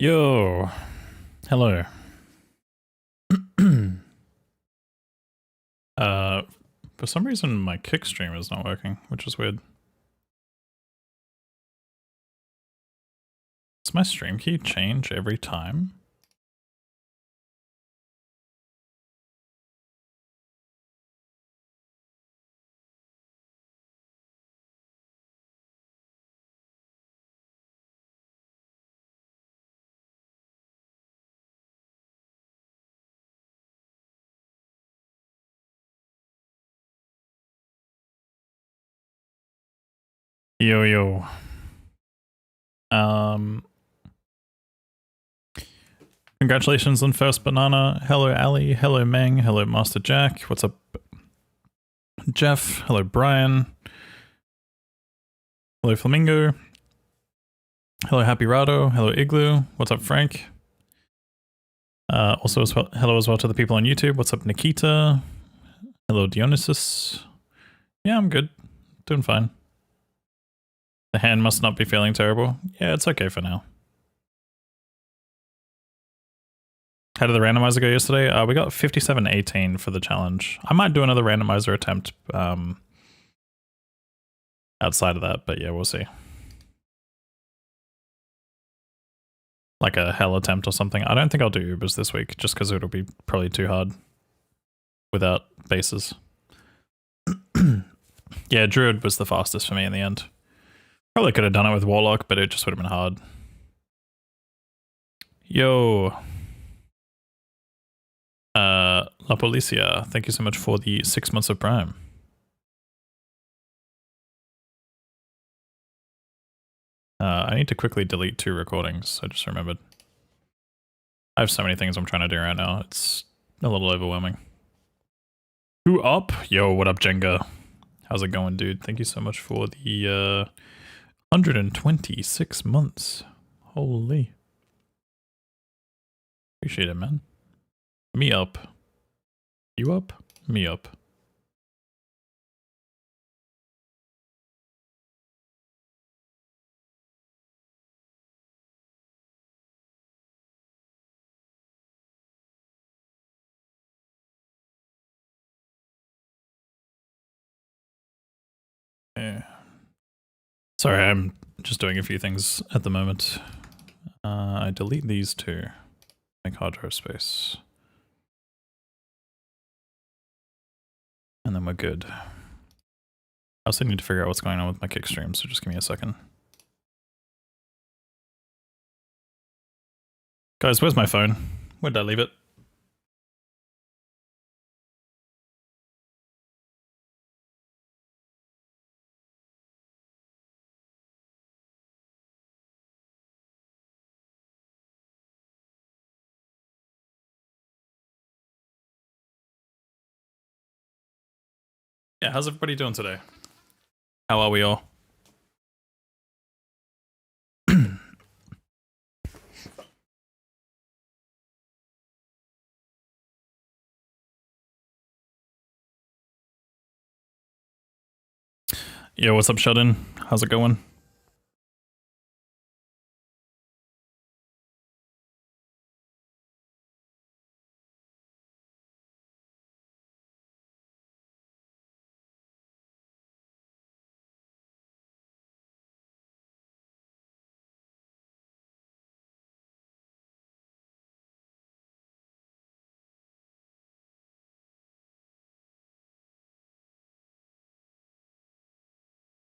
Yo, hello. uh, for some reason my kick stream is not working, which is weird. Does my stream key change every time? Yo, yo. Congratulations on first banana. Hello, Ali. Hello, Meng. Hello, Master Jack. What's up, Jeff? Hello, Brian. Hello, Flamingo. Hello, Happy Rado. Hello, Igloo. What's up, Frank? Also, hello as well to the people on YouTube. What's up, Nikita? Hello, Dionysus. Yeah, I'm good. Doing fine. The hand must not be feeling terrible. Yeah, it's okay for now. How did the randomizer go yesterday? We got 57-18 for the challenge. I might do another randomizer attempt outside of that, but yeah, we'll see. Like a hell attempt or something. I don't think I'll do Ubers this week, just because it'll be probably too hard without bases. Yeah, Druid was the fastest for me in the end. Probably could have done it with Warlock, but it just would have been hard. Yo. La Policia, thank you so much for the 6 months of Prime. I need to quickly delete 2 recordings, I just remembered. I have so many things I'm trying to do right now, it's a little overwhelming. Who up? Yo, what up, Jenga? How's it going, dude? Thank you so much for the 126 months. Holy. Appreciate it, man. Me up. You up? Me up. Yeah. Sorry, I'm just doing a few things at the moment. I delete these 2. Make hard drive space. And then we're good. I also need to figure out what's going on with my kick stream, so just give me a second. Guys, where's my phone? Where did I leave it? Yeah, how's everybody doing today? How are we all? Yo, what's up, Sheldon? How's it going?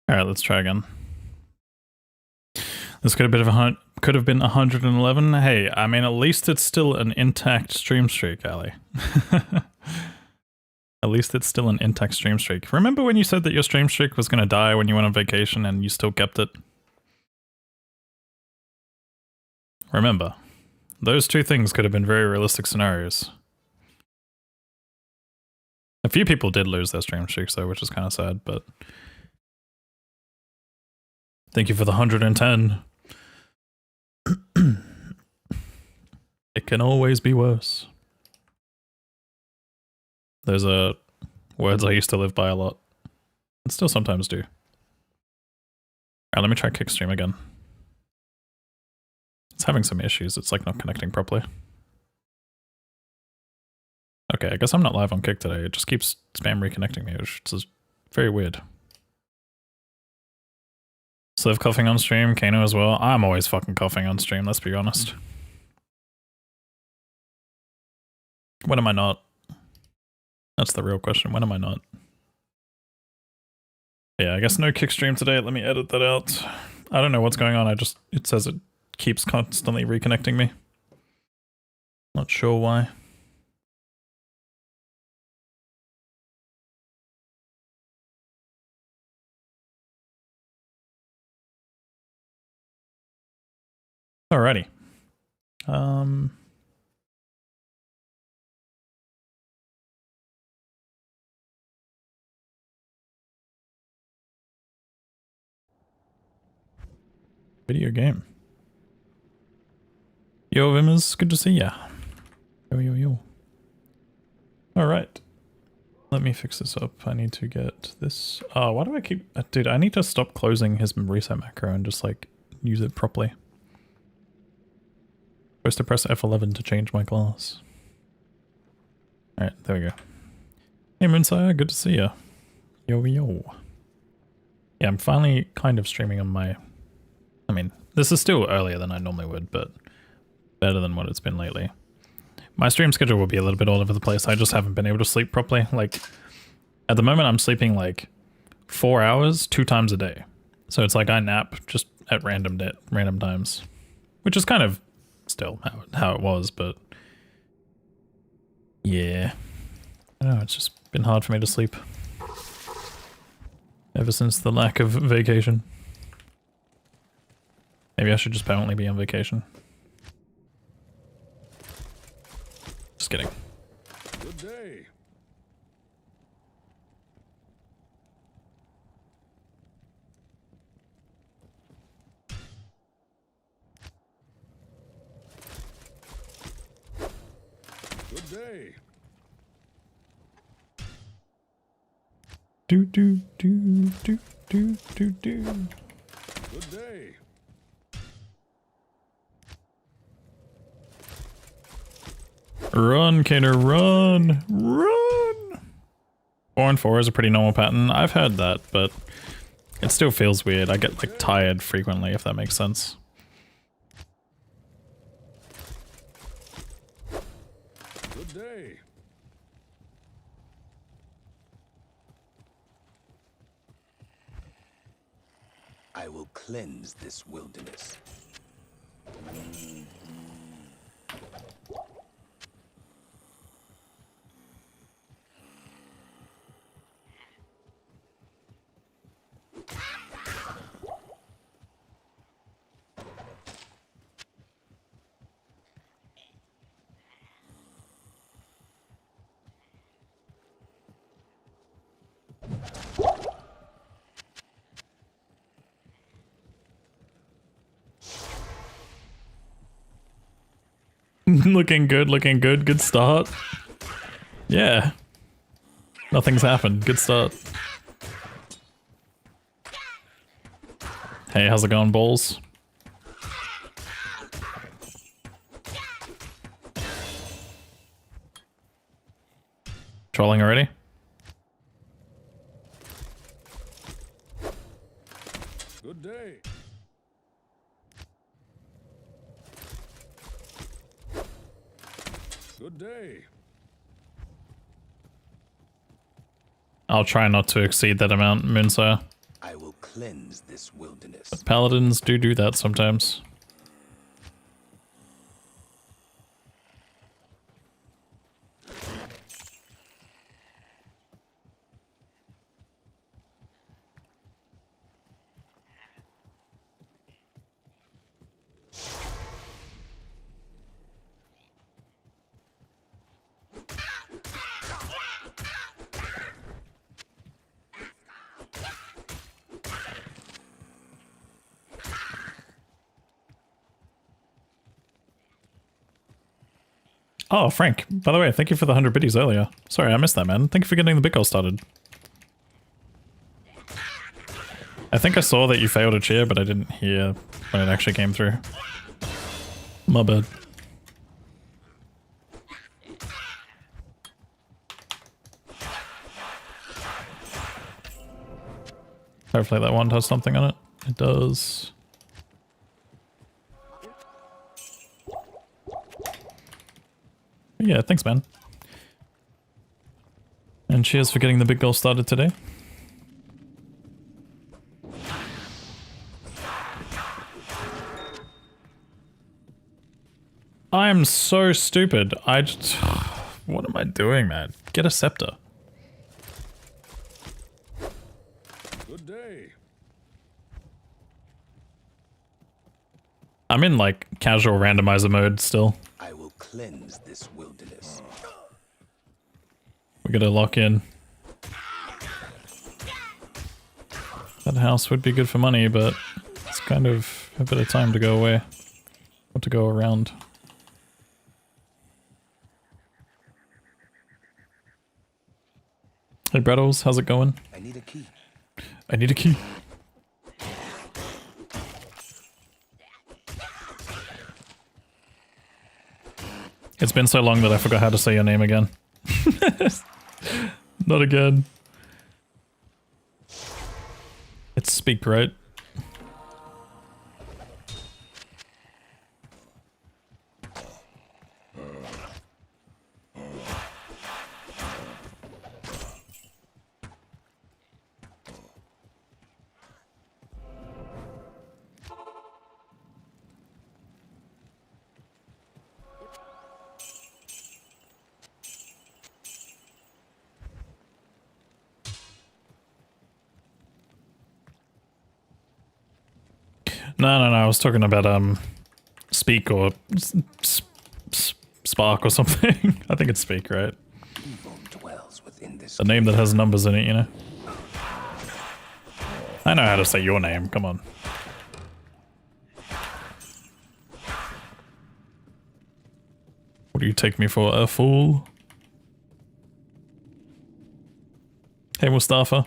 All right, let's try again. This could have been 111. Hey, I mean, at least it's still an intact stream streak, Ali. At least it's still an intact stream streak. Remember when you said that your stream streak was going to die when you went on vacation and you still kept it? Remember, those 2 things could have been very realistic scenarios. A few people did lose their stream streaks though, which is kind of sad, but thank you for the 110. It can always be worse. Those are words I used to live by a lot, and still sometimes do. Alright, let me try Kickstream again. It's having some issues. It's like not connecting properly. Okay, I guess I'm not live on Kick today. It just keeps spam reconnecting me, which is very weird. Sliv coughing on stream, Kano as well. I'm always fucking coughing on stream, let's be honest. When am I not? That's the real question. When am I not? Yeah, I guess no Kick stream today. Let me edit that out. I don't know what's going on. It says it keeps constantly reconnecting me. Not sure why. Alrighty. Video game. Yo, Vimmers, good to see ya. Yo, yo, yo. Alright. Let me fix this up. I need to get this. Oh, why do I keep... Dude, I need to stop closing his reset macro and just, like, use it properly. Supposed to press F11 to change my glass. Alright, there we go. Hey, Moonsire, good to see ya. Yo, yo. Yeah, I'm finally kind of streaming on my... I mean, this is still earlier than I normally would, but better than what it's been lately. My stream schedule will be a little bit all over the place. I just haven't been able to sleep properly. Like, at the moment I'm sleeping like 4 hours, 2 times a day. So it's like I nap just at random times, which is kind of still how it was, but yeah. I don't know, it's just been hard for me to sleep ever since the lack of vacation. Maybe I should just permanently be on vacation. Just kidding. Good day. Good day. Do do do do do do do. Good day. Run, Kater, run! Run! 4 and 4 is a pretty normal pattern. I've heard that, but it still feels weird. I get like tired frequently, if that makes sense. Good day. I will cleanse this wilderness. Looking good, good start. Yeah. Nothing's happened, good start. Hey, how's it going, balls? Trolling already? Good day. Good day. I'll try not to exceed that amount, Moonsire. I will cleanse this wilderness. But paladins do that sometimes. Oh, Frank, by the way, thank you for the 100 biddies earlier. Sorry, I missed that, man. Thank you for getting the big goal started. I think I saw that you failed a cheer, but I didn't hear when it actually came through. My bad. Hopefully that one has something on it. It does. Yeah, thanks, man. And cheers for getting the big goal started today. I'm so stupid. I just... What am I doing, man? Get a scepter. Good day. I'm in, like, casual randomizer mode still. I will cleanse this wilderness. We gotta lock in. That house would be good for money, but it's kind of a bit of time to go away. Or to go around. Hey Brettles, how's it going? I need a key. I need a key. It's been so long that I forgot how to say your name again. Not again. It's Speak, right? No, I was talking about, Speak or Spark or something. I think it's Speak, right? Evil dwells within this. A name that has numbers in it, you know? I know how to say your name, come on. What do you take me for, a fool? Hey Mustafa.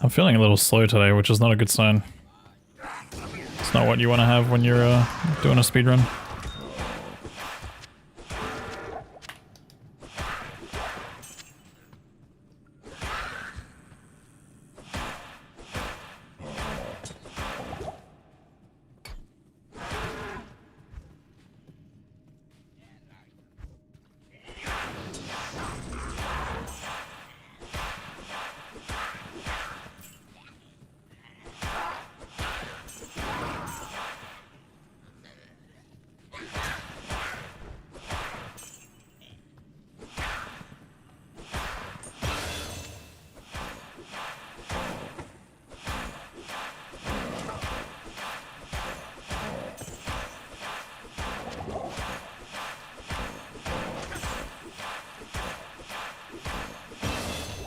I'm feeling a little slow today, which is not a good sign. It's not what you want to have when you're doing a speedrun.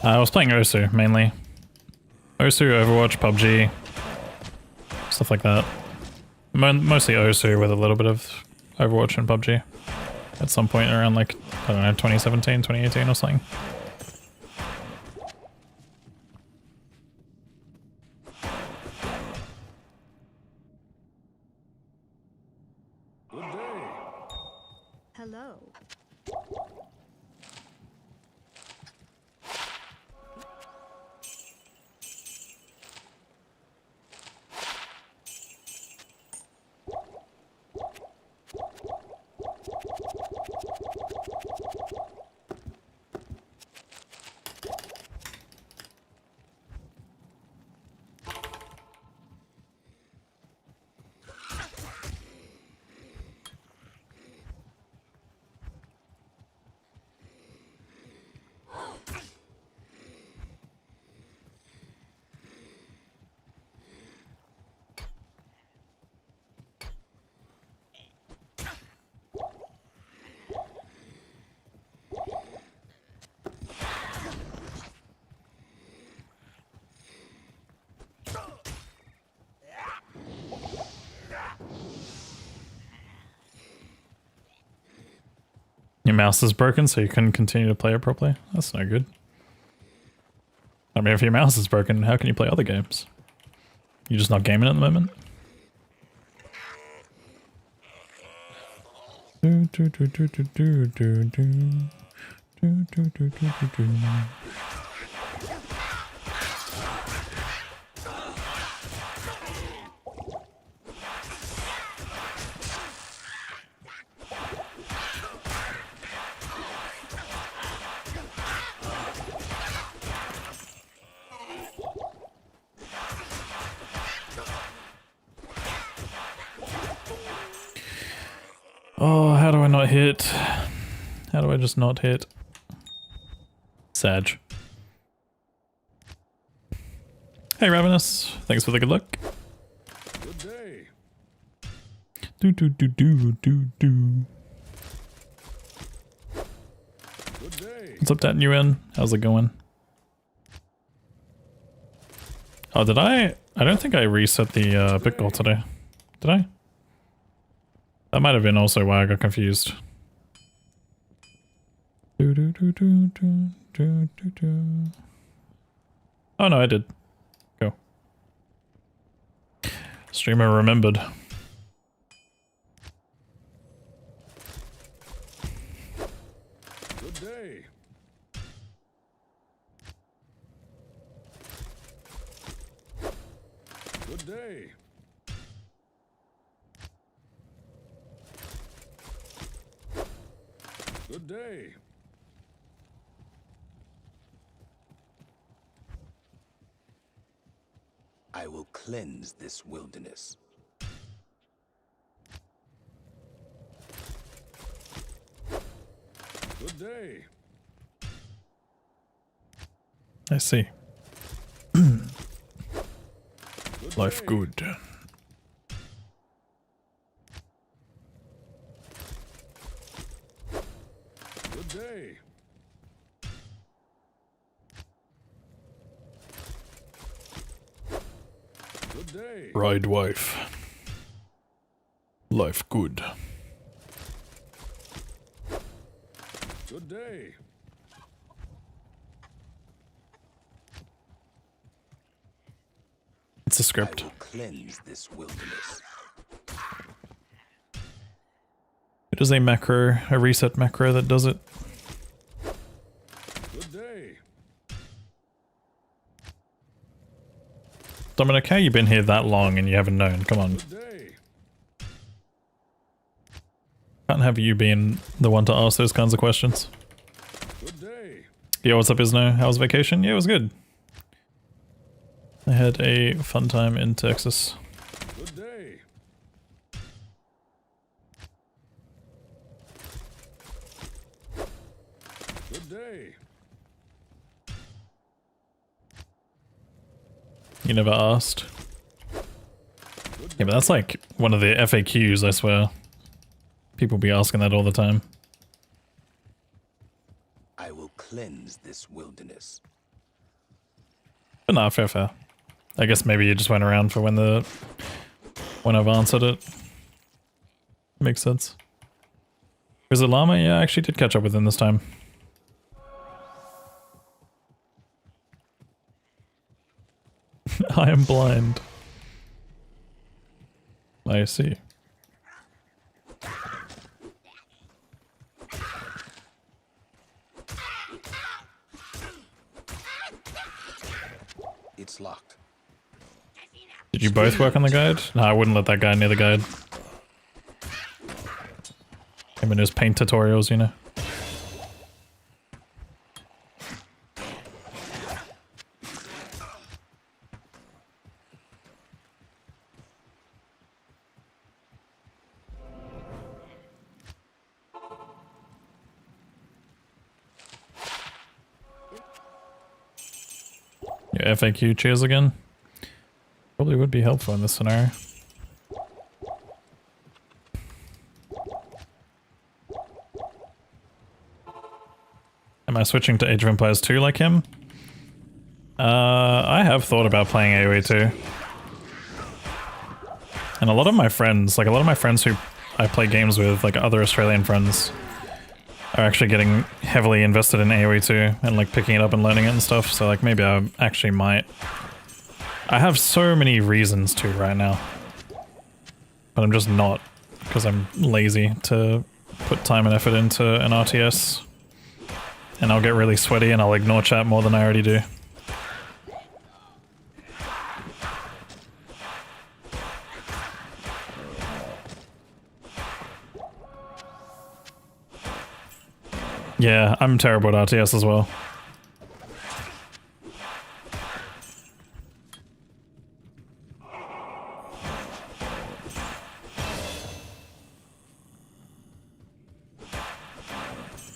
I was playing Osu, mainly. Osu, Overwatch, PUBG, stuff like that. Mostly Osu with a little bit of Overwatch and PUBG. At some point around like, I don't know, 2017, 2018 or something. Good day. Hello. Your mouse is broken, so you couldn't continue to play it properly? That's no good. I mean, if your mouse is broken, how can you play other games? You're just not gaming at the moment? Oh, how do I not hit? How do I just not hit? Sag. Hey Ravenous, thanks for the good luck. Good day. Do do do do do do. Good day. What's up, that new in? How's it going? Oh, did I? I don't think I reset the bit goal today. Did I? That might have been also why I got confused. Oh no, I did. Go. Streamer remembered. Good day. Good day. Good day. I will cleanse this wilderness. Good day. I see. Good Life day. good. Good day. Good day. Ride wife. Life good. Good day. It's a I script. will cleanse this wilderness. It is a macro, a reset macro that does it. Good day. Dominic, how you been here that long and you haven't known? Come on. Good day. Can't have you being the one to ask those kinds of questions. Good day. Yo, what's up, Isno? How was vacation? Yeah, it was good. I had a fun time in Texas. Good day. Good day. You never asked. Good Yeah, but that's like one of the FAQs, I swear. People be asking that all the time. I will cleanse this wilderness. But nah, fair, fair. I guess maybe you just went around for when I've answered it. Makes sense. Was it Llama? Yeah, I actually did catch up with him this time. I am blind. I see. It's locked. Did you both work on the guide? No, I wouldn't let that guy near the guide. Him and his paint tutorials, you know. Your FAQ cheers again. Probably would be helpful in this scenario. Am I switching to Age of Empires 2 like him? I have thought about playing AoE 2. And a lot of my friends, who I play games with, like other Australian friends, are actually getting heavily invested in AoE too, and like picking it up and learning it and stuff, so like maybe I actually might. I have so many reasons to right now, but I'm just not, because I'm lazy to put time and effort into an RTS, and I'll get really sweaty and I'll ignore chat more than I already do. Yeah, I'm terrible at RTS as well.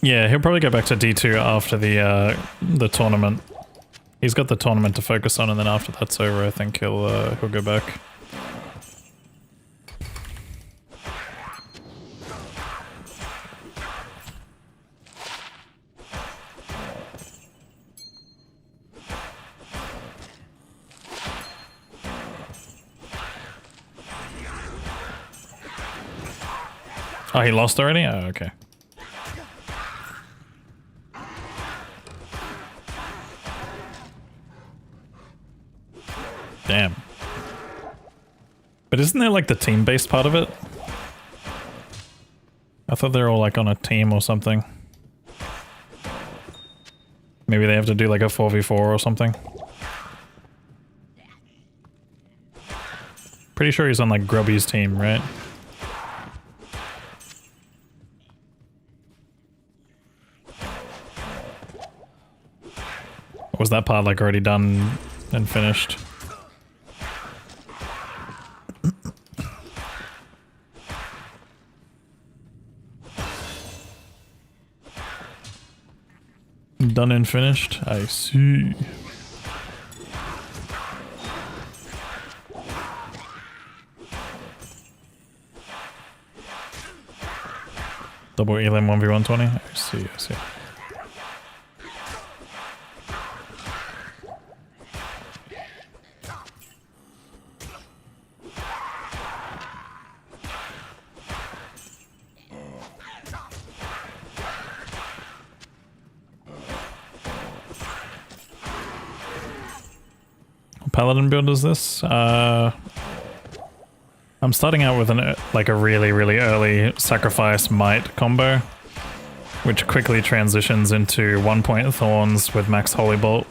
Yeah, he'll probably go back to D2 after the tournament. He's got the tournament to focus on, and then after that's over, I think he'll go back. Oh, he lost already? Oh, okay. Damn. But isn't there like the team-based part of it? I thought they're all like on a team or something. Maybe they have to do like a 4v4 or something. Pretty sure he's on like Grubby's team, right? Or was that part like already done and finished? Done and finished? I see. Double Elim 1v120? I see, I see. Paladin build is this? I'm starting out with an like a really early sacrifice might combo, which quickly transitions into 1-point thorns with max holy bolt.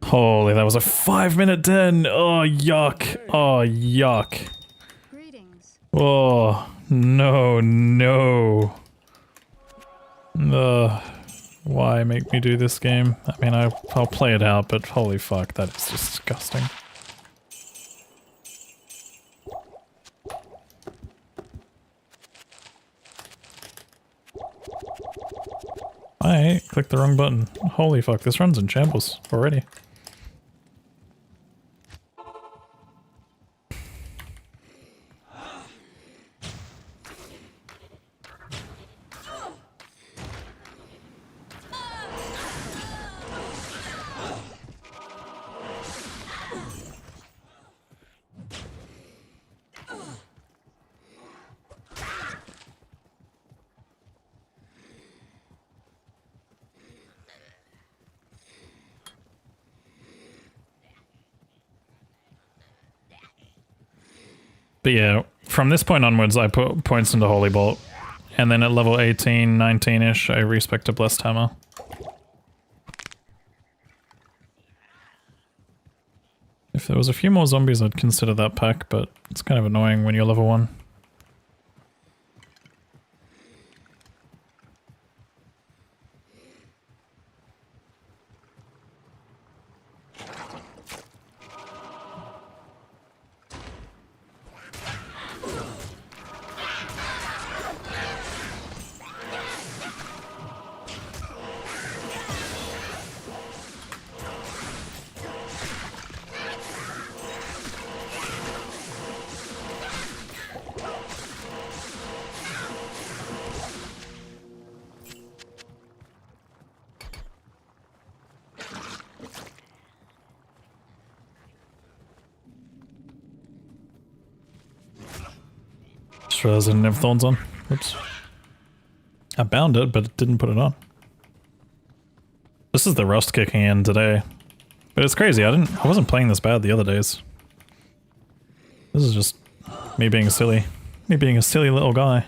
Holy, that was a 5-minute 10. Oh, yuck. Oh, yuck. Greetings. Oh, no, no. Why make me do this game? I mean, I'll play it out, but holy fuck, that is disgusting. I clicked the wrong button. Holy fuck, this run's in shambles already. But yeah, from this point onwards, I put points into Holy Bolt. And then at level 18, 19-ish, I respec to Blessed Hammer. If there was a few more zombies, I'd consider that pack, but it's kind of annoying when you're level 1. Just realized I didn't have thorns on. Oops. I bound it, but it didn't put it on. This is the rust kicking in today. But it's crazy, I wasn't playing this bad the other days. This is just me being silly. Me being a silly little guy.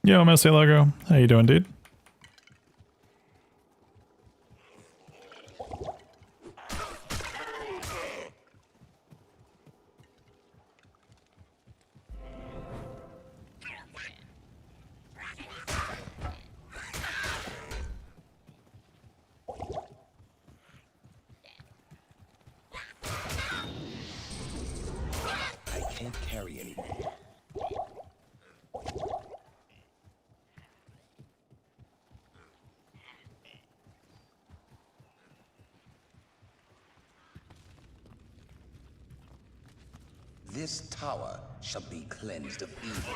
Yo, Messy Logo. How you doing, dude? I can't carry anymore. This tower shall be cleansed of evil.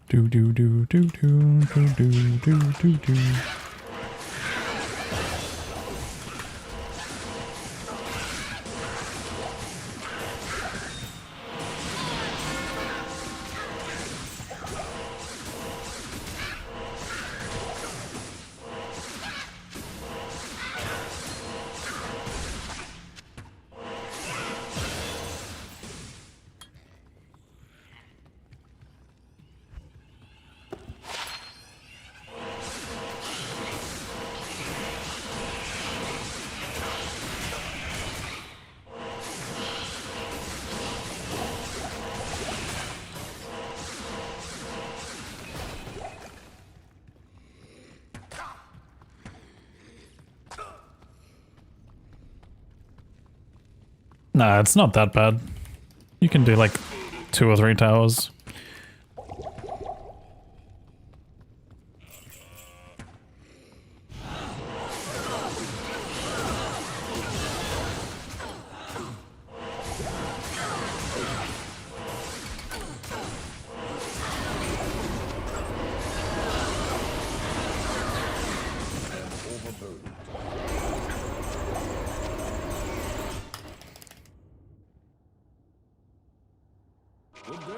Do do do do do do do do do do. Nah, it's not that bad. You can do like 2 or 3 towers. Good day.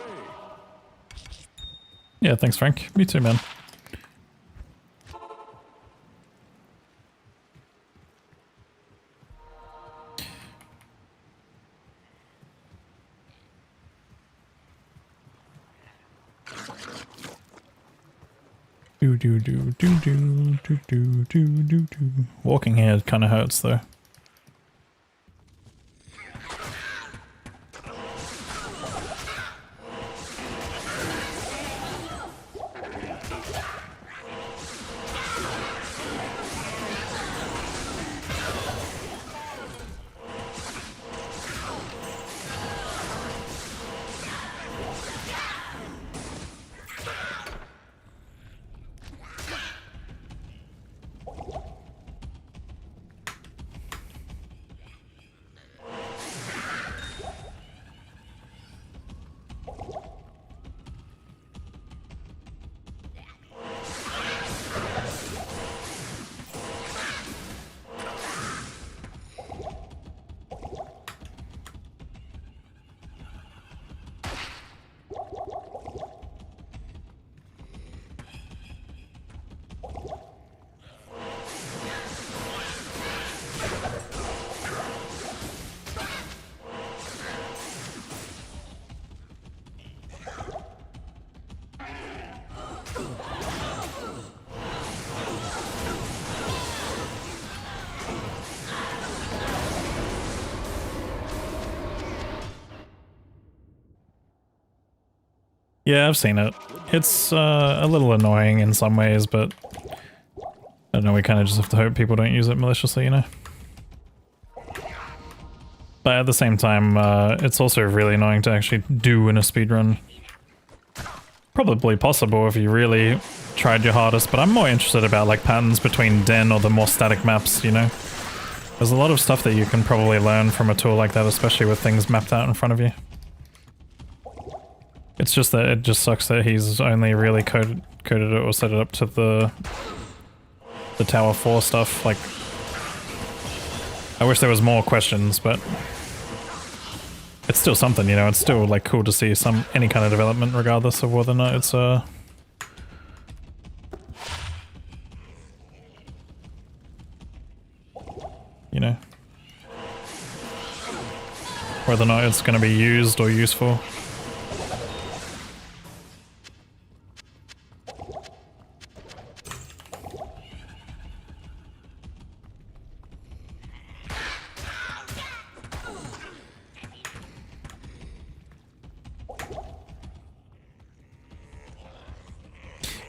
Yeah, thanks, Frank. Me too, man. Do do do do do do do do do do. Walking here kind of hurts though. Yeah, I've seen it. It's a little annoying in some ways, but I don't know, we kind of just have to hope people don't use it maliciously, you know? But at the same time, it's also really annoying to actually do in a speedrun. Probably possible if you really tried your hardest, but I'm more interested about like patterns between den or the more static maps, you know? There's a lot of stuff that you can probably learn from a tool like that, especially with things mapped out in front of you. It's just that it just sucks that he's only really coded it or set it up to the Tower 4 stuff. Like, I wish there was more questions, but it's still something, you know. It's still like cool to see any kind of development, regardless of whether or not it's you know, whether or not it's going to be used or useful.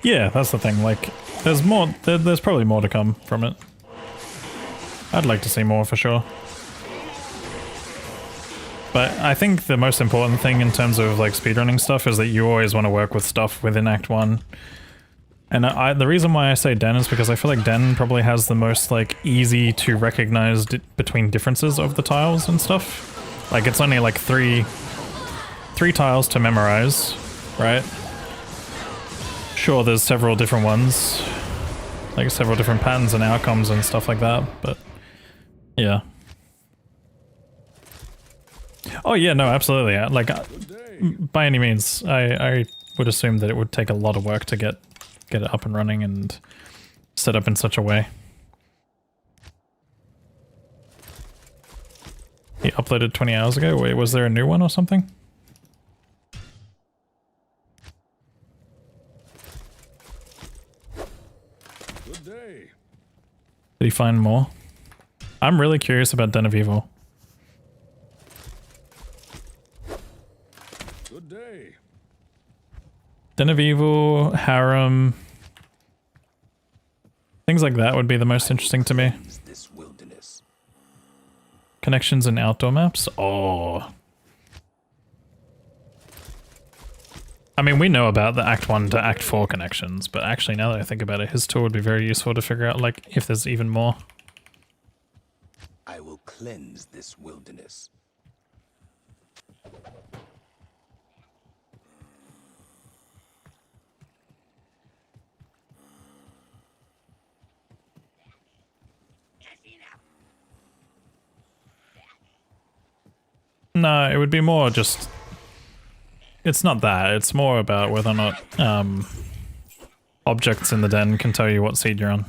Yeah, that's the thing, like, there's more, there's probably more to come from it. I'd like to see more for sure. But I think the most important thing in terms of like speedrunning stuff is that you always want to work with stuff within Act 1. And the reason why I say Den is because I feel like Den probably has the most like easy to recognize between differences of the tiles and stuff. Like it's only like three tiles to memorize, right? Sure, there's several different ones, like several different patterns and outcomes and stuff like that, but yeah. Oh yeah, no, absolutely. Like, by any means, I would assume that it would take a lot of work to get it up and running and set up in such a way. He uploaded 20 hours ago? Wait, was there a new one or something? Good day. Did he find more? I'm really curious about Den of Evil. Good day. Den of Evil, Harem, things like that would be the most interesting to me. This wilderness. Connections and outdoor maps? Oh. I mean, we know about the Act 1 to Act 4 connections, but actually now that I think about it, his tool would be very useful to figure out, like, if there's even more. I will cleanse this wilderness. No, it would be more just... It's not that, it's more about whether or not objects in the den can tell you what seed you're on.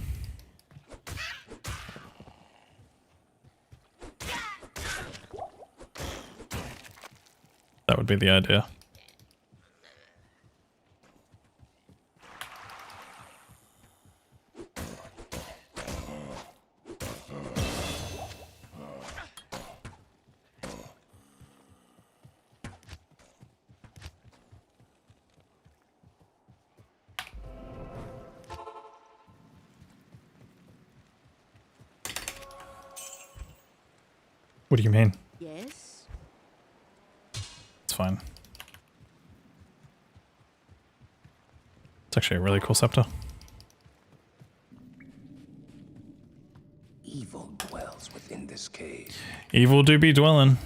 That would be the idea. What do you mean? Yes? It's fine. It's actually a really cool scepter. Evil dwells within this cave. Evil do be dwelling.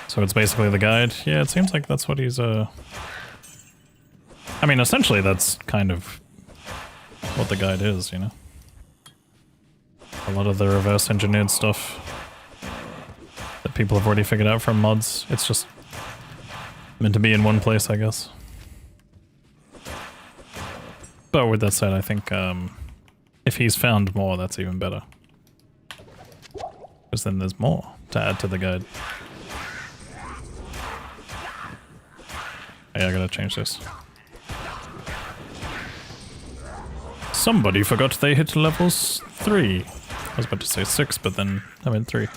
So it's basically the guide. Yeah, it seems like that's what he's, I mean, essentially that's kind of what the guide is, you know? A lot of the reverse engineered stuff that people have already figured out from mods. It's just meant to be in one place, I guess. But with that said, I think, if he's found more, that's even better. Because then there's more to add to the guide. Yeah, I gotta change this. Somebody forgot they hit levels 3. I was about to say 6, but then I meant 3.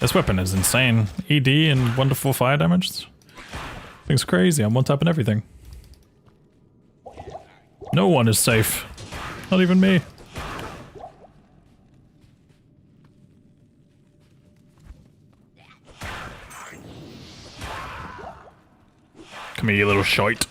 This weapon is insane. ED and wonderful fire damage. Thing's crazy. I'm one tapping everything. No one is safe. Not even me. Come here, you little shite.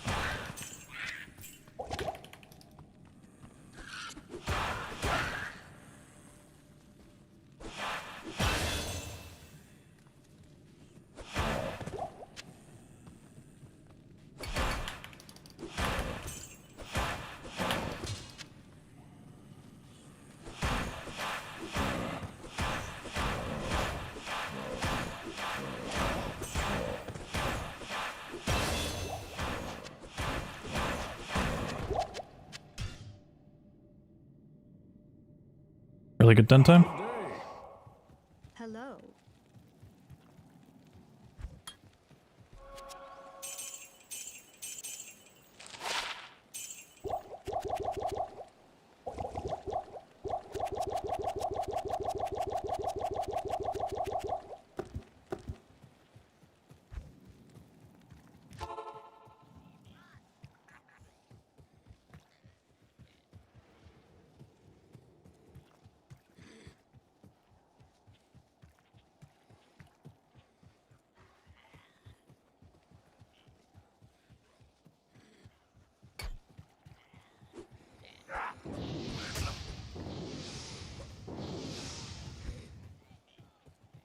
Really good den time. Hello.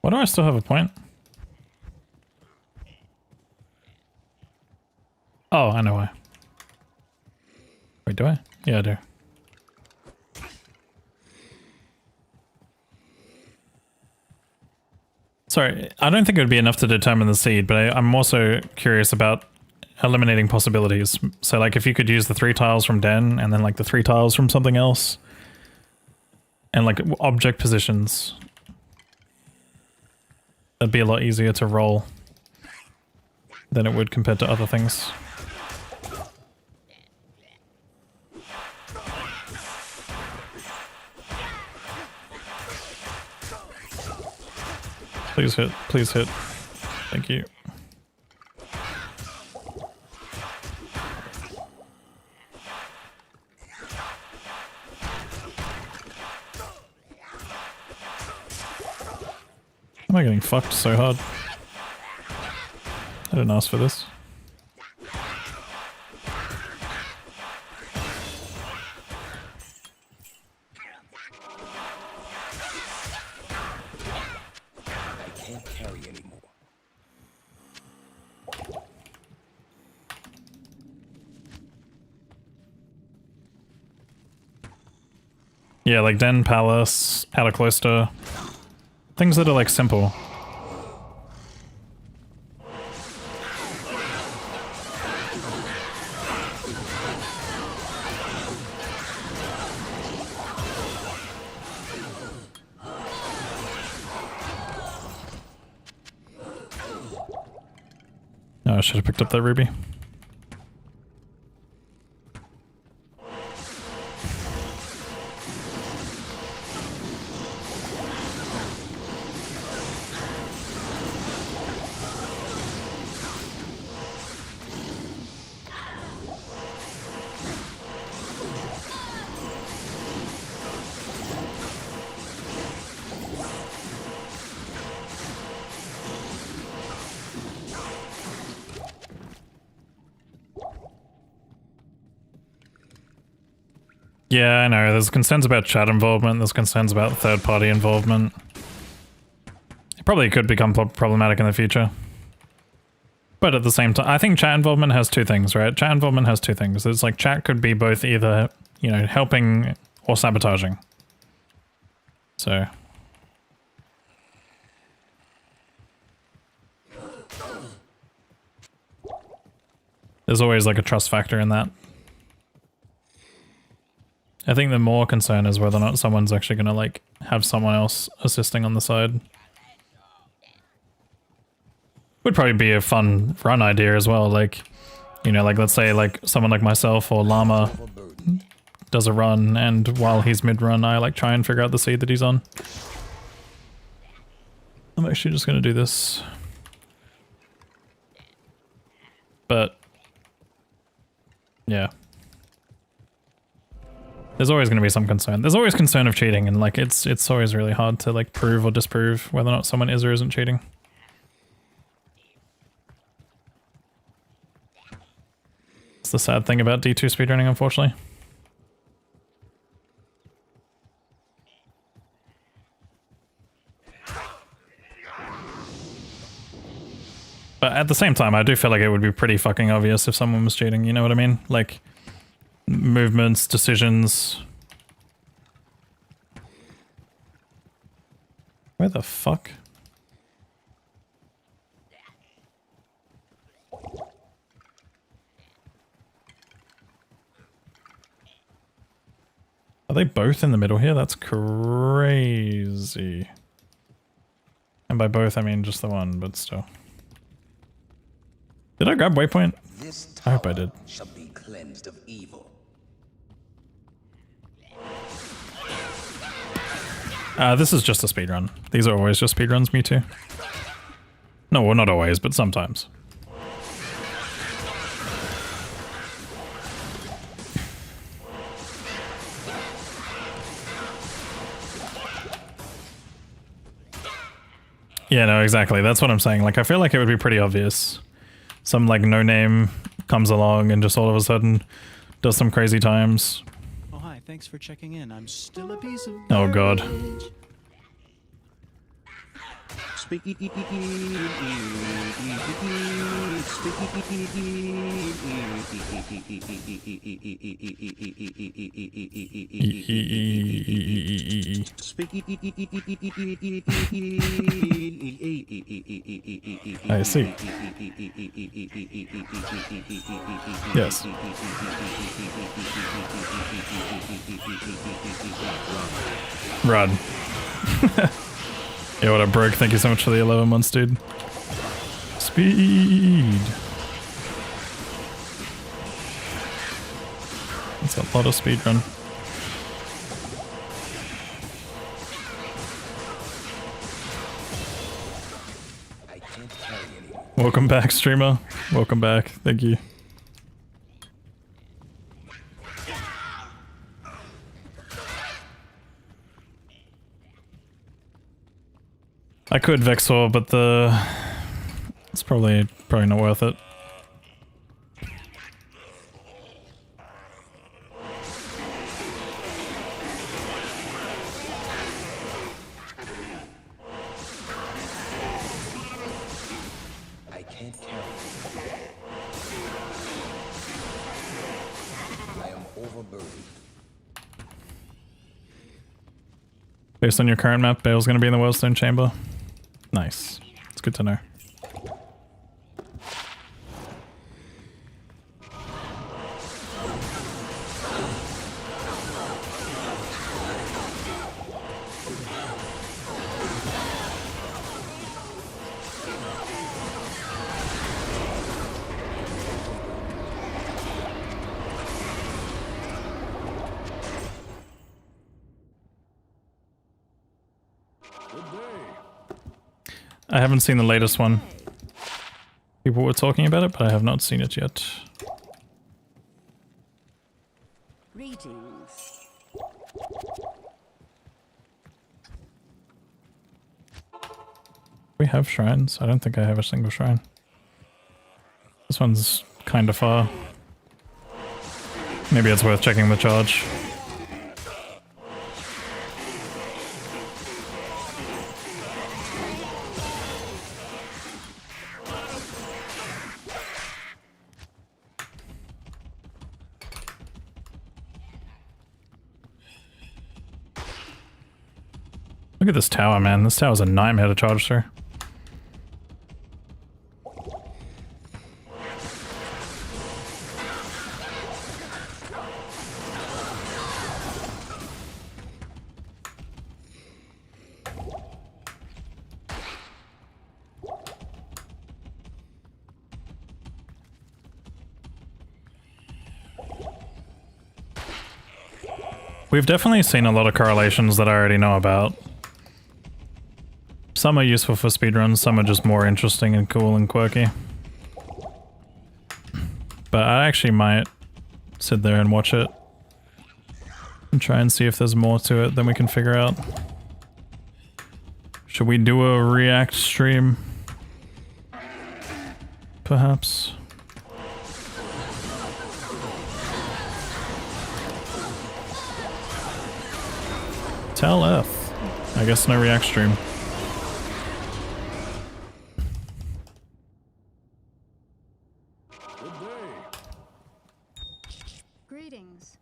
Why do I still have a point? Oh, I know why. Wait, do I? Yeah, I do. Sorry, I don't think it would be enough to determine the seed, but I'm also curious about eliminating possibilities. So like if you could use the 3 tiles from Den and then like the 3 tiles from something else and like object positions, that'd be a lot easier to roll than it would compared to other things. Please hit, please hit. Thank you. Am I getting fucked so hard? I didn't ask for this. I can't carry anymore. Yeah, like Den, Palace, Outer Cloister. Things that are like simple. Oh, I should have picked up that ruby. Yeah, I know. There's concerns about chat involvement. There's concerns about third-party involvement. It probably could become problematic in the future. But at the same time, I think chat involvement has 2 things, right? Chat involvement has 2 things. It's like chat could be both either, you know, helping or sabotaging. So... there's always like a trust factor in that. I think the more concern is whether or not someone's actually gonna like have someone else assisting on the side. Would probably be a fun run idea as well. Like, you know, like let's say like someone like myself or Llama does a run, and while he's mid-run, I like try and figure out the seed that he's on. I'm actually just gonna do this. But yeah. There's always gonna be some concern. There's always concern of cheating, and like it's always really hard to like prove or disprove whether or not someone is or isn't cheating. It's the sad thing about D2 speedrunning, unfortunately. But at the same time, I do feel like it would be pretty fucking obvious if someone was cheating, you know what I mean? Like, movements, decisions. Where the fuck? Are they both in the middle here? That's crazy. And by both, I mean just the one, but still. Did I grab waypoint? I hope I did. Shall be cleansed of evil. This is just a speedrun. These are always just speedruns, me too. No, well, not always, but sometimes. Yeah, no, exactly. That's what I'm saying. Like, I feel like it would be pretty obvious. Some, like, no-name comes along and just all of a sudden does some crazy times. Oh, hi. Thanks for checking in. I'm still a piece of Oh, God. I see. Yes. Run. Yo, what up, Broke? Thank you so much for the 11 months, dude. Speed. That's a lot of speed run. I can't carry anymore. Welcome back, streamer. Welcome back. Thank you. I could Vexor, but it's probably not worth it. I can't carry anymore. I am overburdened. Based on your current map, Bale's gonna be in the Wellstone Chamber. Nice. It's good to know. I haven't seen the latest one. People were talking about it, but I have not seen it yet. Greetings. We have shrines? I don't think I have a single shrine. This one's kind of far. Maybe it's worth checking the charge. Look at this tower, man. This tower's a nightmare to charge through. We've definitely seen a lot of correlations that I already know about. Some are useful for speedruns, some are just more interesting and cool and quirky. But I actually might sit there and watch it and try and see if there's more to it than we can figure out. Should we do a react stream? Perhaps. Tell F. I guess no react stream. Good day. Greetings.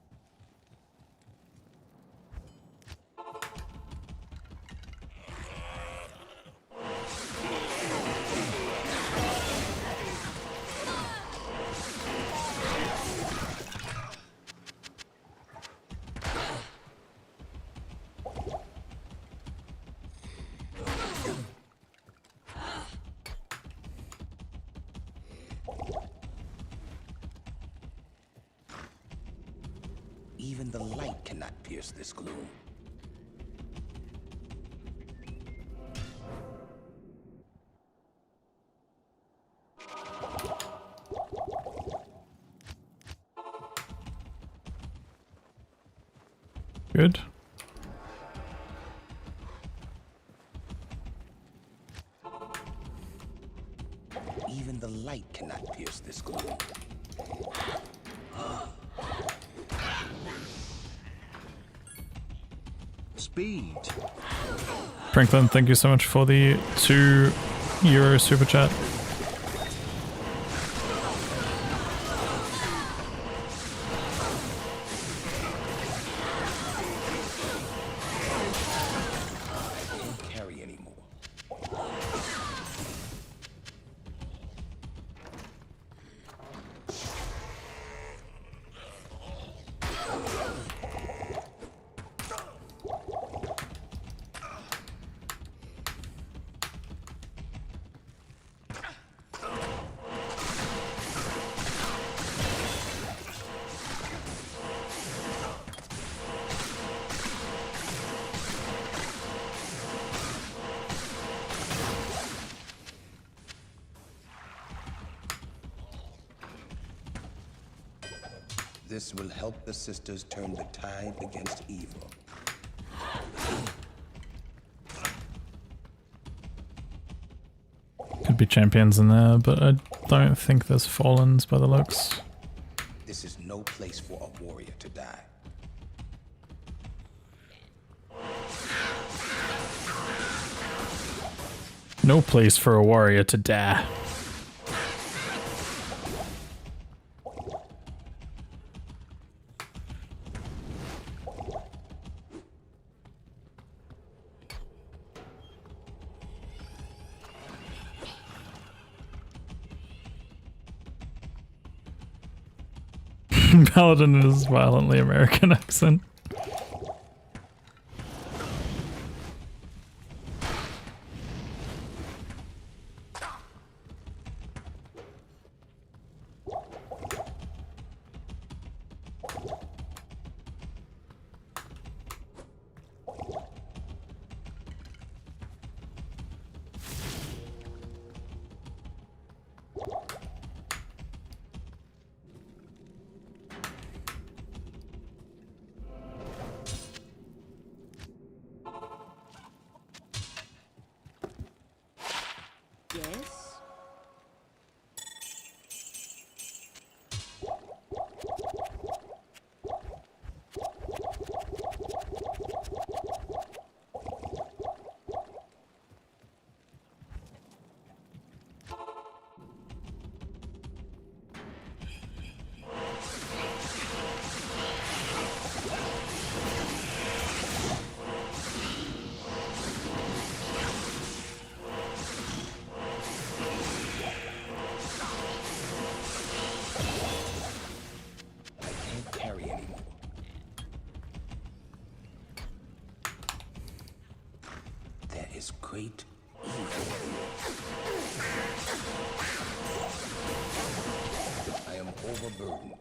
Even the light cannot pierce this gloom. Good. Even the light cannot pierce this gloom. Speed. Franklin, thank you so much for the €2 super chat. I can't carry anymore. This will help the sisters turn the tide against evil. Could be champions in there, but I don't think there's fallens by the looks. This is no place for a warrior to die. No place for a warrior to die. Paladin in his violently American accent. Yes? I can't carry anymore. There is great evil here. I am overburdened.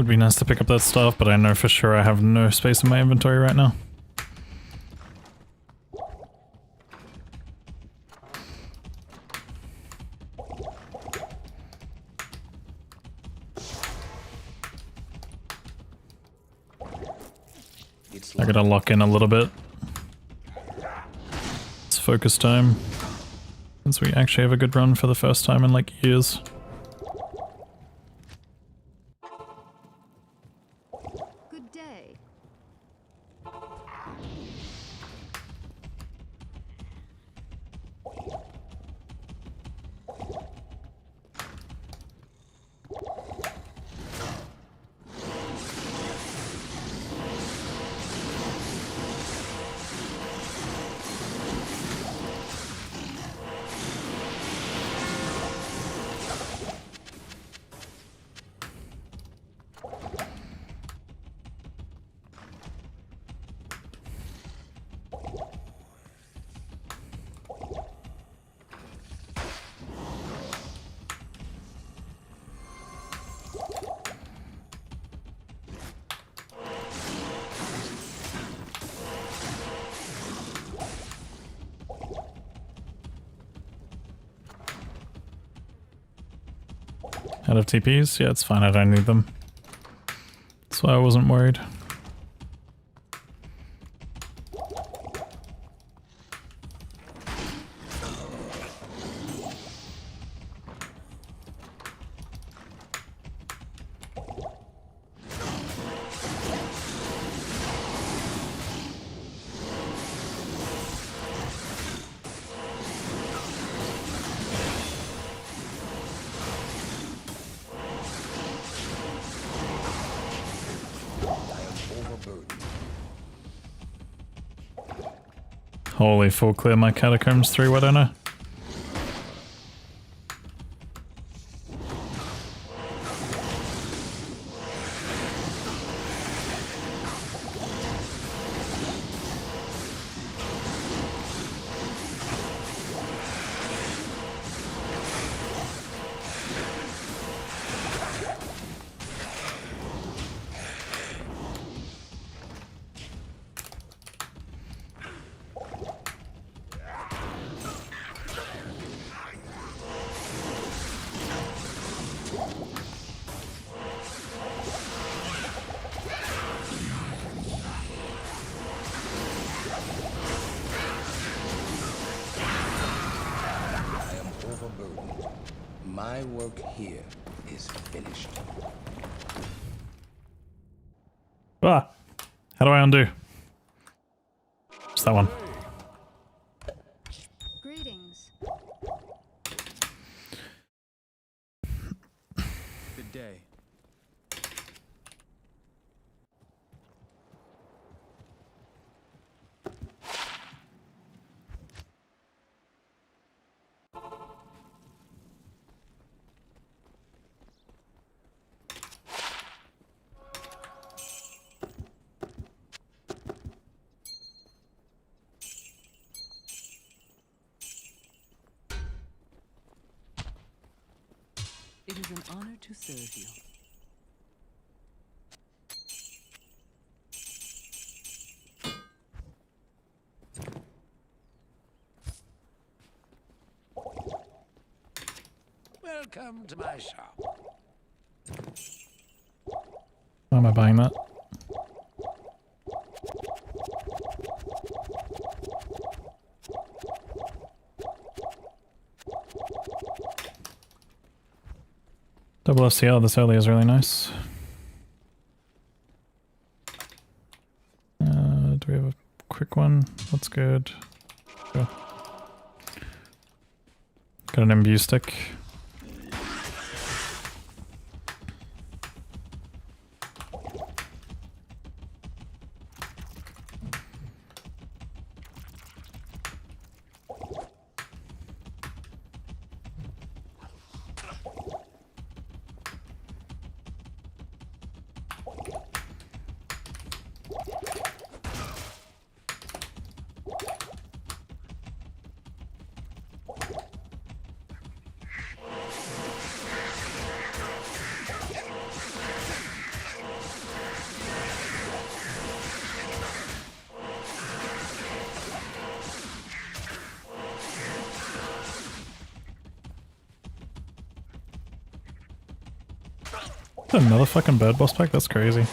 Would be nice to pick up that stuff, but I know for sure I have no space in my inventory right now. I gotta lock in a little bit. It's focus time. Since we actually have a good run for the first time in like years. Good day. Out of TPs? Yeah, it's fine, I don't need them. That's why I wasn't worried. Holy full clear my catacombs 3, why don't I? My work here is finished. Ah! How do I undo? It's that one. Greetings. Good day. It is an honor to serve you. Welcome to my shop. Why am I buying that? Double FCL this early is really nice. Do we have a quick one? That's good. Sure. Got an imbue stick. Another fucking bird boss pack? That's crazy.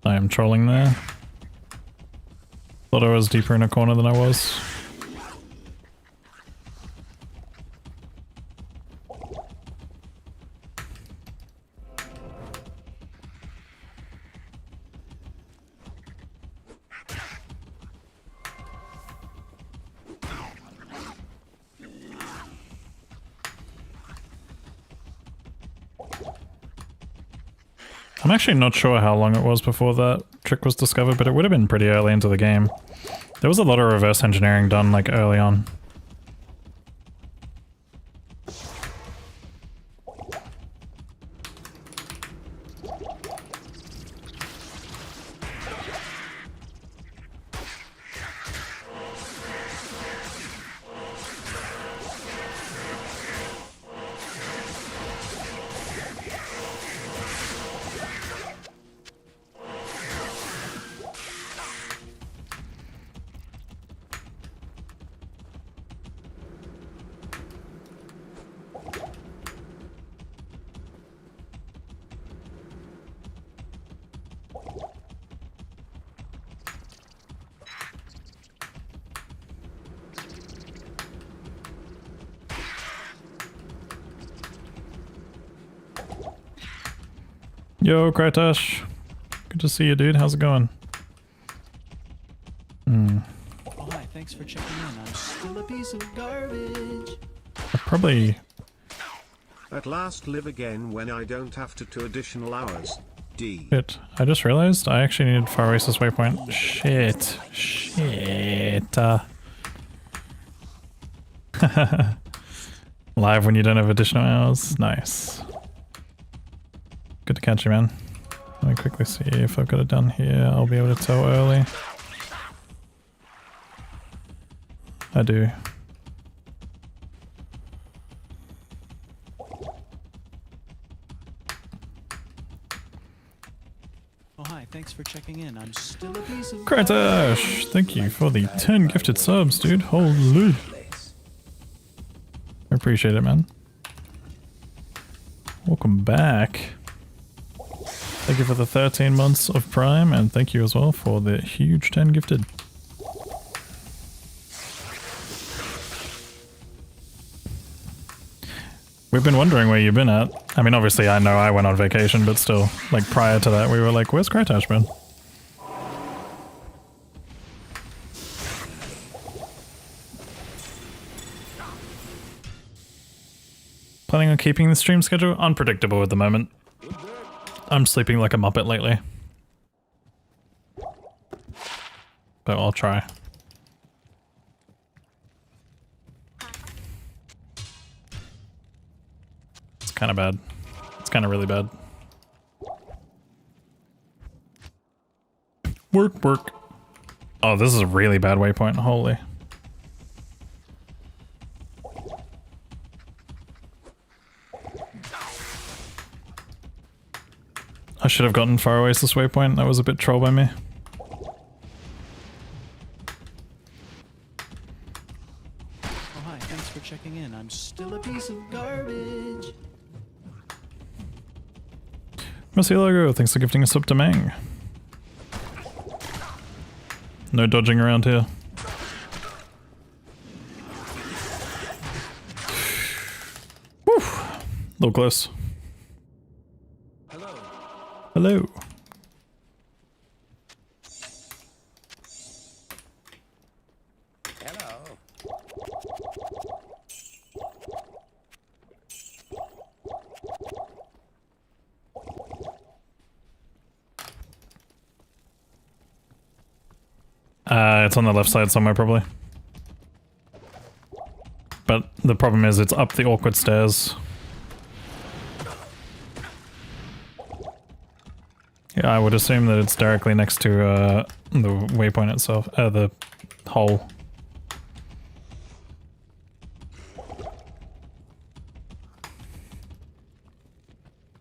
I am trolling there. Thought I was deeper in a corner than I was. I'm actually not sure how long it was before that trick was discovered, but it would have been pretty early into the game. There was a lot of reverse engineering done like early on. Yo, Krytosh. Good to see you, dude. How's it going? Oh, hi, thanks for checking in. I'm still a piece of garbage. I probably... At last live again when I don't have to 2 additional hours. D. Shit. I just realized I actually needed Far Oasis waypoint. Shit. Shit. Live when you don't have additional hours. Nice. Good to catch you, man. Let me quickly see if I've got it done here. I'll be able to tell early. I do. Oh, hi, thanks for checking in. I'm still a piece of Krytosh! Thank you for the 10 gifted subs, dude. Holy. I appreciate it, man. Welcome back. Thank you for the 13 months of Prime, and thank you as well for the huge 10 gifted. We've been wondering where you've been at. I mean, obviously I know I went on vacation, but still, like prior to that, we were like, where's Krytosh, man? Planning on keeping the stream schedule unpredictable at the moment. I'm sleeping like a muppet lately. But I'll try. It's kind of bad. It's kind of really bad. Work, work. Oh, this is a really bad waypoint. Holy. I should have gotten Far Oasis waypoint. That was a bit troll by me. Oh, hi, thanks for checking in. I'm still a piece of garbage. Mercy Logo, thanks for gifting us up to Mang. No dodging around here. Whew. A little close. Hello. Hello. It's on the left side somewhere, probably. But the problem is it's up the awkward stairs. Yeah, I would assume that it's directly next to the waypoint itself, the hole.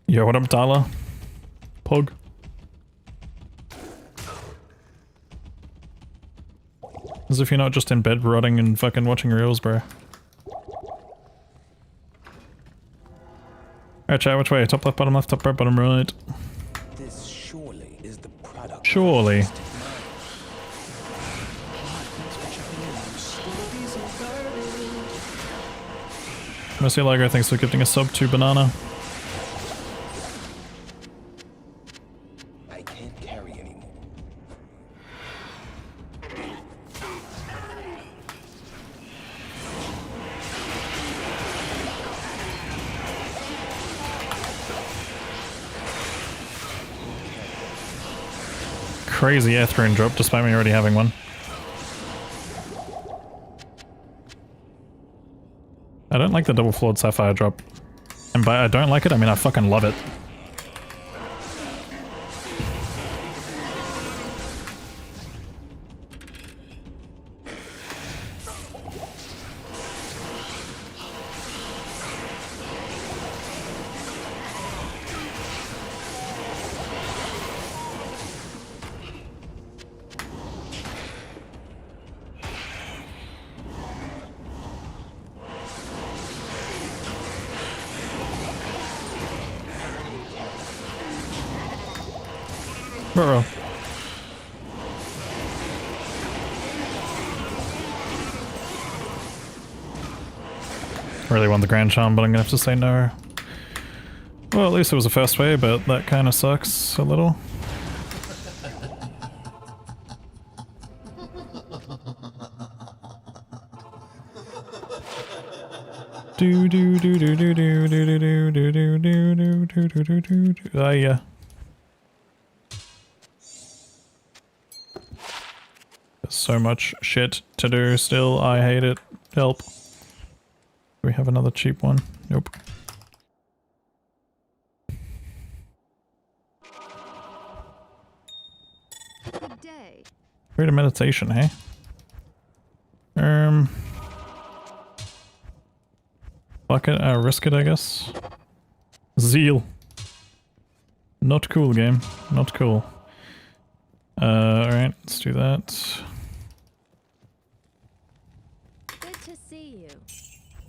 Yo, what up, Tyler? Pug. As if you're not just in bed rotting and fucking watching reels, bro. Alright, chat, which way? Top left, bottom left, top right, bottom right. This surely is the product. Surely. Mercy Lager, thanks for gifting a sub to Banana. I can't carry anymore. Crazy Ethrine drop, despite me already having one. I don't like the double flawed sapphire drop. And by I don't like it, I mean I fucking love it. Ruh-roh. Really want the Grand Charm, but I'm gonna have to say no. Well, at least it was a first way, but that kind of sucks a little. Do do do do do do do do do do do do do do do do do. Ah, yeah. There's so much shit to do still. I hate it. Help. Do we have another cheap one? Nope. Good day. Create a meditation, hey? Fuck it, risk it, I guess. Zeal. Not cool, game. Not cool. Alright, let's do that. Good to see you.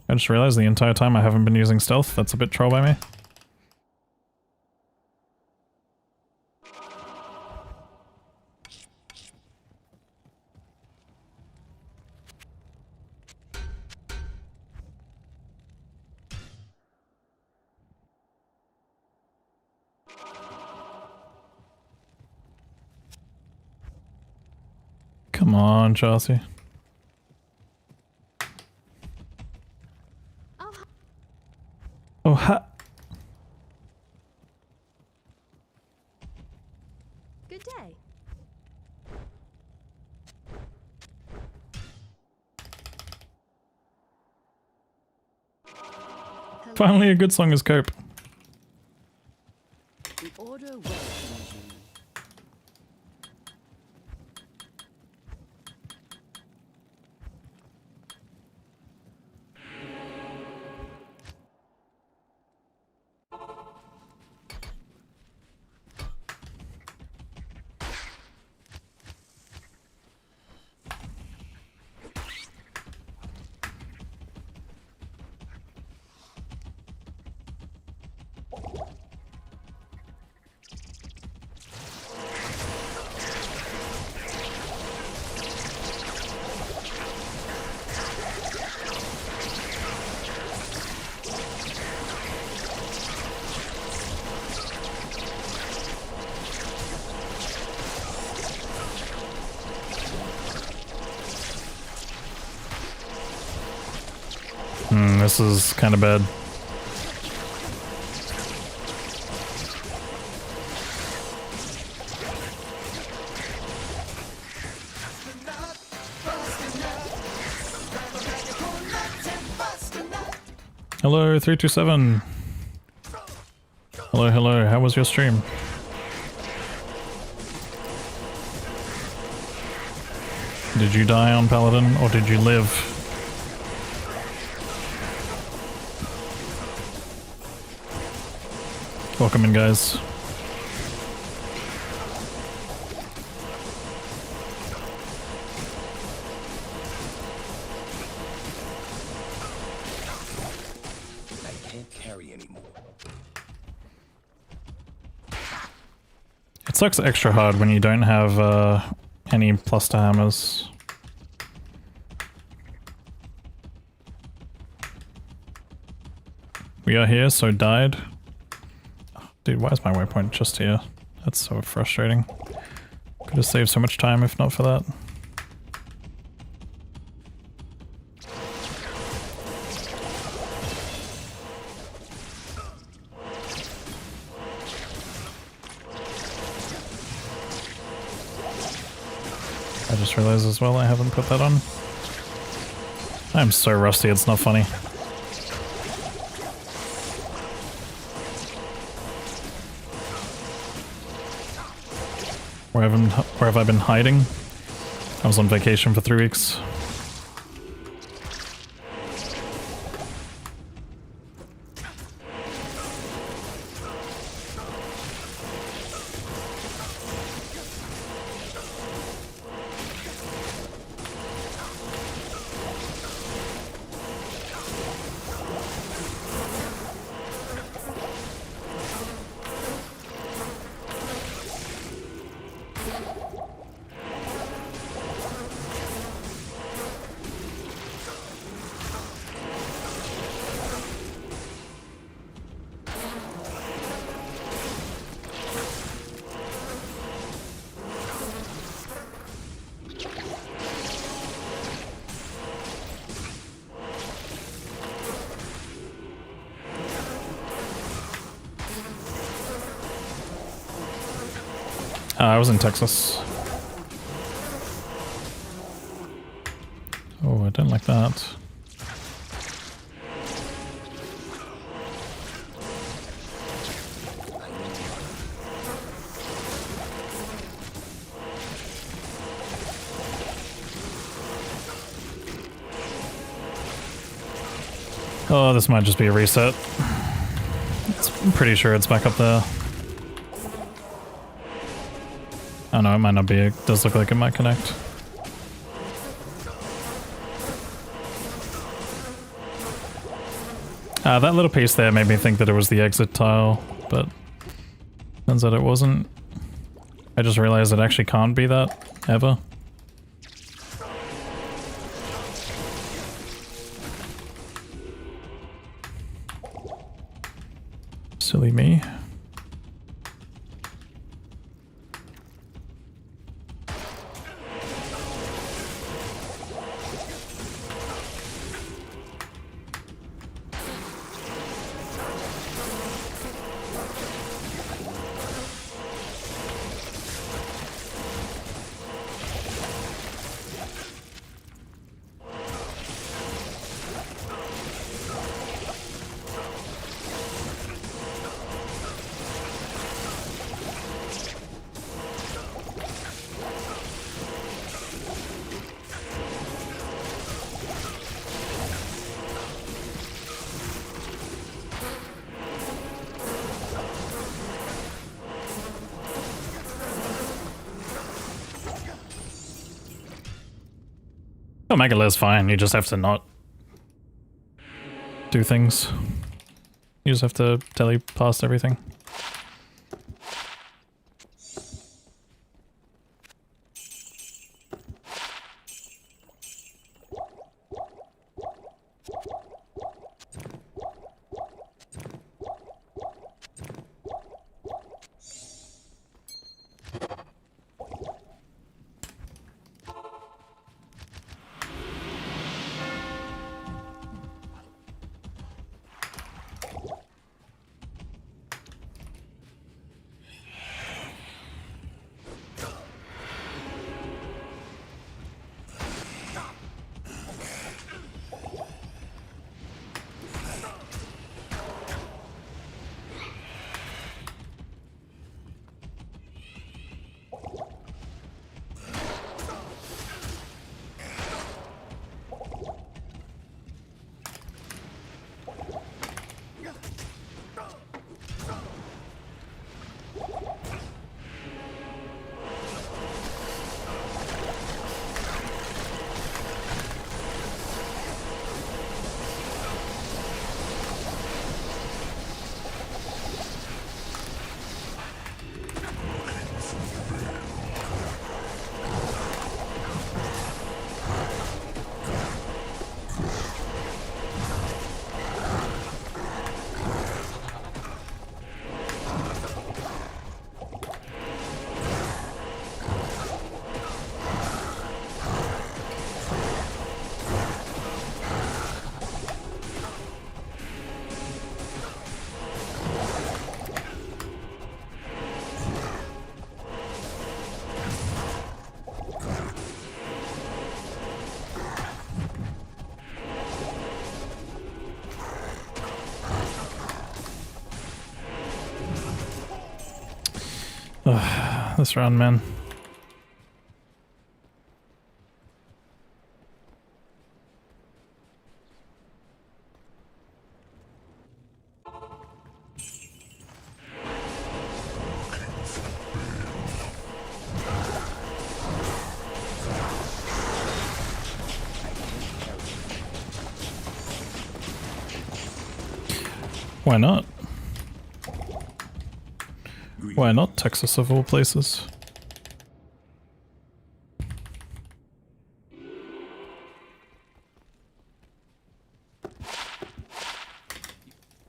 I just realized the entire time I haven't been using stealth. That's a bit troll by me. Come on, Chelsea. Oh, ha. Good day. Finally a good song as cope. The order welcomes you. This is kind of bad. Hello, 327. Hello, hello. How was your stream? Did you die on Paladin, or did you live? Welcome in, guys. I can't carry anymore. It sucks extra hard when you don't have any plus to hammers. We are here, so died. Dude, why is my waypoint just here? That's so frustrating. Could have saved so much time if not for that. I just realized as well I haven't put that on. I'm so rusty, it's not funny. Where have I been hiding? I was on vacation for 3 weeks. I was in Texas. Oh, I don't like that. Oh, this might just be a reset. I'm pretty sure it's back up there. Oh no, it might not be. It does look like it might connect. That little piece there made me think that it was the exit tile, but turns out it wasn't. I just realized it actually can't be that, ever. Silly me. Oh, Megalith's fine, you just have to not do things. You just have to tele past everything. This round, man. Why not? Why not Texas of all places?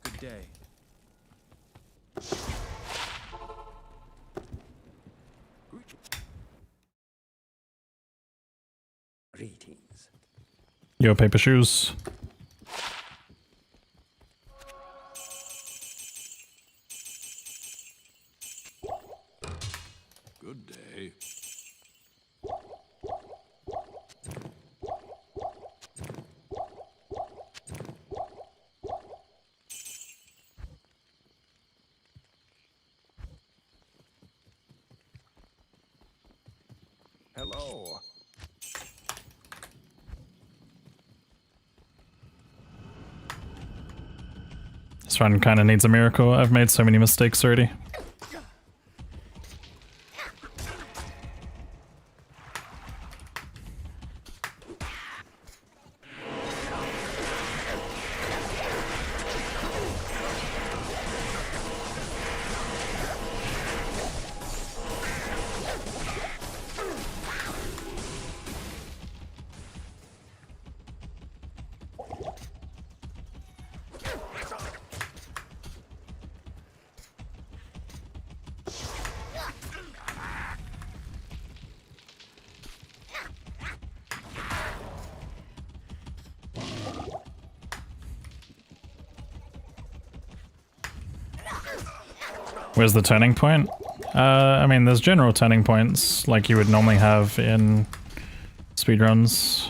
Good day. Greetings. Yo, paper shoes. Good day. Hello. This run kind of needs a miracle. I've made so many mistakes already. Where's the turning point? I mean, there's general turning points like you would normally have in speedruns.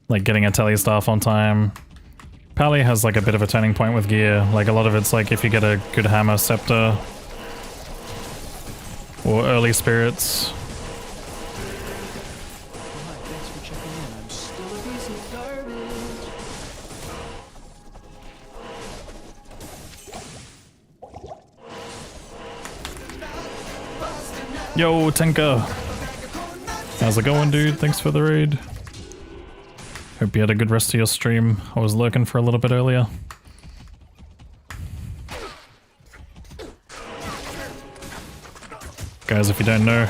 Like getting a telly staff on time. Pally has like a bit of a turning point with gear. Like a lot of it's like if you get a good hammer scepter or early spirits. Oh, hi, thanks for checking in. I'm still a piece of garbage. Yo, Tinker! How's it going, dude? Thanks for the raid. Hope you had a good rest of your stream. I was lurking for a little bit earlier. Guys, if you don't know,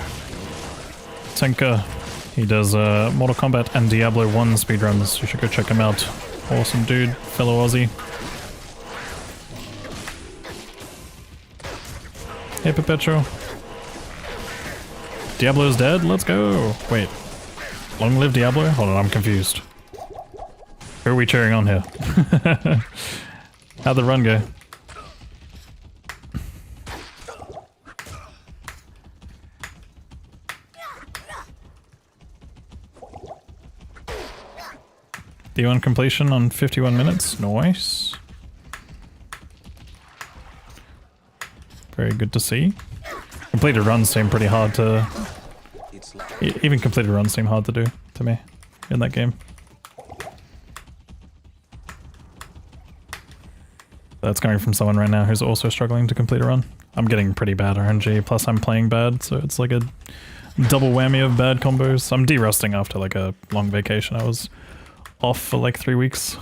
Tinker, he does Mortal Kombat and Diablo 1 speedruns. You should go check him out. Awesome dude, fellow Aussie. Hey, Perpetual. Diablo's dead? Let's go! Wait. Long live Diablo? Hold on, I'm confused. Who are we cheering on here? How'd the run go? D1 completion on 51 minutes. Nice. Very good to see. Completed runs seem pretty hard to... Even completed runs seem hard to do, to me, in that game. That's coming from someone right now who's also struggling to complete a run. I'm getting pretty bad RNG, plus I'm playing bad, so it's like a double whammy of bad combos. I'm de-rusting after like a long vacation. I was off for like 3 weeks.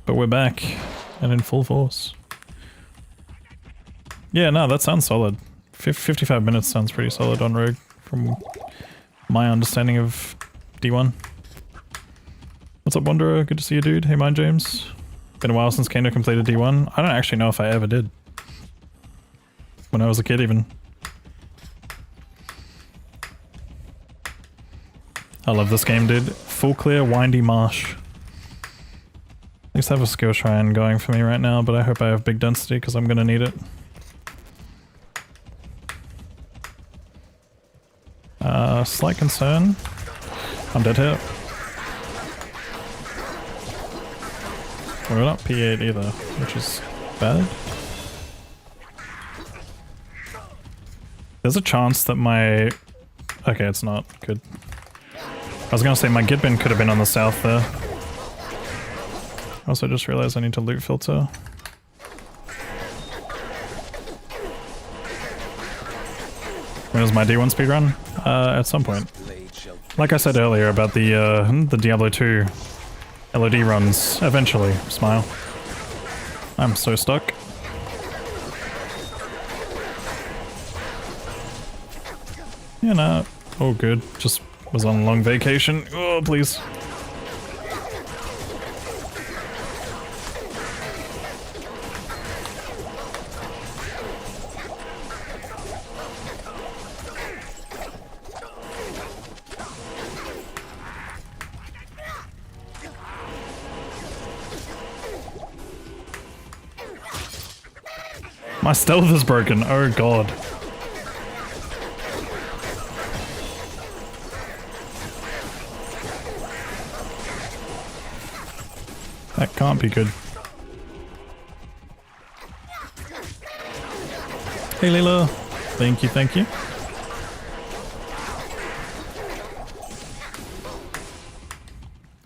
But we're back, and in full force. Yeah, no, that sounds solid. 55 minutes sounds pretty solid on Rogue, from my understanding of D1. What's up, Wanderer? Good to see you, dude. Hey, Mind James. Been a while since Kano completed D1. I don't actually know if I ever did. When I was a kid, even. I love this game, dude. Full clear, windy marsh. At least I have a skill shrine going for me right now, but I hope I have big density because I'm gonna need it. Slight concern. I'm dead here. We're not P8 either, which is bad. There's a chance that my... Okay, it's not. Good. I was gonna say my git bin could have been on the south there. Also just realized I need to loot filter. When is my D1 speedrun? At some point. Like I said earlier about the Diablo 2 LOD runs, eventually, smile. I'm so stuck. You know, all good. Just was on a long vacation. Oh, please. My stealth is broken. Oh god. That can't be good. Hey Leela. Thank you, thank you.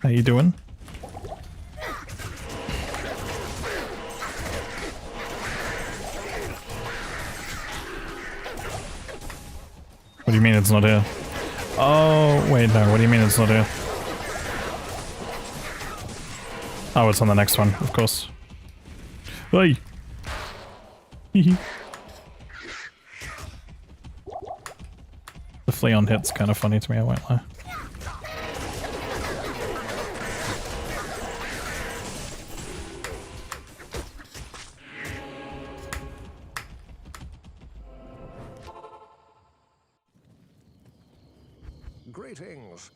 How you doing? What do you mean it's not here? Oh, wait, no, what do you mean it's not here? Oh, it's on the next one, of course. Hey! Hehe. The flea on hit's kind of funny to me, I won't lie. Greetings.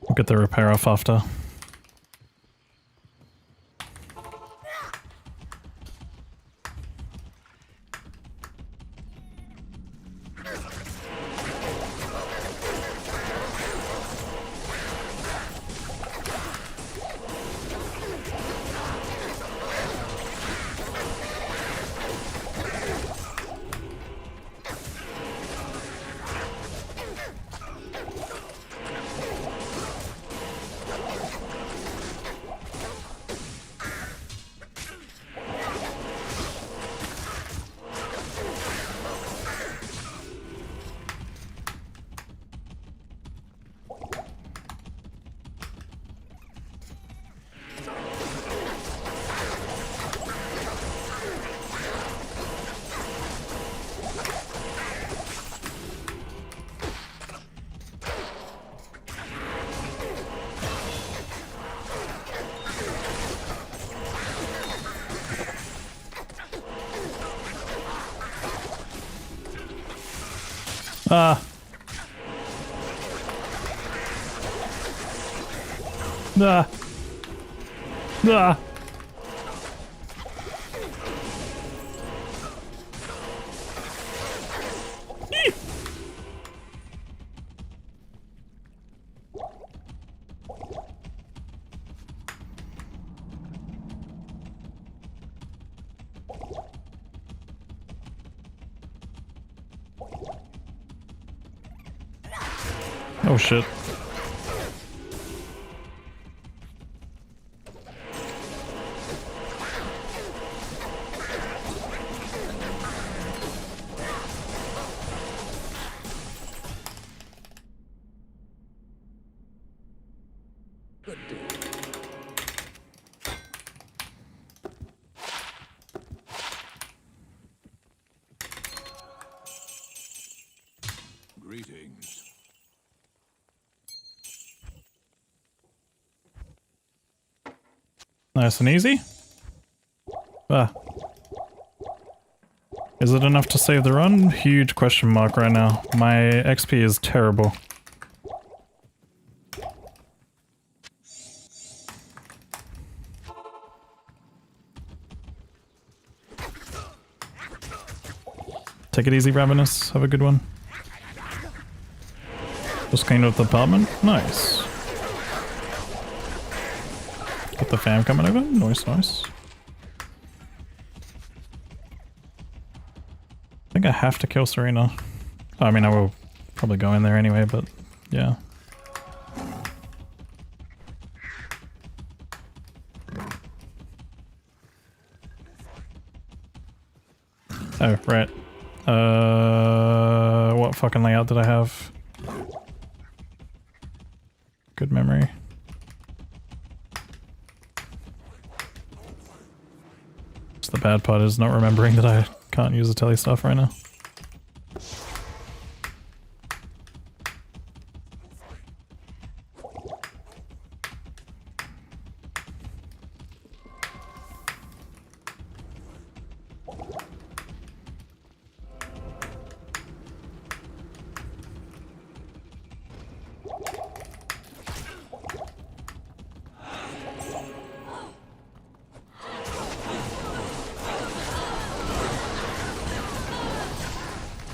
We'll get the repair off after. Ah. Ah. Ah. Eek. Oh shit. Good day. Greetings. Nice and easy. Ah. Is it enough to save the run? Huge question mark right now. My XP is terrible. Take it easy, Ravenous. Have a good one. Just cleaned up the apartment. Nice. Got the fam coming over. Nice, nice. I think I have to kill Serena. I mean, I will probably go in there anyway, but yeah. Oh, right. What fucking layout did I have? Good memory. The bad part is not remembering that I can't use the tele stuff right now.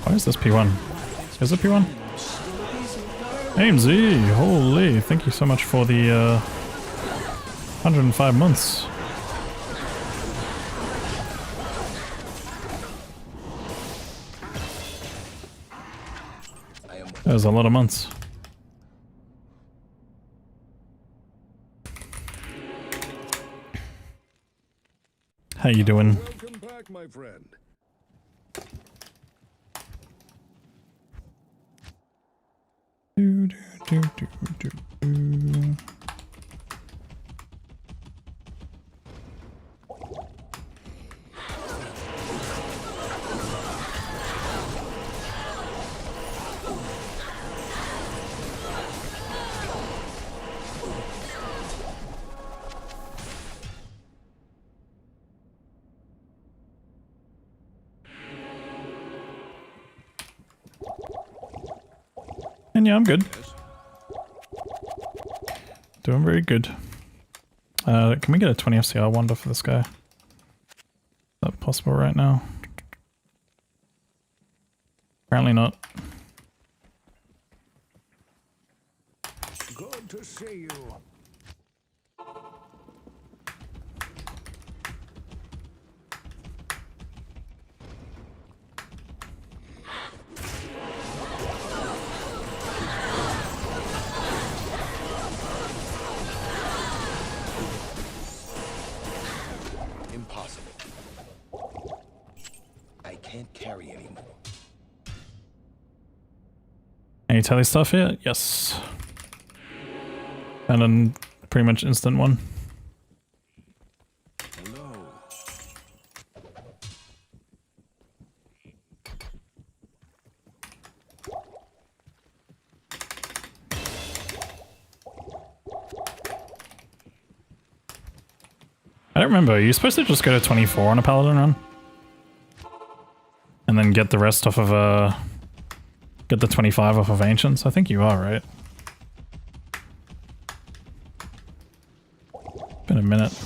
Why is this P1? Is it P1? AMZ, holy, thank you so much for the 105 months. That was a lot of months. How you doing? Welcome back, my friend. Do, do, do, do, do. And yeah, I'm good. Doing very good. Can we get a 20 FCR wonder for this guy? Is that possible right now? Apparently not. Good to see you. Impossible. I can't carry anymore. Any tele stuff here? Yes. And then pretty much instant one. Hello. I don't remember. Are you supposed to just go to 24 on a Paladin run? And then get the rest off of, get the 25 off of Ancients? I think you are, right? Been a minute.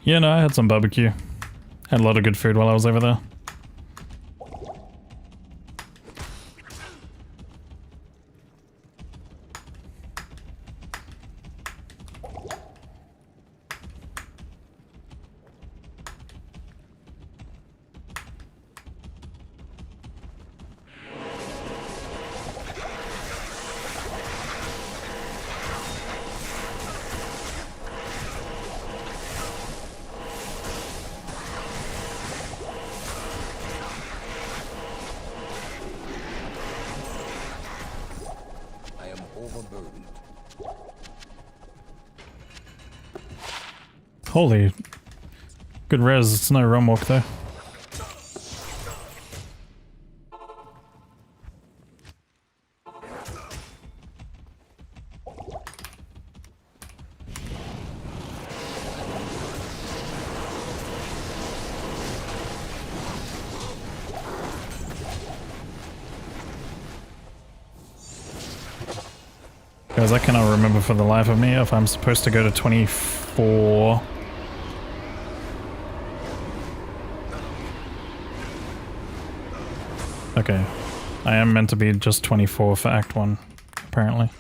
Yeah, no, I had some barbecue. Had a lot of good food while I was over there. Holy. Good res, it's no run walk though. Guys, I cannot remember for the life of me if I'm supposed to go to 24. Okay. I am meant to be just 24 for Act 1, apparently.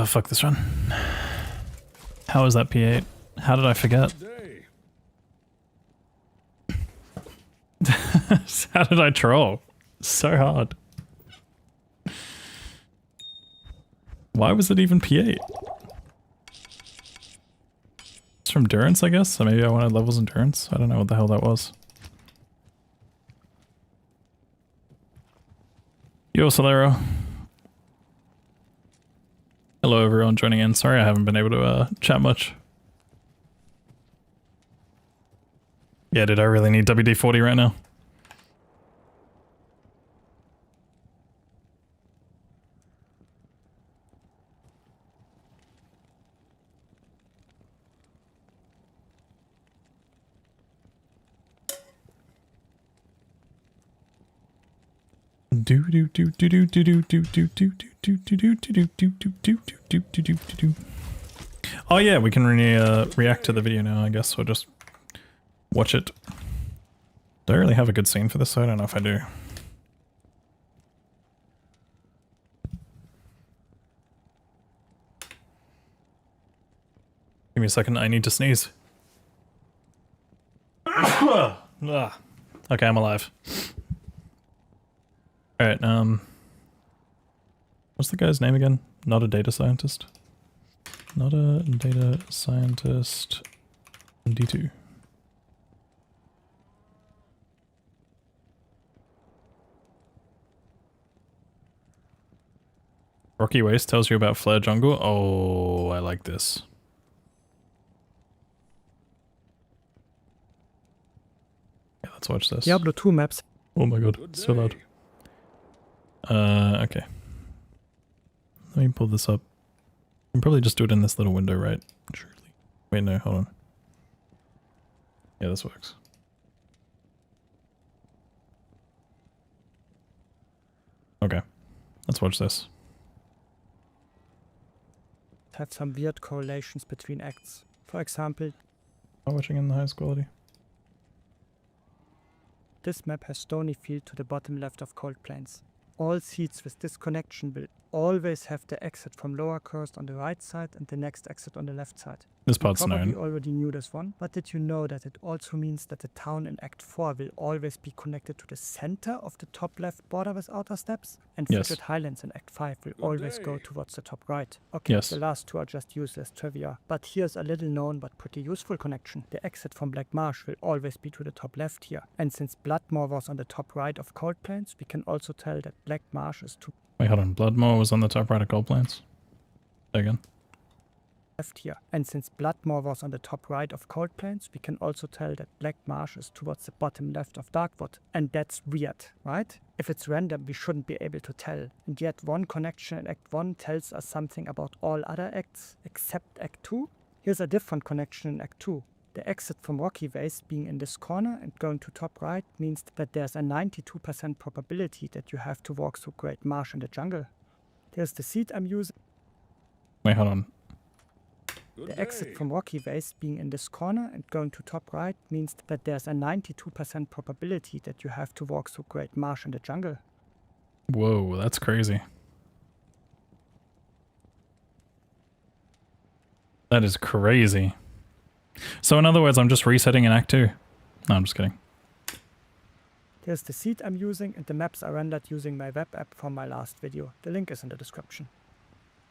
Fuck this run. How is that P8? How did I forget? Day. How did I troll? So hard. Why was it even P8? It's from Endurance, I guess? So maybe I wanted levels Endurance? I don't know what the hell that was. Yo, Solero. Hello everyone joining in. Sorry I haven't been able to chat much. Yeah, did I really need WD-40 right now? Oh yeah, we can react to the video now, I guess. We'll just watch it. Do I really have a good scene for this? I don't know if I do. Give me a second, I need to sneeze. Okay, I'm alive. Alright, what's the guy's name again? Not a data scientist. Not a data scientist. D2. Rocky Waste tells you about Flare Jungle. Oh, I like this. Yeah, let's watch this. Diablo 2 maps. Oh my god, it's so loud. Okay. Let me pull this up. I can probably just do it in this little window, right? Surely. Wait, no, hold on. Yeah, this works. Okay. Let's watch this. Have some weird correlations between acts. For example, Not watching in the highest quality. this map has stony field to the bottom left of Cold Plains. All seeds with this connection will always have the exit from lower cursed on the right side and the next exit on the left side. This You part's probably known. already knew this one, but did you know that it also means that the town in Act 4 will always be connected to the center of the top left border with outer steps? And Yes. Frigid Highlands in Act 5 will Good always go day. towards the top right. Okay, Yes. the last two are just useless trivia. But here's a little known but pretty useful connection. The exit from Black Marsh will always be to the top left here. And since Bloodmoor was on the top right of Cold Plains, we can also tell that Black Marsh is to Wait, hold on. Bloodmoor was on the top right of Gold Plains? Say again. left here. And since Bloodmore was on the top right of Cold Plains, we can also tell that Black Marsh is towards the bottom left of Darkwood. And that's weird, right? If it's random, we shouldn't be able to tell. And yet one connection in Act 1 tells us something about all other acts except Act 2. Here's a different connection in Act 2. The exit from Rocky Waste being in this corner and going to top right means that there's a 92% probability that you have to walk through Great Marsh in the jungle. Here's the seat I'm using. Wait, hold on. Good The day. exit from Rocky Waste being in this corner and going to top right means that there's a 92% probability that you have to walk through Great Marsh in the jungle. Whoa, that's crazy. That is crazy. So in other words, I'm just resetting in Act 2. No, I'm just kidding. Here's the seat I'm using, and the maps are rendered using my web app from my last video. The link is in the description.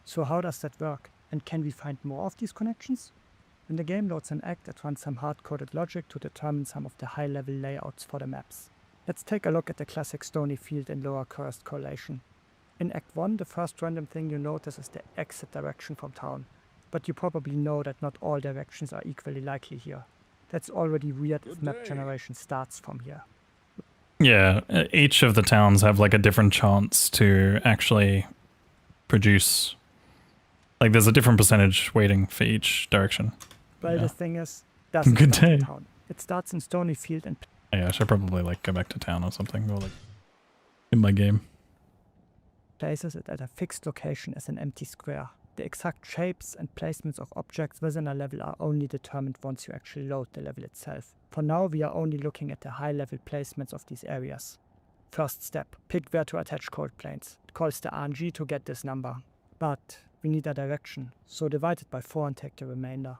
So how does that work? And can we find more of these connections? When the game loads an act, it runs some hard-coded logic to determine some of the high-level layouts for the maps. Let's take a look at the classic Stony Field in Lower Cursed Correlation. In Act 1, the first random thing you notice is the exit direction from town. But you probably know that not all directions are equally likely here. That's already weird if map generation starts from here. Yeah, each of the towns have like a different chance to actually produce. Like there's a different percentage weighting for each direction. Well, Yeah. the thing is, doesn't Good start in day. town. It starts in Stony Field and Yeah, I should probably like go back to town or something, or like in my game. places it at a fixed location as an empty square. The exact shapes and placements of objects within a level are only determined once you actually load the level itself. For now, we are only looking at the high-level placements of these areas. First step, pick where to attach Cold Plains. It calls the RNG to get this number. But we need a direction, so divide it by 4 and take the remainder.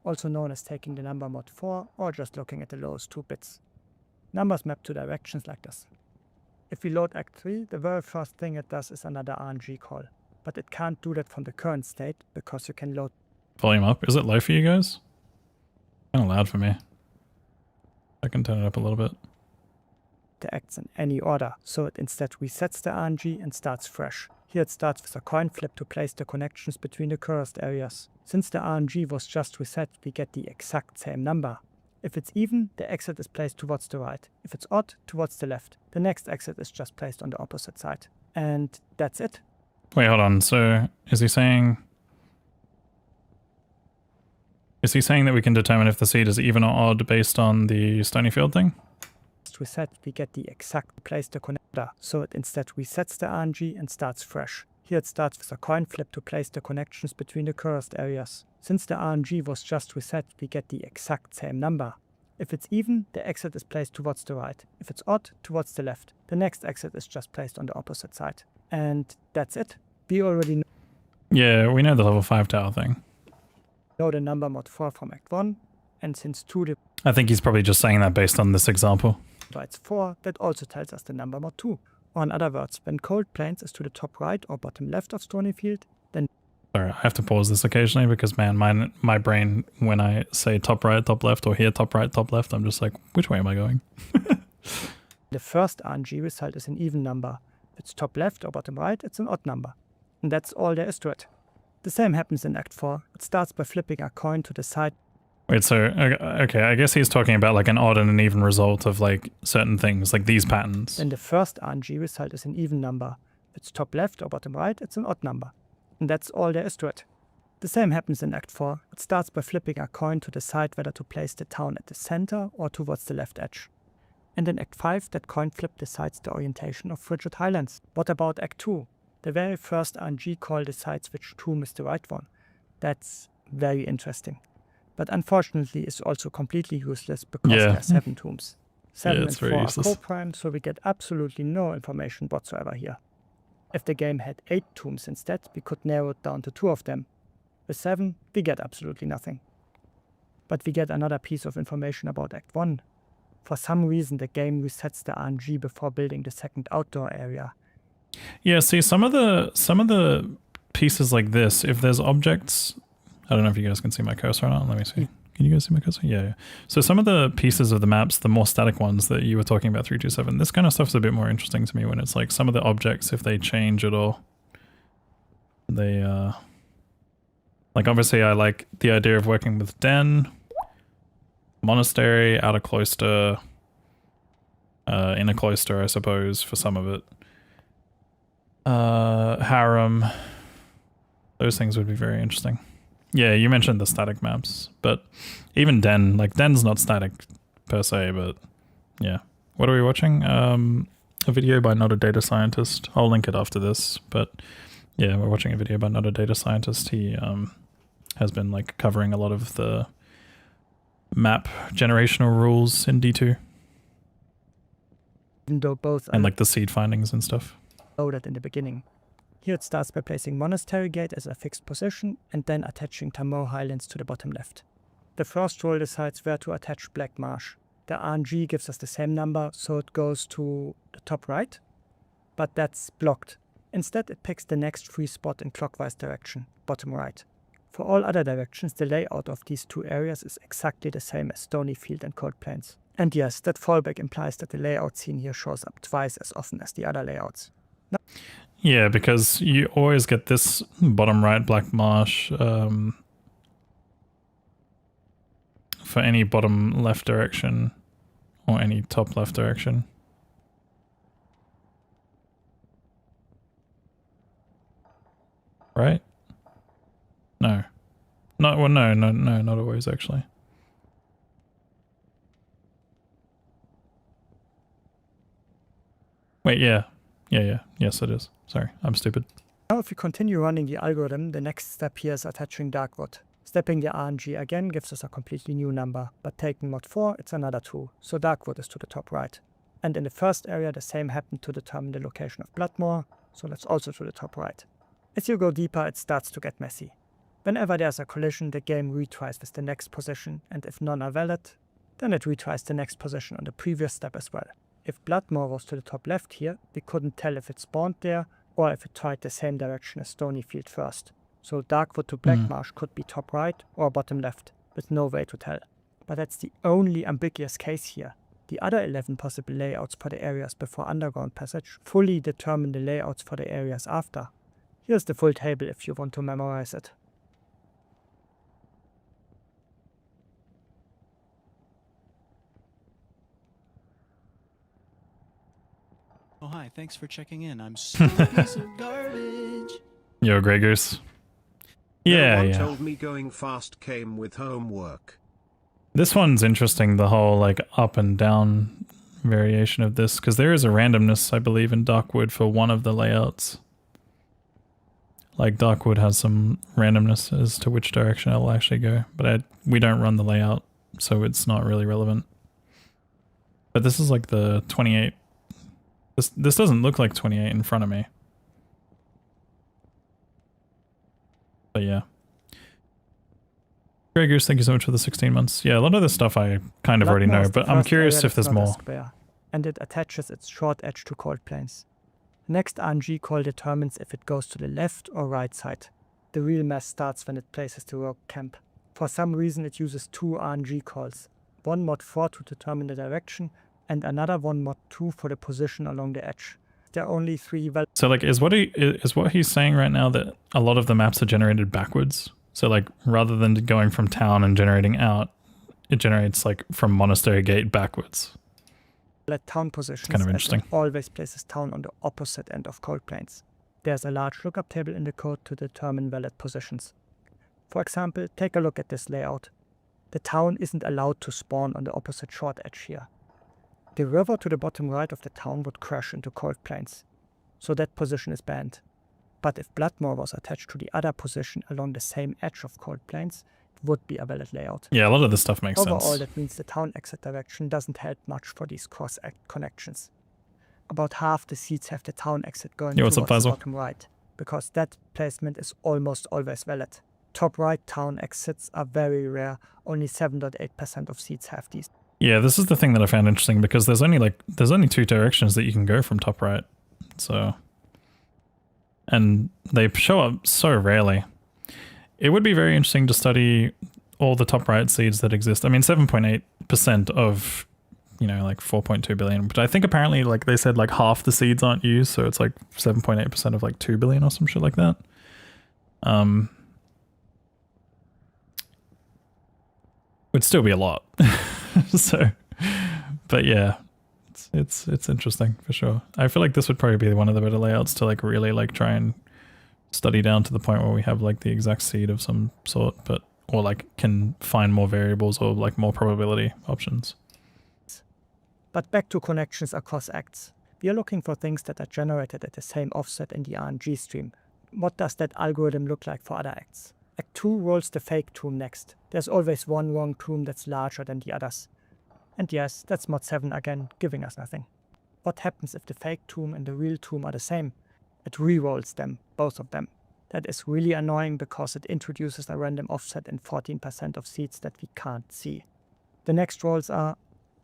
Also known as taking the number mod 4 or just looking at the lowest 2 bits. Numbers map to directions like this. If we load Act 3, the very first thing it does is another RNG call. But it can't do that from the current state, because you can load Volume up. Is it low for you guys? Kind of loud for me. I can turn it up a little bit. the acts in any order, so it instead resets the RNG and starts fresh. Here it starts with a coin flip to place the connections between the cursed areas. Since the RNG was just reset, we get the exact same number. If it's even, the exit is placed towards the right. If it's odd, towards the left. The next exit is just placed on the opposite side. And that's it. Wait, hold on. So is he saying that we can determine if the seed is even or odd based on the Stony Field thing? Reset, we get the exact place the connector, so it instead resets the RNG and starts fresh. Here it starts with a coin flip to place the connections between the cursed areas. Since the RNG was just reset, we get the exact same number. If it's even, the exit is placed towards the right. If it's odd, towards the left. The next exit is just placed on the opposite side. And that's it. We already Yeah, we know the level 5 tower thing. know the number mod 4 from Act 1, and since 2 I think he's probably just saying that based on this example. divides 4, that also tells us the number mod 2. Or in other words, when Cold Plains is to the top right or bottom left of Stonyfield, then Sorry, I have to pause this occasionally because, man, my brain, when I say top right, top left, or hear top right, top left, I'm just like, which way am I going? the first RNG result is an even number. If it's top left or bottom right, it's an odd number. And that's all there is to it. The same happens in Act 4. It starts by flipping a coin to the side. Wait, so, okay, I guess he's talking about like an odd and an even result of like certain things, like these patterns. Then the first RNG result is an even number. If it's top left or bottom right, it's an odd number. And that's all there is to it. The same happens in Act 4. It starts by flipping a coin to decide whether to place the town at the center or towards the left edge. And in Act 5, that coin flip decides the orientation of Frigid Highlands. What about Act 2? The very first RNG call decides which tomb is the right one. That's very interesting. But unfortunately, it's also completely useless because there are 7 tombs. 7 it's and very 4 useless. are co-prime, so we get absolutely no information whatsoever here. If the game had 8 tombs instead, we could narrow it down to 2 of them. With 7, we get absolutely nothing. But we get another piece of information about Act 1. For some reason, the game resets the RNG before building the second outdoor area. Yeah, see, some of the pieces like this, if there's objects, I don't know if you guys can see my cursor or not. Let me see. Can you guys see my cursor? Yeah. So some of the pieces of the maps, the more static ones that you were talking about, 327, this kind of stuff's a bit more interesting to me when it's like some of the objects, if they change at all, they Like obviously I like the idea of working with den, monastery, outer cloister, inner cloister I suppose for some of it. Harem. Those things would be very interesting. Yeah, you mentioned the static maps, but even den, like den's not static per se, but yeah. What are we watching? A video by Not a Data Scientist. I'll link it after this, but yeah, we're watching a video by Not a Data Scientist. He has been like covering a lot of the map generational rules in D2 Even though both and are like the seed findings and stuff. loaded in the beginning. Here it starts by placing Monastery Gate as a fixed position and then attaching Tamor Highlands to the bottom left. The first roll decides where to attach Black Marsh. The RNG gives us the same number, so it goes to the top right, but that's blocked. Instead, it picks the next free spot in clockwise direction, bottom right. For all other directions, the layout of these two areas is exactly the same as Stonyfield and Cold Plains. And yes, that fallback implies that the layout seen here shows up twice as often as the other layouts. Yeah, because you always get this bottom right Black Marsh for any bottom left direction or any top left direction. Right? No. No, well, no, not always actually. Wait, yeah. Yes, it is. Sorry, I'm stupid. Now if we continue running the algorithm, the next step here is attaching Darkwood. Stepping the RNG again gives us a completely new number, but taking mod 4, it's another 2, so Darkwood is to the top right. And in the first area, the same happened to determine the location of Bloodmoor, so that's also to the top right. As you go deeper, it starts to get messy. Whenever there's a collision, the game retries with the next position, and if none are valid, then it retries the next position on the previous step as well. If Bloodmoor was to the top left here, we couldn't tell if it spawned there or if it tried the same direction as Stonyfield first. So Darkwood to Blackmarsh could be top right or bottom left, with no way to tell. But that's the only ambiguous case here. The other 11 possible layouts for the areas before Underground Passage fully determine the layouts for the areas after. Here's the full table if you want to memorize it. Oh, hi. Thanks for checking in. I'm still a piece of garbage. Yo, Grey Goose. No Yeah, one yeah. told me going fast came with homework. This one's interesting, the whole like up and down variation of this, because there is a randomness, I believe, in Darkwood for one of the layouts. Like Darkwood has some randomness as to which direction it'll actually go, but we don't run the layout, so it's not really relevant. But this is like the 28. This doesn't look like 28 in front of me. But yeah. Grey Goose, thank you so much for the 16 months. Yeah, a lot of this stuff I kind of already Bloodmoor know, is the but I'm first curious area if there's that's not a more. square, and it attaches its short edge to Cold Plains. The next RNG call determines if it goes to the left or right side. The real mess starts when it places the rogue camp. For some reason it uses two RNG calls, one mod 4 to determine the direction, and another one mod 2 for the position along the edge. There are only three So like, is what he's saying right now that a lot of the maps are generated backwards? So like, rather than going from town and generating out, it generates like from Monastery Gate backwards. valid town positions, kind of as interesting. it always places town on the opposite end of Cold Plains. There's a large lookup table in the code to determine valid positions. For example, take a look at this layout. The town isn't allowed to spawn on the opposite short edge here. The river to the bottom right of the town would crash into Cold Plains, so that position is banned. But if Bloodmoor was attached to the other position along the same edge of Cold Plains, it would be a valid layout. Yeah, a lot of this stuff makes Overall, sense. that means the town exit direction doesn't help much for these connections. About half the seeds have the town exit going Yeah, what's up, towards the Faisal? bottom right, because that placement is almost always valid. Top right town exits are very rare, only 7.8% of seeds have these. Yeah, this is the thing that I found interesting, because there's only two directions that you can go from top right. So, and they show up so rarely. It would be very interesting to study all the top right seeds that exist. I mean, 7.8% of, like 4.2 billion, but I think apparently like they said like half the seeds aren't used. So it's like 7.8% of like 2 billion or some shit like that. would still be a lot. So, but yeah, it's interesting for sure. I feel like this would probably be one of the better layouts to like really like try and study down to the point where we have like the exact seed of some sort, but or like can find more variables or like more probability options. But back to connections across acts. We are looking for things that are generated at the same offset in the RNG stream. What does that algorithm look like for other acts? Act 2 rolls the fake tomb next. There's always one wrong tomb that's larger than the others. And yes, that's mod 7 again, giving us nothing. What happens if the fake tomb and the real tomb are the same? It re-rolls them, both of them. That is really annoying because it introduces a random offset in 14% of seeds that we can't see. The next rolls are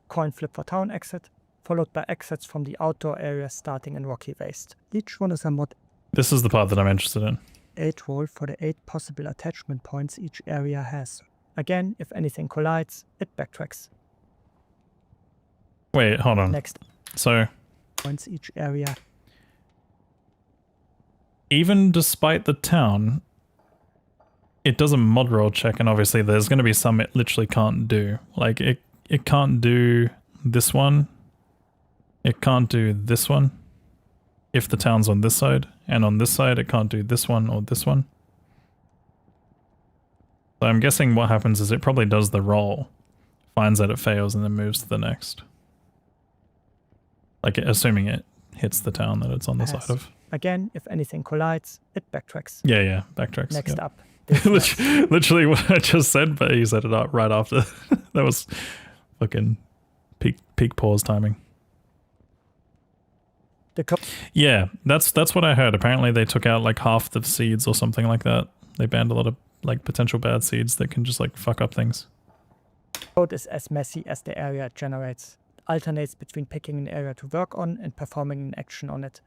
coin flip for town exit, followed by exits from the outdoor areas starting in Rocky Waste. Each one is a mod This is the part that I'm interested in. 8 roll for the 8 possible attachment points each area has. Again, if anything collides, it backtracks. Wait, hold on. Next So points each area. even despite the town, it does a mod roll check, and obviously there's going to be some it literally can't do. Like it can't do this one. It can't do this one. If the town's on this side, and on this side it can't do this one or this one. So I'm guessing what happens is it probably does the roll, finds that it fails, and then moves to the next. Like assuming it hits the town that it's on the side of. Again, if anything collides, it backtracks. Yeah, backtracks. Next yeah. up. this next. Literally what I just said, but he said it up right after. That was fucking peak pause timing. Yeah, that's what I heard. Apparently they took out like half the seeds or something like that. They banned a lot of like potential bad seeds that can just like fuck up things. Code is as messy as the area it generates. Alternates between picking an area to work on and performing an action on it.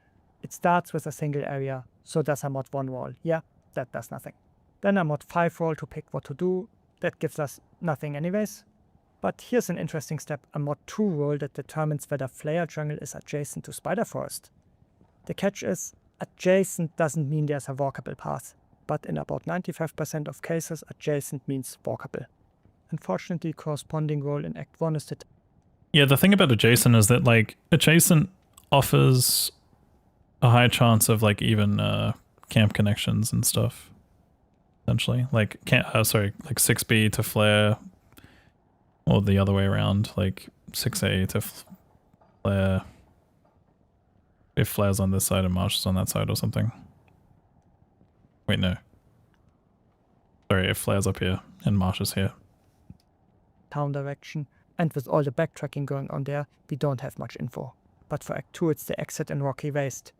It starts with a single area, so does a mod 1 roll. Yeah, that does nothing. Then a mod 5 roll to pick what to do. That gives us nothing anyways. But here's an interesting step, a mod 2 roll that determines whether Flare Jungle is adjacent to Spider Forest. The catch is, adjacent doesn't mean there's a walkable path, but in about 95% of cases adjacent means walkable. Unfortunately, corresponding roll in Act 1 is the Yeah, the thing about adjacent is that like adjacent offers a high chance of like even camp connections and stuff. Essentially, like like 6B to Flare, or the other way around, like 6A to Flare. If Flare's on this side and Marsh is on that side or something. Wait, no. Sorry, if Flare's up here and Marsh is here. town direction, and with all the backtracking going on there, we don't have much info. But for Act 2 it's the exit in Rocky Waste.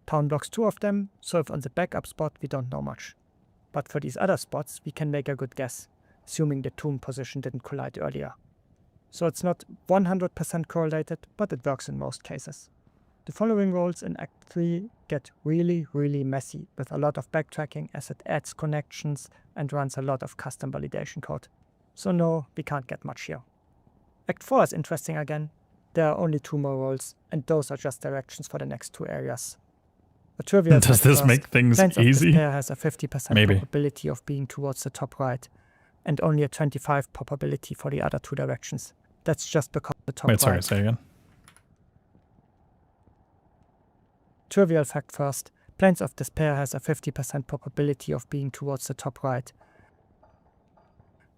Town blocks 2 of them, so if on the backup spot we don't know much. But for these other spots we can make a good guess, assuming the tomb position didn't collide earlier. So it's not 100% correlated, but it works in most cases. The following rolls in Act 3 get really messy with a lot of backtracking as it adds connections and runs a lot of custom validation code. So no, we can't get much here. Act 4 is interesting again. There are only 2 more rolls, and those are just directions for the next 2 areas. A trivial Does this make things Plains of easy? Despair has a 50% Maybe. probability of being towards the top right, and only a 25 probability for the other 2 directions. That's just because the top Wait, sorry, right. say again. Trivial fact first, Plains of Despair has a 50% probability of being towards the top right,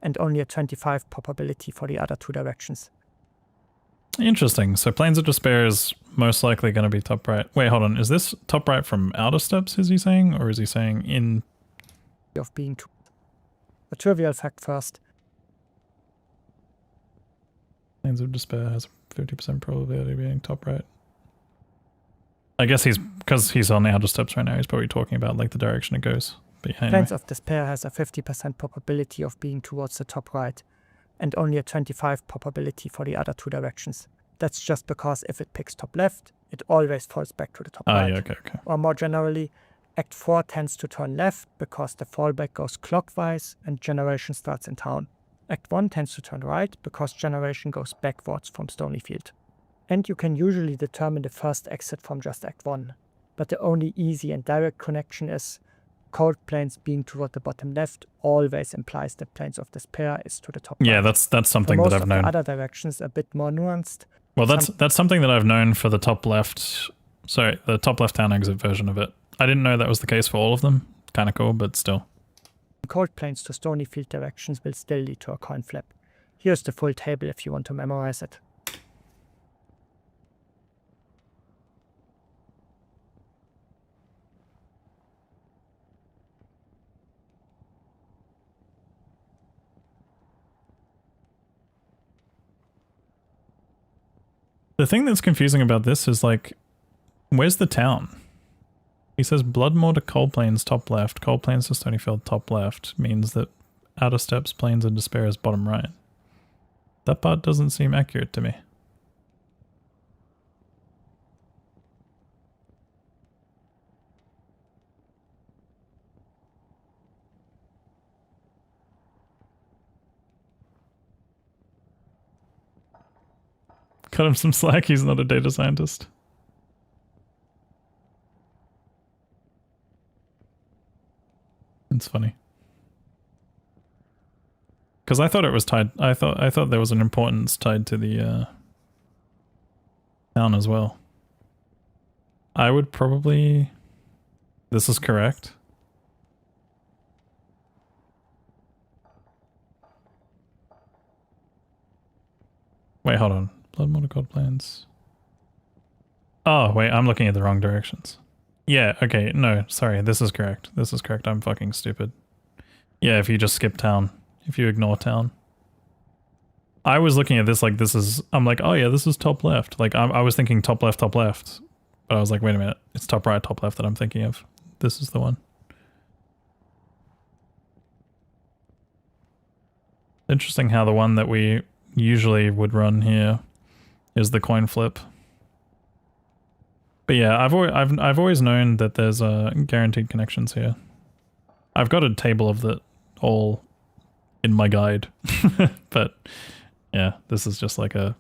and only a 25 probability for the other 2 directions. Interesting. So Plains of Despair is most likely going to be top right. Wait, hold on. Is this top right from outer steps, is he saying? Or is he saying in... Of being a trivial fact first. Plains of Despair has a 50% probability of being top right. I guess because he's on the outer steps right now, he's probably talking about like the direction it goes. But yeah, anyway. Plains of Despair has a 50% probability of being towards the top right, and only a 25 probability for the other 2 directions. That's just because if it picks top left, it always falls back to the top right. Yeah, okay. Or more generally, Act 4 tends to turn left because the fallback goes clockwise and generation starts in town. Act 1 tends to turn right because generation goes backwards from Stonyfield. And you can usually determine the first exit from just Act 1. But the only easy and direct connection is Cold planes being toward the bottom left always implies that Plains of Despair is to the top Yeah, right. that's something For most that I've of known. the other directions a bit more nuanced. Well, that's something that I've known for the top left. Sorry, the top left-hand exit version of it. I didn't know that was the case for all of them. Kind of cool, but still. Cold planes to stony field directions will still lead to a coin flip. Here's the full table if you want to memorize it. The thing that's confusing about this is like, where's the town? He says Bloodmore to Cold Plains top left, Cold Plains to Stonyfield top left means that Outer Steppes, Plains and Despair is bottom right. That part doesn't seem accurate to me. Cut him some slack, he's not a data scientist. It's funny. Because I thought it was tied. I thought there was an importance tied to the town as well. I would probably. This is correct. Wait, hold on. Blood Cold Plains. Oh, wait, I'm looking at the wrong directions. Yeah, okay, no, sorry, this is correct. This is correct, I'm fucking stupid. Yeah, if you just skip town. If you ignore town. I was looking at this like this is... I'm like, oh yeah, this is top left. Like, I was thinking top left, top left. But I was like, wait a minute. It's top right, top left that I'm thinking of. This is the one. Interesting how the one that we usually would run here is the coin flip. But yeah, I've always known that there's guaranteed connections here. I've got a table of that all in my guide, but yeah, this is just like a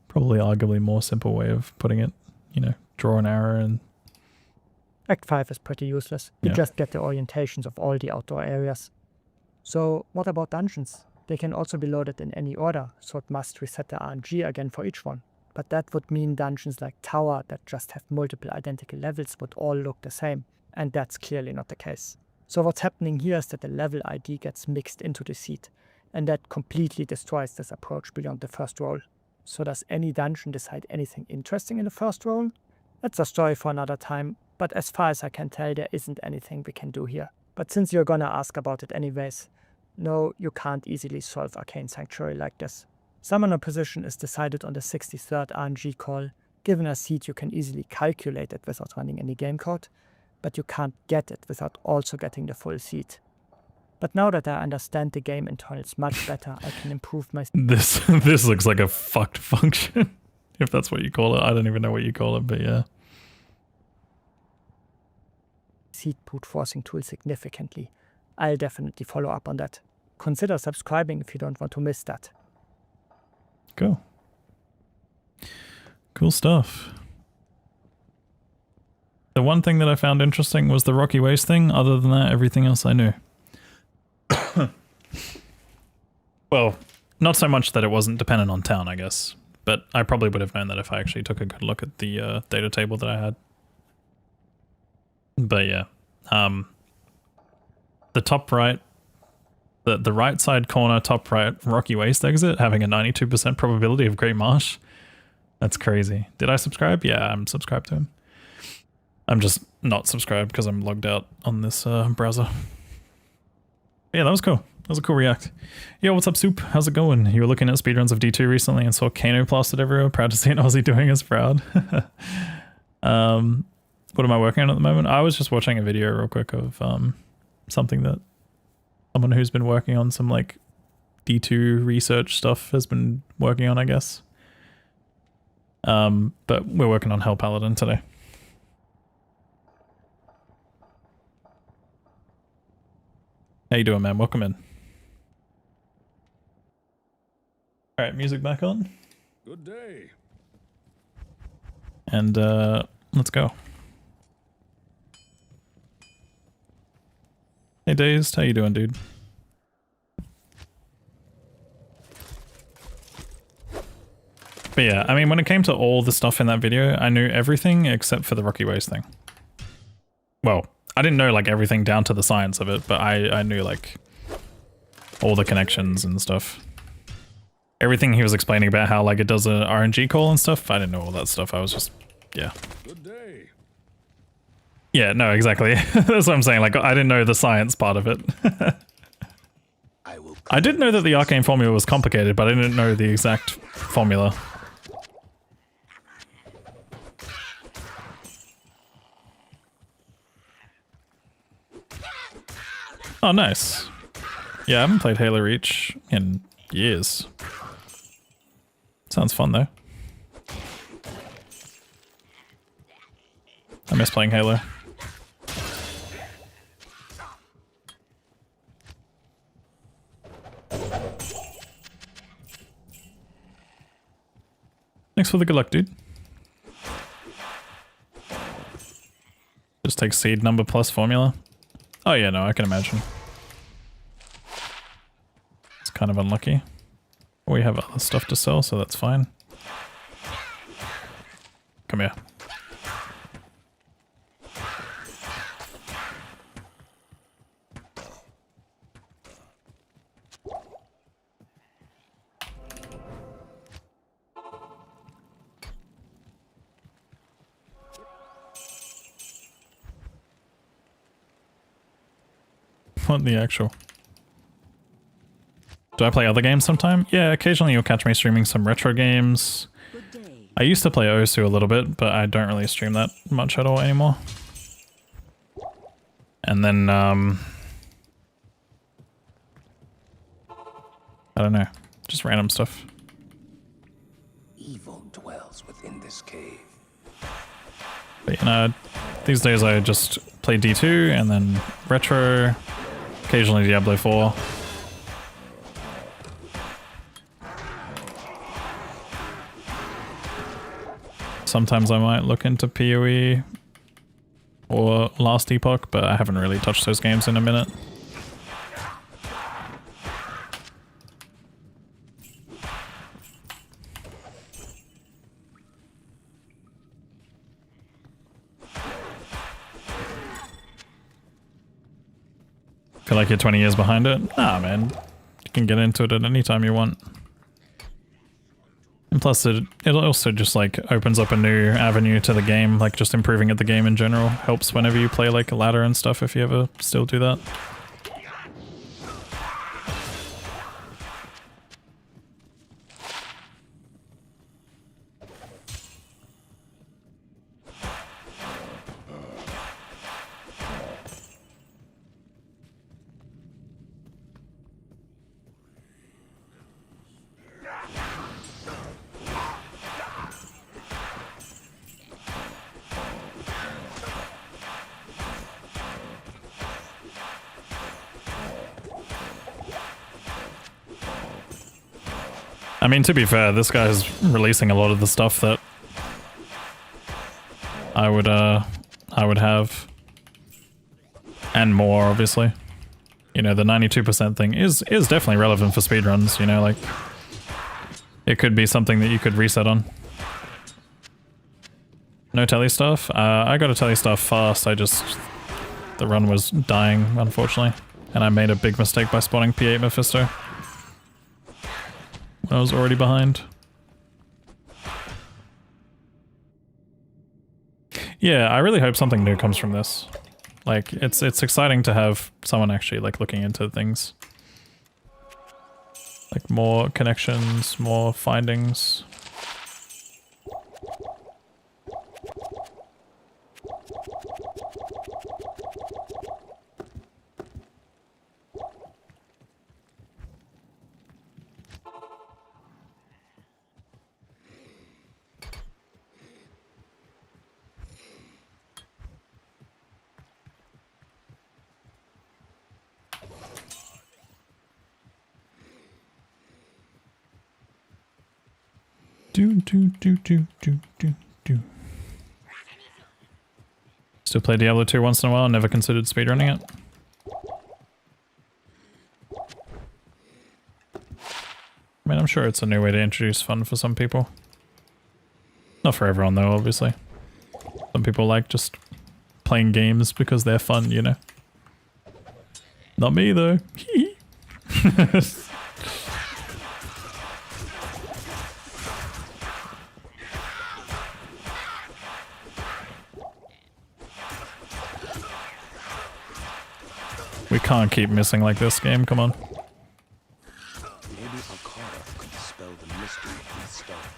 probably arguably more simple way of putting it. You know, draw an arrow and... Act 5 is pretty useless. You just get the orientations of all the outdoor areas. So what about dungeons? They can also be loaded in any order, so it must reset the RNG again for each one. But that would mean dungeons like Tower that just have multiple identical levels would all look the same, and that's clearly not the case. So what's happening here is that the level ID gets mixed into the seed, and that completely destroys this approach beyond the first roll. So does any dungeon decide anything interesting in the first roll? That's a story for another time, but as far as I can tell there isn't anything we can do here. But since you're gonna ask about it anyways, no, you can't easily solve Arcane Sanctuary like this. Summoner position is decided on the 63rd RNG call. Given a seed you can easily calculate it without running any game code, but you can't get it without also getting the full seed. But now that I understand the game internals much better, I can improve my... This looks like a fucked function, if that's what you call it. I don't even know what you call it, but yeah. Seed brute forcing tool significantly. I'll definitely follow up on that. Consider subscribing if you don't want to miss that. Cool. Cool stuff. The one thing that I found interesting was the Rocky Waste thing. Other than that, everything else I knew. Well, not so much that it wasn't dependent on town, I guess. But I probably would have known that if I actually took a good look at the data table that I had. But yeah. The top right, the right side corner, top right, Rocky Waste exit, having a 92% probability of Great Marsh. That's crazy. Did I subscribe? Yeah, I'm subscribed to him. I'm just not subscribed because I'm logged out on this browser. Yeah, that was cool. That was a cool react. Yo, what's up, Soup? How's it going? You were looking at speedruns of D2 recently and saw Kano plastered everywhere. Proud to see an Aussie doing us proud. What am I working on at the moment? I was just watching a video real quick of something that someone who's been working on some like D2 research stuff has been working on, I guess. But we're working on Hell Paladin today. How you doing, man? Welcome in. All right, music back on. Good day. And let's go. Hey Dazed, how you doing, dude? But yeah, I mean, when it came to all the stuff in that video, I knew everything except for the Rocky Ways thing. Well, I didn't know like everything down to the science of it, but I knew like all the connections and stuff. Everything he was explaining about how like it does an RNG call and stuff, I didn't know all that stuff. I was just, yeah. Good day. Yeah, no, exactly. That's what I'm saying. Like, I didn't know the science part of it. I did know that the arcane formula was complicated, but I didn't know the exact formula. Oh, nice. Yeah, I haven't played Halo Reach in years. Sounds fun, though. I miss playing Halo. Thanks for the good luck, dude. Just take seed number plus formula. Oh yeah, no, I can imagine. It's kind of unlucky. We have other stuff to sell, so that's fine. Come here. What the actual? Do I play other games sometime? Yeah, occasionally you'll catch me streaming some retro games. Good day. I used to play Osu a little bit, but I don't really stream that much at all anymore. And then, I don't know, just random stuff. Evil dwells within this cave. But you know, these days I just play D2 and then retro, occasionally Diablo 4. Sometimes I might look into PoE or Last Epoch, but I haven't really touched those games in a minute. Feel like you're 20 years behind it? Nah, man. You can get into it at any time you want. And plus it also just like opens up a new avenue to the game, like just improving at the game in general helps whenever you play like a ladder and stuff if you ever still do that. I mean, to be fair, this guy's releasing a lot of the stuff that I would have, and more, obviously. You know, the 92% thing is definitely relevant for speedruns, you know, like, it could be something that you could reset on. No telly stuff? I got a telly stuff fast, the run was dying, unfortunately, and I made a big mistake by spawning P8 Mephisto. I was already behind. Yeah, I really hope something new comes from this. Like, it's exciting to have someone actually like looking into things. Like more connections, more findings. Do. Still play Diablo 2 once in a while, never considered speedrunning it. I mean, I'm sure it's a new way to introduce fun for some people. Not for everyone though, obviously. Some people like just playing games because they're fun, you know? Not me though. We can't keep missing like this game, come on. Maybe Alcara could dispel the mystery of these stones.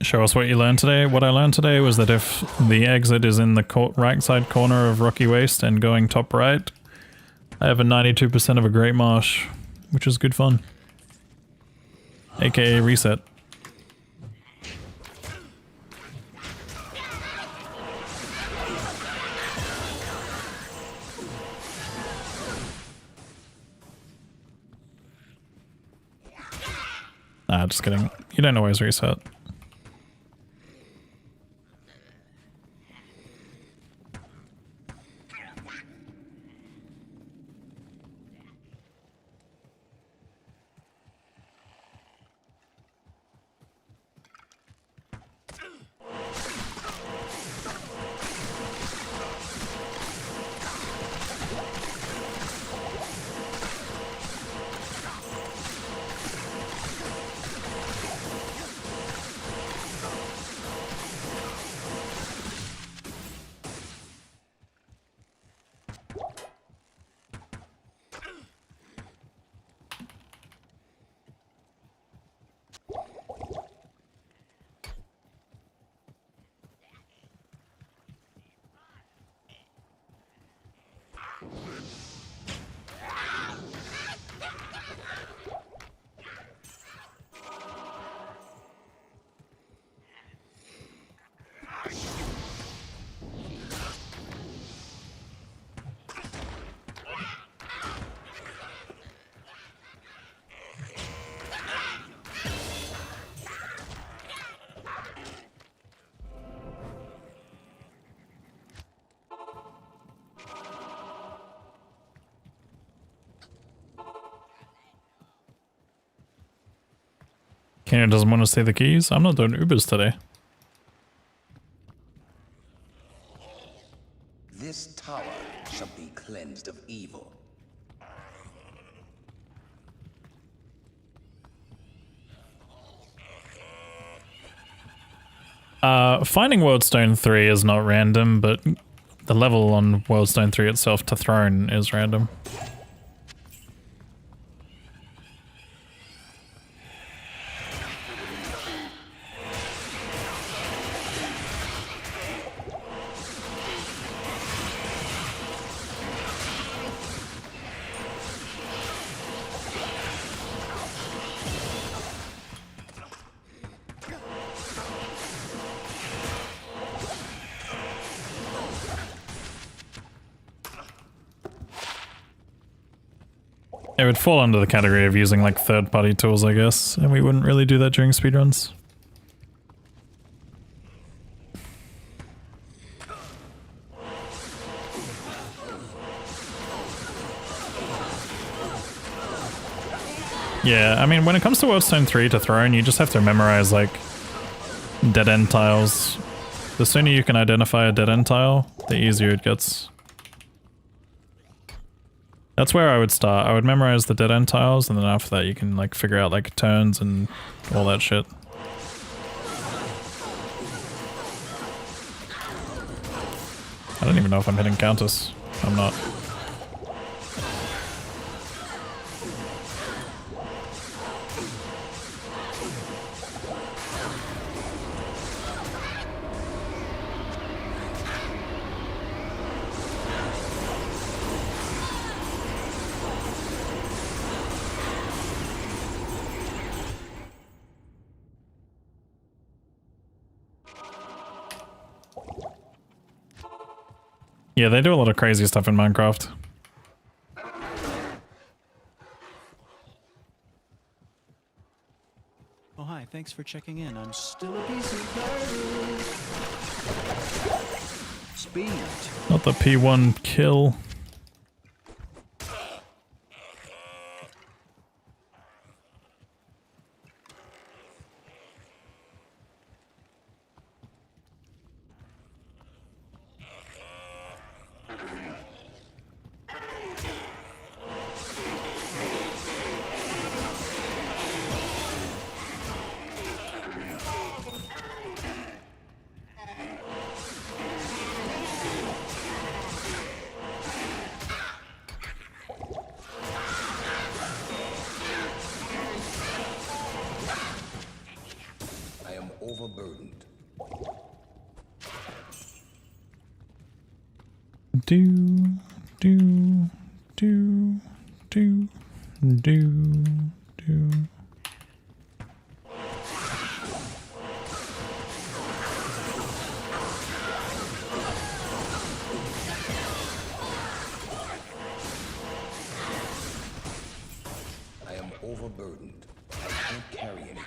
Show us what you learned today. What I learned today was that if the exit is in the right side corner of Rocky Waste and going top right, I have a 92% of a Great Marsh, which is good fun. AKA reset. Nah, just kidding. You don't always reset. Kenya doesn't want to see the keys. I'm not doing Ubers today. This tower shall be cleansed of evil. Finding Worldstone 3 is not random, but the level on Worldstone 3 itself to Throne is random. It would fall under the category of using like third-party tools, I guess, and we wouldn't really do that during speedruns. Yeah, I mean, when it comes to Worldstone 3 to Throne, you just have to memorize like dead-end tiles. The sooner you can identify a dead-end tile, the easier it gets. That's where I would start. I would memorize the dead end tiles, and then after that you can like figure out like turns and all that shit. I don't even know if I'm hitting counters. I'm not. Yeah, they do a lot of crazy stuff in Minecraft. Oh, hi. Thanks for checking in. I'm still a piece of garbage. Speed. Not the P1 kill. I am overburdened. Do, do, do, do, do, do. I am overburdened. I can't carry anything.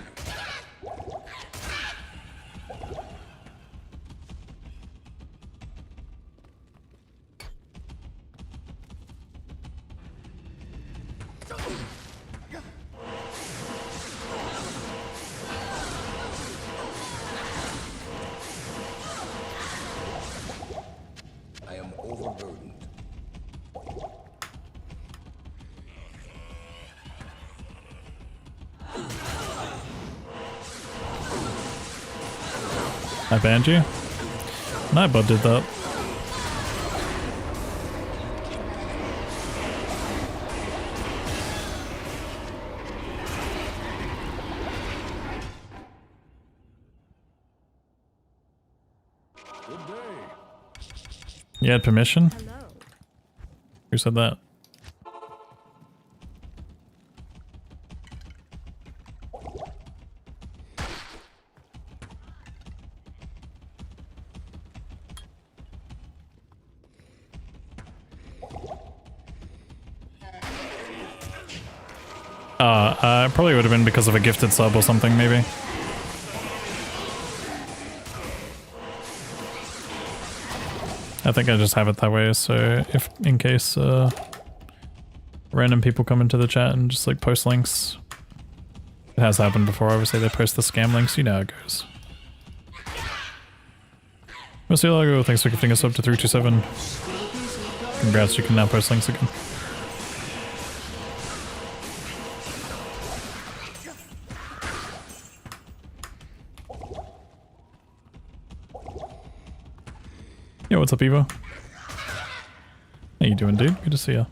I am overburdened. I banned you? Nightbot did that. Good day. You had permission? Hello. Who said that? Probably would have been because of a gifted sub or something, maybe. I think I just have it that way, so if in case random people come into the chat and just like post links. It has happened before, obviously they post the scam links, you know how it goes. Mr. thanks for gifting us up to 327. Congrats, you can now post links again. Yo, what's up, Evo? How you doing, dude? Good to see ya.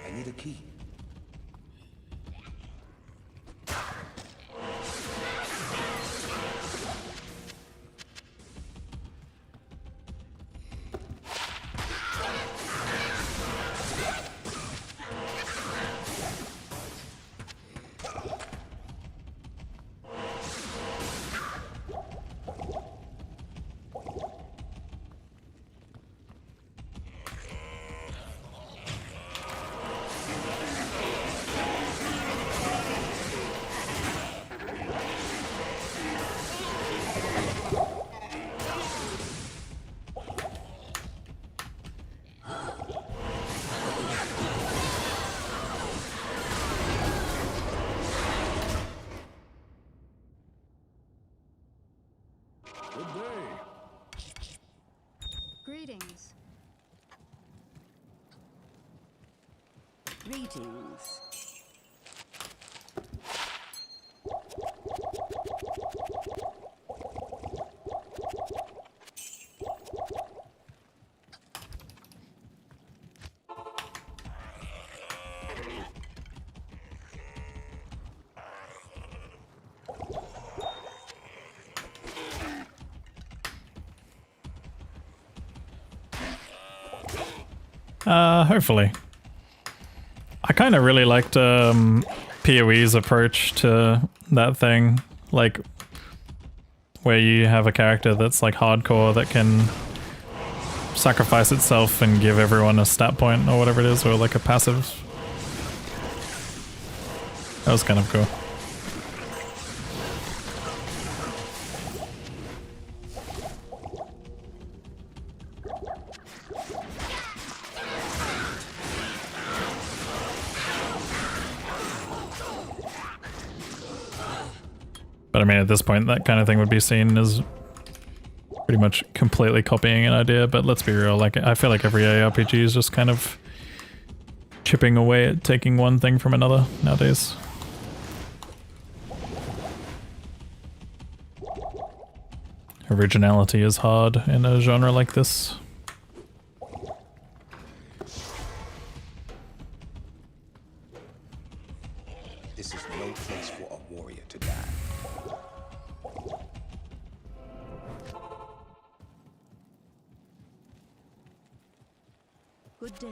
I need a key. Good day. Greetings. Greetings. Hopefully. I kind of really liked PoE's approach to that thing, like where you have a character that's like hardcore that can sacrifice itself and give everyone a stat point or whatever it is, or like a passive. That was kind of cool. But I mean, at this point, that kind of thing would be seen as pretty much completely copying an idea, but let's be real, like, I feel like every ARPG is just kind of chipping away at taking one thing from another nowadays. Originality is hard in a genre like this. This is no place for a warrior to die. Good day.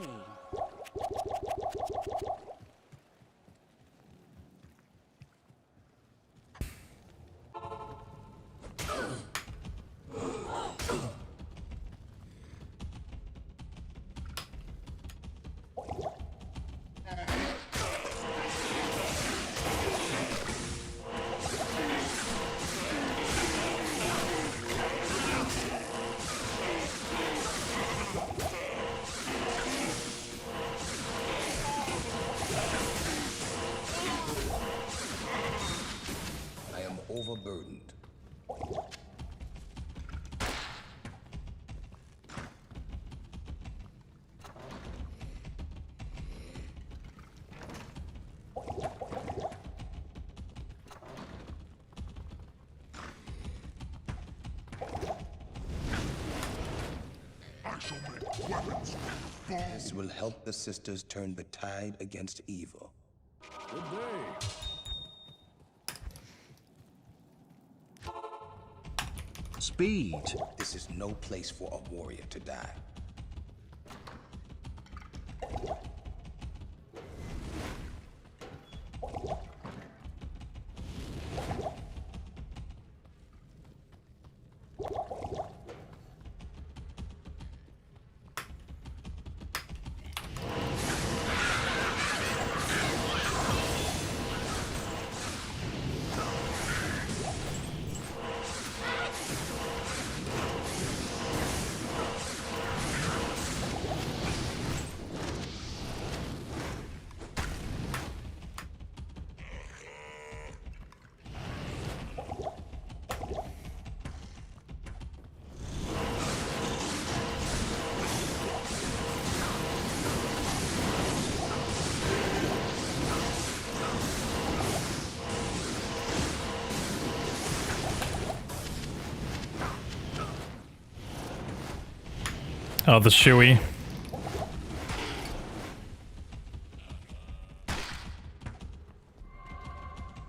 I am overburdened. This will help the sisters turn the tide against evil. Good day. Speed. This is no place for a warrior to die. Oh, the shoey. I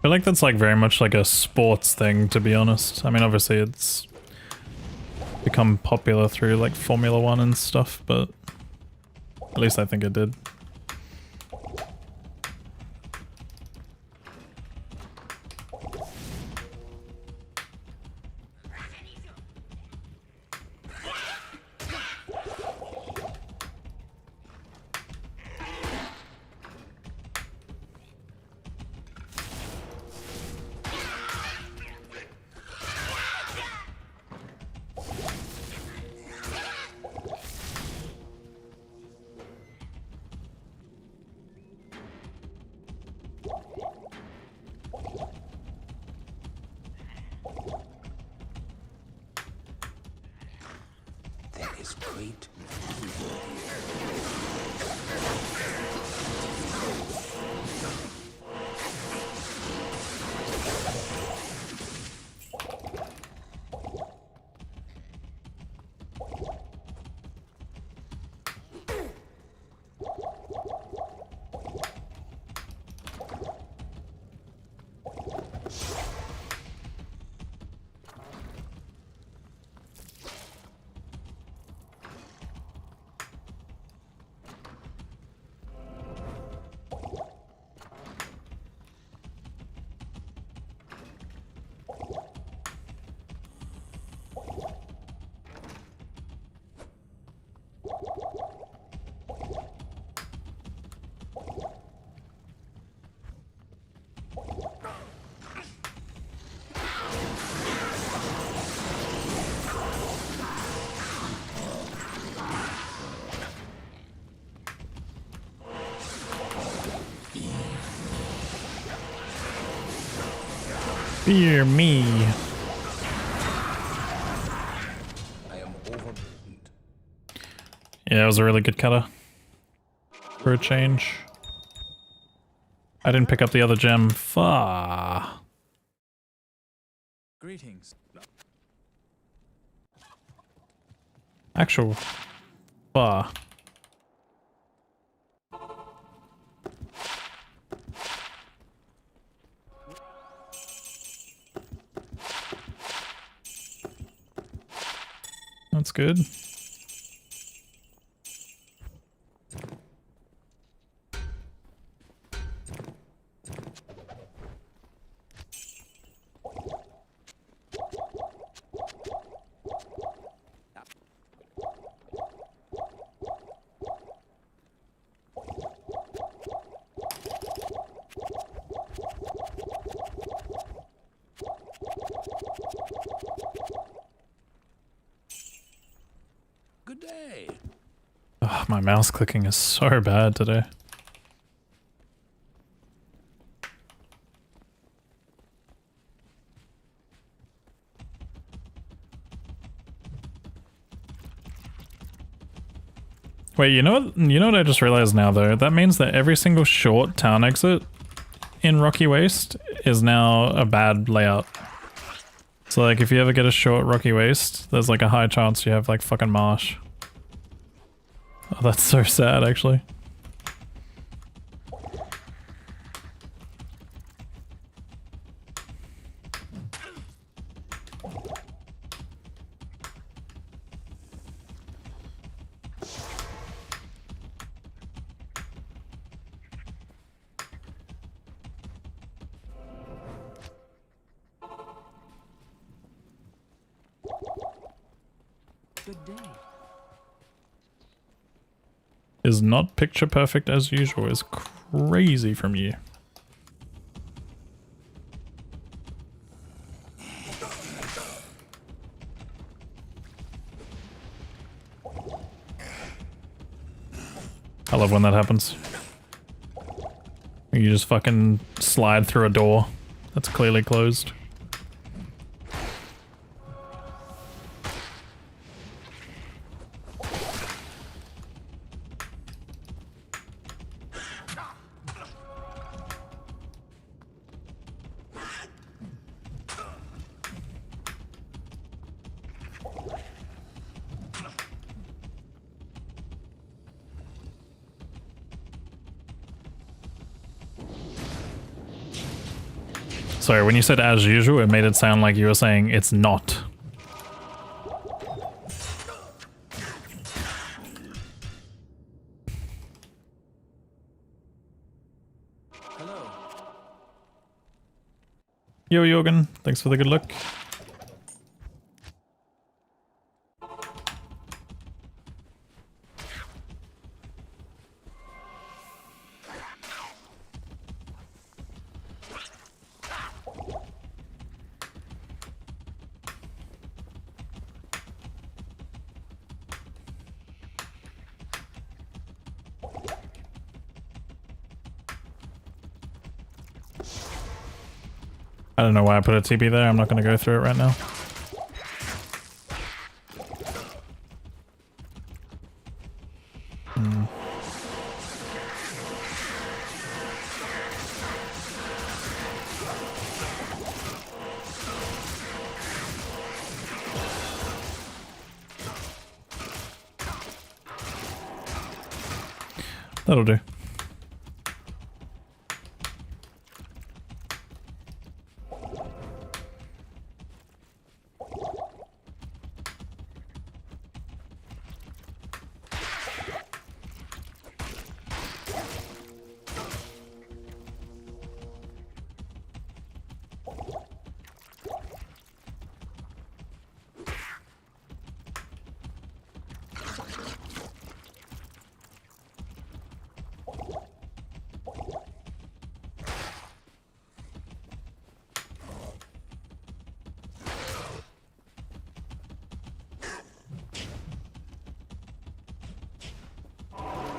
feel like that's like very much like a sports thing, to be honest. I mean, obviously it's become popular through like Formula 1 and stuff, but at least I think it did. this great evil here. Fear me. I am overburdened. Yeah, it was a really good cutter. For a change. I didn't pick up the other gem. Fuck. Greetings. Actual. Fuck. That's good. Good day. Ugh, my mouse clicking is so bad today. Wait, you know what? You know what I just realized now though? That means that every single short town exit in Rocky Waste is now a bad layout. So like if you ever get a short Rocky Waste, there's like a high chance you have like fucking marsh. Oh, that's so sad actually. Good day. Is not picture perfect as usual is crazy from you. I love when that happens. You just fucking slide through a door that's clearly closed. Sorry, when you said as usual, it made it sound like you were saying it's not. Hello. Yo, Jorgen, thanks for the good luck. I don't know why I put a TP there. I'm not going to go through it right now. That'll do.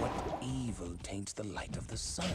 What evil taints the light of the sun?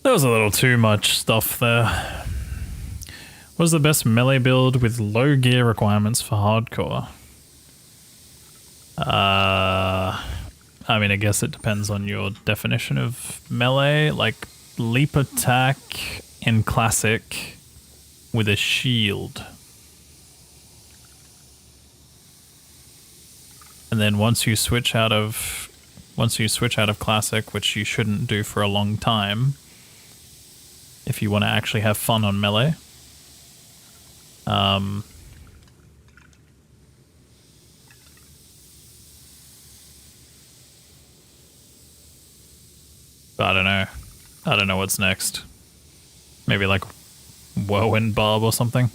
That was a little too much stuff there. What is the best melee build with low gear requirements for hardcore? I mean, I guess it depends on your definition of melee. Like, leap attack in classic with a shield. And then once you switch out of classic, which you shouldn't do for a long time, if you want to actually have fun on melee. But I don't know. I don't know what's next. Maybe like Whirlwind Barb or something.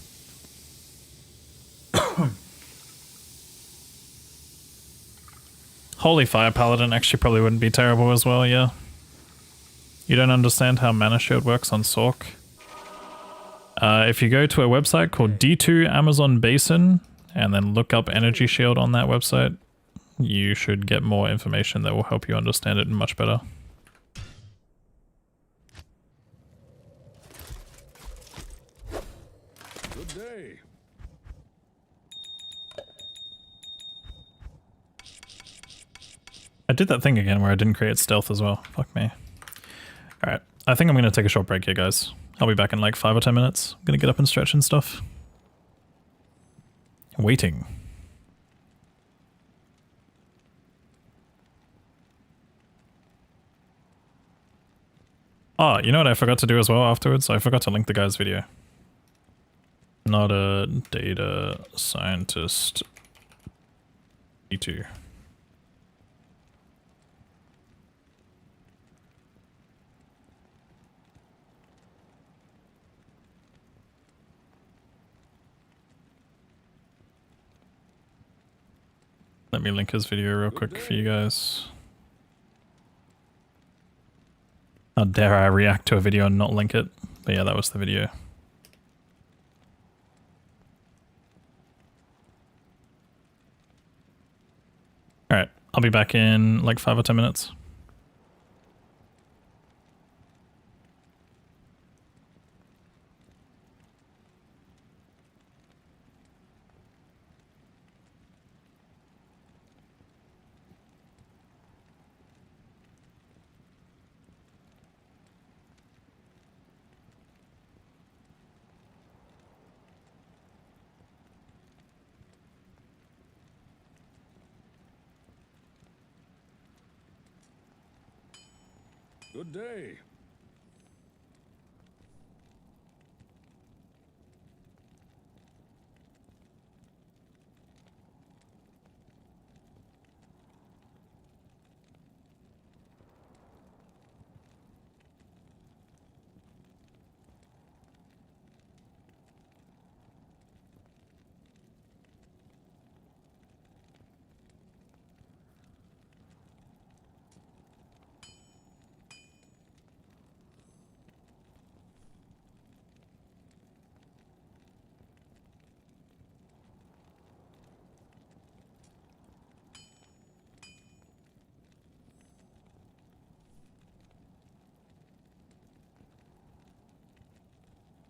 Holy Fire Paladin actually probably wouldn't be terrible as well, yeah. You don't understand how Mana Shield works on Sork? If you go to a website called D2 Amazon Basin and then look up Energy Shield on that website, you should get more information that will help you understand it much better. Good day. I did that thing again where I didn't create stealth as well. Fuck me. Alright, I think I'm going to take a short break here, guys. I'll be back in like 5 or 10 minutes. I'm going to get up and stretch and stuff. Waiting. Oh, you know what I forgot to do as well afterwards? I forgot to link the guy's video. Not a data scientist. D2. Let me link his video real quick for you guys. How dare I react to a video and not link it? But yeah, that was the video. Alright, I'll be back in like 5 or 10 minutes. Good day.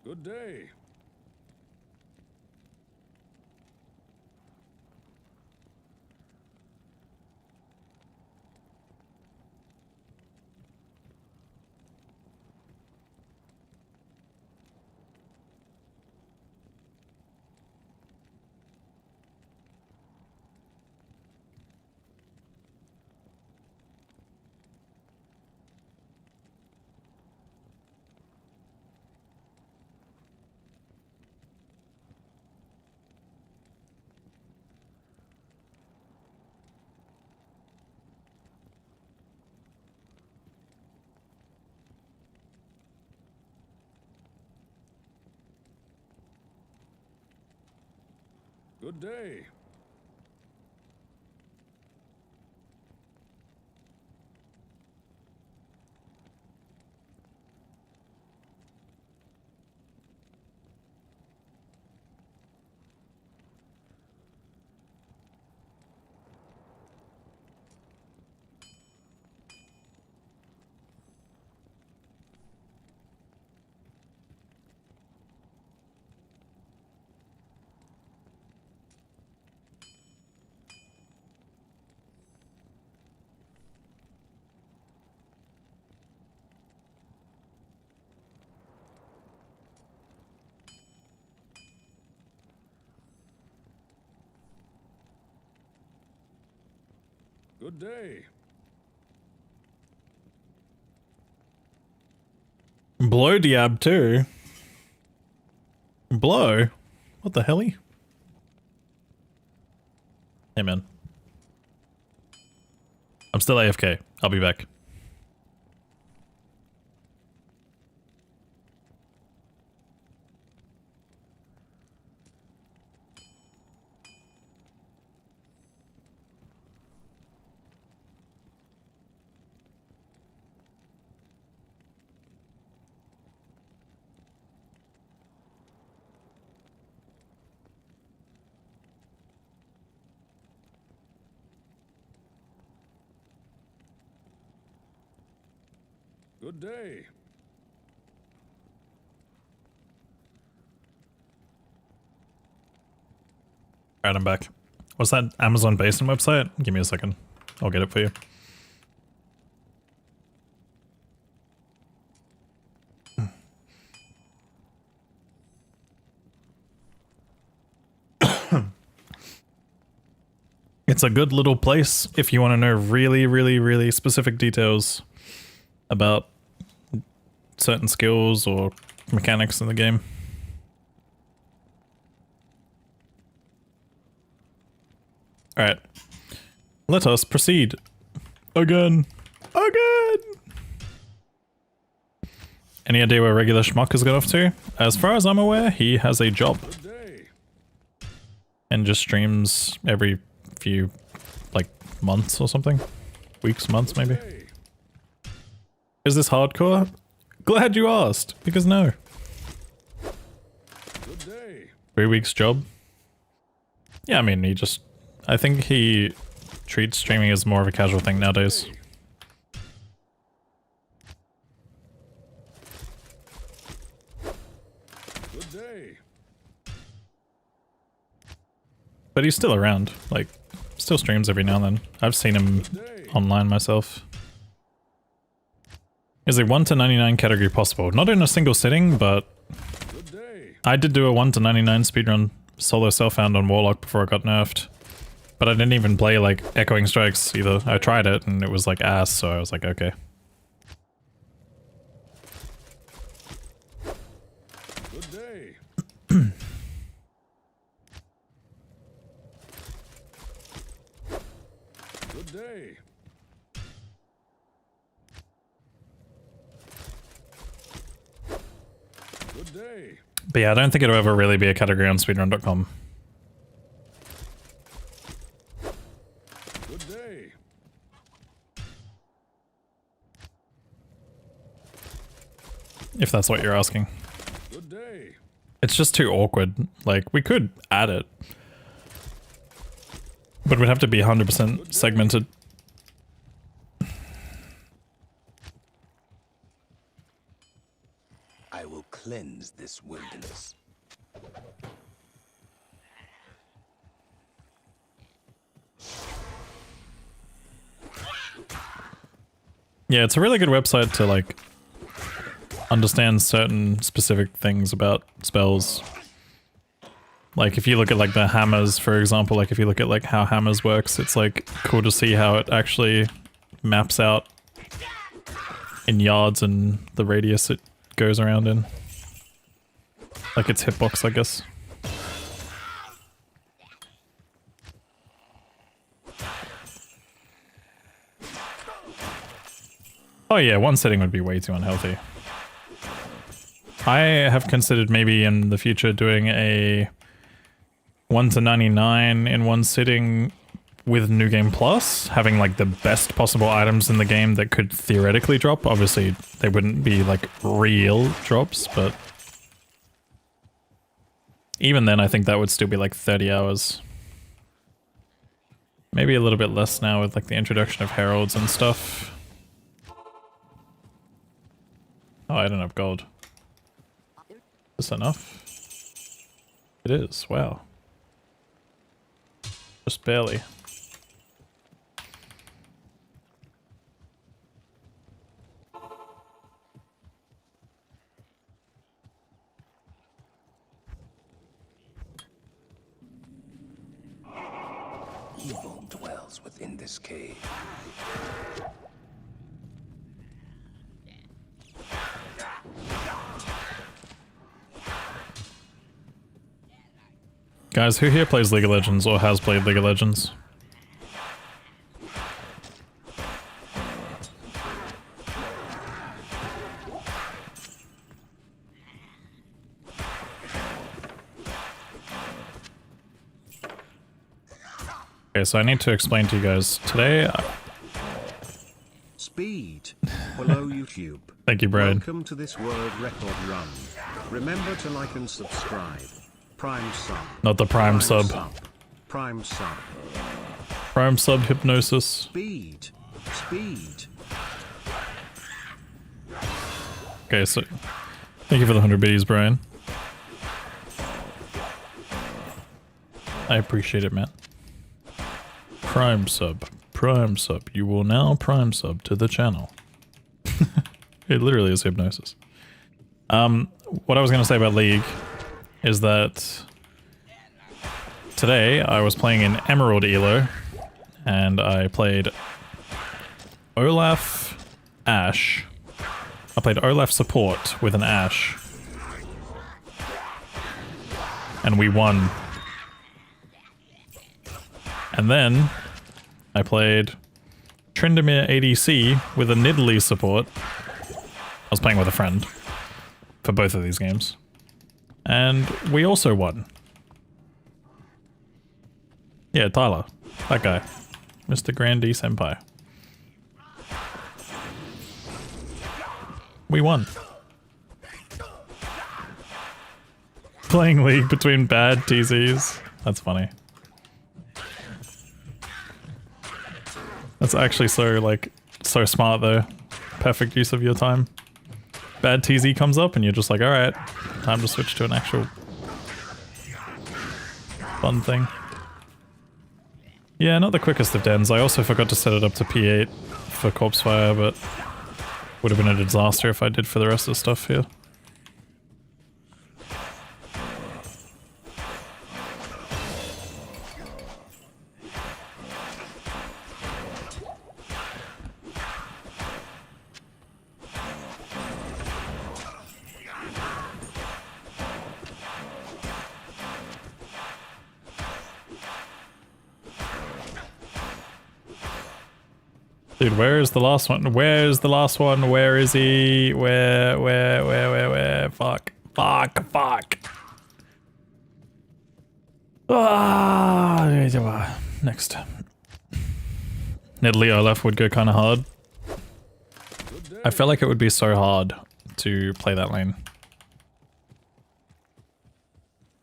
Good day. Good day. Good day. Blow Diab too. Blow? What the helly? Hey man. I'm still AFK. I'll be back. Good day. Alright, I'm back. What's that Amazon Basin website? Give me a second. I'll get it for you. It's a good little place if you want to know really, really, really specific details about certain skills or mechanics in the game. Alright. Let us proceed. Again. Again! Any idea where regular schmuck has got off to? As far as I'm aware, he has a job. Good day. And just streams every few, like, months or something. Weeks, months, maybe. Hey. Is this hardcore? Glad you asked, because no. Good day. 3 weeks job? Yeah, I mean, I think he treats streaming as more of a casual thing nowadays. Good day. But he's still around, like, still streams every now and then. I've seen him Good day. online myself. Is a 1 to 99 category possible? Not in a single sitting, but Good day. I did do a 1 to 99 speedrun solo self-found on Warlock before it got nerfed. But I didn't even play, like, Echoing Strikes either. I tried it, and it was like ass, so I was like, okay. Good day. Good day. But yeah, I don't think it'll ever really be a category on speedrun.com. Good day. If that's what you're asking. Good day. It's just too awkward. Like, we could add it. But we'd have to be 100% segmented. I will cleanse this wilderness. Yeah, it's a really good website to, like, understand certain specific things about spells. Like, if you look at, like, the hammers, for example, like, if you look at, like, how hammers works, it's, like, cool to see how it actually maps out in yards and the radius it goes around in. Like, its hitbox, I guess. Oh yeah, one setting would be way too unhealthy. I have considered maybe in the future doing a 1 to 99 in one sitting with New Game Plus, having like the best possible items in the game that could theoretically drop. Obviously, they wouldn't be like real drops, but even then I think that would still be like 30 hours. Maybe a little bit less now with like the introduction of heralds and stuff. Oh, I don't have gold. Is this enough? It is, wow. Just barely. Evil dwells within this cave. Guys, who here plays League of Legends or has played League of Legends? Okay, so I need to explain to you guys. Today... Speed. Hello YouTube. Thank you, Brad. Welcome to this world record run. Remember to like and subscribe. Prime sub. Not the Prime sub. Prime sub. Prime sub hypnosis. Speed. Speed. Okay, so... Thank you for the 100 biddies, Brian. I appreciate it, man. Prime sub. Prime sub. You will now prime sub to the channel. It literally is hypnosis. What I was going to say about League is that today I was playing in Emerald Elo and I played Olaf Ashe. I played Olaf support with an Ashe. And we won. And then I played Tryndamere ADC with a Nidalee support. I was playing with a friend for both of these games. And we also won. Yeah, Tyler. That guy. Mr. Grandee Senpai. We won. Playing League between bad TZs. That's funny. That's actually so, like, so smart though. Perfect use of your time. Bad TZ comes up and you're just like, alright, time to switch to an actual fun thing. Yeah, not the quickest of dens. I also forgot to set it up to P8 for Corpse Fire, but would have been a disaster if I did for the rest of the stuff here. Dude, where is the last one? Where's the last one? Where is he? Where? Fuck. Ah, next. Nidalee Olaf would go kind of hard. I feel like it would be so hard to play that lane.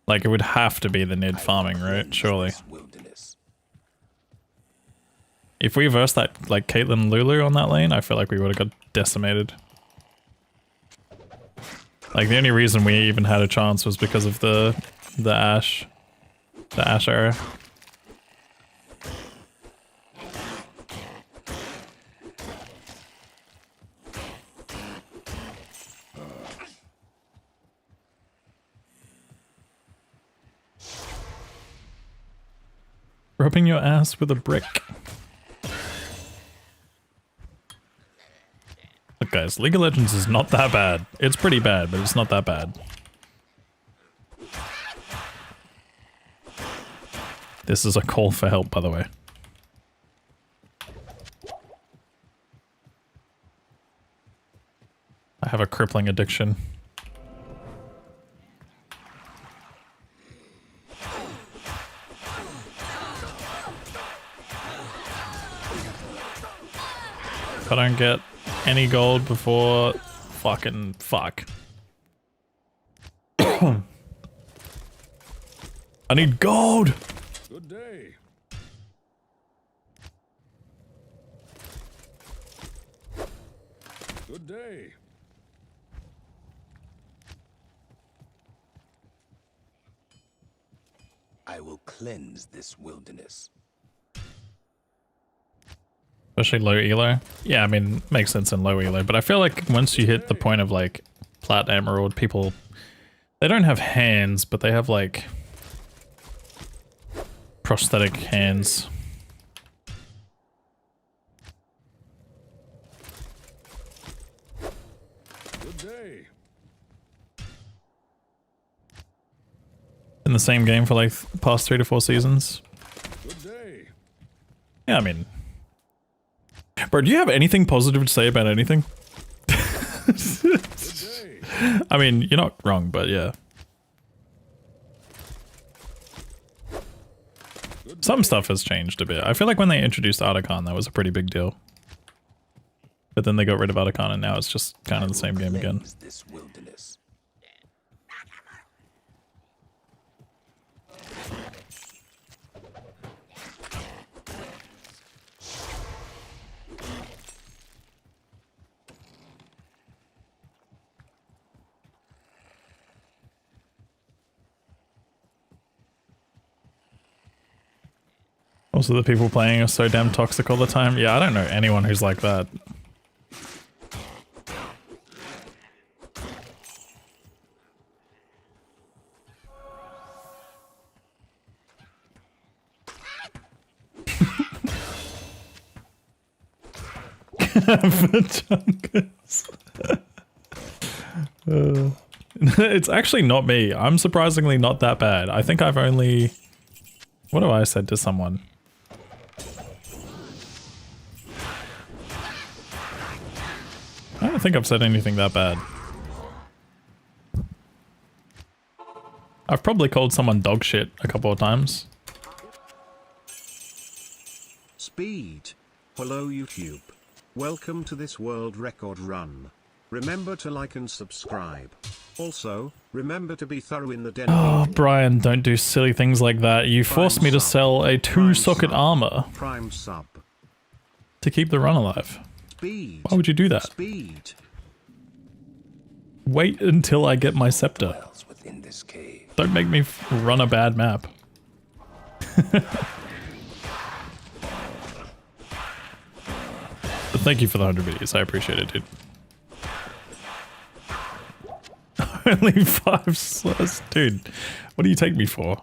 Like, it would have to be the Nid farming, right? Surely. If we versed that, like, Caitlyn and Lulu on that lane, I feel like we would have got decimated. Like, the only reason we even had a chance was because of the Ashe. The Ashe era. Rubbing your ass with a brick. Look guys, League of Legends is not that bad. It's pretty bad, but it's not that bad. This is a call for help, by the way. I have a crippling addiction. If I don't get any gold before fucking fuck. I need gold! Good day. Good day. I will cleanse this wilderness. Especially low elo. Yeah, I mean, makes sense in low elo, but I feel like once you hit the point of like Plat Emerald, people, they don't have hands, but they have like prosthetic hands. Good day. In the same game for like past 3 to 4 seasons. Good day. Yeah, I mean, bro, do you have anything positive to say about anything? Good day. I mean, you're not wrong, but yeah. Some stuff has changed a bit. I feel like when they introduced Articon, that was a pretty big deal. But then they got rid of Articon, and now it's just kind of the same game again. This wilderness. Also, the people playing are so damn toxic all the time. Yeah, I don't know anyone who's like that. It's actually not me. I'm surprisingly not that bad. I think I've only... What have I said to someone? I don't think I've said anything that bad. I've probably called someone dog shit a couple of times. Speed. Hello YouTube. Welcome to this world record run. Remember to like and subscribe. Also, remember to be thorough in the den. Oh, Brian, don't do silly things like that. You forced me to sell a 2-socket armor Prime sub. to keep the run alive. Speed. Why would you do that? Speed. Wait until I get my scepter. Dwells within this cave. Don't make me run a bad map. But thank you for the 100 videos. I appreciate it, dude. Only 5 slots. Dude, what do you take me for?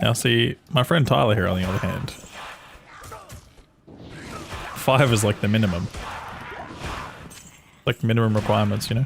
Now see, my friend Tyler here on the other hand. 5 is like the minimum. Like minimum requirements, you know?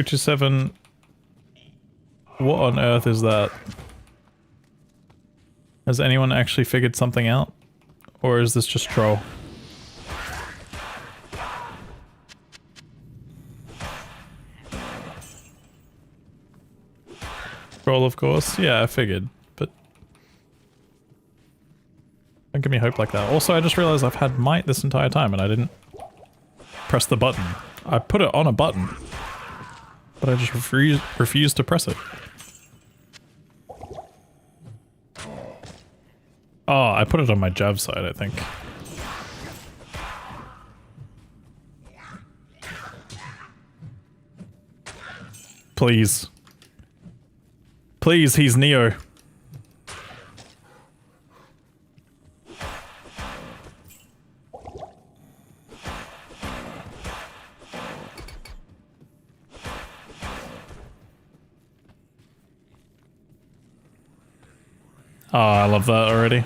Seven. What on earth is that? Has anyone actually figured something out? Or is this just troll? Troll, of course. Yeah, I figured, but don't give me hope like that. Also, I just realized I've had might this entire time and I didn't press the button. I put it on a button, but I just refused to press it. Oh, I put it on my Jav side, I think. Please. Please, he's Neo. Oh, I love that already.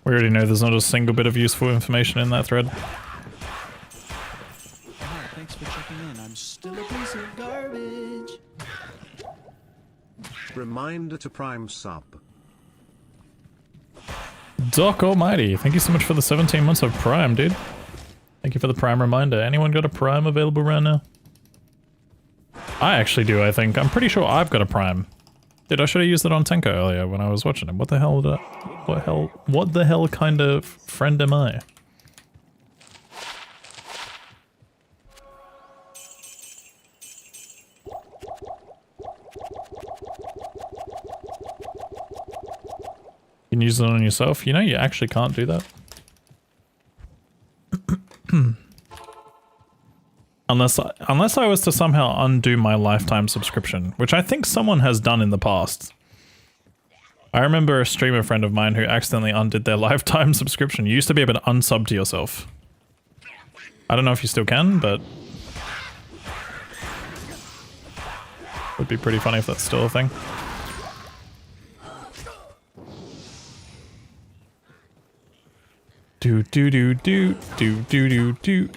We already know there's not a single bit of useful information in that thread. Hi, thanks for checking in. I'm still a piece of garbage. Reminder to Prime sub. Doc Almighty, thank you so much for the 17 months of Prime, dude. Thank you for the Prime reminder. Anyone got a Prime available right now? I actually do, I think. I'm pretty sure I've got a Prime. Dude, I should have used it on Tenko earlier when I was watching him. What the hell did I... What the hell kind of friend am I? You can use it on yourself. You know you actually can't do that. Unless I was to somehow undo my lifetime subscription, which I think someone has done in the past. I remember a streamer friend of mine who accidentally undid their lifetime subscription. You used to be able to unsub to yourself. I don't know if you still can, but... would be pretty funny if that's still a thing. Do do do do do do do do.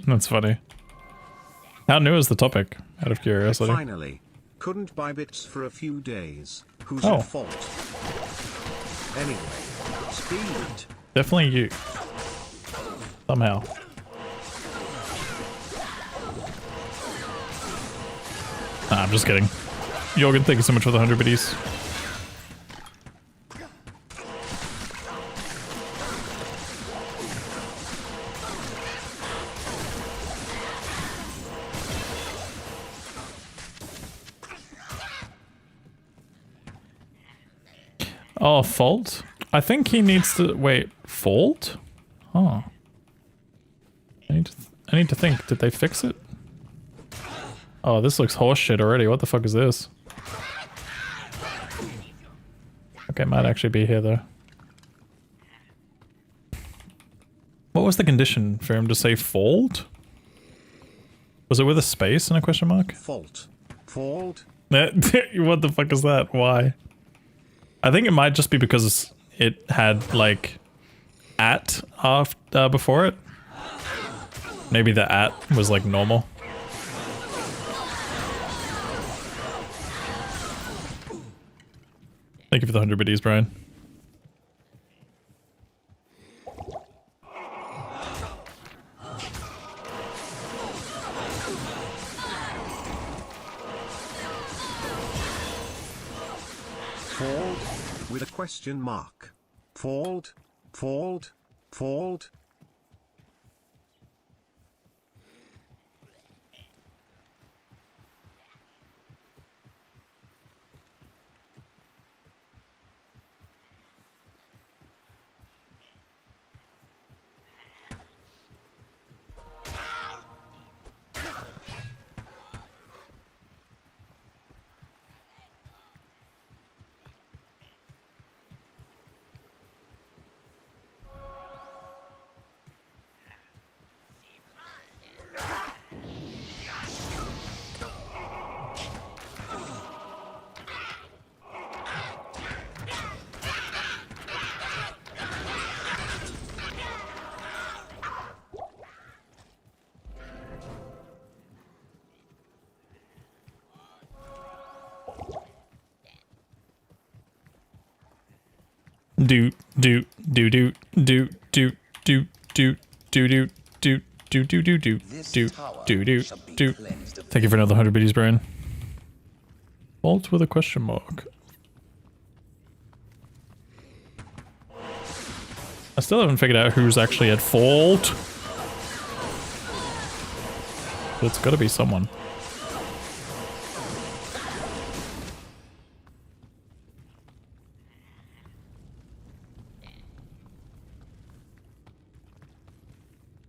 That's funny. How new is the topic, out of curiosity? Finally, couldn't buy bits for a few days. Who's Oh. at fault? Anyway, speed. Definitely you. Somehow. Nah, I'm just kidding. Jorgen, thank you so much for the 100 biddies. Oh, fault? I think he needs to... Wait, fault? Oh. I need to think. Did they fix it? Oh, this looks horseshit already. What the fuck is this? Okay, might actually be here though. What was the condition for him to say fault? Was it with a space and a question mark? Fault. Fault? What the fuck is that? Why? I think it might just be because it had like at after before it. Maybe the at was like normal. Thank you for the 100 biddies, Brian. Fold with a question mark. Fold, fold, fold. Do do do do do do do do do do do do do do do do do do do. Thank you for another 100 biddies, Brian. Vault with a question mark. I still haven't figured out who's actually at fault. But it's gotta be someone.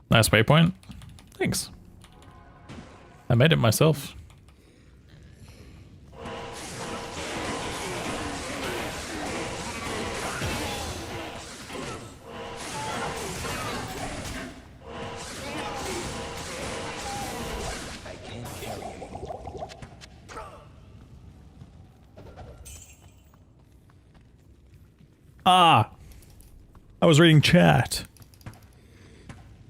Nice waypoint. Thanks. I made it myself. Ah! I was reading chat.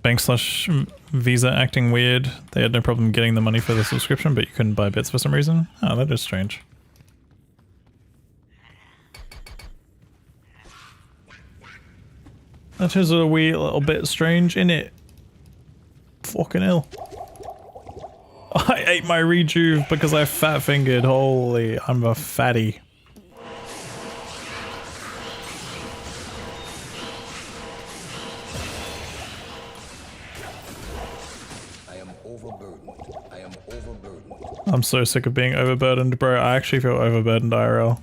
Bank/Visa acting weird. They had no problem getting the money for the subscription, but you couldn't buy bits for some reason. Oh, that is strange. That is a wee little bit strange, innit? Fucking hell. I ate my rejuve because I fat fingered. Holy, I'm a fatty. I'm so sick of being overburdened, bro. I actually feel overburdened IRL.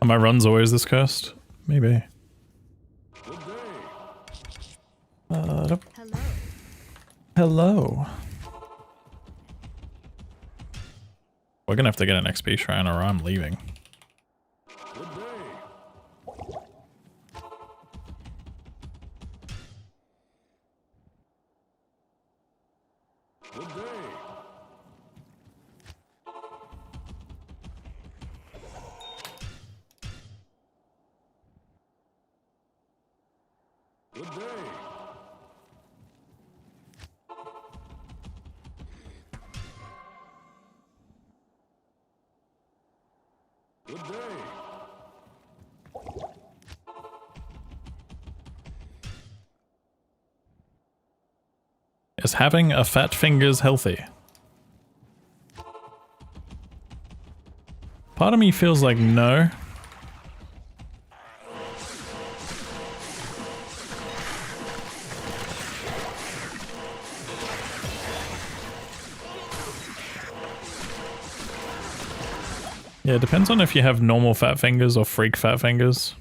Are my runs always this cursed? Maybe. Hello. Hello. We're gonna have to get an XP shrine or I'm leaving. Good day. Good day. Good day. Good day. Is having a fat fingers healthy? Part of me feels like no. Yeah, it depends on if you have normal fat fingers or freak fat fingers.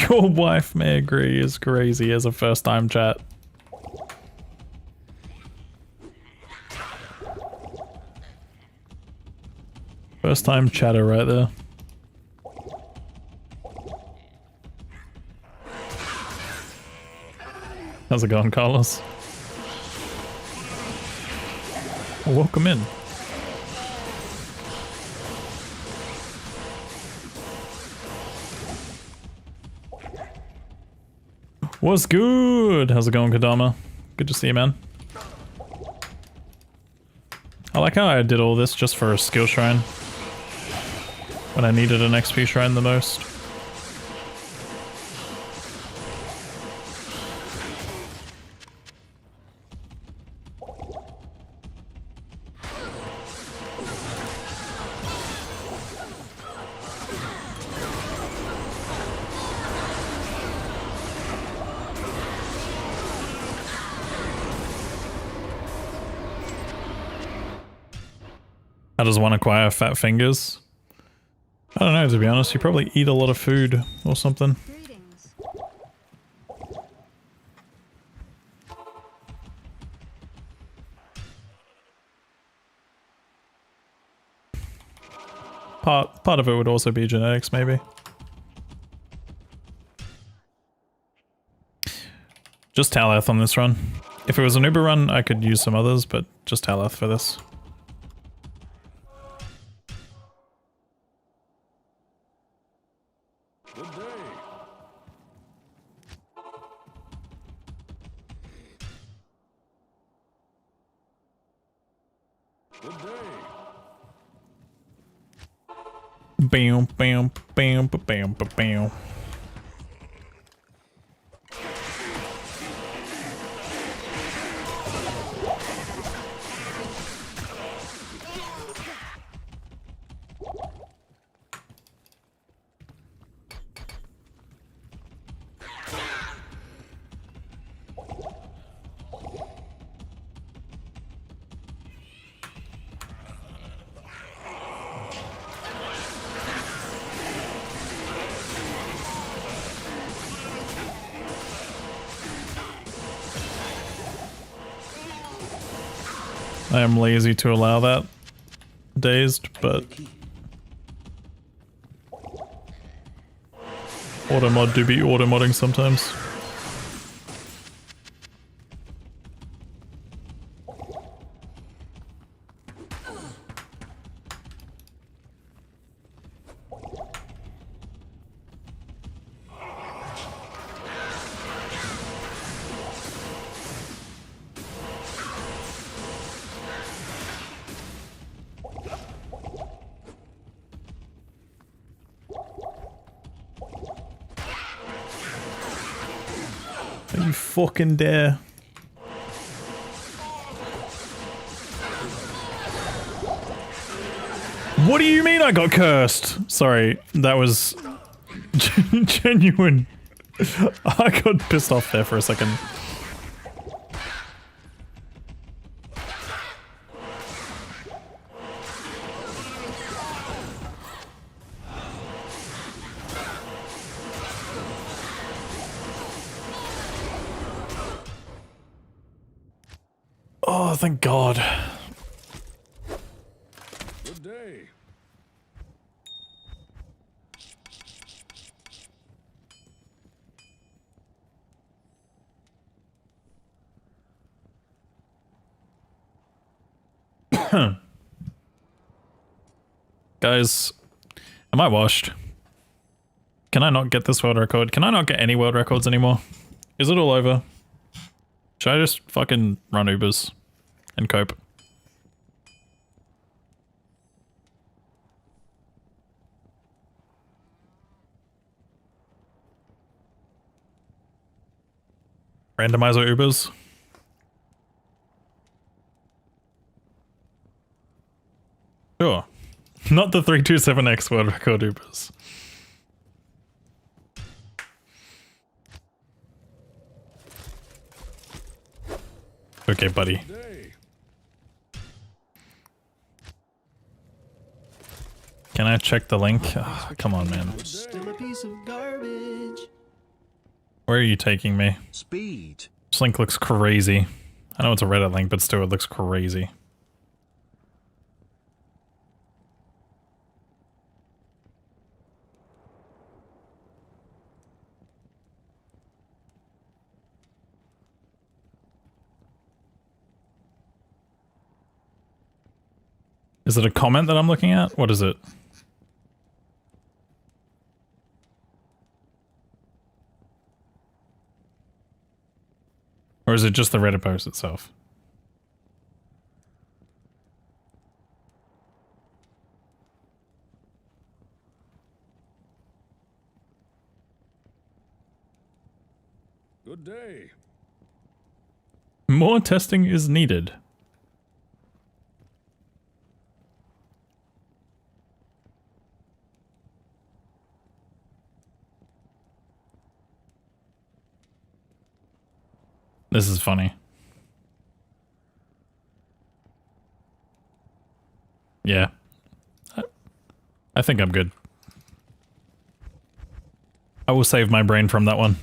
Your wife may agree is crazy as a first time chat. First time chatter right there. How's it going, Carlos? Well, welcome in. What's good? How's it going, Kadama? Good to see you, man. I like how I did all this just for a skill shrine when I needed an XP shrine the most. How does one acquire fat fingers? I don't know, to be honest. You probably eat a lot of food or something. Greetings. Part of it would also be genetics, maybe. Just Taleth on this run. If it was an Uber run, I could use some others, but just Taleth for this. Good day. Good day. Bam, bam, bam, bam, bam, bam. I am lazy to allow that. Dazed, but automod do be automodding sometimes. Don't you fucking dare. What do you mean I got cursed? Sorry, that was genuine. I got pissed off there for a second. Oh, thank God. Good day. Guys, am I washed? Can I not get this world record? Can I not get any world records anymore? Is it all over? Should I just fucking run Ubers and cope? Randomizer Ubers? Sure. Not the 327X world record Ubers. Okay, buddy. Good day. Can I check the link? Oh, come on, man. I'm still a piece of garbage. Where are you taking me? Speed. This link looks crazy. I know it's a Reddit link, but still, it looks crazy. Is it a comment that I'm looking at? What is it? Or is it just the Reddit post itself? Good day. More testing is needed. This is funny. Yeah. I think I'm good. I will save my brain from that one.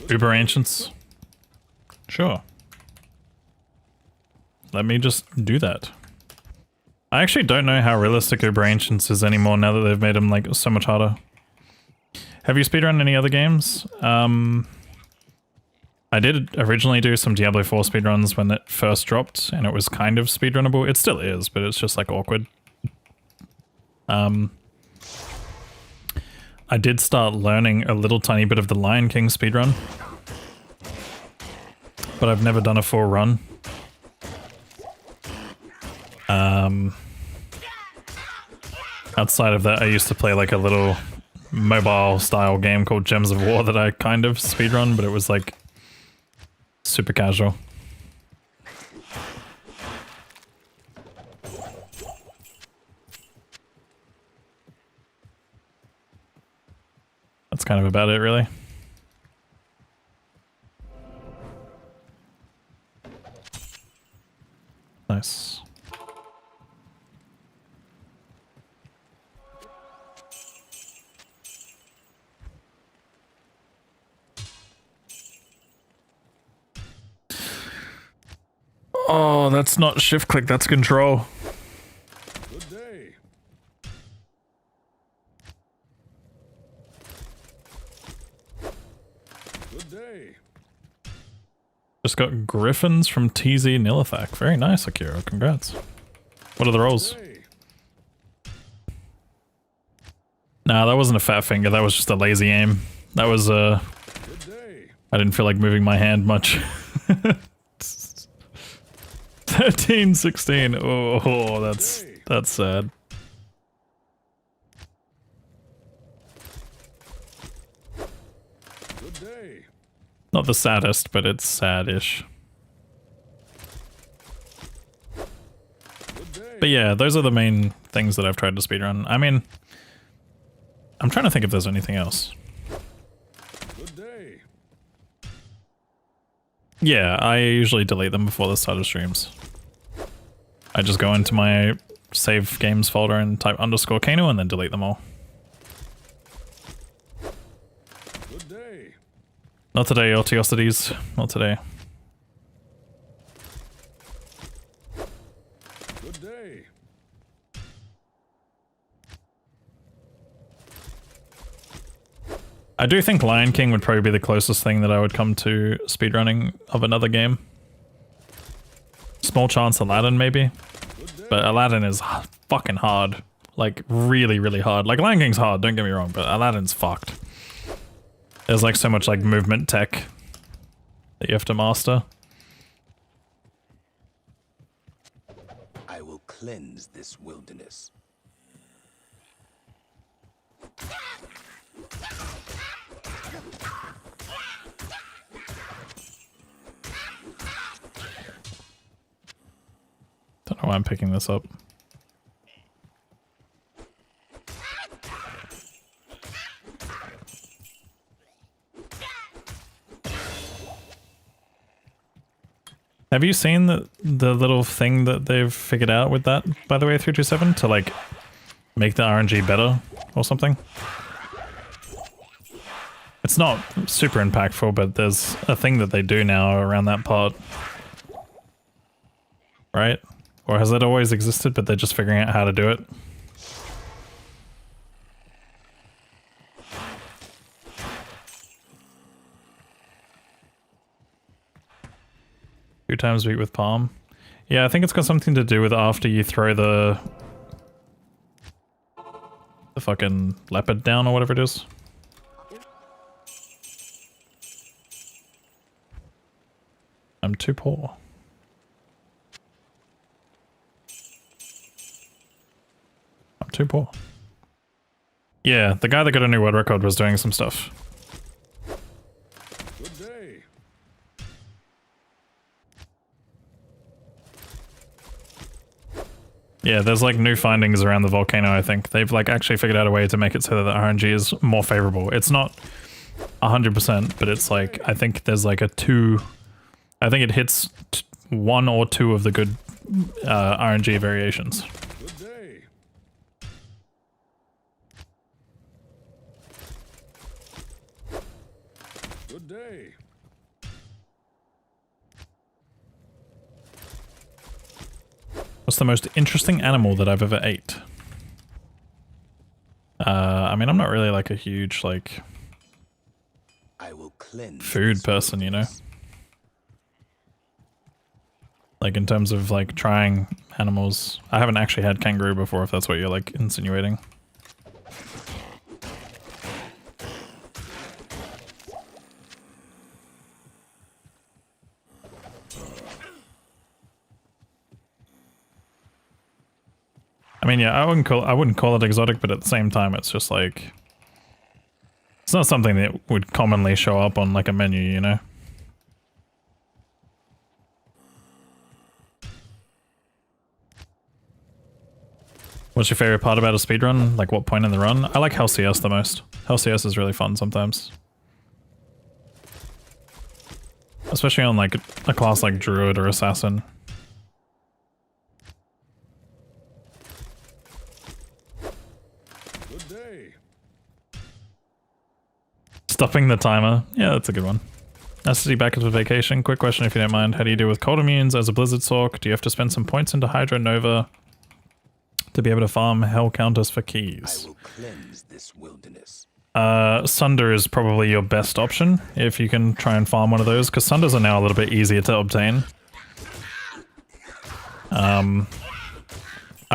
Uber Ancients? Sure. Let me just do that. I actually don't know how realistic Uber Ancients is anymore now that they've made them like so much harder. Have you speedrun any other games? I did originally do some Diablo 4 speedruns when it first dropped, and it was kind of speedrunnable. It still is, but it's just like awkward. I did start learning a little tiny bit of the Lion King speedrun, but I've never done a full run. Outside of that, I used to play like a little mobile style game called Gems of War that I kind of speedrun, but it was like super casual. That's kind of about it, really. Nice. Oh, that's not shift click, that's control. Good day. Good day. Just got Griffins from TZ Nilithak. Very nice, Akira. Congrats. What are the rolls? Day. Nah, that wasn't a fat finger. That was just a lazy aim. That was, Good day. I didn't feel like moving my hand much. 13, 16. Oh, that's sad. Good day. Not the saddest, but it's sad-ish. Good day. But yeah, those are the main things that I've tried to speedrun. I mean, I'm trying to think if there's anything else. Good day. Yeah, I usually delete them before the start of streams. I just go into my save games folder and type _Kano and then delete them all. Good day. Not today, Ortiosities. Not today. Good day. I do think Lion King would probably be the closest thing that I would come to speedrunning of another game. Small chance Aladdin, maybe. But Aladdin is fucking hard. Like, really, really hard. Like, Lion King's hard, don't get me wrong, but Aladdin's fucked. There's like so much like movement tech that you have to master. I will cleanse this wilderness. Don't know why I'm picking this up. Have you seen the little thing that they've figured out with that, by the way, 327, to like make the RNG better or something? It's not super impactful, but there's a thing that they do now around that part. Right? Or has that always existed, but they're just figuring out how to do it? 2 times beat with palm. Yeah, I think it's got something to do with after you throw the fucking leopard down or whatever it is. I'm too poor. I'm too poor. Yeah, the guy that got a new world record was doing some stuff. Good day. Yeah, there's like new findings around the volcano, I think. They've like actually figured out a way to make it so that the RNG is more favorable. It's not 100%, but it's like, I think there's like a 2... I think it hits 1 or 2 of the good RNG variations. Good day. Good day. What's the most interesting animal that I've ever ate? I mean, I'm not really like a huge like I will cleanse food this person, you know? wilderness. Like in terms of like trying animals. I haven't actually had kangaroo before, if that's what you're like insinuating. I mean, yeah, I wouldn't call it exotic, but at the same time, it's just like it's not something that would commonly show up on like a menu, you know? What's your favorite part about a speedrun? Like what point in the run? I like Hell CS the most. Hell CS is really fun sometimes. Especially on like a class like Druid or Assassin. Good day. Stopping the timer. Yeah, that's a good one. Nice to see you back after vacation. Quick question if you don't mind. How do you deal with cold immunes as a Blizzard Sork? Do you have to spend some points into Hydro Nova to be able to farm Hell Counters for I keys? will cleanse this wilderness. Sunder is probably your best option if you can try and farm one of those, because Sunders are now a little bit easier to obtain. I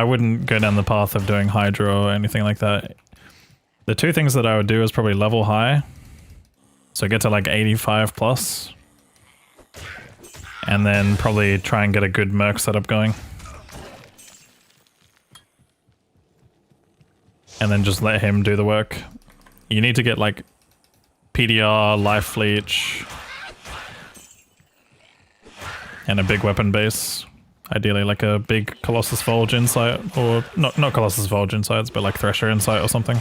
wouldn't go down the path of doing Hydro or anything like that. The 2 things that I would do is probably level high, so get to like 85 plus, and then probably try and get a good Merc setup going. And then just let him do the work. You need to get like PDR, Life Leech, and a big weapon base. Ideally like a big Colossus Volge Insight, or not Colossus Volge Insights, but like Thresher Insight or something.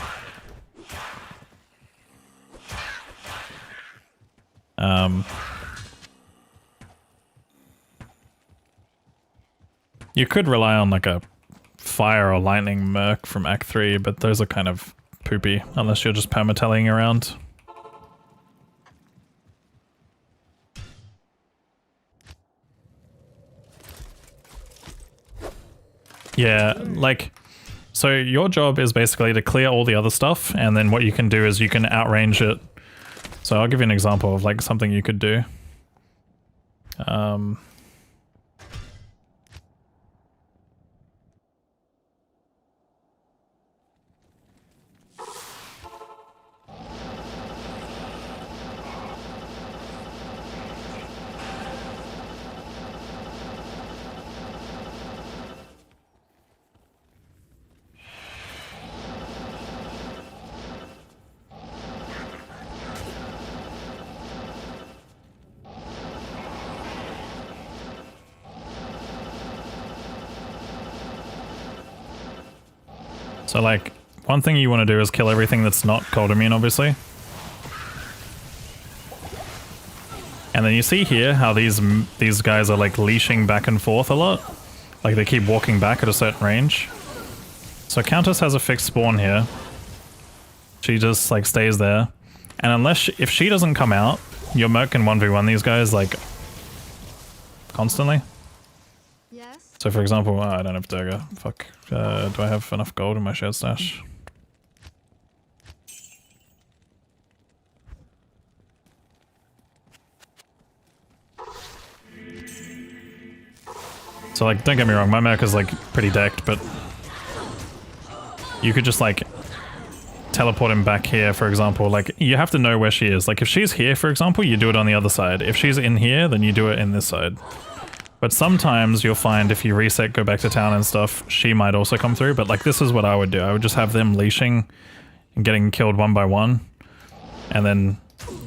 You could rely on like a Fire or Lightning Merc from Act 3, but those are kind of poopy, unless you're just permatelling around. Yeah, like, so your job is basically to clear all the other stuff, and then what you can do is you can outrange it. So I'll give you an example of like something you could do. So like, one thing you want to do is kill everything that's not cold immune, obviously. And then you see here how these guys are like leashing back and forth a lot. Like they keep walking back at a certain range. So Countess has a fixed spawn here. She just like stays there. And if she doesn't come out, your Merc can 1v1 these guys like constantly. Yes. So for example, I don't have dagger. Fuck. Do I have enough gold in my shared stash? So like, don't get me wrong, my Merc is like pretty decked, but you could just like teleport him back here, for example. Like, you have to know where she is. Like, if she's here, for example, you do it on the other side. If she's in here, then you do it in this side. But sometimes you'll find if you reset, go back to town and stuff, she might also come through. But like, this is what I would do. I would just have them leashing and getting killed one by one, and then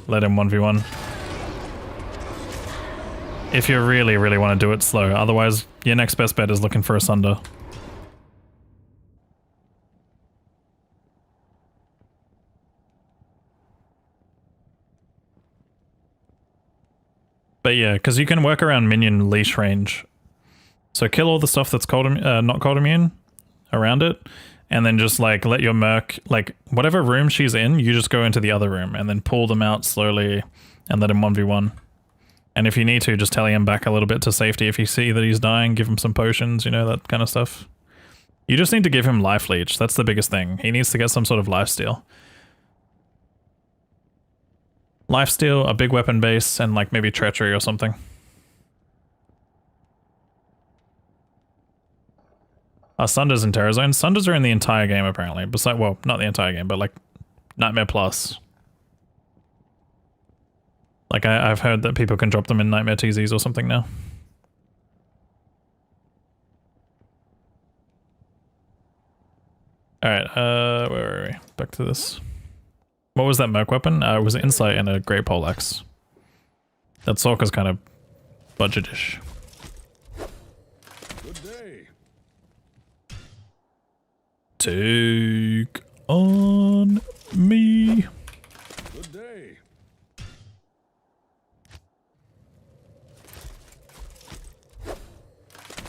let him 1v1. If you really, really want to do it slow. Otherwise, your next best bet is looking for a Sunder. But yeah, because you can work around minion leash range. So kill all the stuff that's cold, not cold immune around it, and then just like let your Merc, like whatever room she's in, you just go into the other room and then pull them out slowly and let him 1v1. And if you need to, just tele him back a little bit to safety. If you see that he's dying, give him some potions, you know, that kind of stuff. You just need to give him life leech. That's the biggest thing. He needs to get some sort of lifesteal. Lifesteal, a big weapon base, and like maybe treachery or something. Sunders and Terror Zones. Sunders are in the entire game apparently. Besides, well, not the entire game, but like Nightmare Plus. Like I've heard that people can drop them in Nightmare TZs or something now. Alright, where were we? Back to this. What was that Merc weapon? It was Insight and a Great Poleaxe. That Sorka's kind of budgetish. Good day. Take on me. Good day.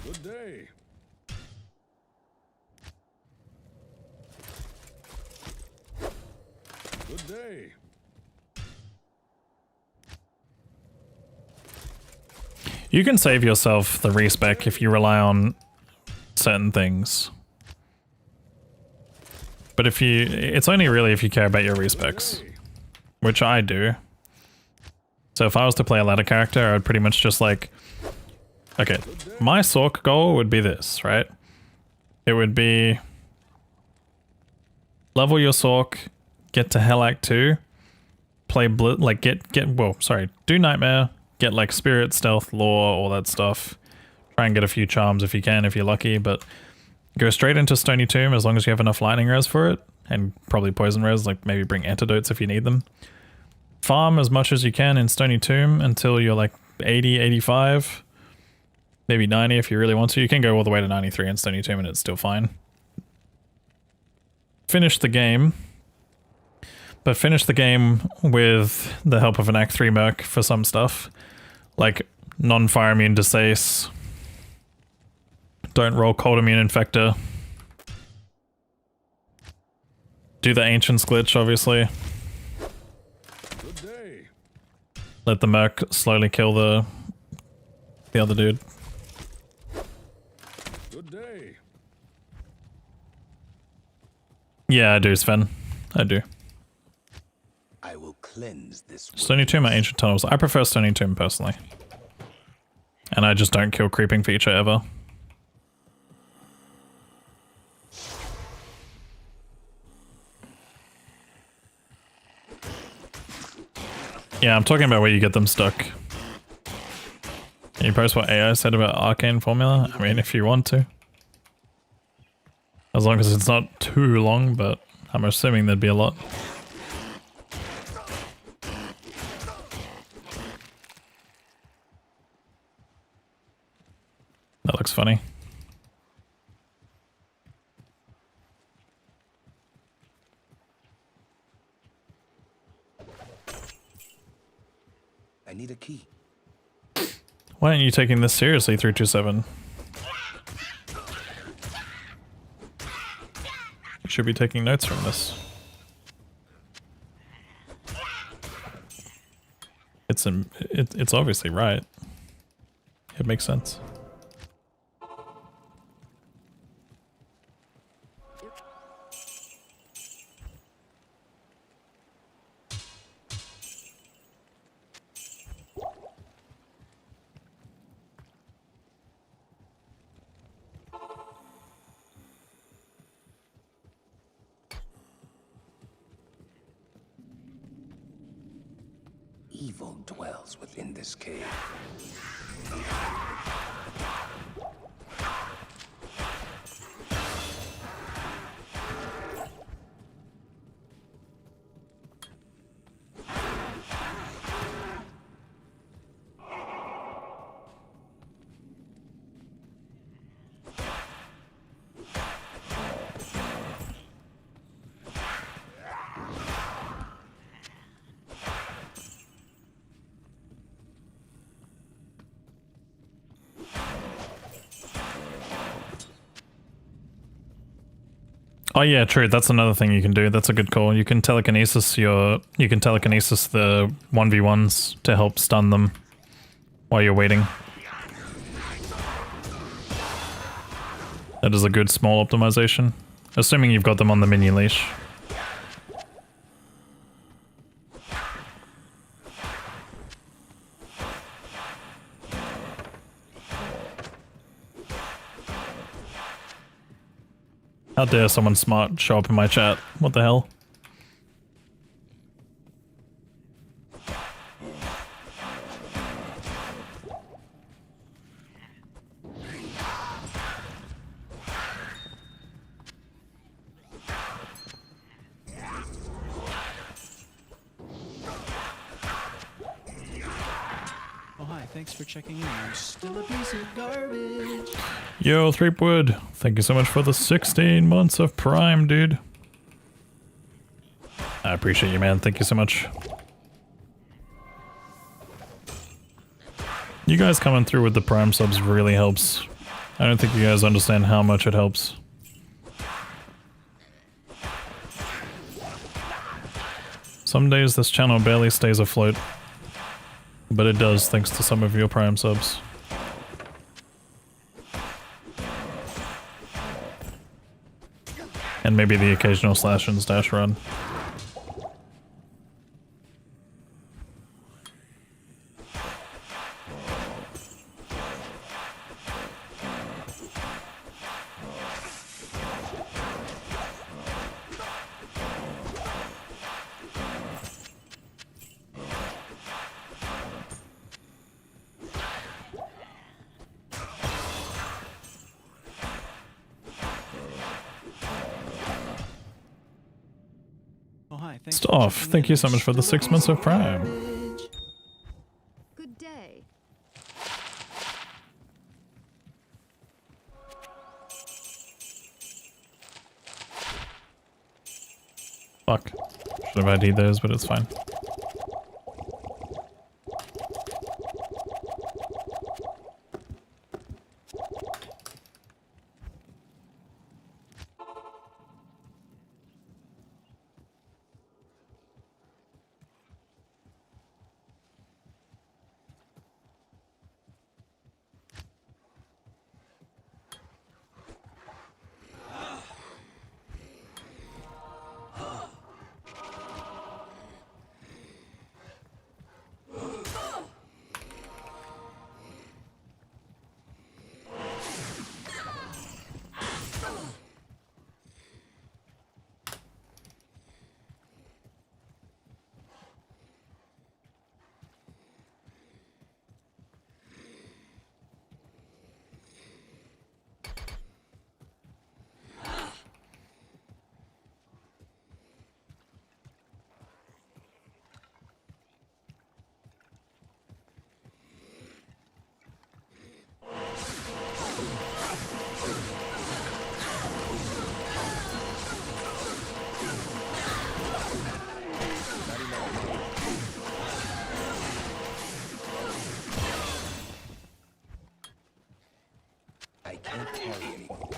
Good day. Good day. You can save yourself the respec if you rely on certain things. But if you, it's only really if you care about your respecs, which I do. So if I was to play a ladder character, I would pretty much just like, okay, my Sork goal would be this, right? It would be level your Sork, get to Hell Act 2, play like do Nightmare, get like Spirit, Stealth, Lore, all that stuff. Try and get a few charms if you can, if you're lucky, but go straight into Stony Tomb as long as you have enough lightning res for it, and probably poison res, like maybe bring antidotes if you need them. Farm as much as you can in Stony Tomb until you're like 80, 85, maybe 90 if you really want to. You can go all the way to 93 in Stony Tomb and it's still fine. Finish the game, but finish the game with the help of an Act 3 Merc for some stuff, like non-fire immune Desace. Don't roll cold immune Infector. Do the Ancients glitch, obviously. Good day. Let the Merc slowly kill the other dude. Good day. Yeah, I do, Sven. I do. I will cleanse this. Stony Tomb or Ancient Tunnels? I prefer Stony Tomb personally. And I just don't kill creeping feature ever. Yeah, I'm talking about where you get them stuck. Can you post what AI said about Arcane Formula? I mean, if you want to. As long as it's not too long, but I'm assuming there'd be a lot. That looks funny. I need a key. Why aren't you taking this seriously, 327? You should be taking notes from this. It's obviously right. It makes sense. Evil dwells within this cave. Oh yeah, true. That's another thing you can do. That's a good call. You can telekinesis the 1v1s to help stun them while you're waiting. That is a good small optimization. Assuming you've got them on the mini leash. How dare someone smart show up in my chat? What the hell? Oh hi, thanks for checking in. I'm still a piece of garbage. Yo, Threepwood, thank you so much for the 16 months of Prime, dude. I appreciate you, man. Thank you so much. You guys coming through with the Prime subs really helps. I don't think you guys understand how much it helps. Some days this channel barely stays afloat, but it does thanks to some of your Prime subs. And maybe the occasional slash and stash run. Oh hi, thanks Stoff, thank you so much for the 6 months of Prime. Good day. Fuck. Should have ID'd those, but it's fine. I can't carry anymore.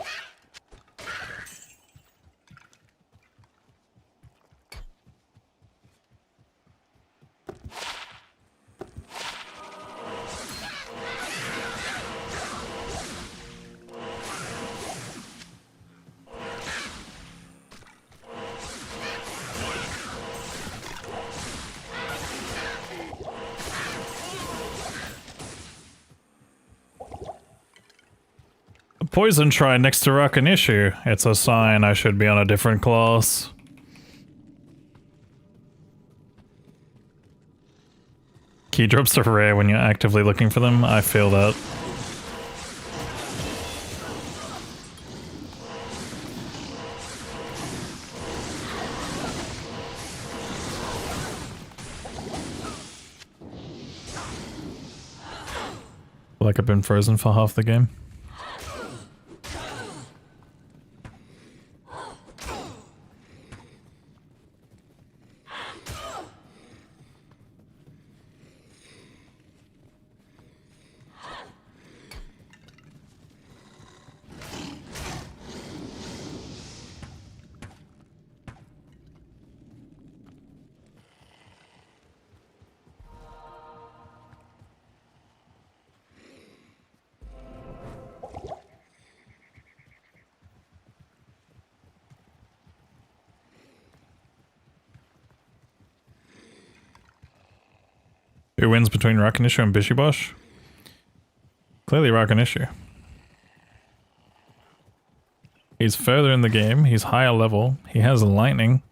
Poison shrine next to Rock an Issue. It's a sign I should be on a different class. Key drops are rare when you're actively looking for them. I feel that. Like I've been frozen for half the game. Who wins between Rakanishu and Bishibosh? Clearly Rakanishu. He's further in the game, he's higher level, he has lightning.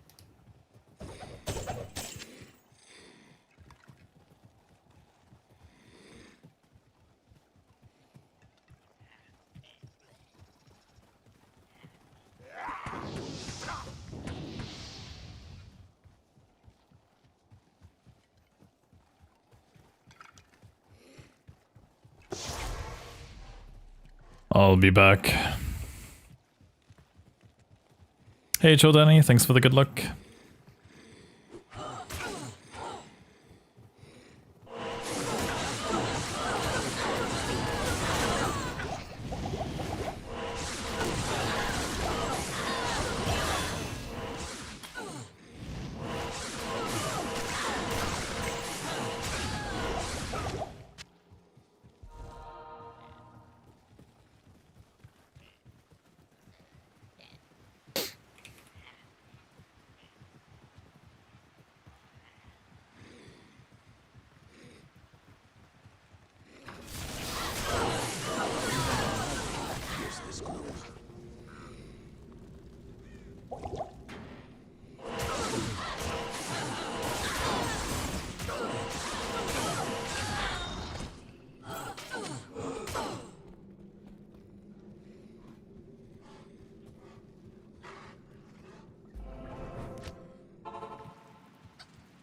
I'll be back. Hey Jordani, thanks for the good luck.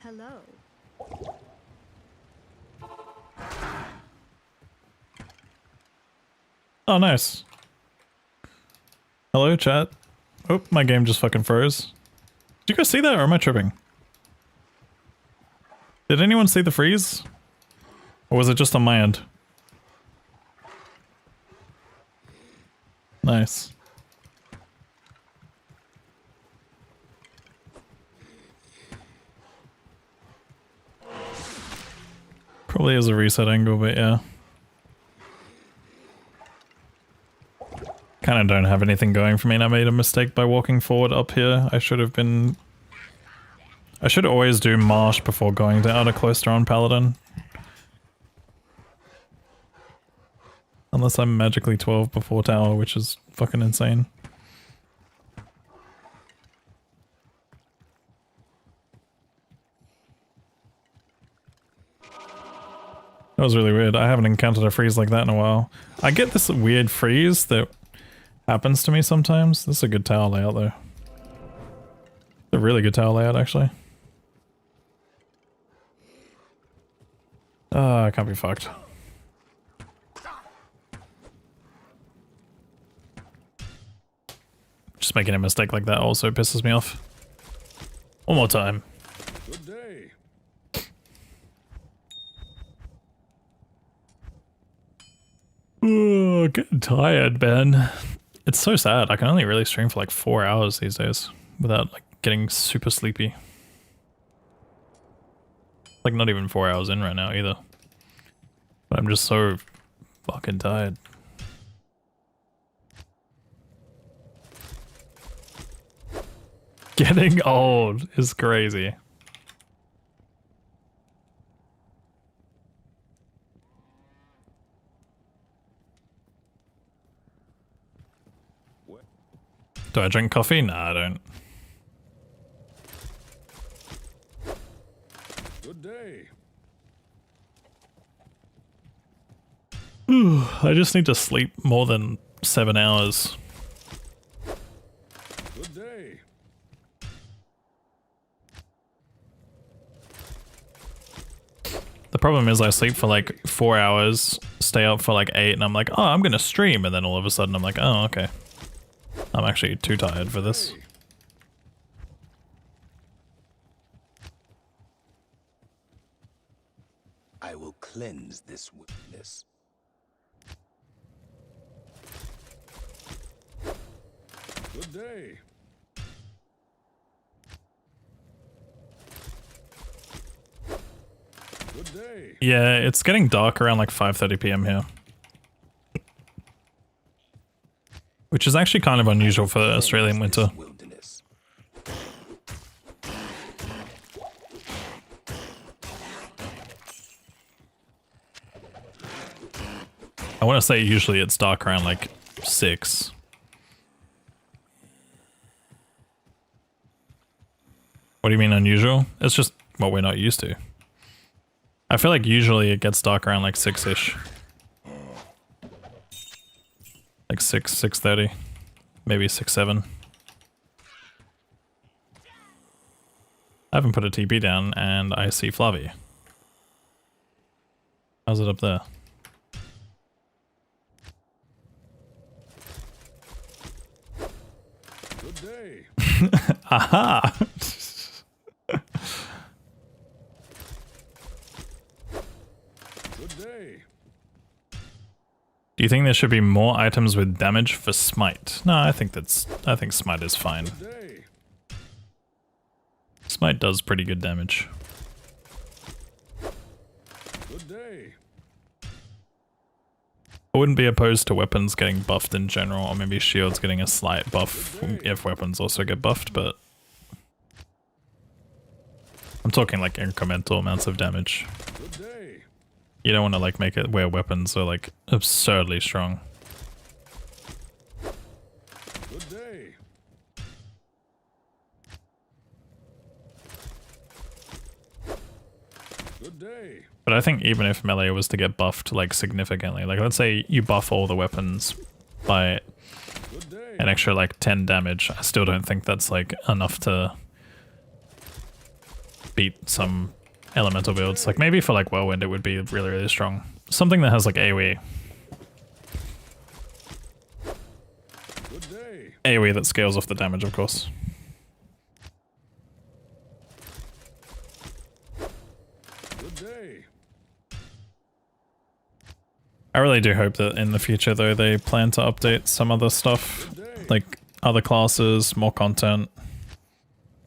Hello. Oh, nice. Hello, chat. Oh, my game just fucking froze. Did you guys see that, or am I tripping? Did anyone see the freeze? Or was it just on my end? Nice. Probably is a reset angle, but yeah. Kind of don't have anything going for me, and I made a mistake by walking forward up here. I should always do marsh before going to outer cloister on Paladin. Unless I'm magically 12 before tower, which is fucking insane. That was really weird. I haven't encountered a freeze like that in a while. I get this weird freeze that happens to me sometimes. This is a good tower layout though. A really good tower layout actually. I can't be fucked. Just making a mistake like that also pisses me off. One more time. Good day. Oh, getting tired, Ben. It's so sad. I can only really stream for like 4 hours these days without like getting super sleepy. Like not even 4 hours in right now either. But I'm just so fucking tired. Getting old is crazy. Do I drink coffee? Nah, I don't. Good day. I just need to sleep more than 7 hours. Good day. The problem is I sleep for like 4 hours, stay up for like 8, and I'm like, oh, I'm gonna stream, and then all of a sudden I'm like, oh, okay. I'm actually too tired for this. Hey. I will cleanse this witness. Good day. Good day. Yeah, it's getting dark around like 5:30 p.m. here. Which is actually kind of unusual for Australian winter. Wilderness. I want to say usually it's dark around like 6. What do you mean unusual? It's just what we're not used to. I feel like usually it gets dark around like 6-ish. Like 6, 6:30. Maybe 6, 7. I haven't put a TP down and I see Flavi. How's it up there? Good day. Aha! Good day. Do you think there should be more items with damage for smite? No, I think smite is fine. Good day. Smite does pretty good damage. Good day. I wouldn't be opposed to weapons getting buffed in general, or maybe shields getting a slight buff if weapons also get buffed, but I'm talking like incremental amounts of damage. Good day. You don't want to like make it where weapons are like absurdly strong. Good day. Good day. But I think even if melee was to get buffed like significantly, like let's say you buff all the weapons by Good day. an extra like 10 damage, I still don't think that's like enough to beat some elemental builds. Like maybe for like Whirlwind it would be really, really strong. Something that has like AoE. Good day. AoE that scales off the damage, of course. Good day. I really do hope that in the future though they plan to update some other stuff, like other classes, more content.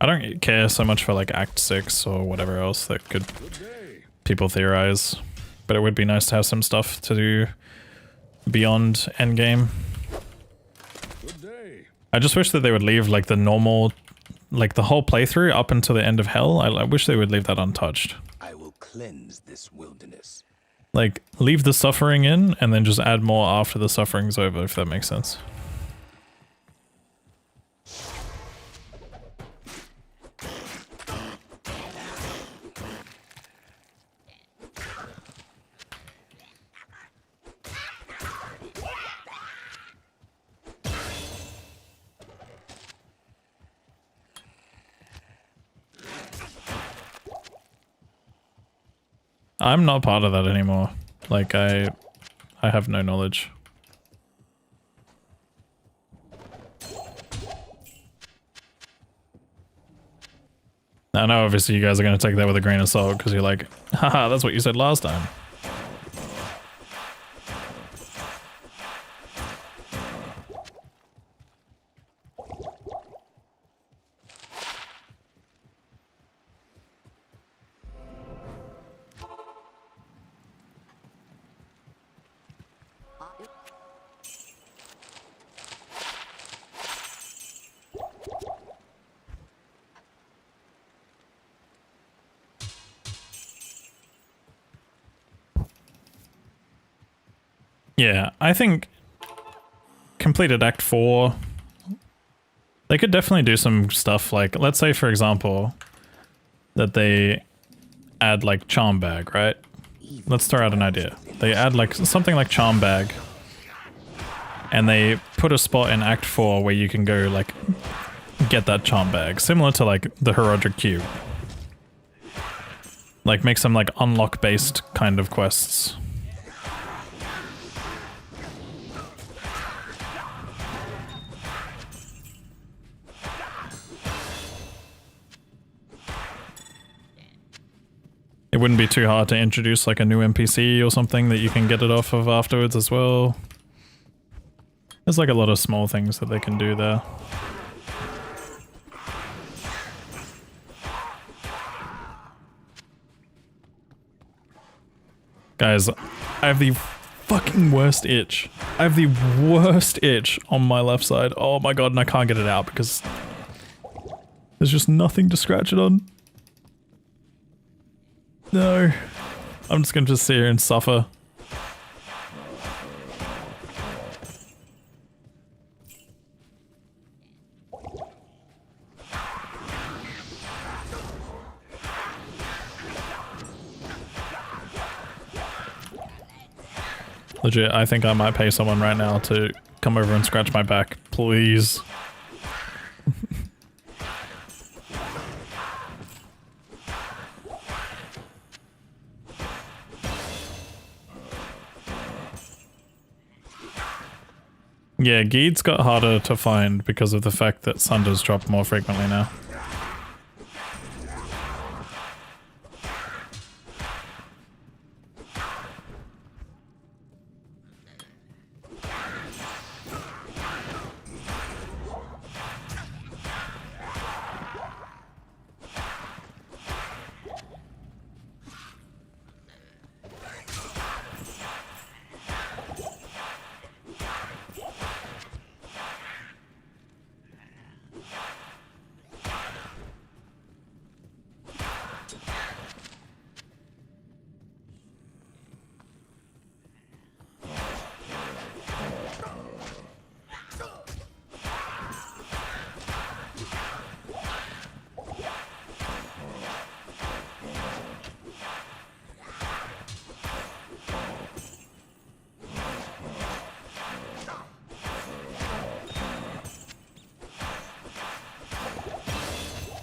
I don't care so much for like Act 6 or whatever else that could Good day. people theorize, but it would be nice to have some stuff to do beyond endgame. Good day. I just wish that they would leave like the normal, like the whole playthrough up until the end of Hell. I wish they would leave that untouched. I will cleanse this wilderness. Like, leave the suffering in and then just add more after the suffering's over, if that makes sense. I'm not part of that anymore. Like, I have no knowledge. I know obviously you guys are going to take that with a grain of salt because you're like, haha, that's what you said last time. Yeah, I think completed Act 4, they could definitely do some stuff like, let's say for example, that they add like Charm Bag, right? let's throw out an idea. They add like something like Charm Bag, and they put a spot in Act 4 where you can go like get that Charm Bag, similar to like the Herodic Cube. Like make some like unlock based kind of quests. It wouldn't be too hard to introduce like a new NPC or something that you can get it off of afterwards as well. There's like a lot of small things that they can do there. Guys, I have the fucking worst itch. I have the worst itch on my left side. Oh my god, and I can't get it out because there's just nothing to scratch it on. No. I'm just gonna sit here and suffer. Legit, I think I might pay someone right now to come over and scratch my back, please. Yeah, Geeds got harder to find because of the fact that Sunders drop more frequently now.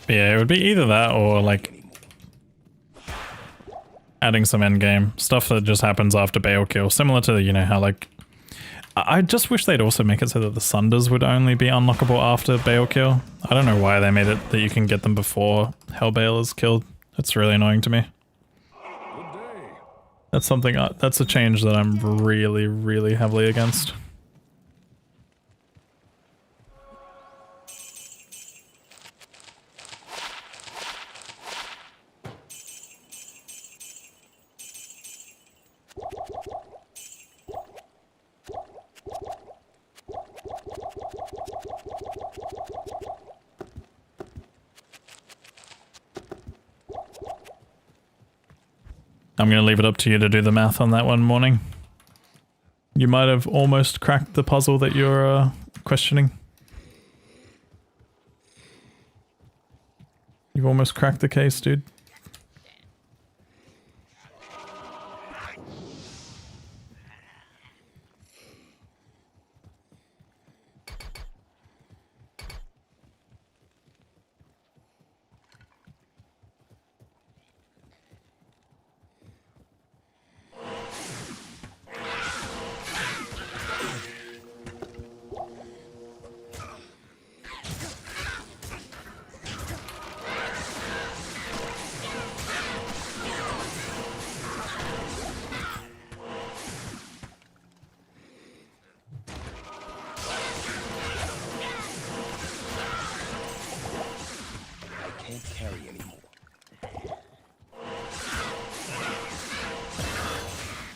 Yeah, it would be either that or like adding some endgame stuff that just happens after Bale kill, similar to, you know, how like I just wish they'd also make it so that the Sunders would only be unlockable after Bale kill. I don't know why they made it that you can get them before Hellbale is killed. It's really annoying to me. That's something that's a change that I'm really, really heavily against. I'm going to leave it up to you to do the math on that one, Morning. You might have almost cracked the puzzle that you're questioning. You've almost cracked the case, dude.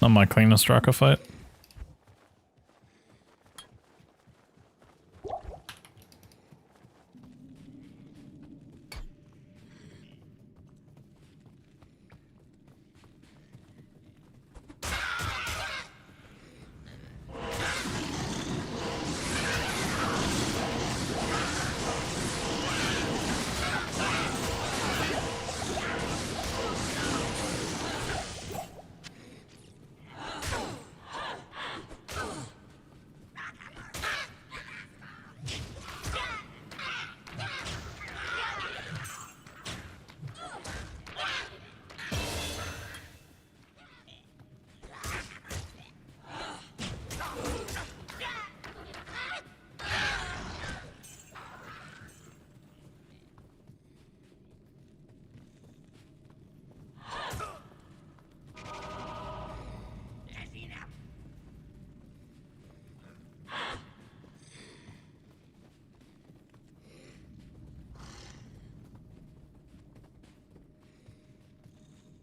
Not my cleanest striker fight.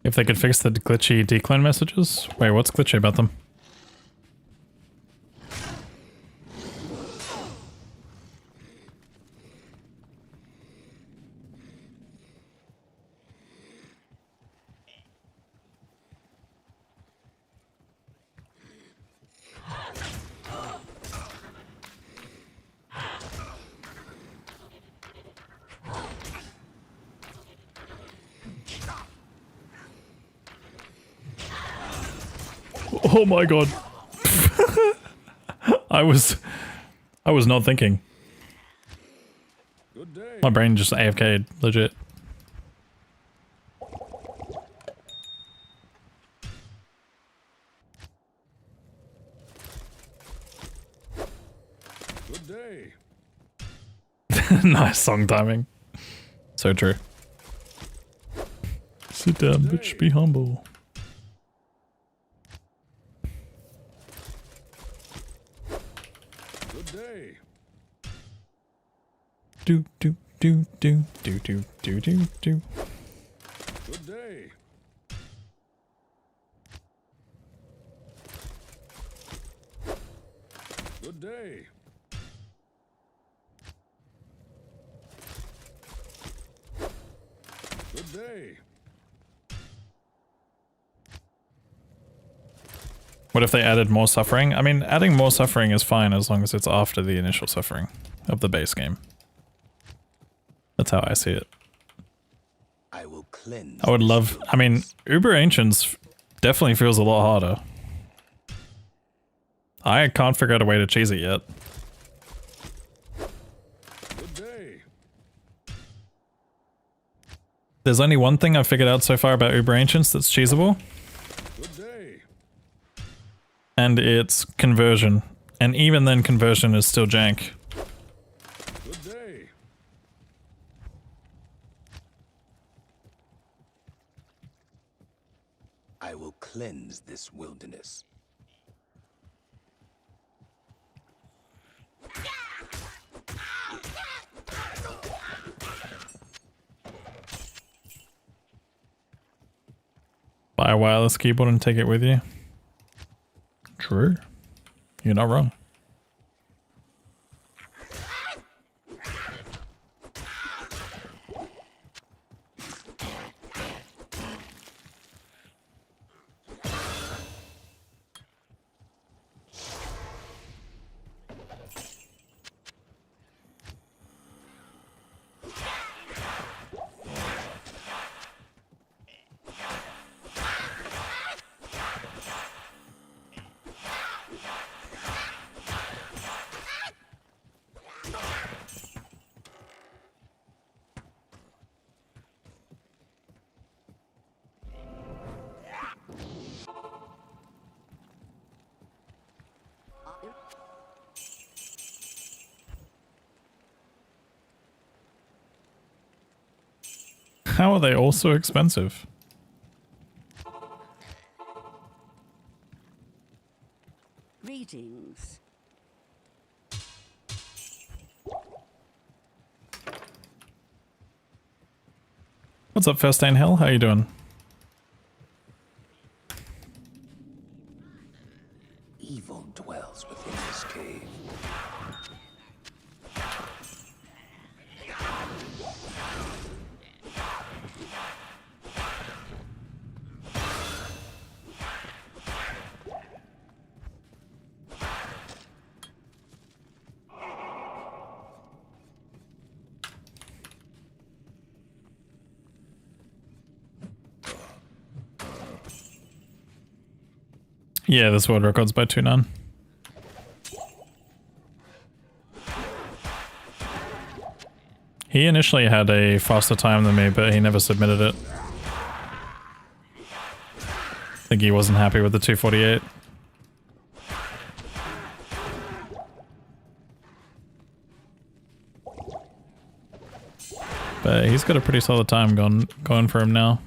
If they could fix the glitchy decline messages? Wait, what's glitchy about them? Oh my god. I was not thinking. Good day. My brain just AFK'd, legit. Good day. Nice song timing. So true. Sit down, bitch, be humble. Good day. Do do do do do do do do do. Good day. Good day. Good day. What if they added more suffering? I mean, adding more suffering is fine as long as it's after the initial suffering of the base game. That's how I see it. I will cleanse. I would love... I mean, Uber Ancients definitely feels a lot harder. I can't figure out a way to cheese it yet. Good day. There's only one thing I've figured out so far about Uber Ancients that's cheesable. Good day. And it's conversion. And even then conversion is still jank. Good day. I will cleanse this wilderness. Buy a wireless keyboard and take it with you. True. You're not wrong. How are they all so expensive? Greetings. What's up, First Day in Hell? How you doing? Evil dwells within this cave. Yeah, this world record's by 2-9. He initially had a faster time than me, but he never submitted it. I think he wasn't happy with the 2:48. But he's got a pretty solid time going for him now.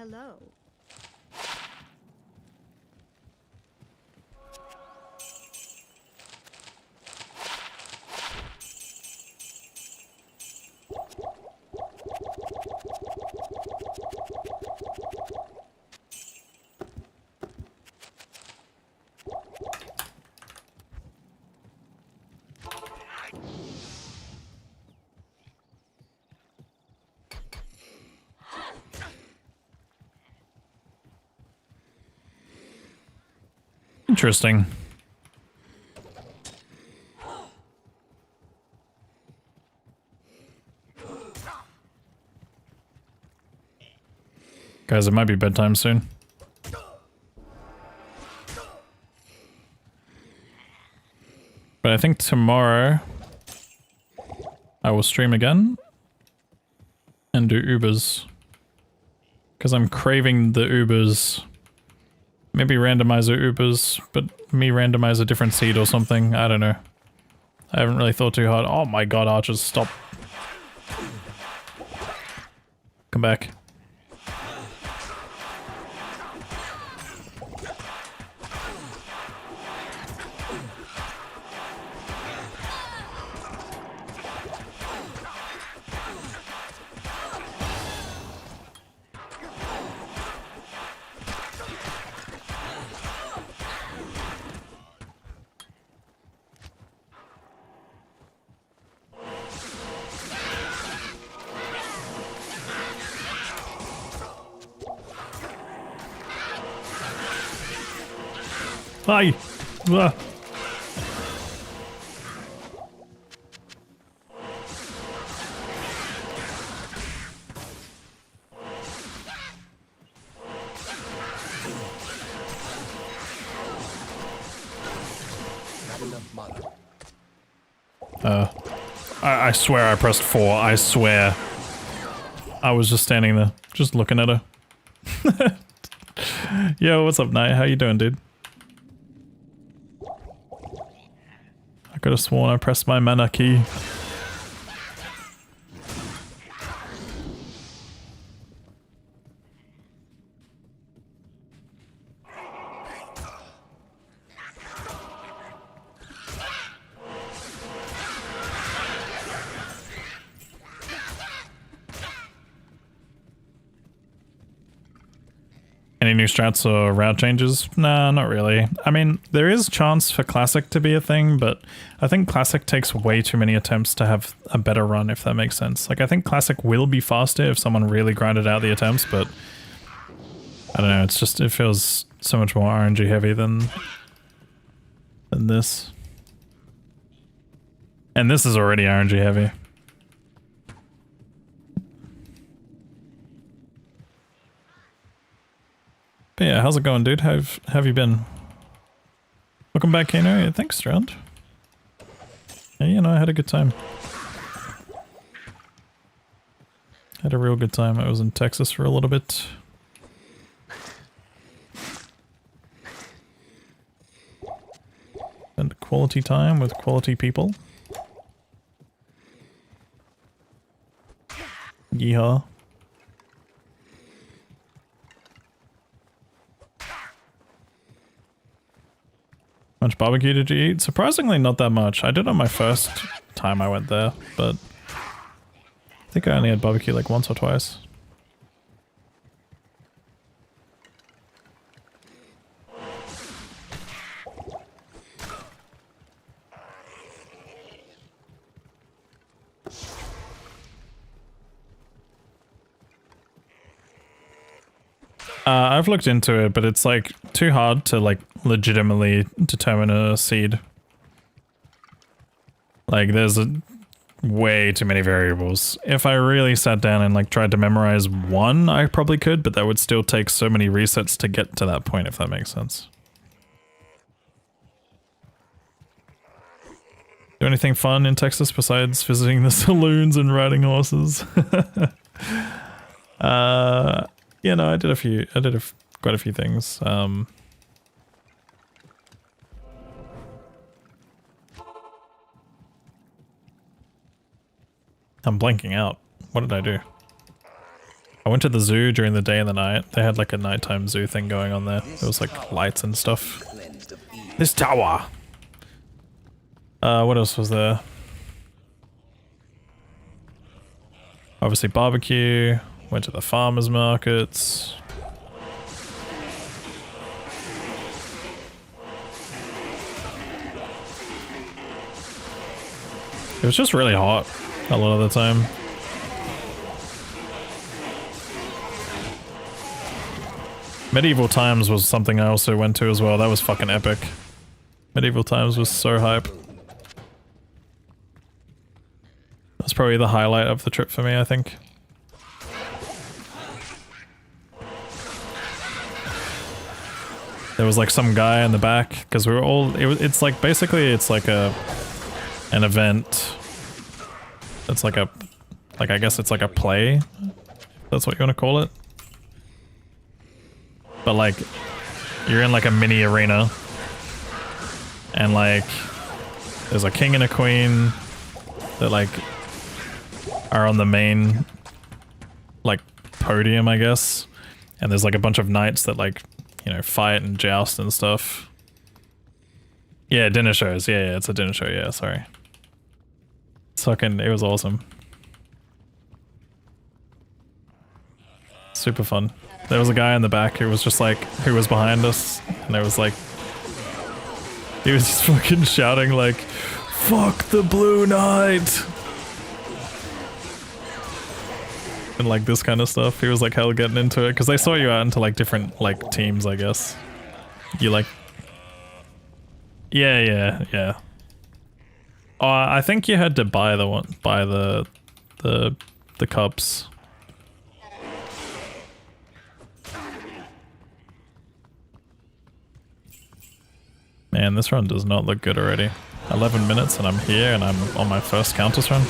Hello. Interesting. Guys, it might be bedtime soon. But I think tomorrow I will stream again and do Ubers. Because I'm craving the Ubers. Maybe randomizer Ubers, but me randomize a different seed or something. I don't know. I haven't really thought too hard. Oh my god, archers, stop. Come back. Hi! Ah. I swear I pressed 4. I swear. I was just standing there, just looking at her. Yo, what's up, Knight? How you doing, dude? I could have sworn I pressed my mana key. Any new strats or route changes? Nah, not really. I mean, there is chance for Classic to be a thing, but I think Classic takes way too many attempts to have a better run, if that makes sense. Like, I think Classic will be faster if someone really grinded out the attempts, but I don't know, it's just, it feels so much more RNG heavy than this. And this is already RNG heavy. But yeah, how's it going, dude? How have you been? Welcome back, Kano. Yeah, thanks, Strand. Yeah, you know, I had a good time. Had a real good time. I was in Texas for a little bit. And quality time with quality people. Yeehaw. How much barbecue did you eat? Surprisingly not that much. I did on my first time I went there, but I think I only had barbecue like once or twice. I've looked into it, but it's like too hard to like legitimately determine a seed. Like there's way too many variables. If I really sat down and like tried to memorize one, I probably could, but that would still take so many resets to get to that point, if that makes sense. Do anything fun in Texas besides visiting the saloons and riding horses? You know, I did quite a few things. I'm blanking out. What did I do? I went to the zoo during the day and the night. They had like a nighttime zoo thing going on there. There was like lights and stuff. This tower. What else was there? Obviously barbecue. Went to the farmers markets. It was just really hot a lot of the time. Medieval Times was something I also went to as well. That was fucking epic. Medieval Times was so hype. That's probably the highlight of the trip for me, I think. There was like some guy in the back because we were all. It's like basically it's like an event. It's like a, I guess it's like a play. That's what you want to call it. But like, you're in like a mini arena, and like, there's a king and a queen that like are on the main like podium, I guess, and there's like a bunch of knights that like, you know, fight and joust and stuff. Yeah, dinner shows. Yeah, it's a dinner show. Yeah, sorry. It's fucking, it was awesome. Super fun. There was a guy in the back who was just like, who was behind us, and there was like, he was just fucking shouting like, "Fuck the Blue Knight!" And like this kind of stuff. He was like hell getting into it, because they saw you out into like different like teams, I guess. You like... Yeah. Oh, I think you had to buy the cups. Man, this run does not look good already. 11 minutes and I'm here and I'm on my first Countess run.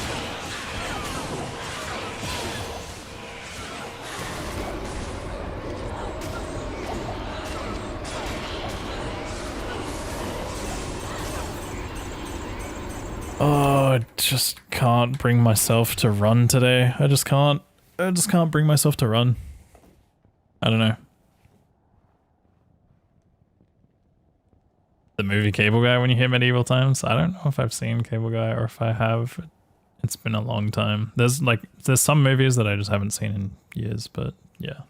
Oh, I just can't bring myself to run today. I just can't bring myself to run. I don't know. The movie Cable Guy when you hear Medieval Times? I don't know if I've seen Cable Guy, or if I have, it's been a long time. There's some movies that I just haven't seen in years, but yeah.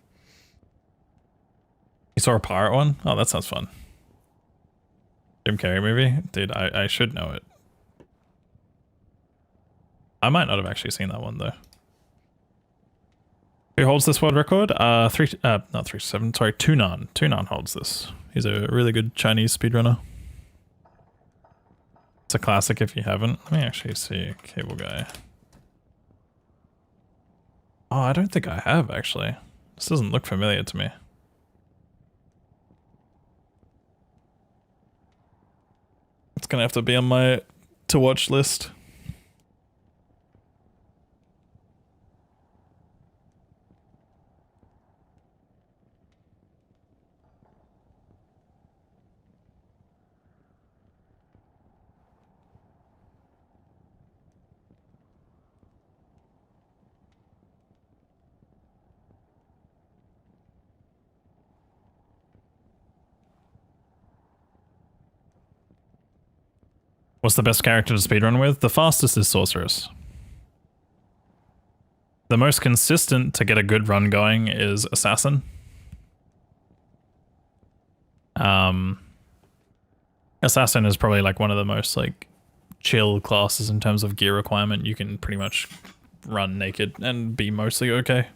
You saw a pirate one? Oh, that sounds fun. Jim Carrey movie? Dude, I should know it. I might not have actually seen that one though. Who holds this world record? Not 3-7, sorry, Tunan. Tunan holds this. He's a really good Chinese speedrunner. It's a classic if you haven't. Let me actually see Cable Guy. Oh, I don't think I have actually. This doesn't look familiar to me. It's gonna have to be on my to watch list. What's the best character to speedrun with? The fastest is Sorceress. The most consistent to get a good run going is Assassin. Assassin is probably like one of the most like chill classes in terms of gear requirement. You can pretty much run naked and be mostly okay.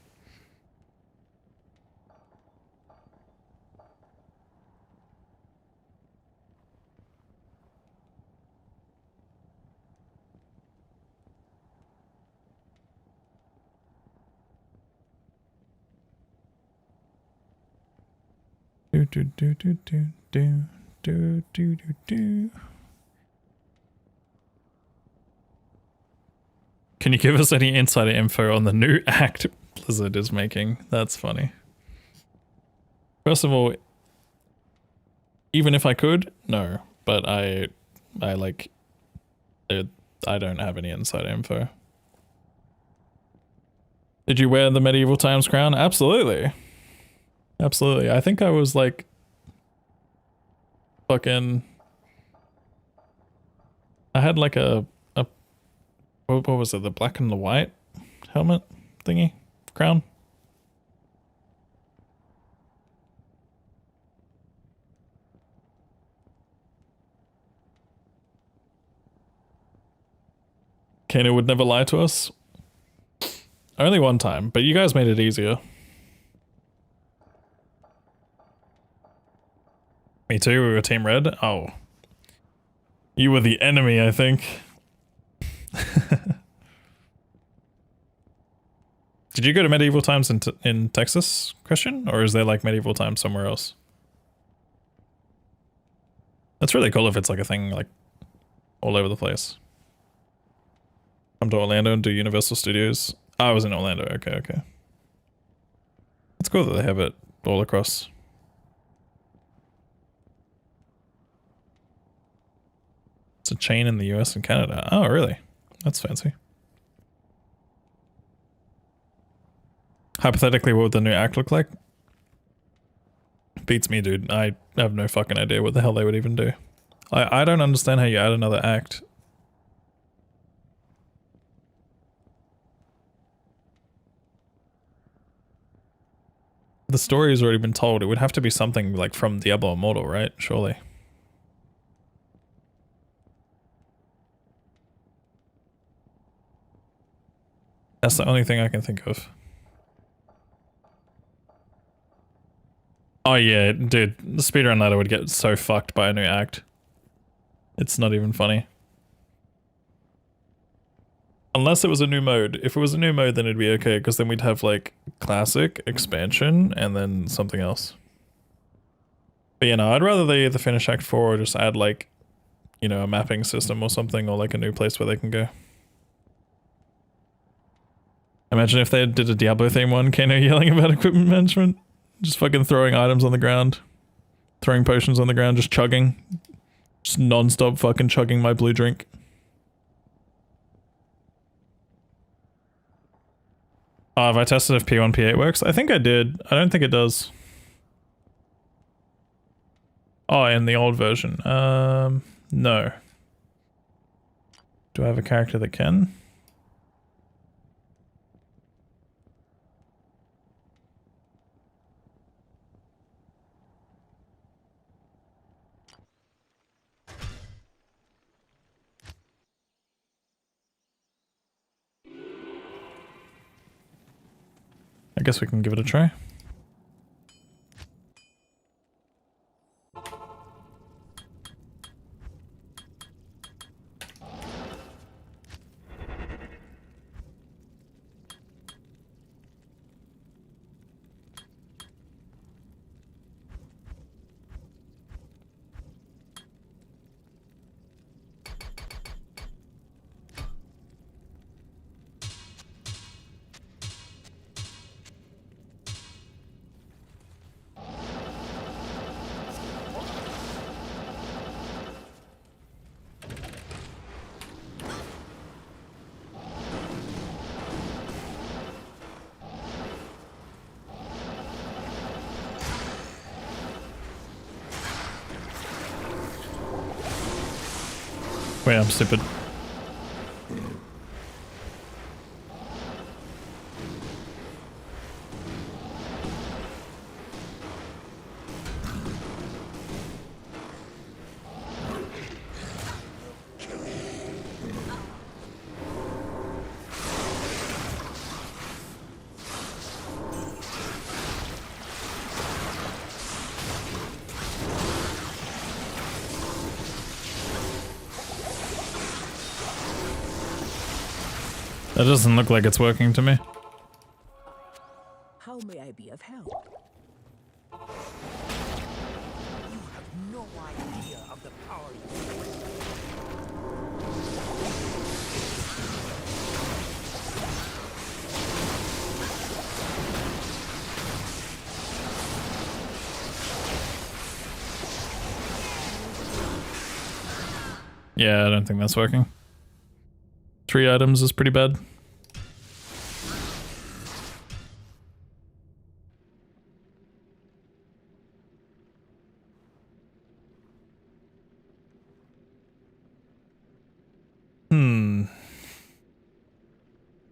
Can you give us any insider info on the new act Blizzard is making? That's funny. First of all, even if I could, no, but I don't have any insider info. Did you wear the medieval times crown? Absolutely. Absolutely. I think I was like fucking I had like a what was it? The black and the white helmet thingy? Crown? Kano would never lie to us. Only one time, but you guys made it easier. Me too, we were Team Red. Oh. You were the enemy, I think. Did you go to medieval times in Texas, Christian? Or is there like medieval times somewhere else? That's really cool if it's like a thing like all over the place. Come to Orlando and do Universal Studios. Oh, I was in Orlando. Okay, okay. It's cool that they have it all across. It's a chain in the US and Canada. Oh, really? That's fancy. Hypothetically, what would the new act look like? Beats me, dude. I have no fucking idea what the hell they would even do. I don't understand how you add another act. The story has already been told. It would have to be something like from Diablo Immortal, right? Surely. That's the only thing I can think of. Oh yeah, dude, the speedrun ladder would get so fucked by a new act. It's not even funny. Unless it was a new mode. If it was a new mode, then it'd be okay, because then we'd have like classic, expansion, and then something else. But you know, I'd rather they either finish Act 4 or just add like, you know, a mapping system or something, or like a new place where they can go. Imagine if they did a Diablo theme one, Kano yelling about equipment management. Just fucking throwing items on the ground. Throwing potions on the ground, just chugging. Just non-stop fucking chugging my blue drink. Have I tested if P1, P8 works? I think I did. I don't think it does. Oh, in the old version. No. Do I have a character that can? I guess we can give it a try. Wait, I'm stupid. That doesn't look like it's working to me. How may I be of help? You have no idea of the power you Yeah, I don't think that's working. 3 items is pretty bad.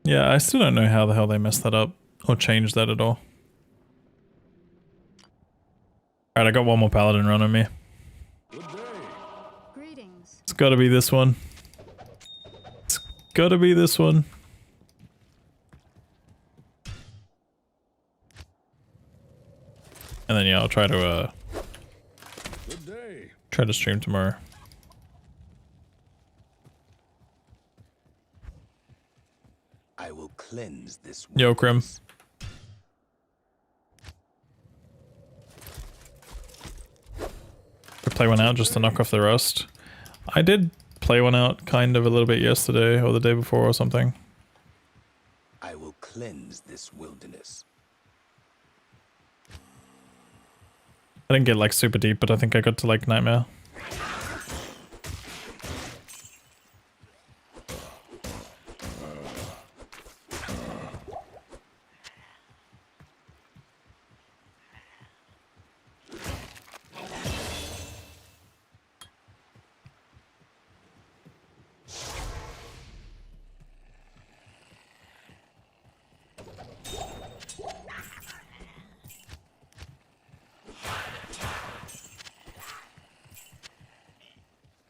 Yeah, I still don't know how the hell they messed that up or changed that at all. Alright, I got one more Paladin run on me. Good day. Greetings. It's gotta be this one. It's gotta be this one. And then yeah, I'll try to Good day. try to stream tomorrow. I will cleanse this Yo, Krim. wilderness. I play one out just to knock off the rust. I did play one out kind of a little bit yesterday or the day before or something. I will cleanse this wilderness. I didn't get like super deep, but I think I got to like Nightmare.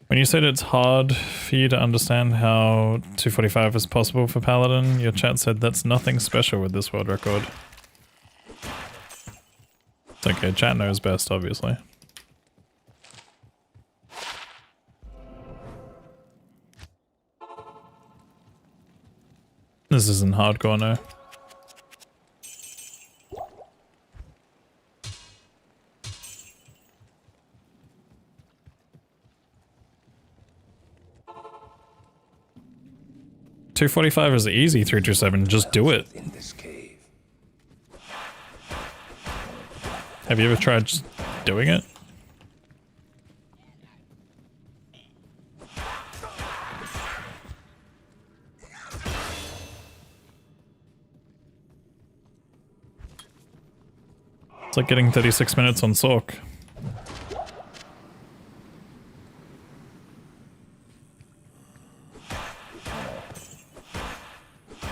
When you said it's hard for you to understand how 245 is possible for Paladin, your chat said that's nothing special with this world record. It's okay, chat knows best, obviously. This isn't hardcore, no. .245 is easy, 327, just do it. In this cave. Have you ever tried just doing it? It's like getting 36 minutes on Sork.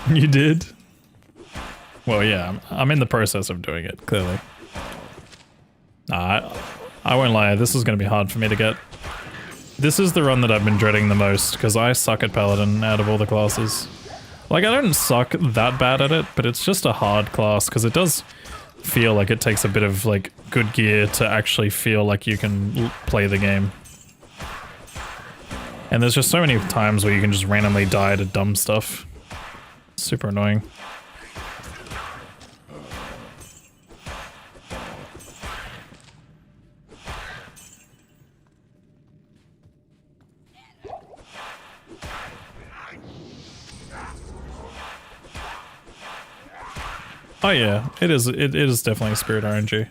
You did? Well, yeah, I'm in the process of doing it, clearly. Nah, I won't lie, this is going to be hard for me to get. This is the run that I've been dreading the most, because I suck at Paladin out of all the classes. Like, I don't suck that bad at it, but it's just a hard class, because it does feel like it takes a bit of, like, good gear to actually feel like you can play the game. And there's just so many times where you can just randomly die to dumb stuff. Super annoying. Oh yeah, it is definitely spirit RNG.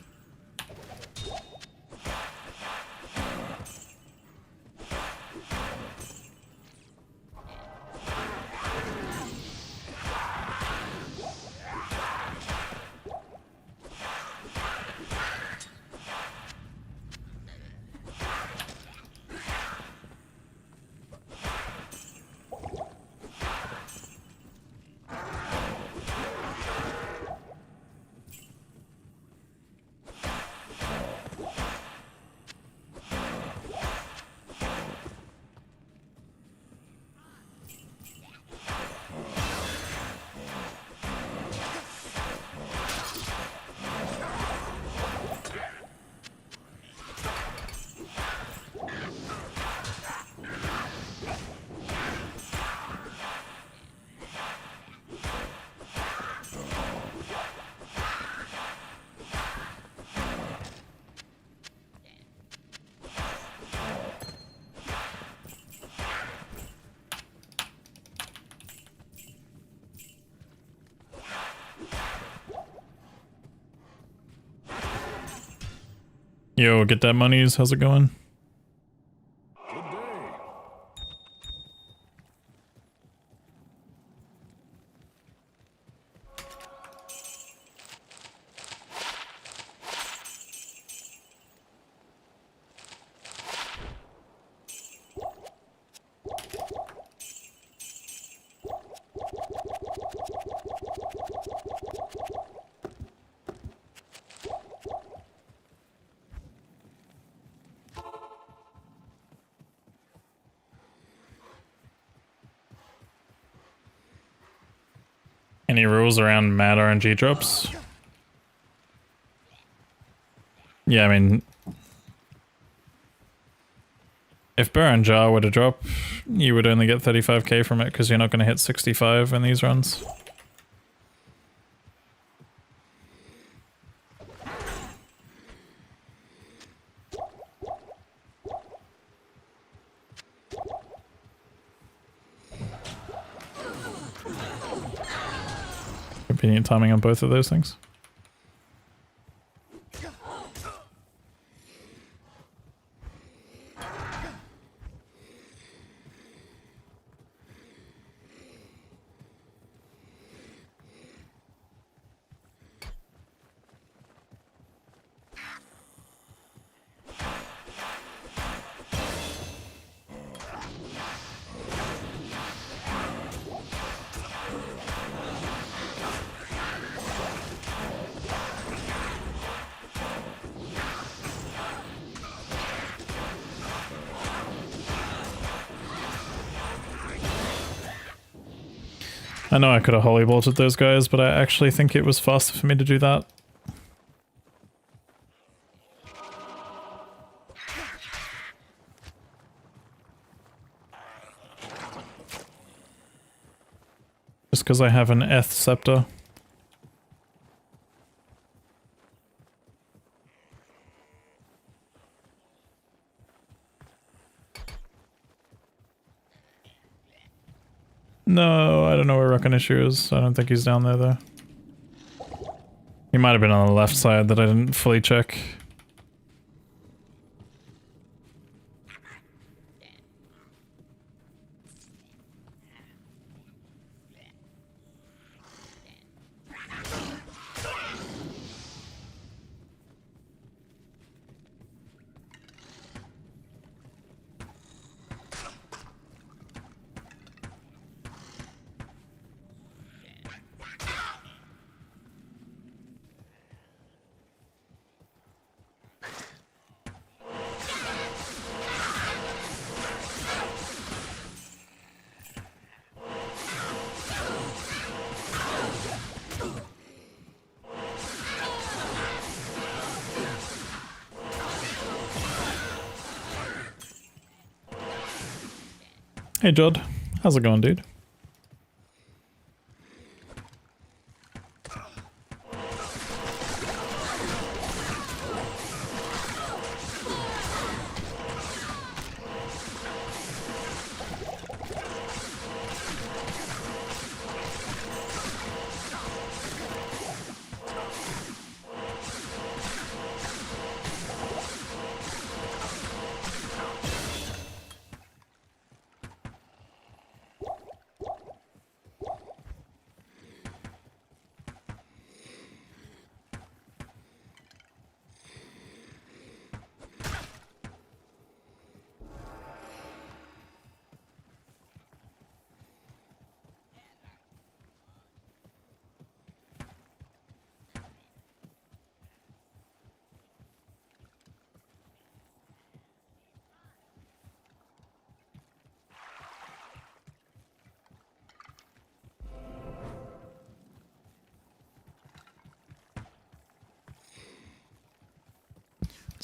Yo, get that monies, how's it going? Good day. Any rules around mad RNG drops? Yeah, I mean, if Burn Jar were to drop, you would only get 35k from it because you're not going to hit 65 in these runs. Convenient timing on both of those things. I know I could have holy bolted those guys, but I actually think it was faster for me to do that. Just because I have an Eth Scepter. No, I don't know where Rockanishu is. I don't think he's down there though. He might have been on the left side that I didn't fully check. Hey Jod, how's it going, dude?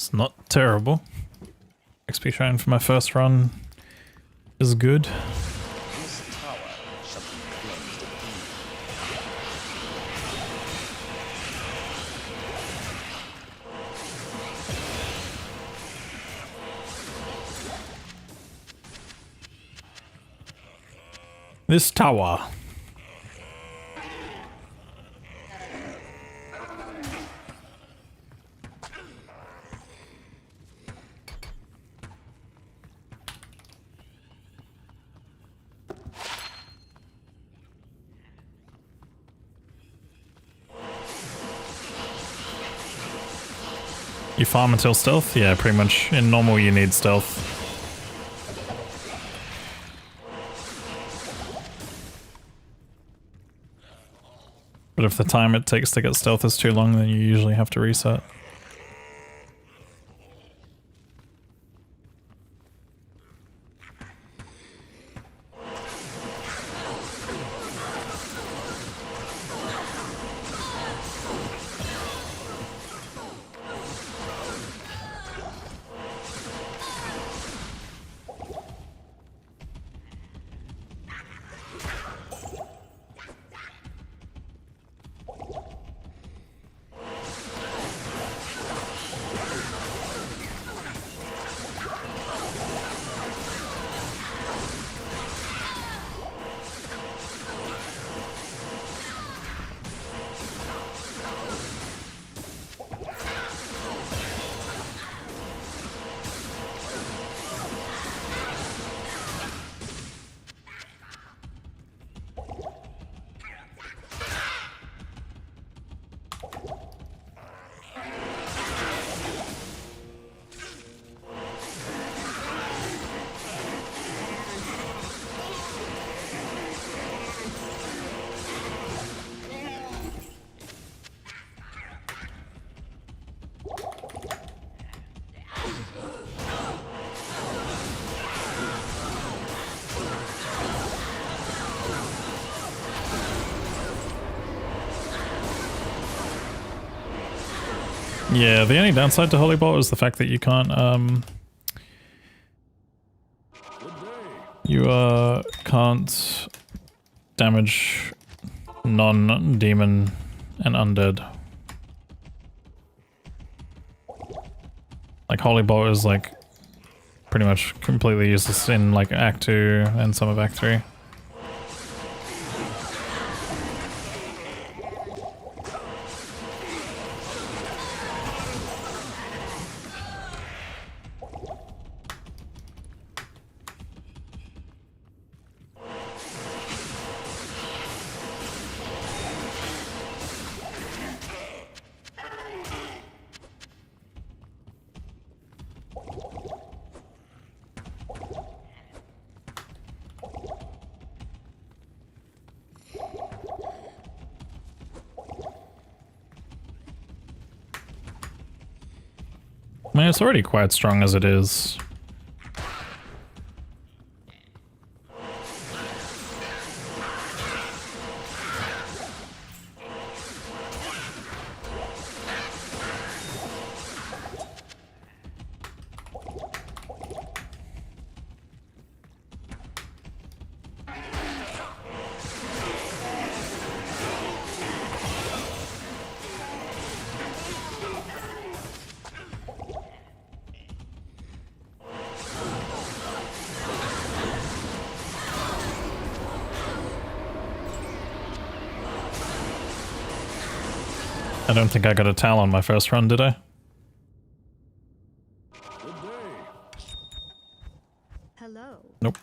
It's not terrible. XP shrine for my first run is good. This tower shall be cleansed of This tower. You farm until stealth? Yeah, pretty much. In normal you need stealth. But if the time it takes to get stealth is too long, then you usually have to reset. Yeah, the only downside to Holy Bolt is the fact that you can't, can't damage non-demon and undead. Like, Holy Bolt is, like, pretty much completely useless in, like, Act 2 and some of Act 3. I mean, it's already quite strong as it is. I don't think I got a towel on my first run, did I? Good day. Hello. Nope.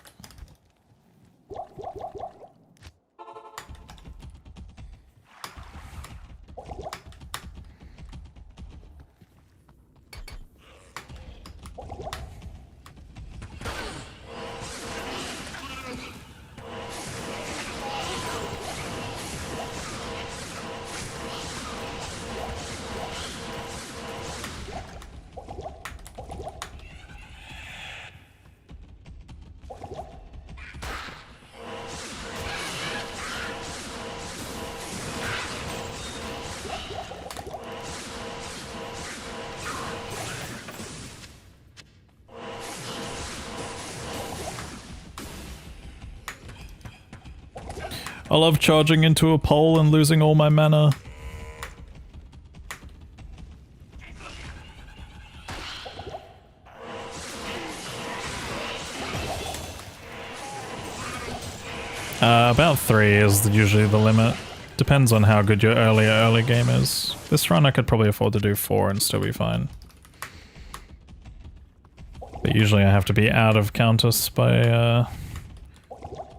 I love charging into a pole and losing all my mana. About 3 is usually the limit. Depends on how good your early game is. This run I could probably afford to do 4 and still be fine. But usually I have to be out of Countess by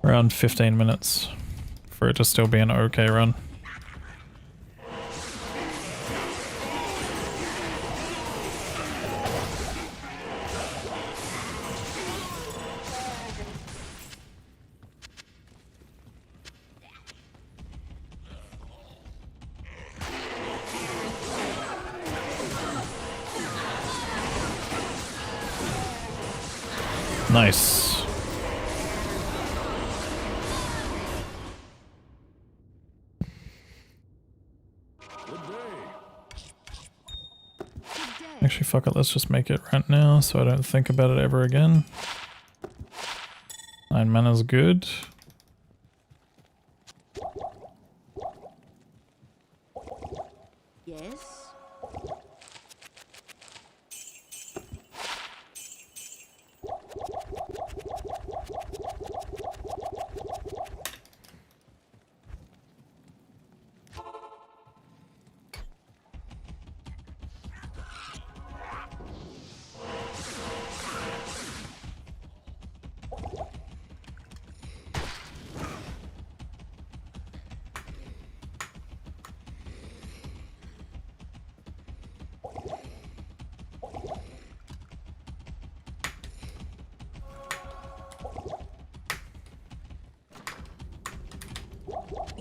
around 15 minutes for it to still be an okay run. Nice. Actually, fuck it, let's just make it right now so I don't think about it ever again. 9 mana's good. Yes.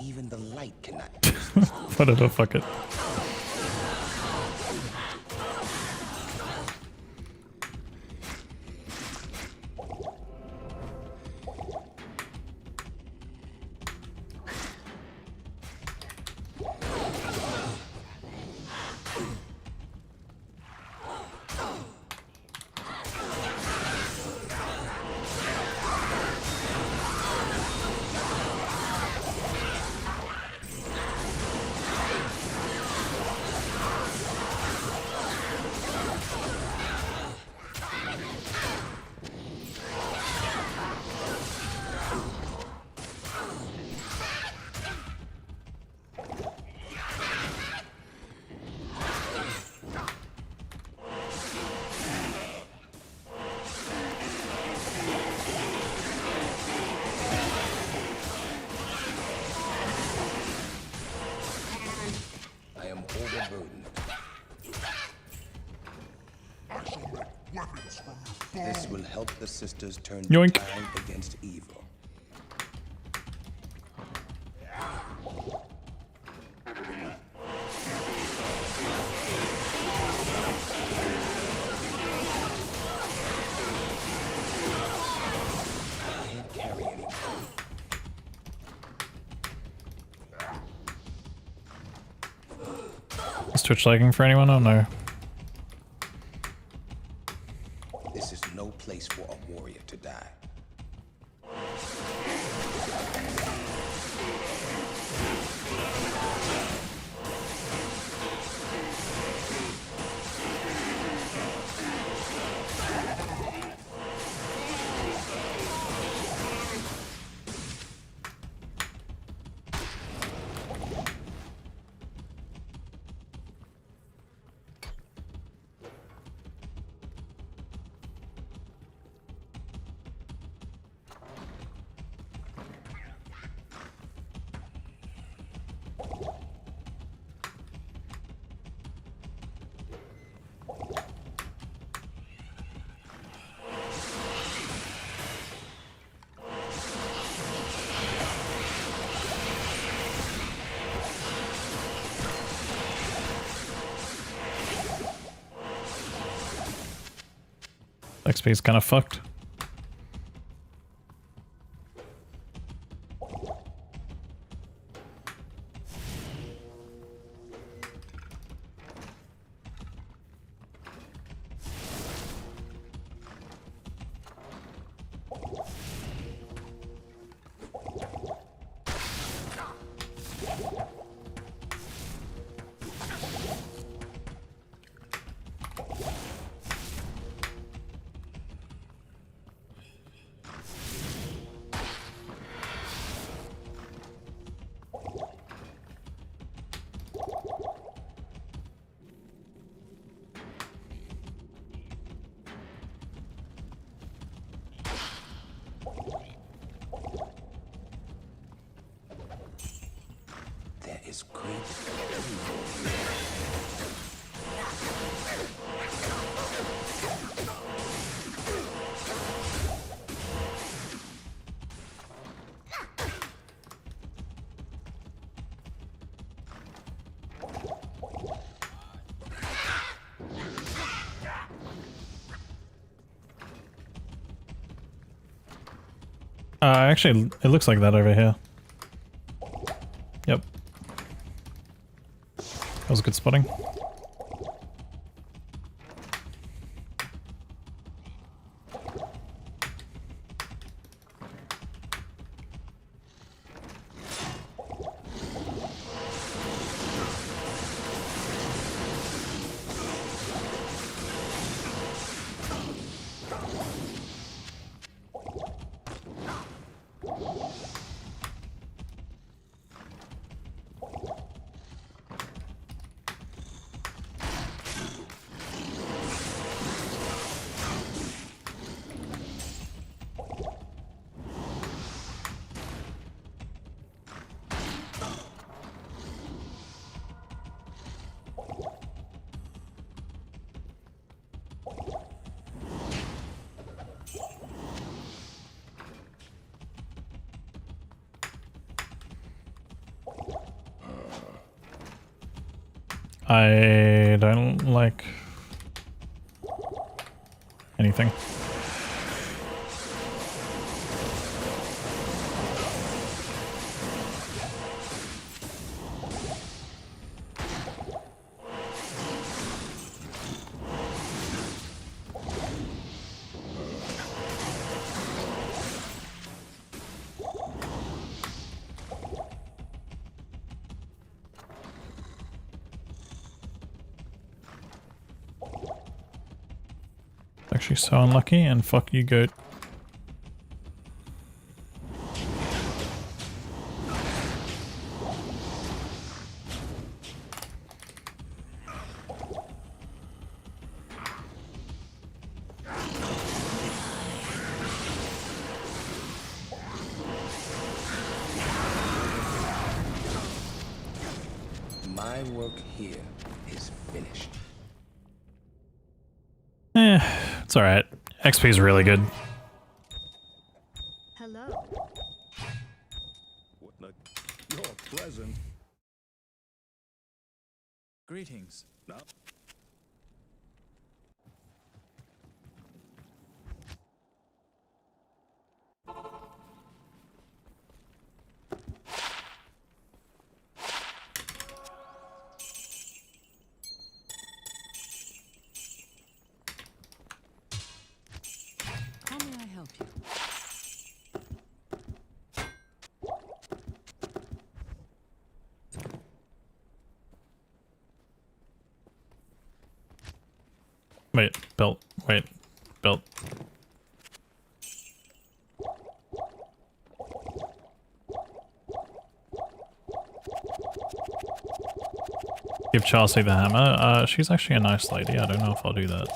Even the light cannot. Whatever, fuck it. This will help the sisters turn Yoink. the tide against evil. I can't carry anymore. Is Twitch lagging for anyone or no? This is no place for a warrior to die. XP is kind of fucked. There is great evil. Actually, it looks like that over here. Yep. That was good spotting. I don't like anything. Actually so unlucky, and fuck you, goat. My work here is finished. It's alright. XP is really good. Hello. What the? Your present. Greetings. No. How may I help you? Wait, belt. Wait, belt. Give Chelsea the hammer. She's actually a nice lady. I don't know if I'll do that.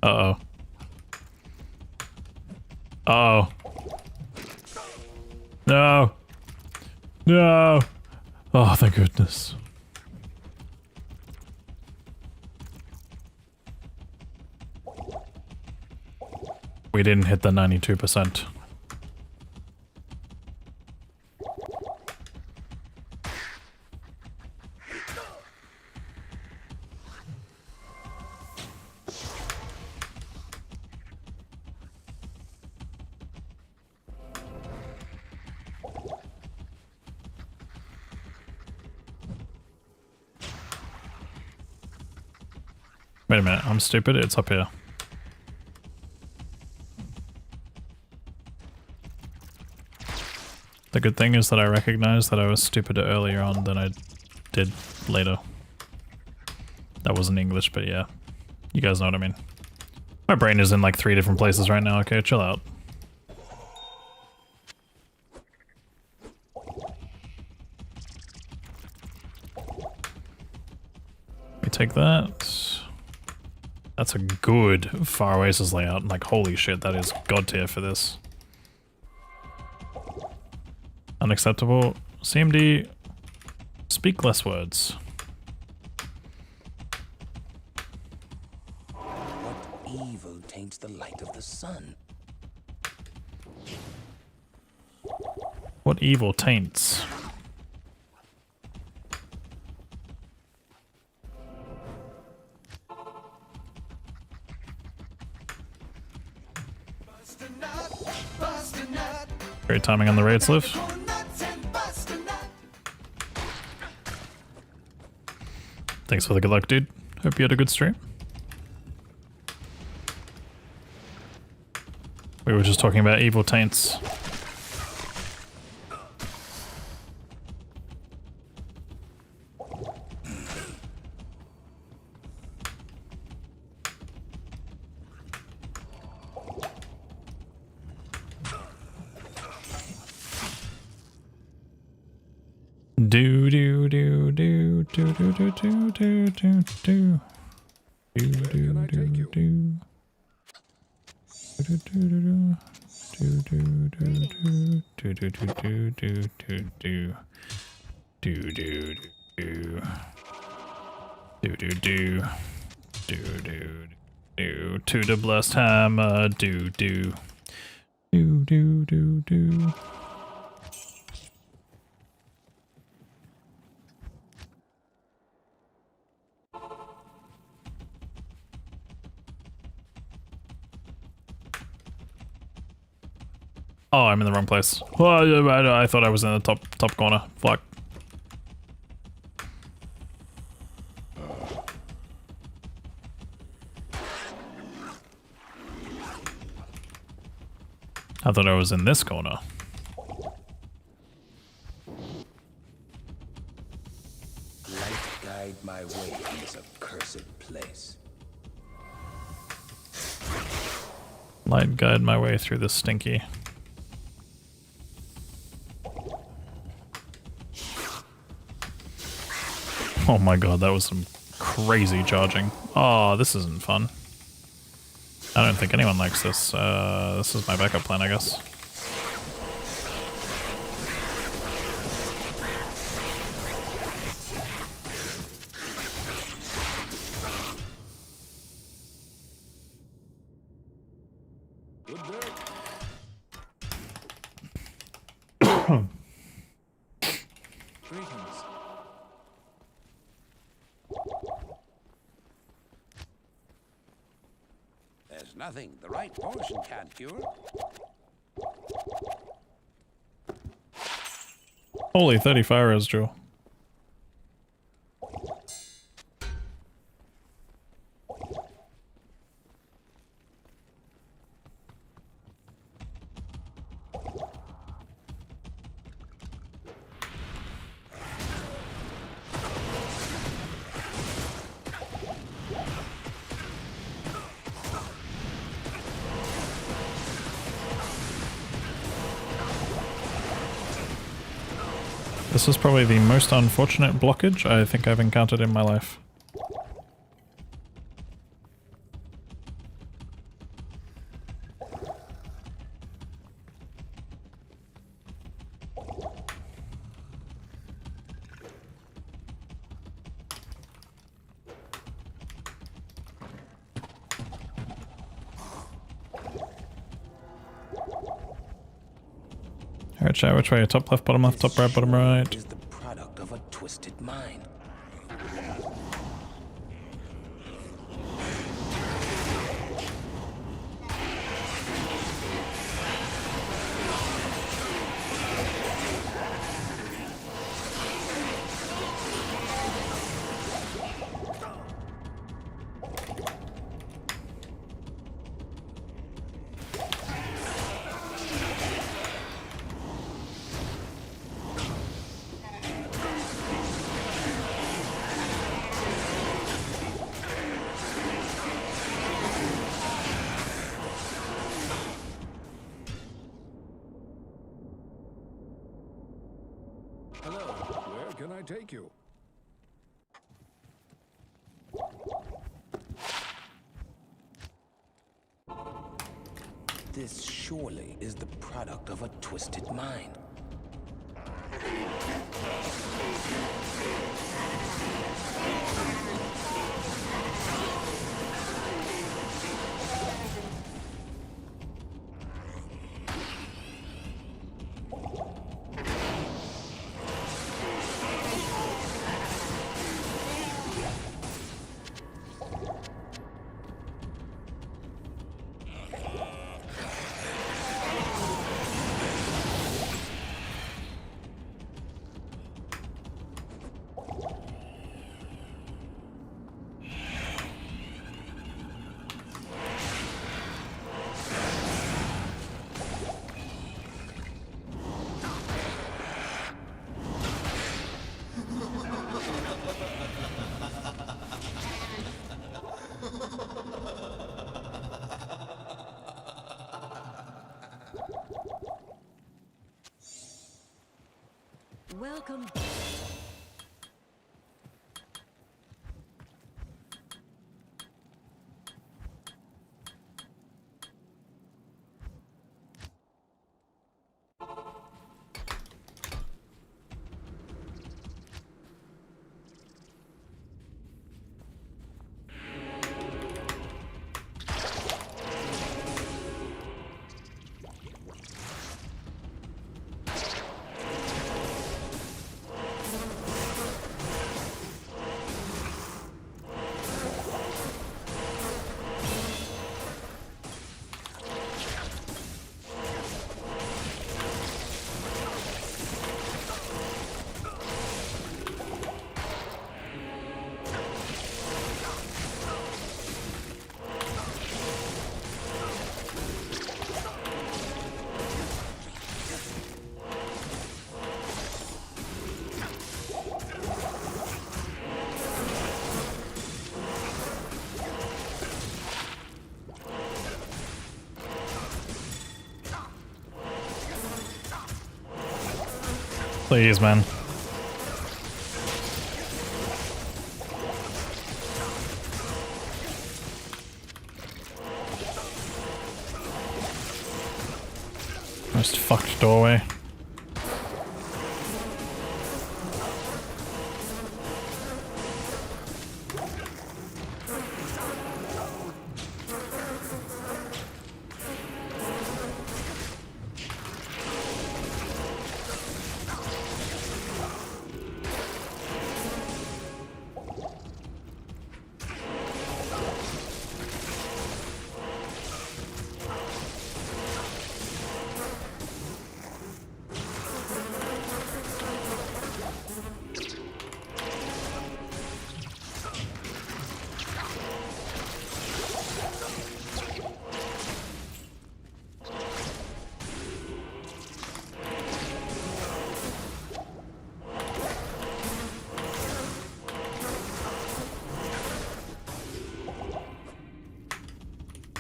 Uh-oh. Uh-oh. No. No. Oh, thank goodness. We didn't hit the 92%. Wait a minute, I'm stupid, it's up here. The good thing is that I recognize that I was stupider earlier on than I did later. That wasn't English, but yeah. You guys know what I mean. My brain is in like 3 different places right now, okay, chill out. We take that. That's a good Far Oasis layout. Like, holy shit, that is god tier for this. Unacceptable. CMD, speak less words. What evil taints the light of the sun? What evil taints? Great timing on the raid sleeve. Thanks for the good luck, dude. Hope you had a good stream. We were just talking about evil taints. Do do do do do do do do do do do do do do do. To the blessed hammer, do. Oh, I'm in the wrong place. Oh, I thought I was in the top corner. Fuck. I thought I was in this corner. Light guide my way in this accursed place. Light guide my way through the stinky. Oh my god, that was some crazy charging. Oh, this isn't fun. I don't think anyone likes this. This is my backup plan, I guess. Greetings. There's nothing the right portion can't cure. Holy 30 fire res, Joe. This is probably the most unfortunate blockage I think I've encountered in my life. Alright, chat, which way? Top left, bottom left, top right, bottom right. Is the product of a twisted mind. Hello, where can I take you? This surely is the product of a twisted mind. Welcome. Please, man. Most fucked doorway.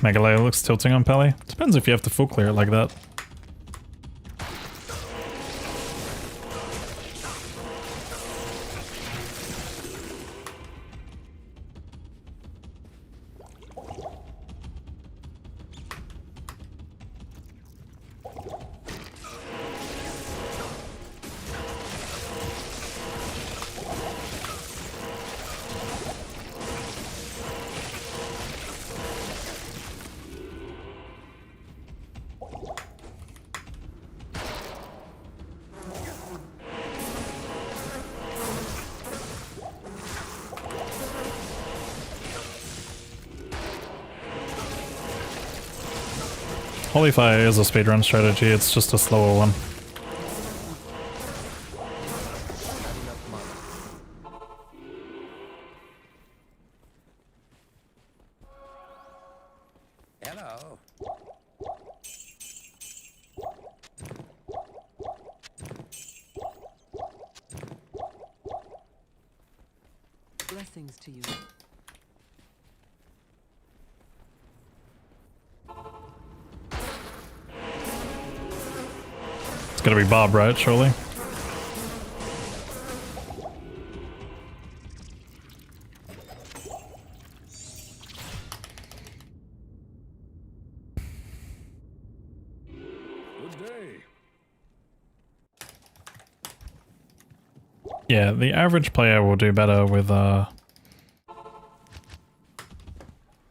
Mega layer looks tilting on Pally. Depends if you have to full clear it like that. Holy Fire is a speedrun strategy, it's just a slower one. Hello. Blessings to you. It's gonna be Bob, right? Surely. Good day. Yeah, the average player will do better with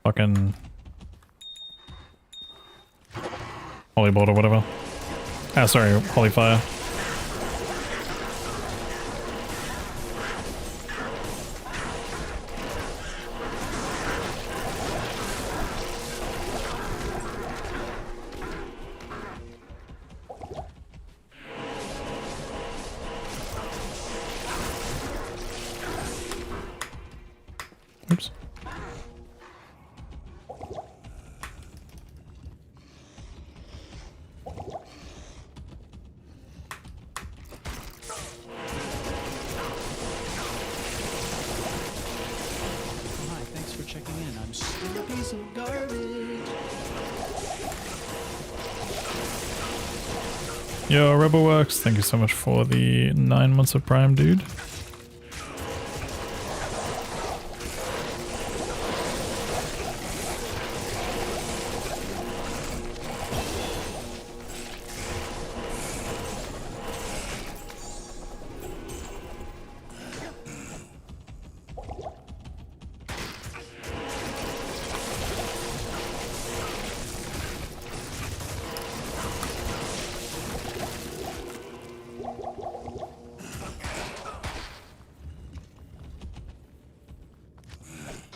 fucking Holy Bolt or whatever. Ah, sorry, Holy Fire. Oops. Hi, thanks for checking in. I'm still a piece of garbage. Yo, Rebelworks, thank you so much for the 9 months of Prime, dude.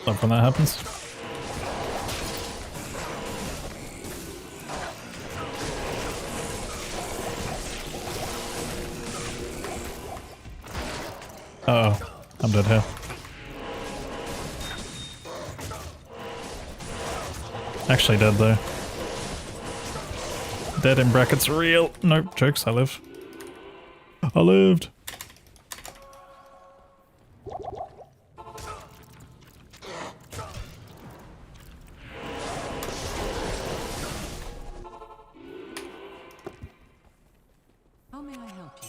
Love when that happens. Uh oh, I'm dead here. Actually dead though. Dead in brackets real. Nope, jokes, I live. I lived. How may I help you?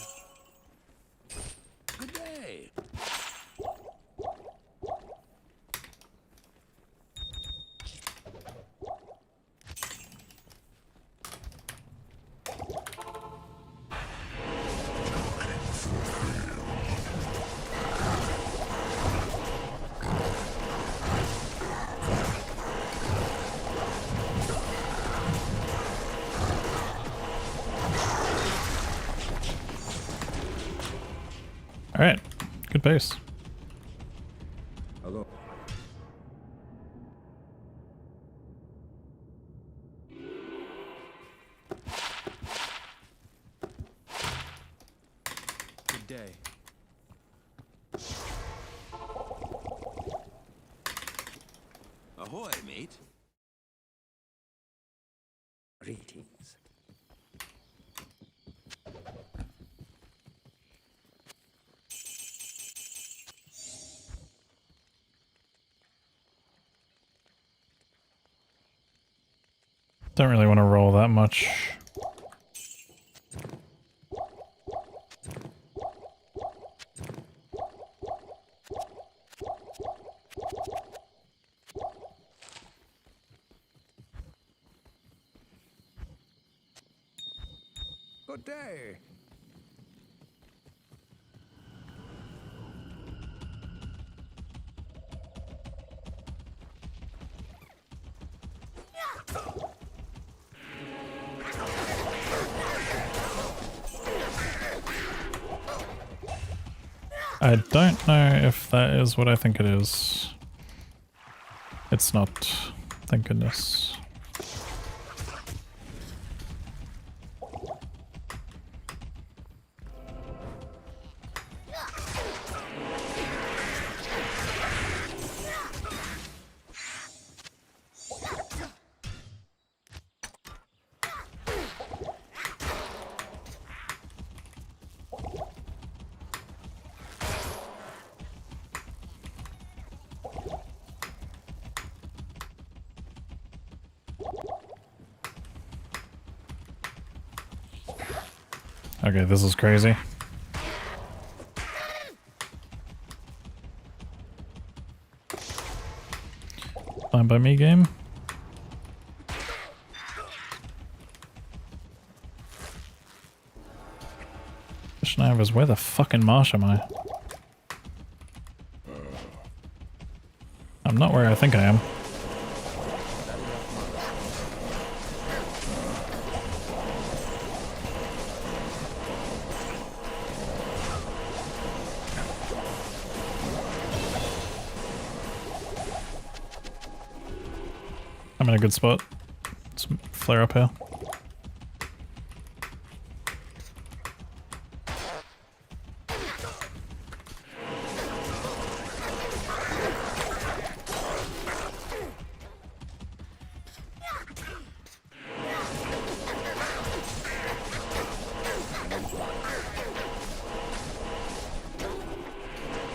Good pace. Hello. Good day. Ahoy, mate. Greetings. Don't really want to roll that much. Good day. I don't know if that is what I think it is. It's not. Thank goodness. Okay, this is crazy. Fine by me, game. Question I have is, where the fucking marsh am I? I'm not where I think I am. I'm in a good spot. Let's flare up here.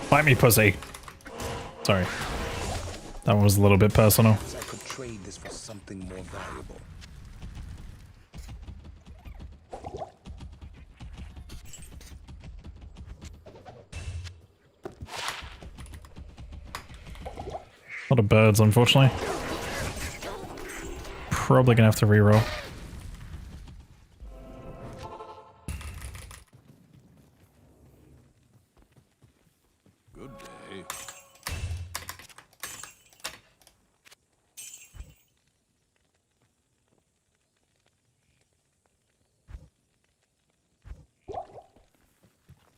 Fight me, pussy. Sorry. That was a little bit personal. I could trade this for something more valuable. A lot of birds, unfortunately. Probably gonna have to reroll. Good day.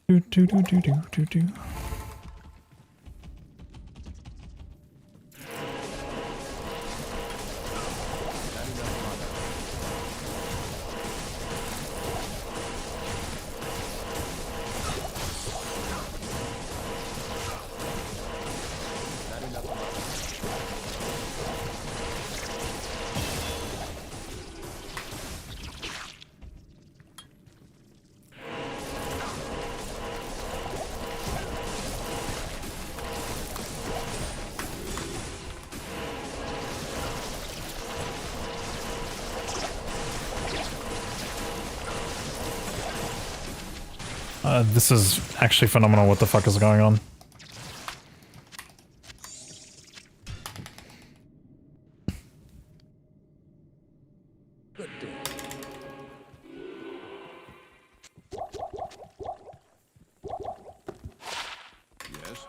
Do do do do do do do. This is actually phenomenal. What the fuck is going on? Good day. Yes.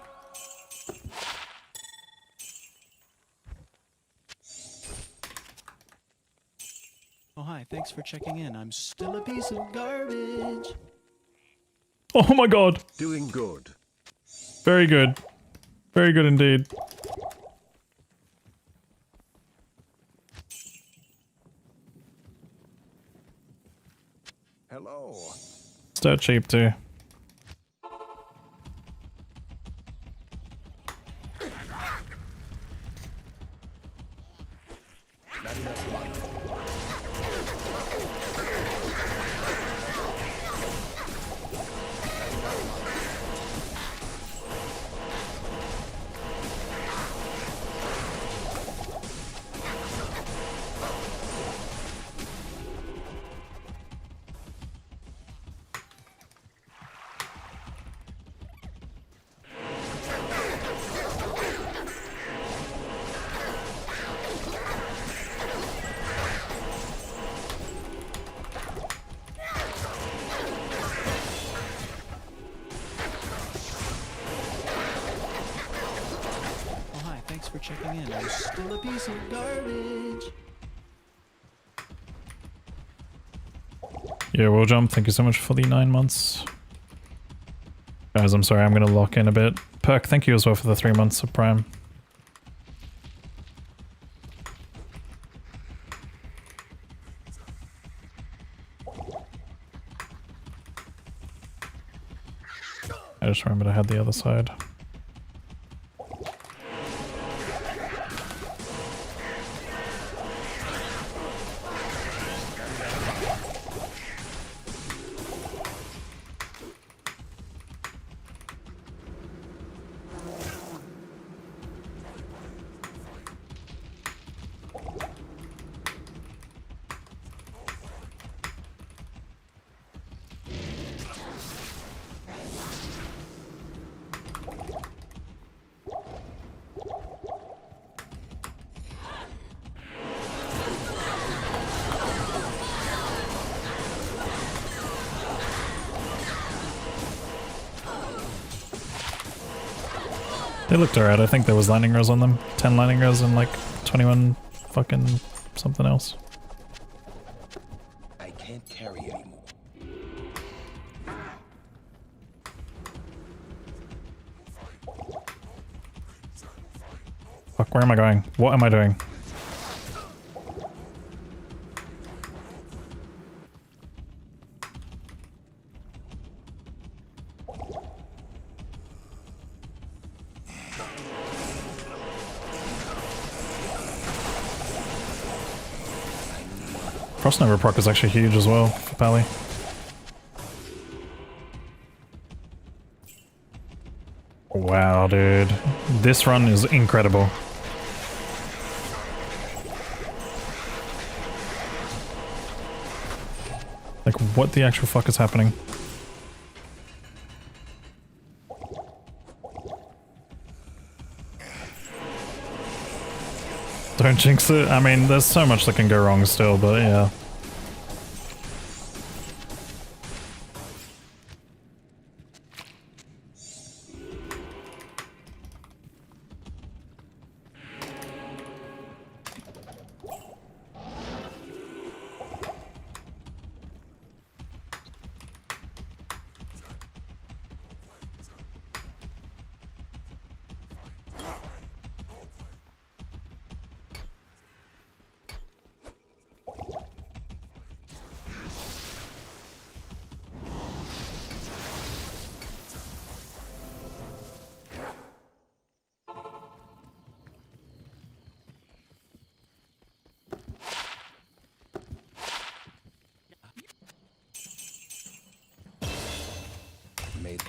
Oh, hi. Thanks for checking in. I'm still a piece of garbage. Oh my god! Doing good. Very good. Very good indeed. Hello. It's dirt cheap too. Oh, hi, thanks for checking in. I'm still a piece of garbage. Yeah, Will Jump, thank you so much for the 9 months. Guys, I'm sorry, I'm gonna lock in a bit. Perk, thank you as well for the 3 months of Prime. I just remembered I had the other side. They looked alright. I think there was lightning rails on them. 10 lightning rails and like 21 fucking something else. I can't carry anymore. Fuck, where am I going? What am I doing? Frostnova proc is actually huge as well for Pally. Wow, dude. This run is incredible. Like, what the actual fuck is happening? Don't jinx it. I mean, there's so much that can go wrong still, but yeah. Made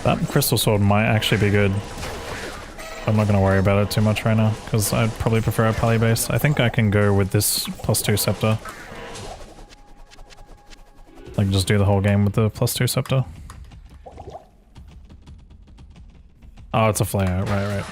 That crystal sword might actually be good. I'm not going to worry about it too much right now, because I'd probably prefer a Pally base. I think I can go with this +2 scepter. Like, just do the whole game with the +2 scepter. Oh, it's a flare, right.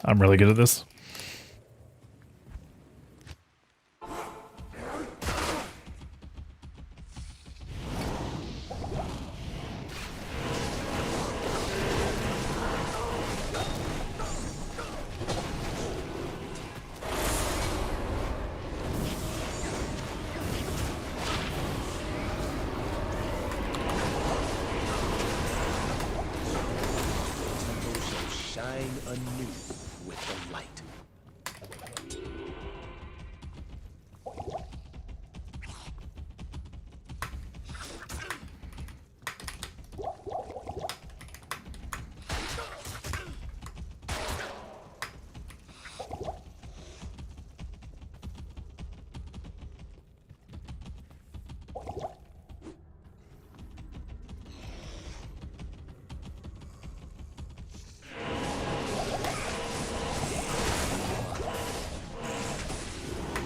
I'm really good at this. Temple shall shine anew with the light.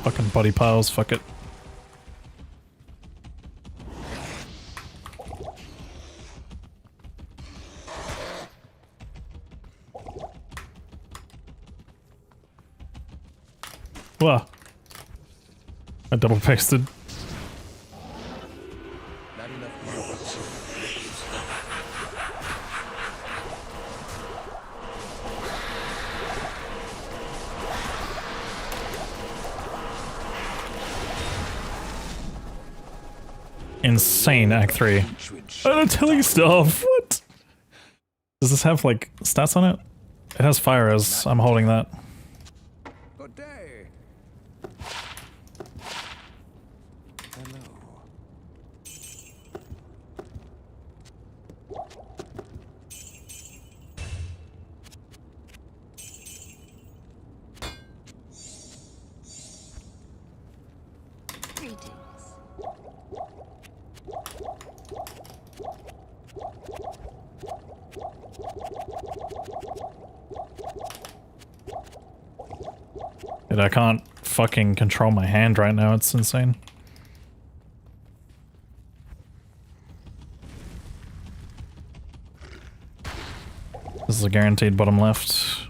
Fucking body piles, fuck it. Wow. I double pasted. Not enough marbles. Insane Act 3. I'm telling stuff. What? Does this have like stats on it? It has fire as I'm holding that. Good day. Hello. Greetings. Dude, I can't fucking control my hand right now, it's insane. This is a guaranteed bottom left.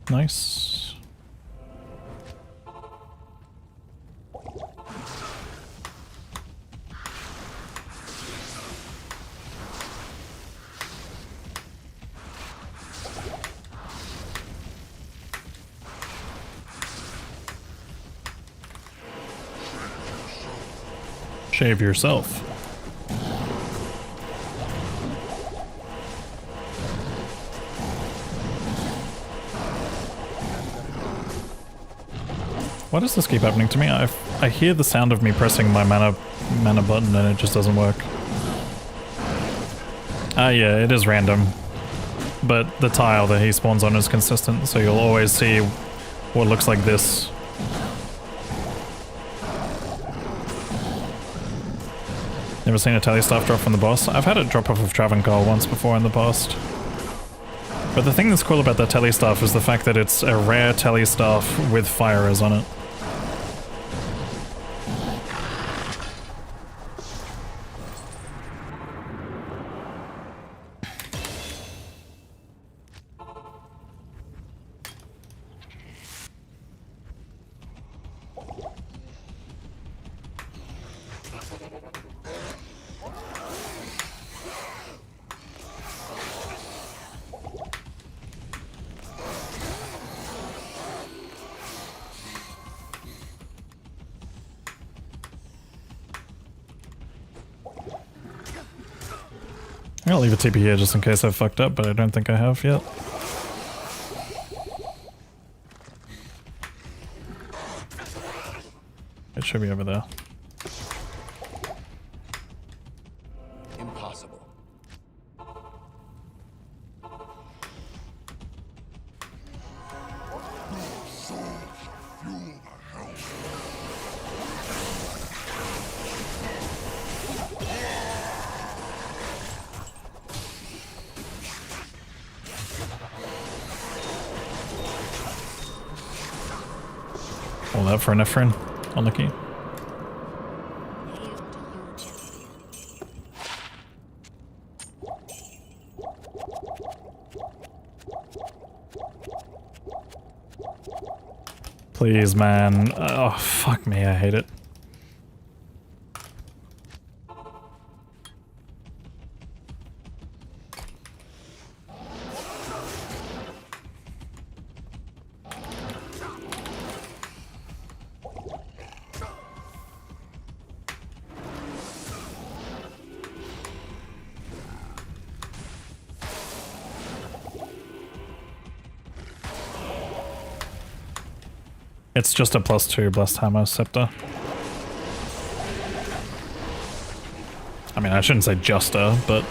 Nice. Shave yourself. Why does this keep happening to me? I hear the sound of me pressing my mana button and it just doesn't work. Ah yeah, it is random. But the tile that he spawns on is consistent, so you'll always see what looks like this. Never seen a tele staff drop from the boss. I've had it drop off of Travancore once before in the past. But the thing that's cool about that tele staff is the fact that it's a rare tele staff with firers on it. I'll leave a TP here just in case I've fucked up, but I don't think I have yet. It should be over there. Impossible. All that for an Ephraim. Unlucky. Please, man. Oh, fuck me. I hate it. It's just a +2 Blessed Hammer Scepter. I mean, I shouldn't say just a, but...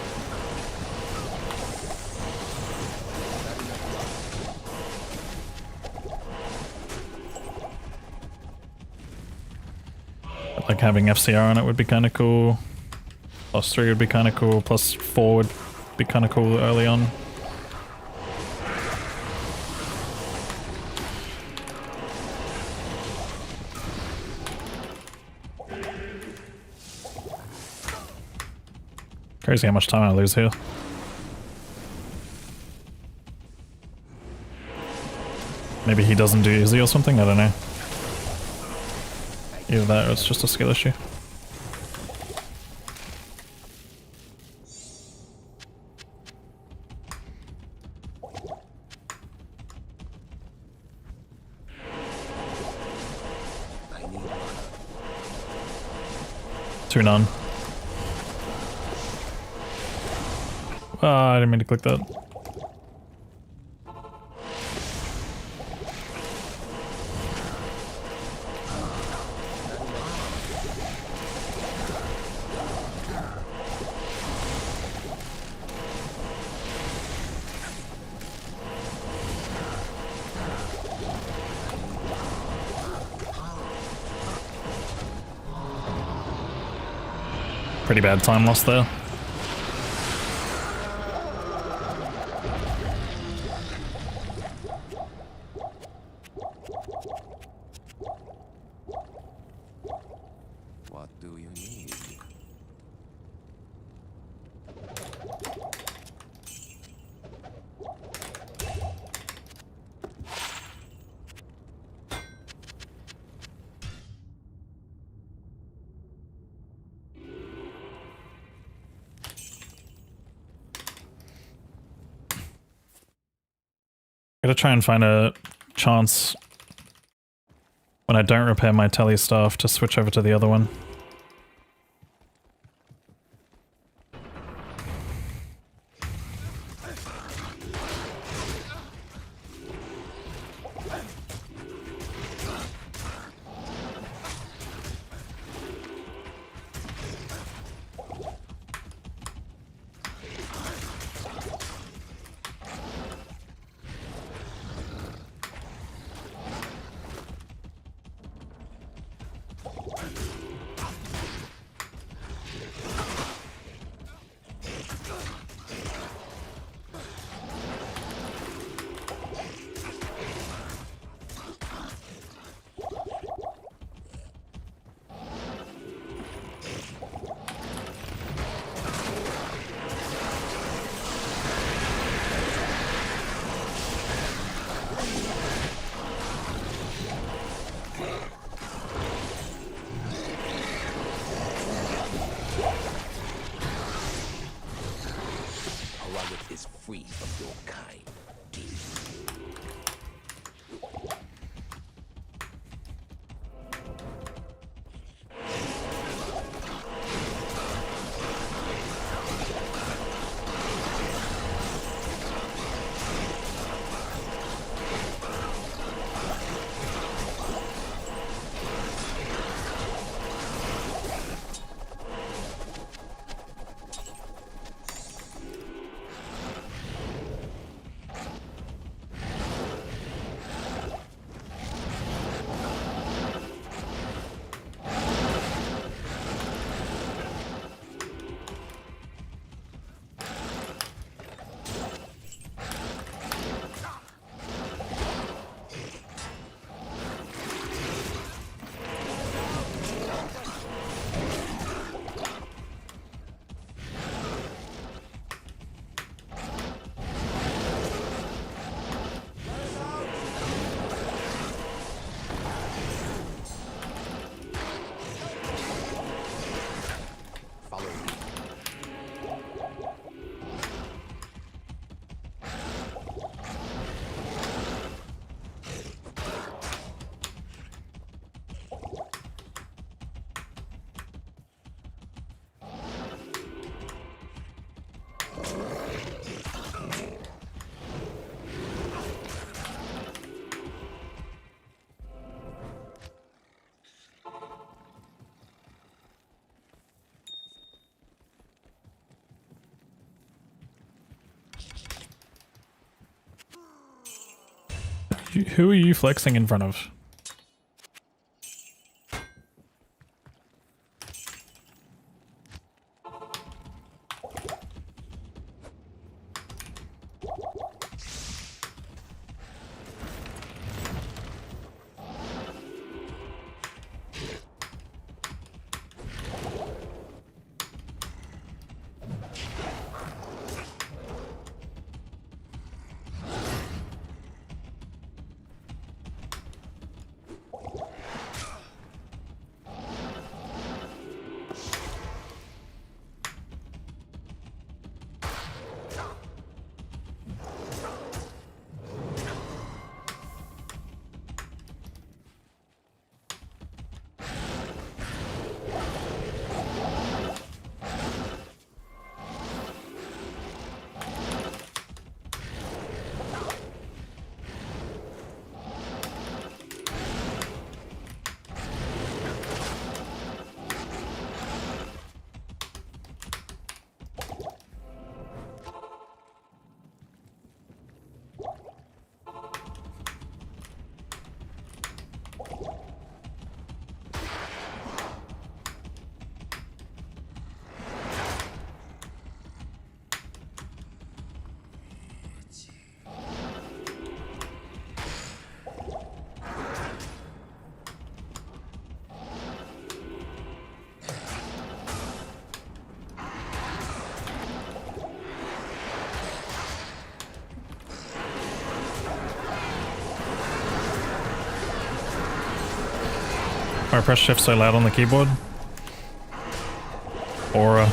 like having FCR on it would be kind of cool. +3 would be kind of cool. +4 would be kind of cool early on. Crazy how much time I lose here. Maybe he doesn't do easy or something, I don't know. Either that or it's just a skill issue. Two none. I didn't mean to click that. Pretty bad time loss there. What do you need? Gotta try and find a chance when I don't repair my tele staff to switch over to the other one. Who are you flexing in front of? I press shift so loud on the keyboard. Aura.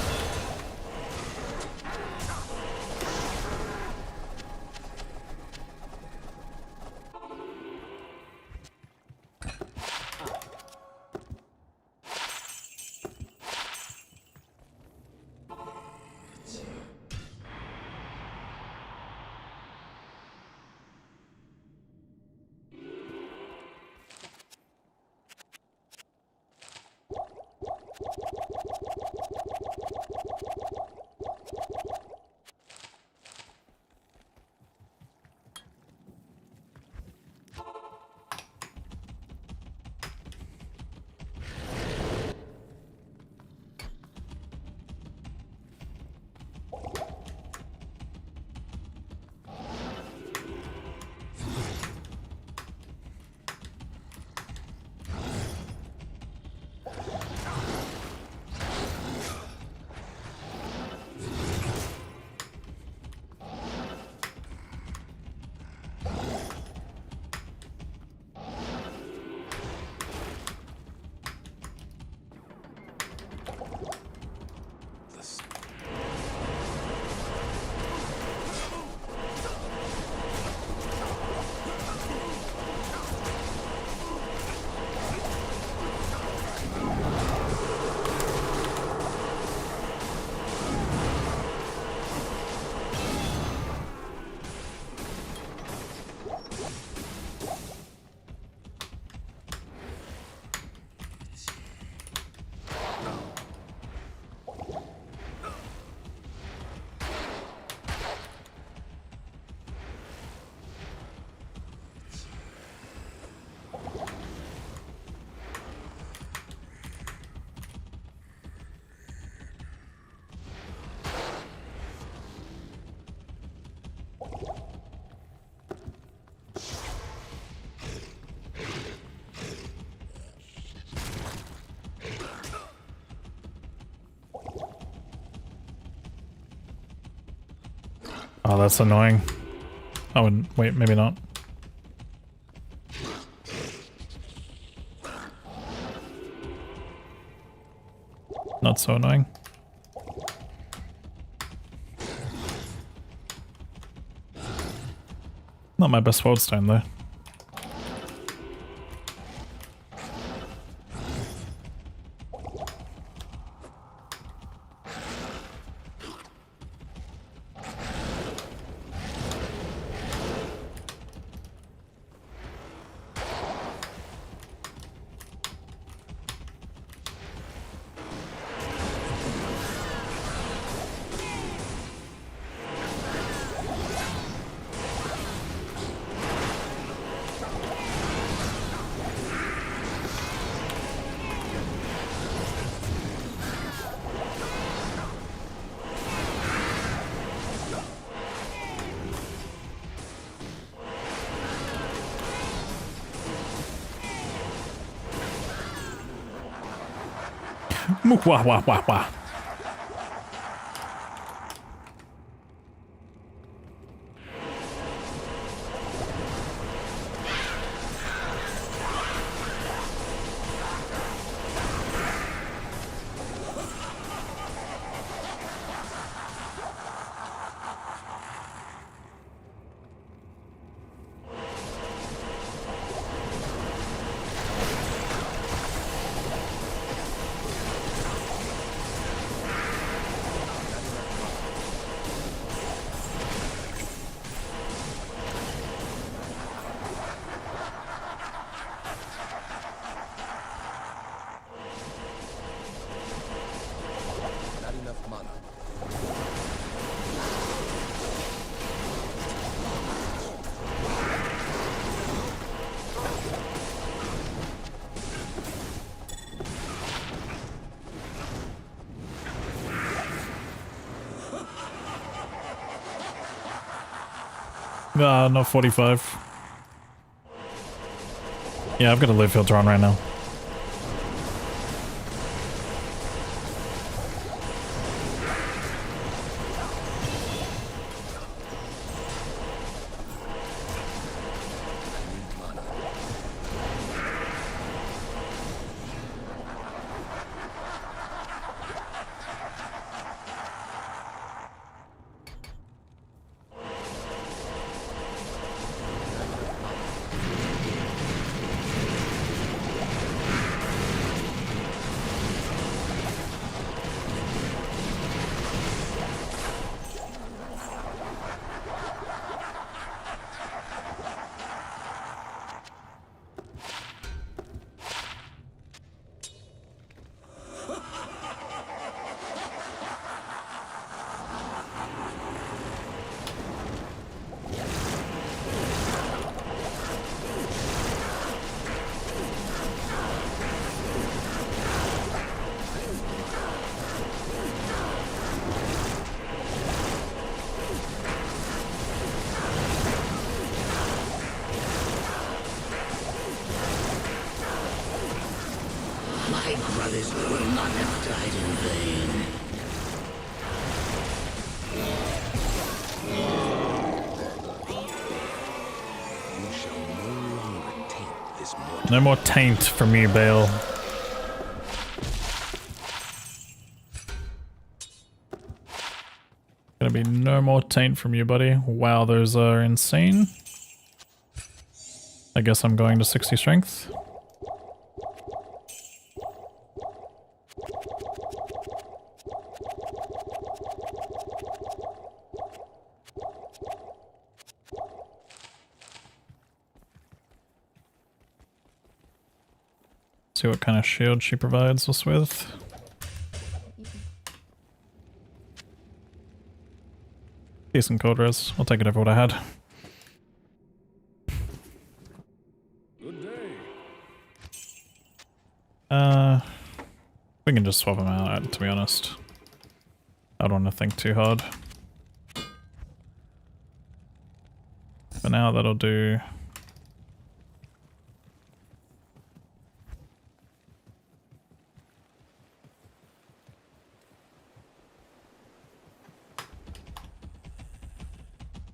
Oh, that's annoying. Oh, and wait, maybe not. Not so annoying. Not my best world stone though. Wah, wah, wah, wah. Not enough mana. Not 45. Yeah, I've got a live filter on right now. My brothers will not have died in vain. You shall no longer taint this mortal. No more taint for me, Bale. Gonna be no more taint from you, buddy. Wow, those are insane. I guess I'm going to 60 strength. See what kind of shield she provides us with. Decent cold res. I'll take it over what I had. Good day. We can just swap them out, to be honest. I don't want to think too hard. For now, that'll do.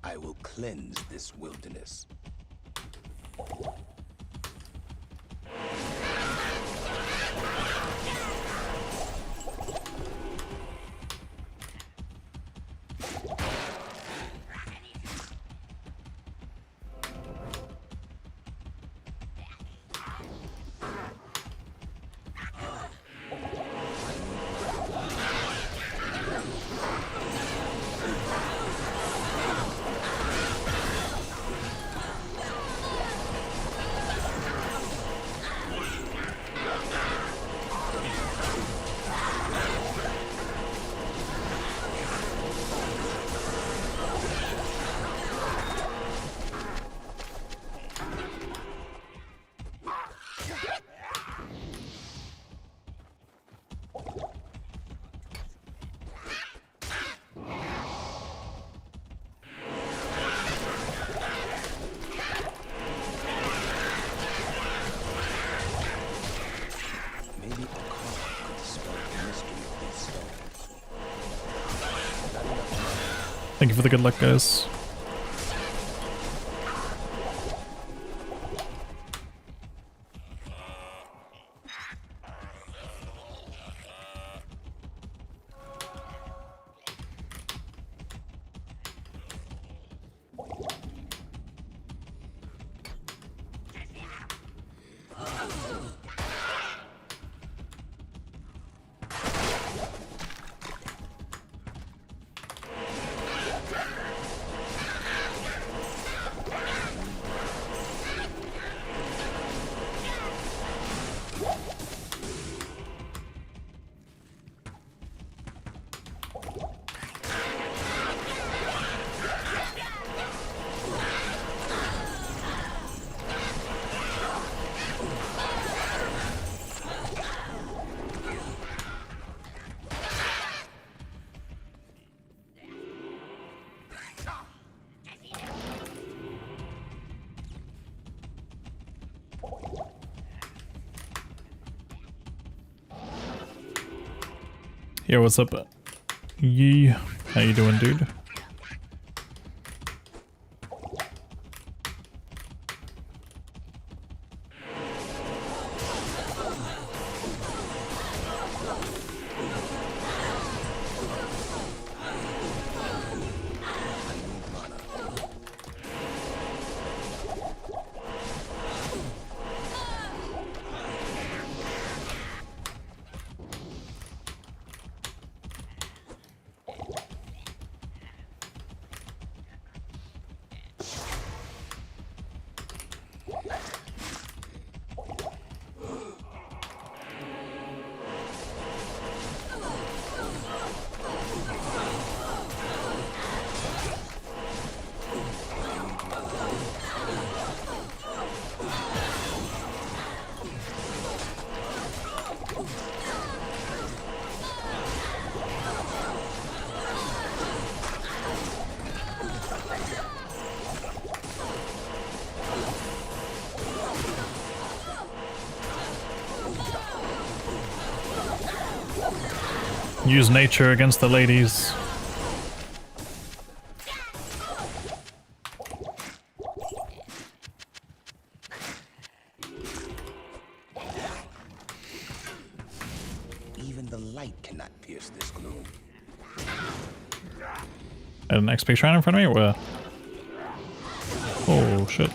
I will cleanse this wilderness. Maybe a card could dispel Thank you for the good luck, guys. Yo, what's up? Yee. How you doing, dude? Use nature against the ladies. Even the light cannot pierce this gloom. An XP shrine in front of me? Where? Oh shit.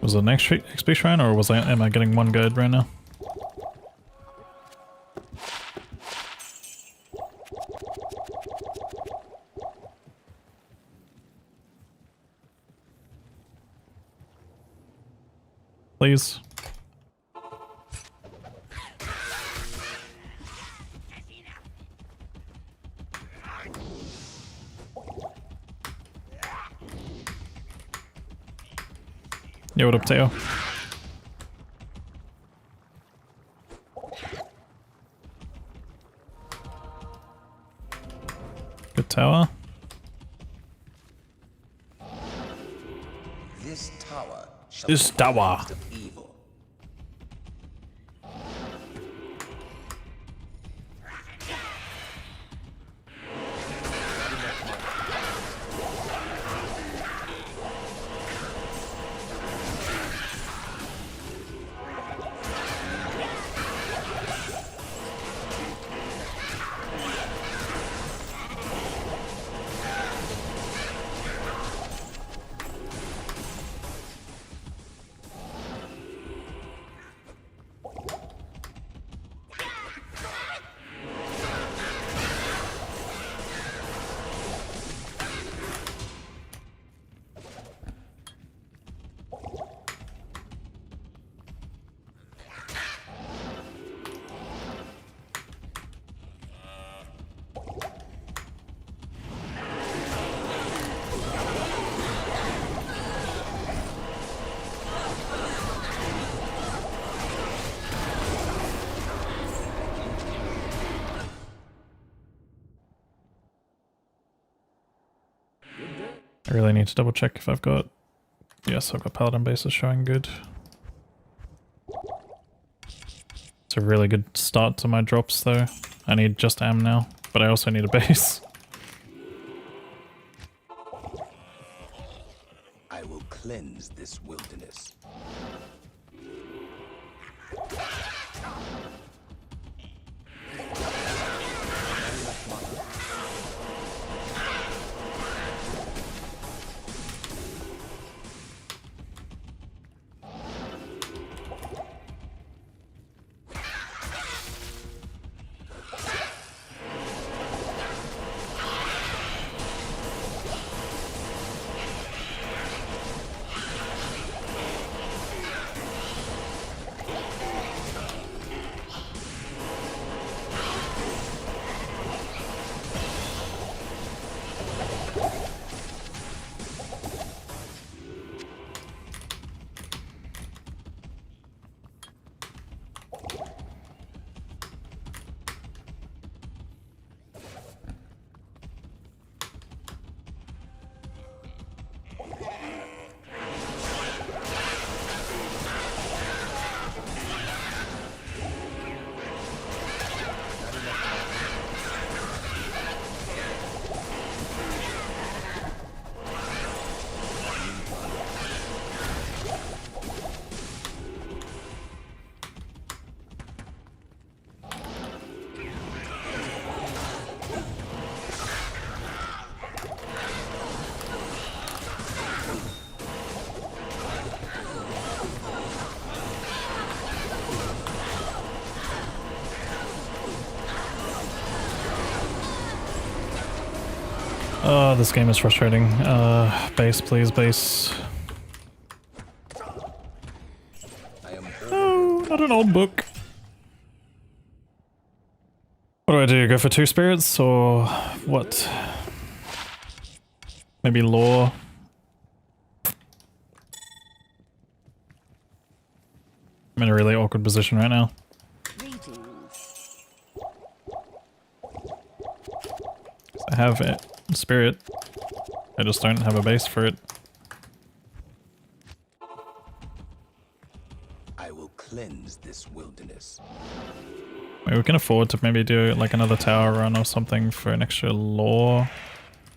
Was it an XP shrine, or am I getting one guide right now? Please. Yo, what up, Teo? Good tower. This tower shall This be tower. cleansed of evil. I really need to double check if I've got... Yes, I've got Paladin bases showing good. It's a really good start to my drops though. I need just am now, but I also need a base. I will cleanse this wilderness. Oh, this game is frustrating. Base, please, base. No, not an old book. What do? Go for 2 spirits or what? Maybe lore. I'm in a really awkward position right now. I have a spirit. I just don't have a base for it. I will cleanse this wilderness. Maybe we can afford to maybe do like another tower run or something for an extra lore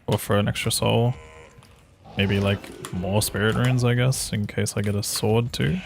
or for an extra soul. Maybe like more spirit runes, I guess, in case I get a sword too.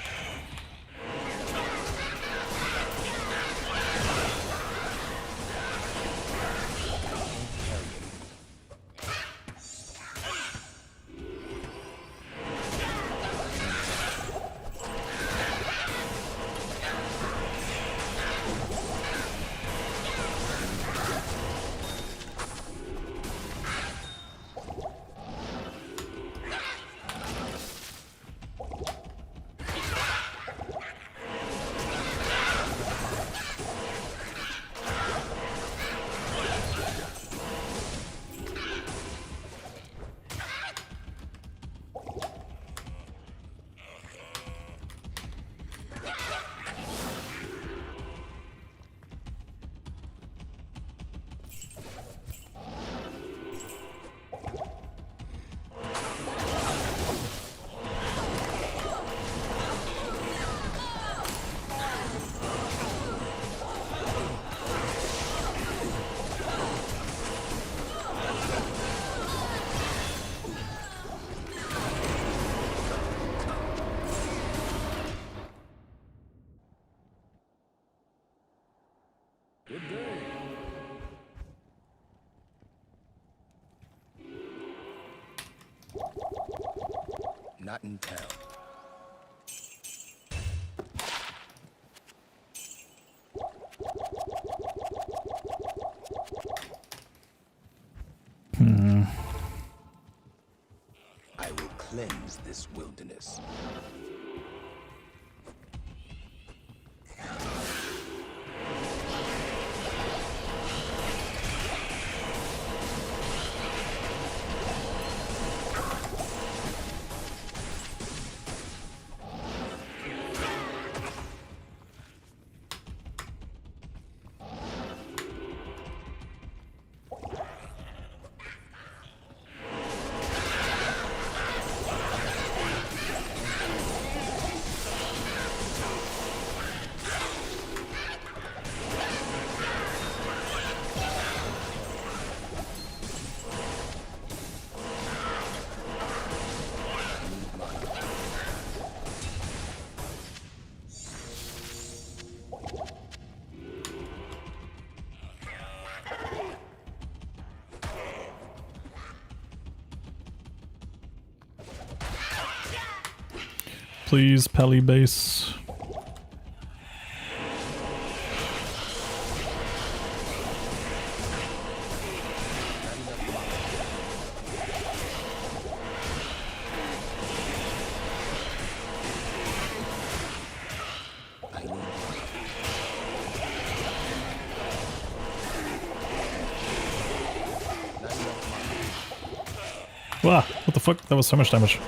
Good day. Not in town. I will cleanse this wilderness. please, Pally base. Wow, what the fuck? That was so much damage.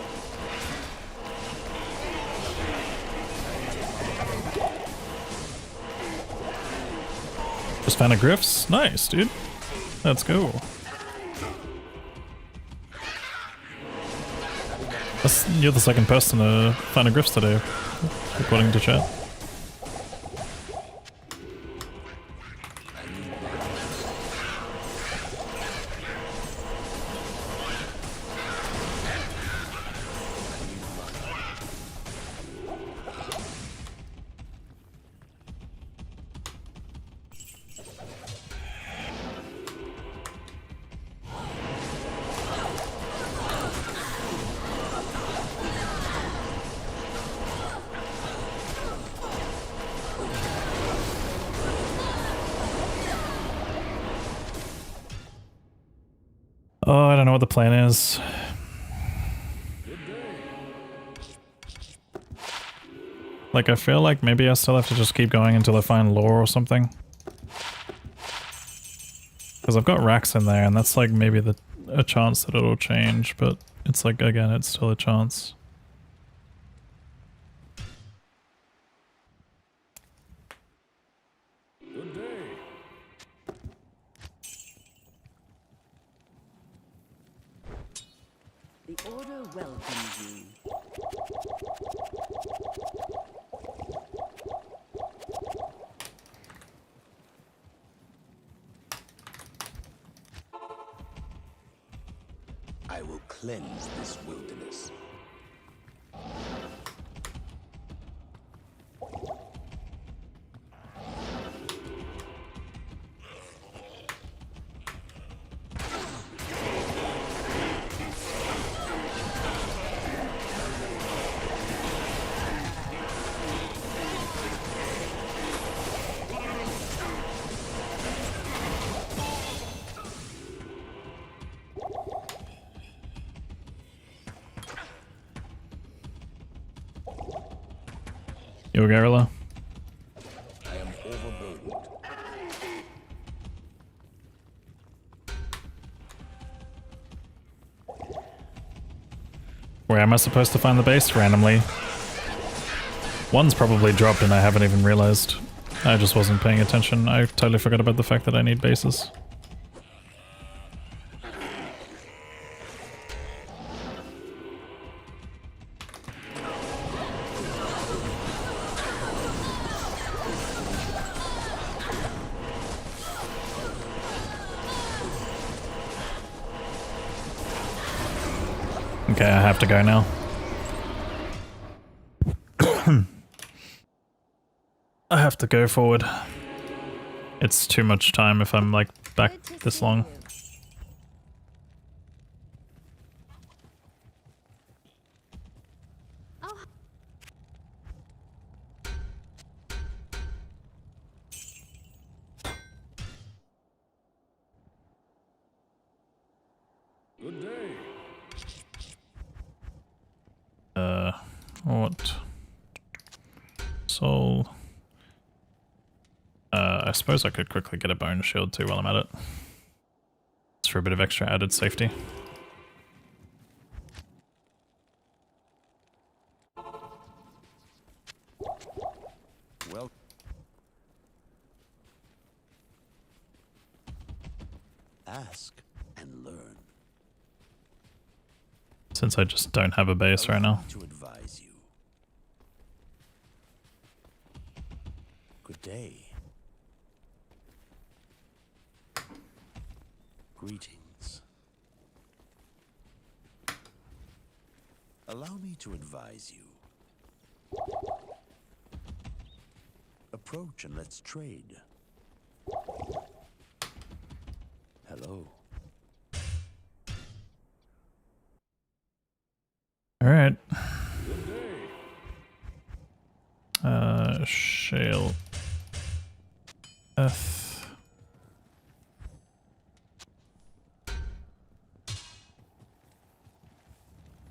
Just found a Griffs? Nice, dude. Let's go. You're the second person to find a Griffs today, according to chat. Oh, I don't know what the plan is. Like, I feel like maybe I still have to just keep going until I find lore or something. Because I've got racks in there, and that's like maybe a chance that it'll change, but it's like, again, it's still a chance. Good day. The Order welcomes you. I will cleanse this wilderness. Yo, Garilla. I am overburdened. Where am I supposed to find the base? Randomly. One's probably dropped and I haven't even realized. I just wasn't paying attention. I totally forgot about the fact that I need bases. Okay, I have to go now. I have to go forward. It's too much time if I'm like back this long. Good day. What? Soul. I suppose I could quickly get a bone shield too while I'm at it. It's for a bit of extra added safety. Well, ask and learn. Since I just don't have a base right now. To advise you. Good day. Greetings. Allow me to advise you. Approach and let's trade. Hello. Alright. Good day. shale earth.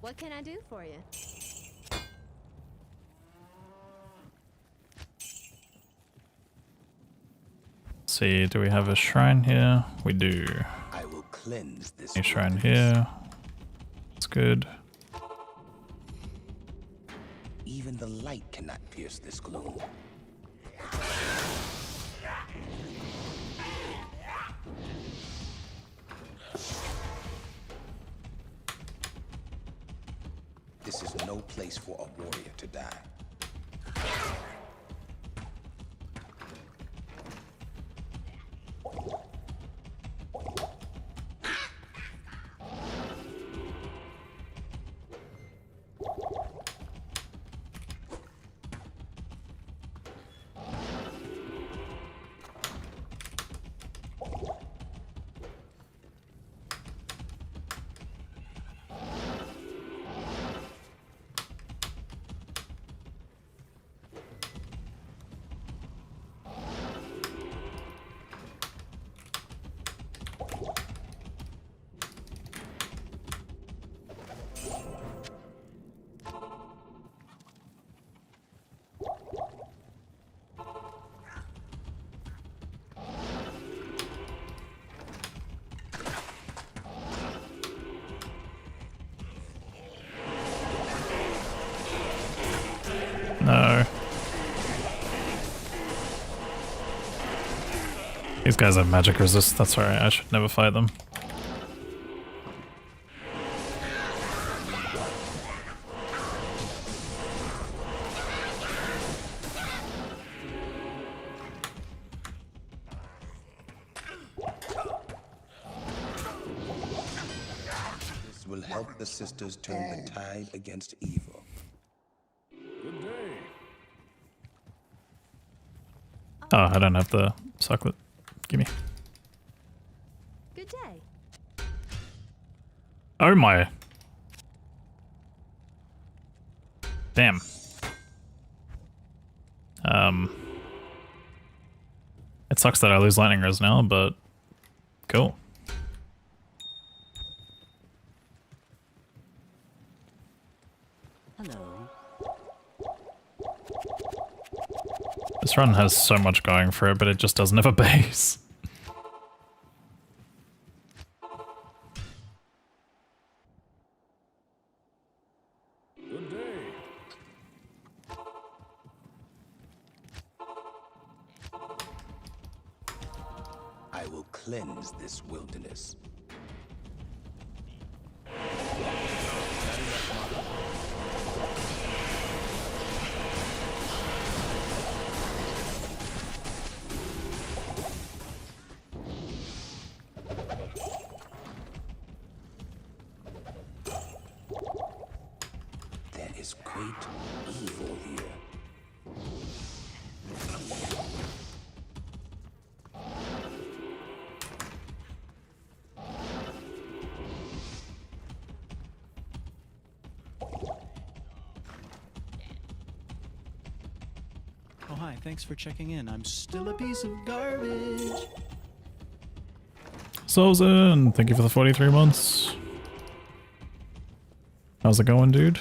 What can I do for you? See, do we have a shrine here? We do. I will cleanse this A shrine wilderness. here. That's good. Even the light cannot pierce this gloom. This is no place for a warrior to die. No. These guys have magic resist, that's alright, I should never fight them. This will help the sisters turn the tide against evil. Good day. Oh, I don't have the socklet. Gimme. Good day. Oh my. Damn. It sucks that I lose lightning res now, but cool. Hello. This run has so much going for it, but it just doesn't have a base. Good day. I will cleanse this wilderness. There is great evil here. Oh, hi. Thanks for checking in. I'm still a piece of garbage. Solzen, thank you for the 43 months. How's it going, dude?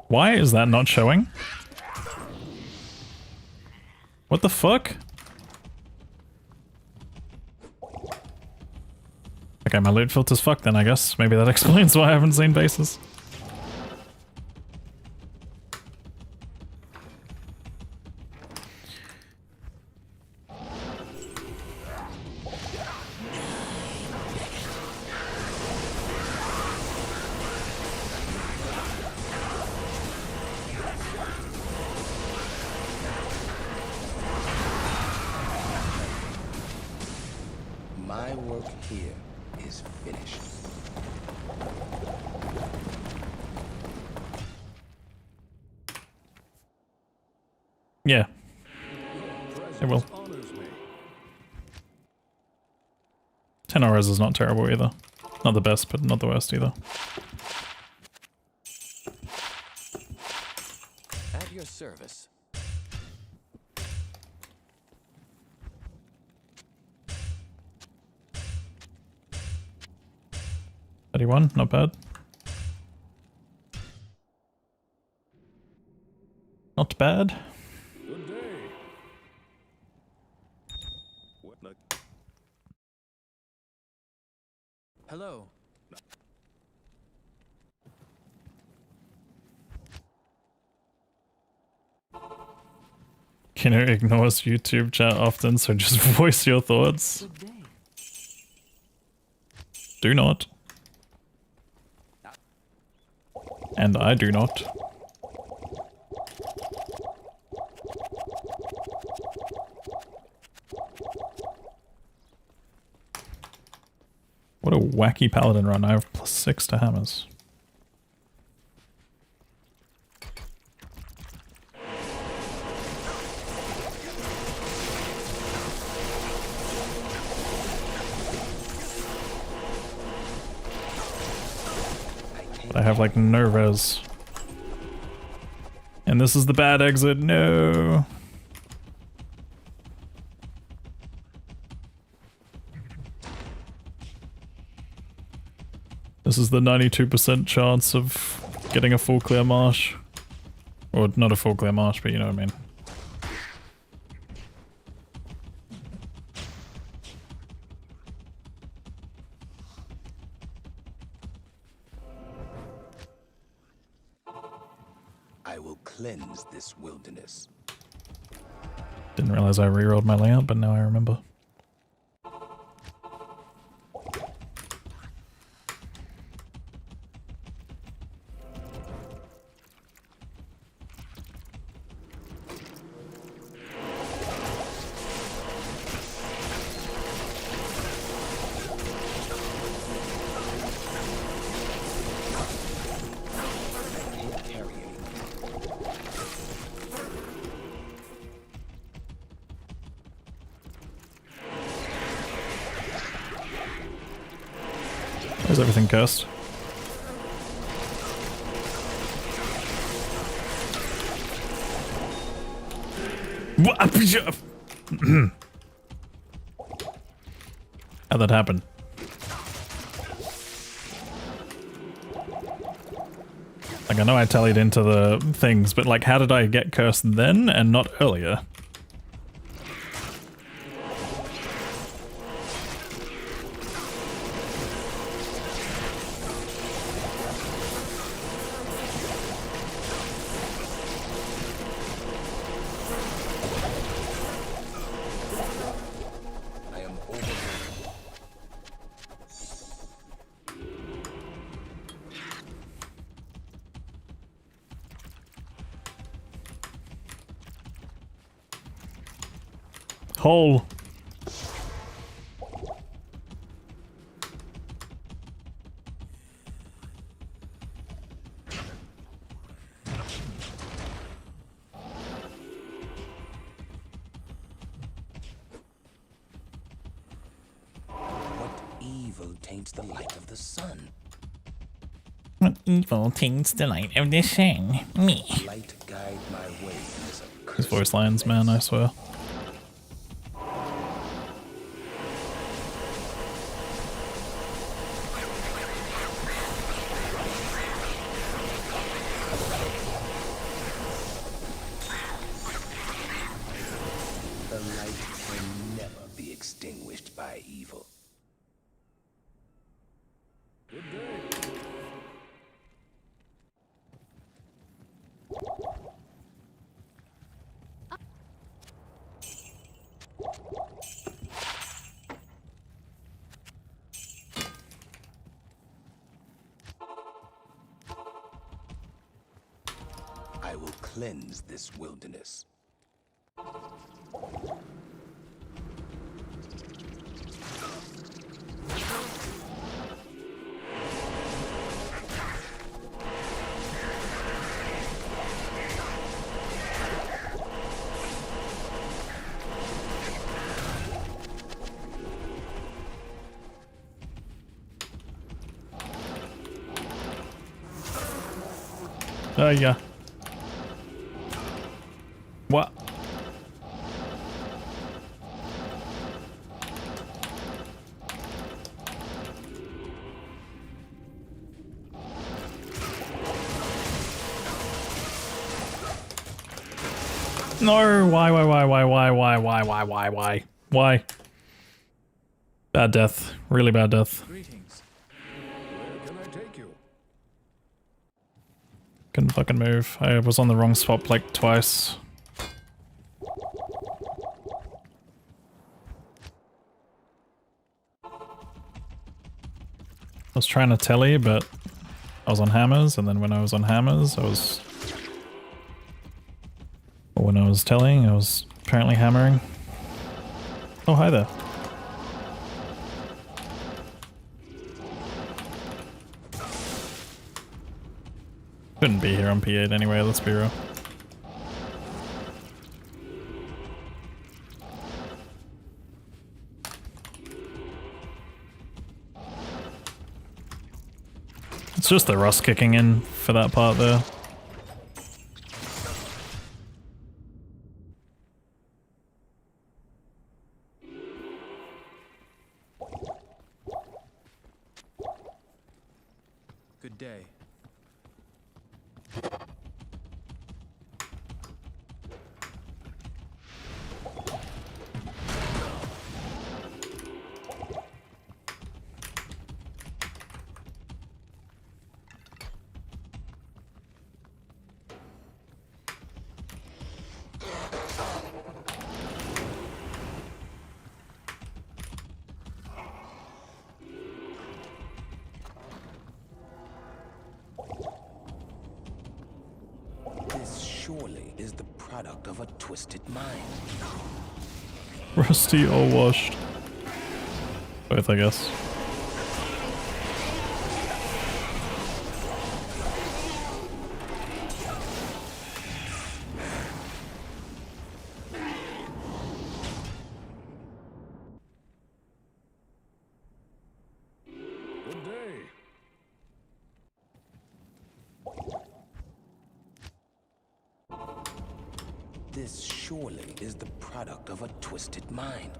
Why is that not showing? What the fuck? Okay, my loot filter's fucked then, I guess. Maybe that explains why I haven't seen bases. My work here is finished. Yeah. It will. Honors me. 10 hours is not terrible either. Not the best, but not the worst either. At your service. 31, not bad. Not bad. Good day. What the? Hello. Kino ignores YouTube chat often, so just voice your thoughts. Good day. Do not. And I do not. What a wacky paladin run. I have +6 to hammers. I have like no res. And this is the bad exit. No. This is the 92% chance of getting a full clear marsh. Or not a full clear marsh, but you know what I mean. I will cleanse this wilderness. Didn't realize I rerolled my layout, but now I remember. Is everything cursed? How'd that happen? Like, I know I tallied into the things, but like, how did I get cursed then and not earlier? Hole. What evil taints the light of the sun? What evil taints the light of the sun? Me. Light guide my way in this His accursed voice lines, man, I swear. The light can never be extinguished by evil. cleanse this wilderness. Yeah. What? No, why? Bad death. Really bad death. Greetings. Where can I take you? Couldn't fucking move. I was on the wrong spot like twice. I was trying to telly, but I was on hammers, and then when I was on hammers, when I was tellying, I was apparently hammering. Oh, hi there. Couldn't be here on P8 anyway, let's be real. It's just the rust kicking in for that part there. Good day. This surely is the product of a twisted mind. Rusty or washed? Both, I guess. Good day. This surely is the product of a twisted mind.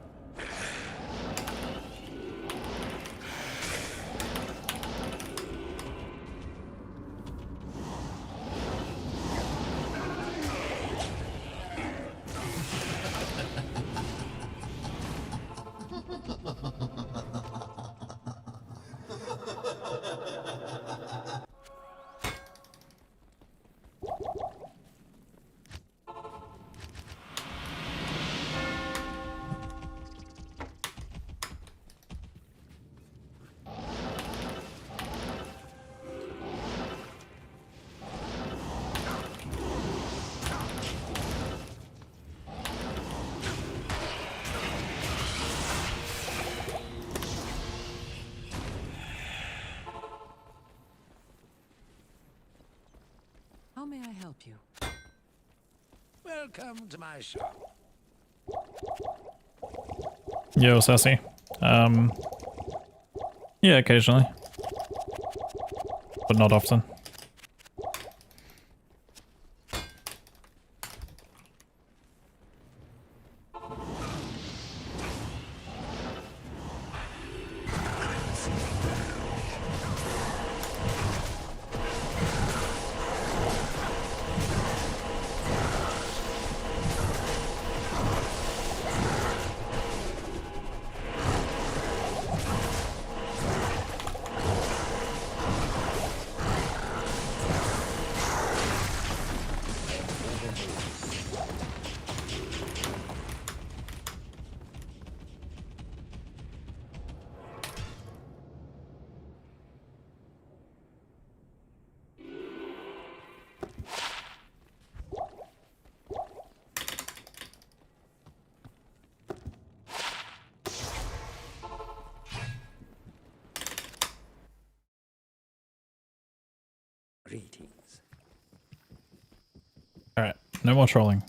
How may I help you? Welcome to my shop. Yo, Sassy. Yeah, occasionally. But not often. No more trolling.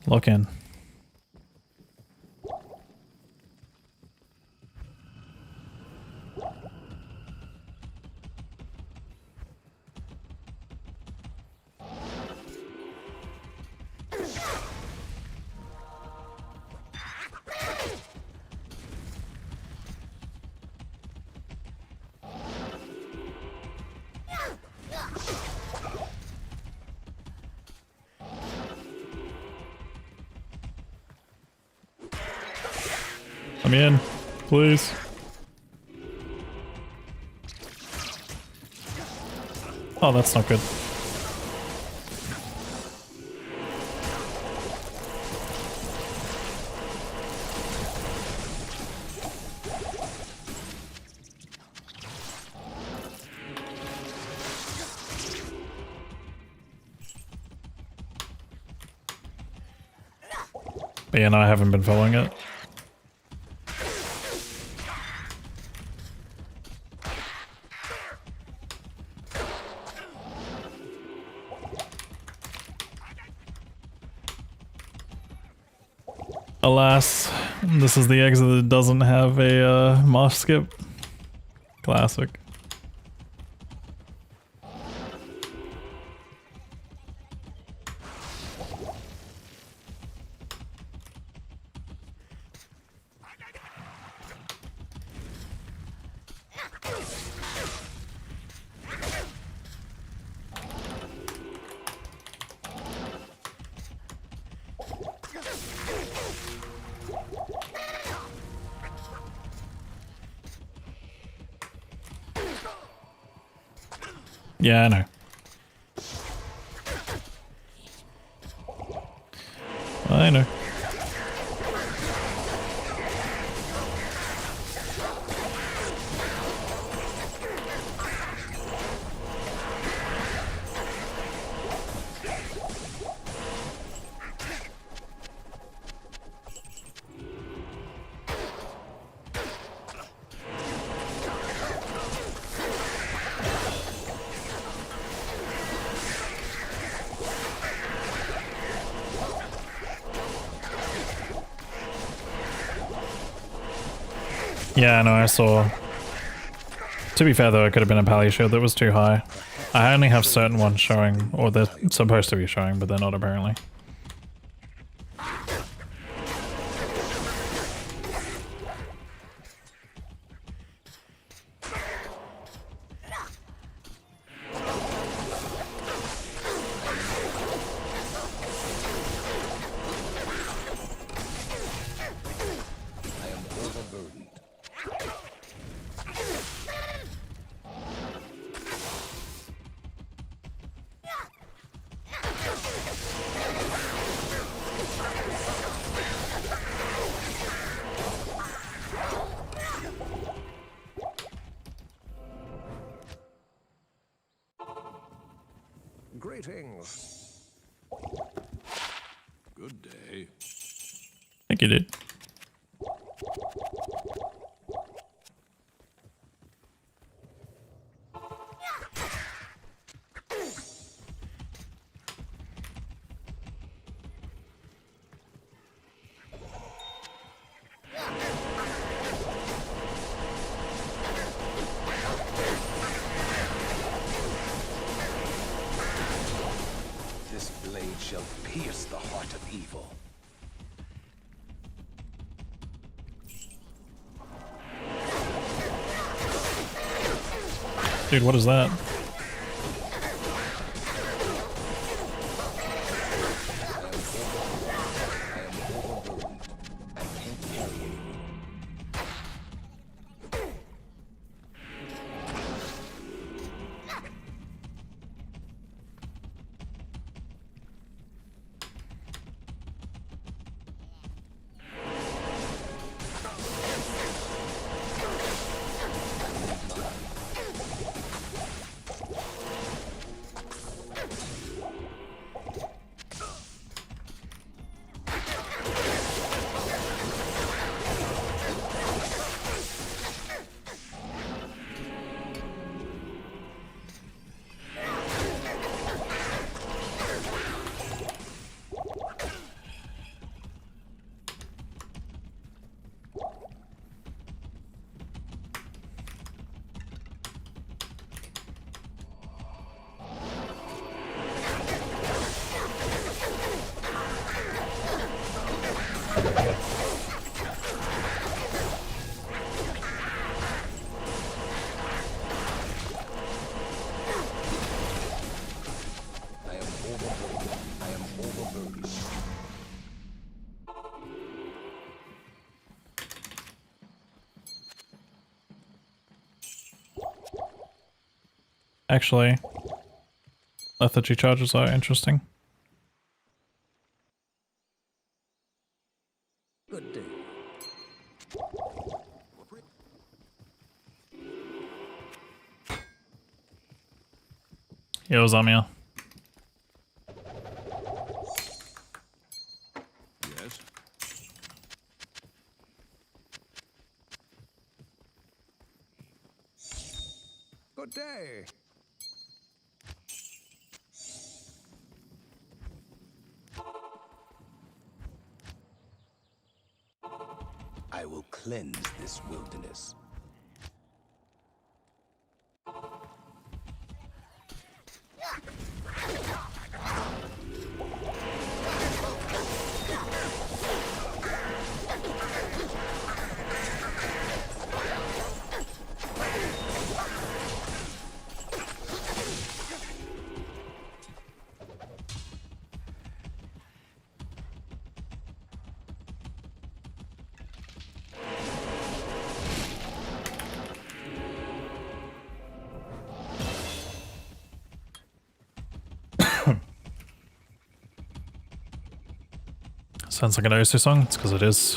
Lock in. Let me in, please. Oh, that's not good. But yeah, no, I haven't been following it. Alas, this is the exit that doesn't have a marsh skip. Classic. Yeah, I know. I know. Yeah, no, I saw. To be fair though, it could have been a pally shield that was too high. I only have certain ones showing, or they're supposed to be showing, but they're not apparently. Greetings. Good day. I think you did. This blade shall pierce the heart of evil. Dude, what is that? Actually, lethargy charges are interesting. Good day. Yo, Zamia. Yes. Good day. I will cleanse this wilderness. Sounds like an OSU song. It's because it is.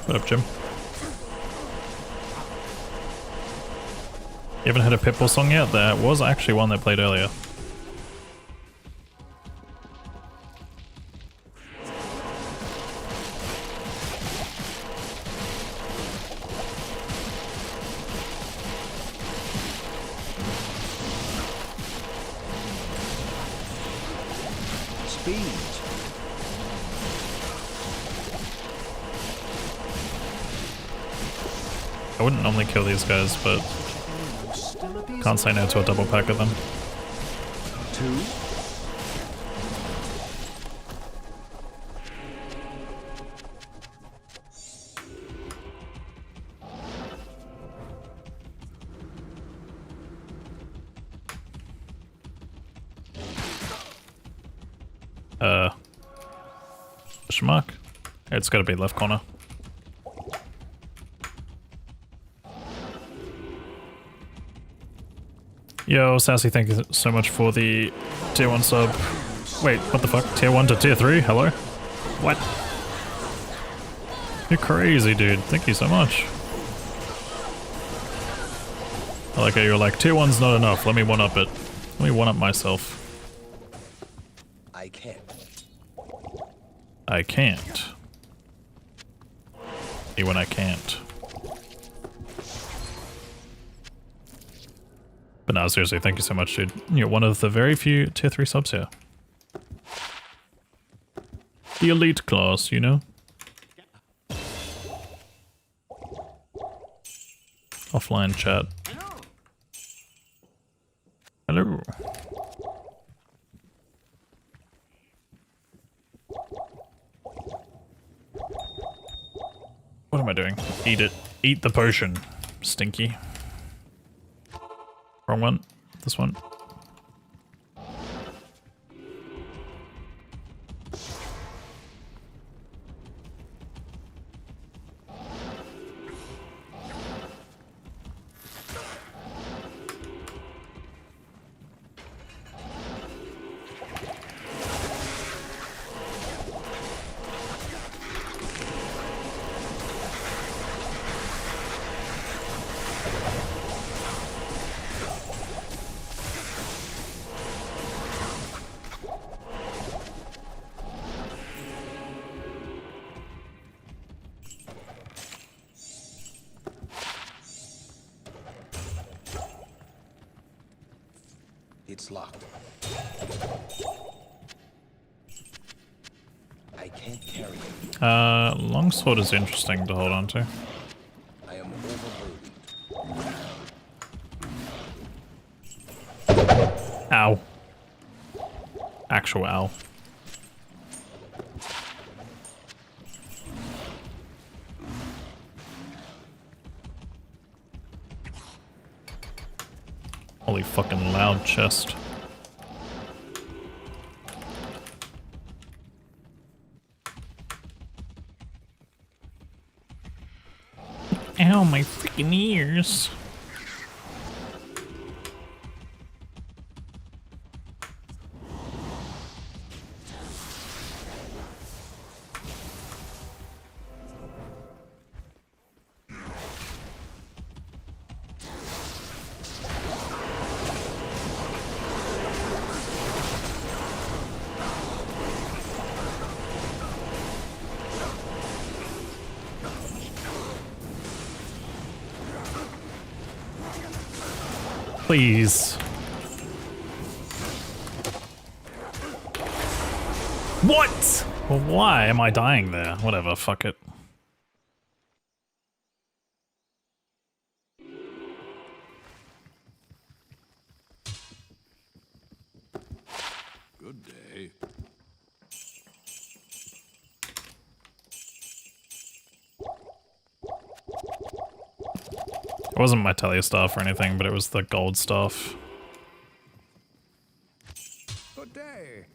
What up, Jim? You haven't heard a Pitbull song yet? There was actually one that played earlier. Speed. I wouldn't normally kill these guys, but can't say no to a double pack of them. 2. Question mark? It's gotta be left corner. Yo, Sassy, thank you so much for the tier 1 sub. Wait, what the fuck? Tier 1 to tier 3? Hello? What? You're crazy, dude. Thank you so much. I like how you're like, tier 1's not enough. Let me one-up it. Let me one-up myself. I can't. I can't. Even I can't. But no, seriously, thank you so much, dude. You're one of the very few tier 3 subs here. The elite class, you know? Offline chat. Hello. What am I doing? Eat it. Eat the potion. Stinky. Wrong one. This one. It's locked. I can't carry it. Longsword is interesting to hold on to. I am overburdened. Ow. Actual ow. Holy fucking loud chest. Oh, my freaking ears. Please. What? Well, why am I dying there? Whatever, fuck it. Good day. It wasn't my telly staff or anything, but it was the gold staff. Good day.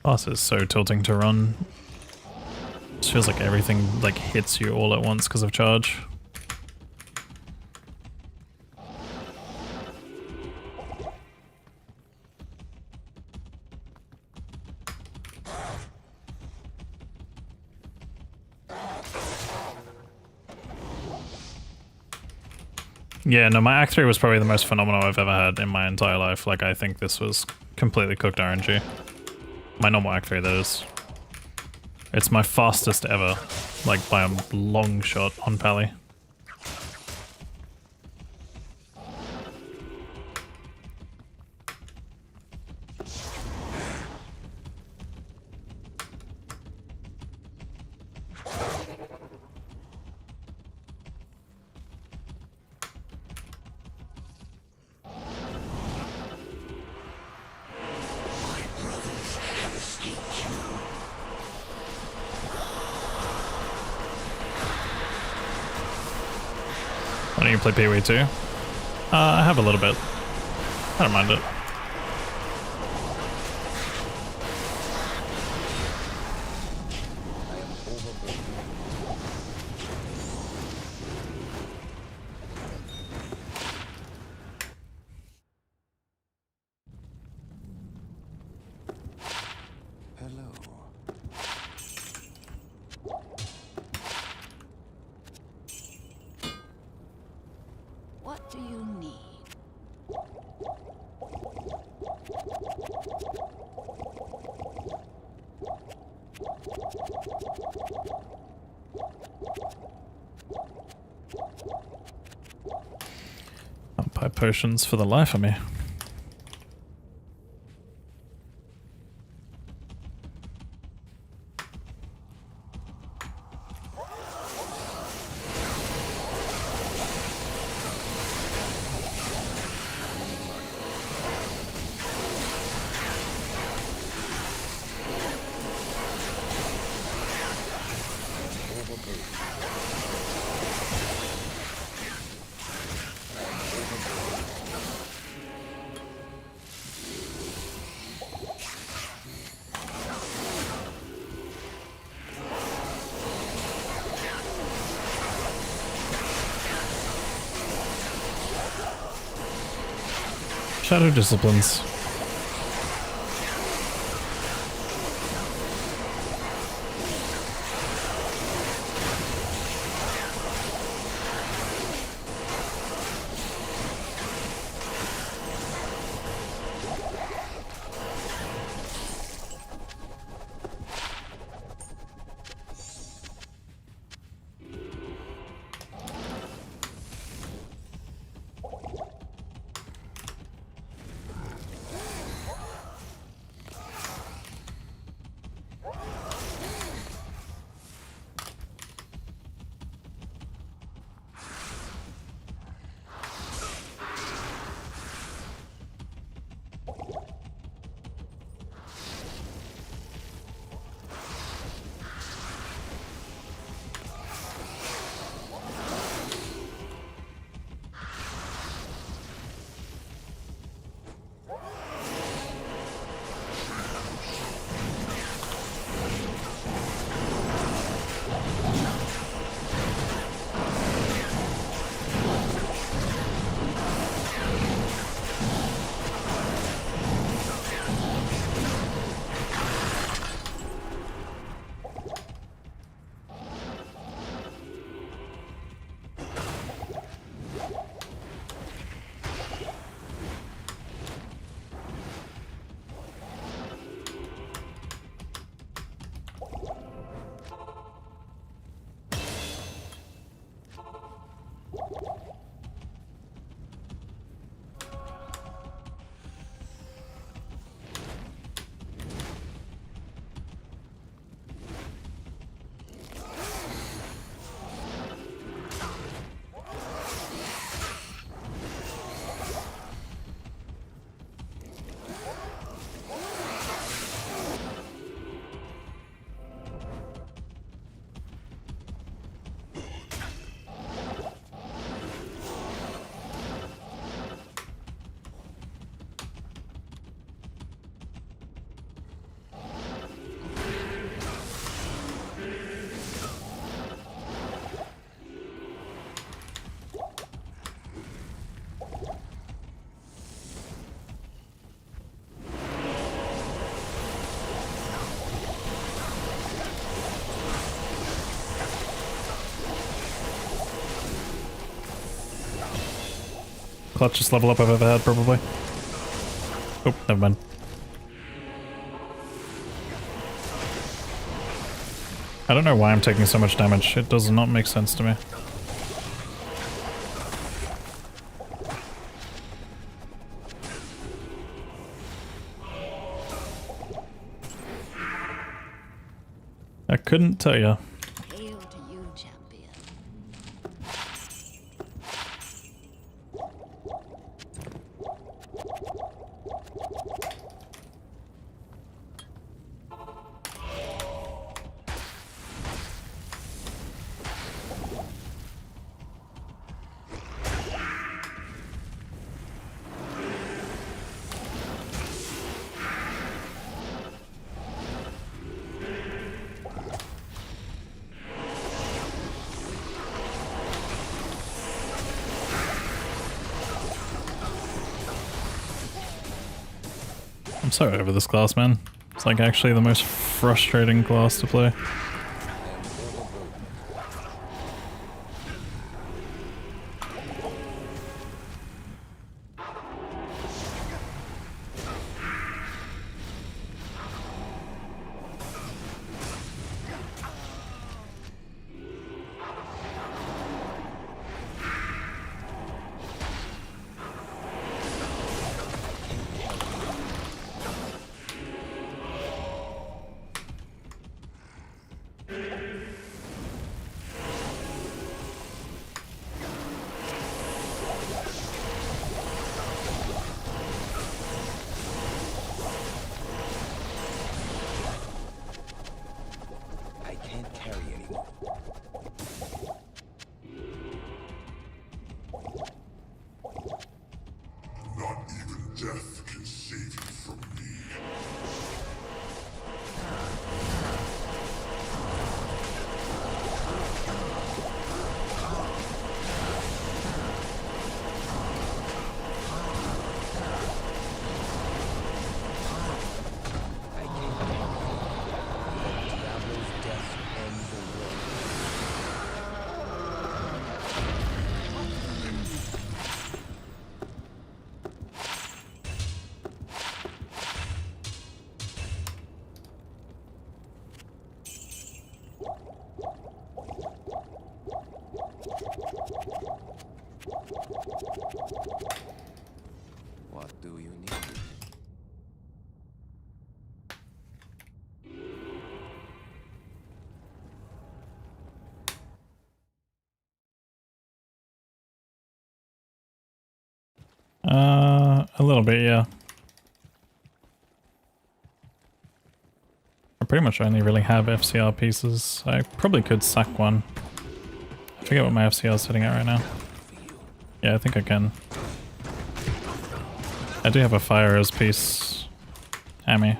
Oh, this is so tilting to run. It feels like everything like hits you all at once because of charge. Yeah, no, my Act 3 was probably the most phenomenal I've ever had in my entire life. Like, I think this was completely cooked RNG. My normal Act 3, that is. It's my fastest ever, like by a long shot on Pally. Why don't you play Pee-wee too? I have a little bit. I don't mind it. What do you need? I'll buy potions for the life of me. Shadow Disciplines. clutchest level up I've ever had, probably. Oh, never mind. I don't know why I'm taking so much damage. It does not make sense to me. I couldn't tell you. Hail to you, champion. I'm so over this class, man. It's like actually the most frustrating class to play. I can't carry anymore. Not even death can save you from me. I can't carry Diablo's death and the world. What do you need? A little bit, yeah. I pretty much only really have FCR pieces. I probably could sack one. I forget what my FCR is sitting at right now. Yeah, I think I can. I do have a fire as piece. Hammy.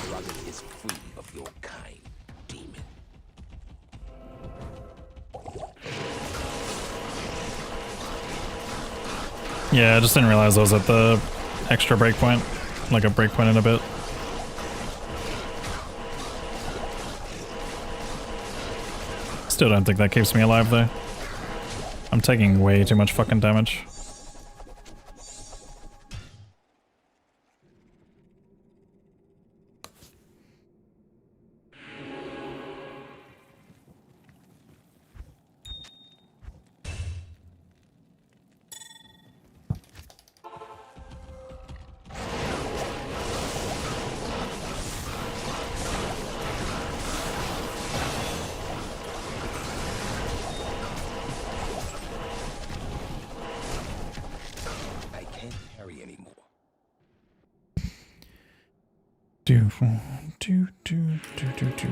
Prerogative is free of your kind, demon. Yeah, I just didn't realize I was at the extra breakpoint. Like a breakpoint in a bit. Still don't think that keeps me alive though. I'm taking way too much fucking damage. I can't carry anymore. Do Do, do, do, do, do.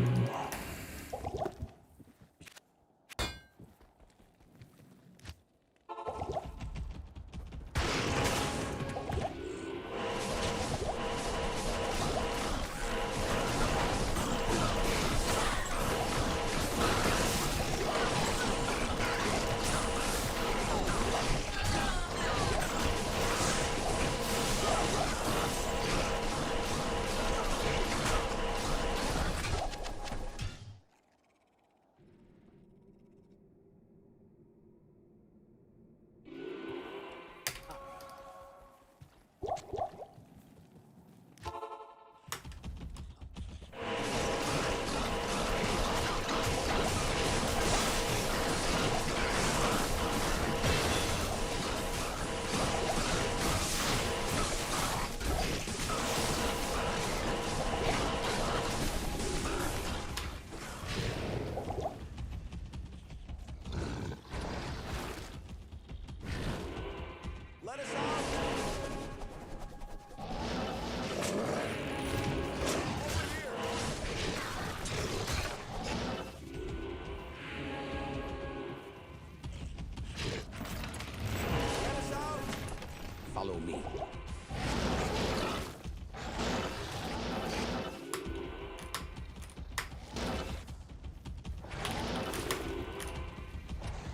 Follow me.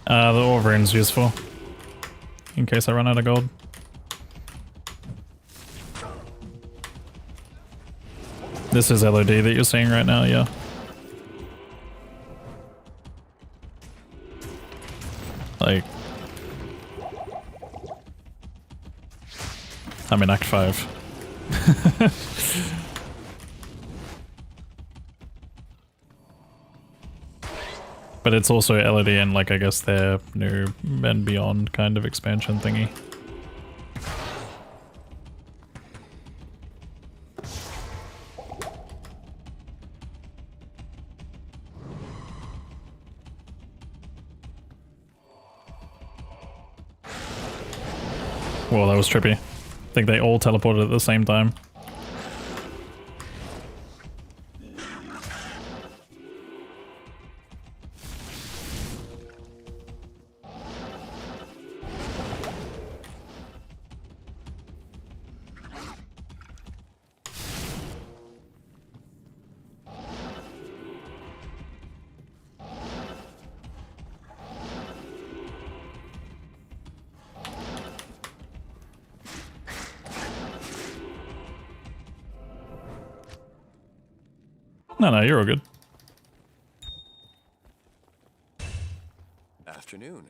The Wolverine's useful. In case I run out of gold. This is LOD that you're seeing right now, yeah. Like... I'm in Act 5. But it's also LED and like I guess their new and beyond kind of expansion thingy. Whoa, that was trippy. I think they all teleported at the same time. No, you're all good. Afternoon.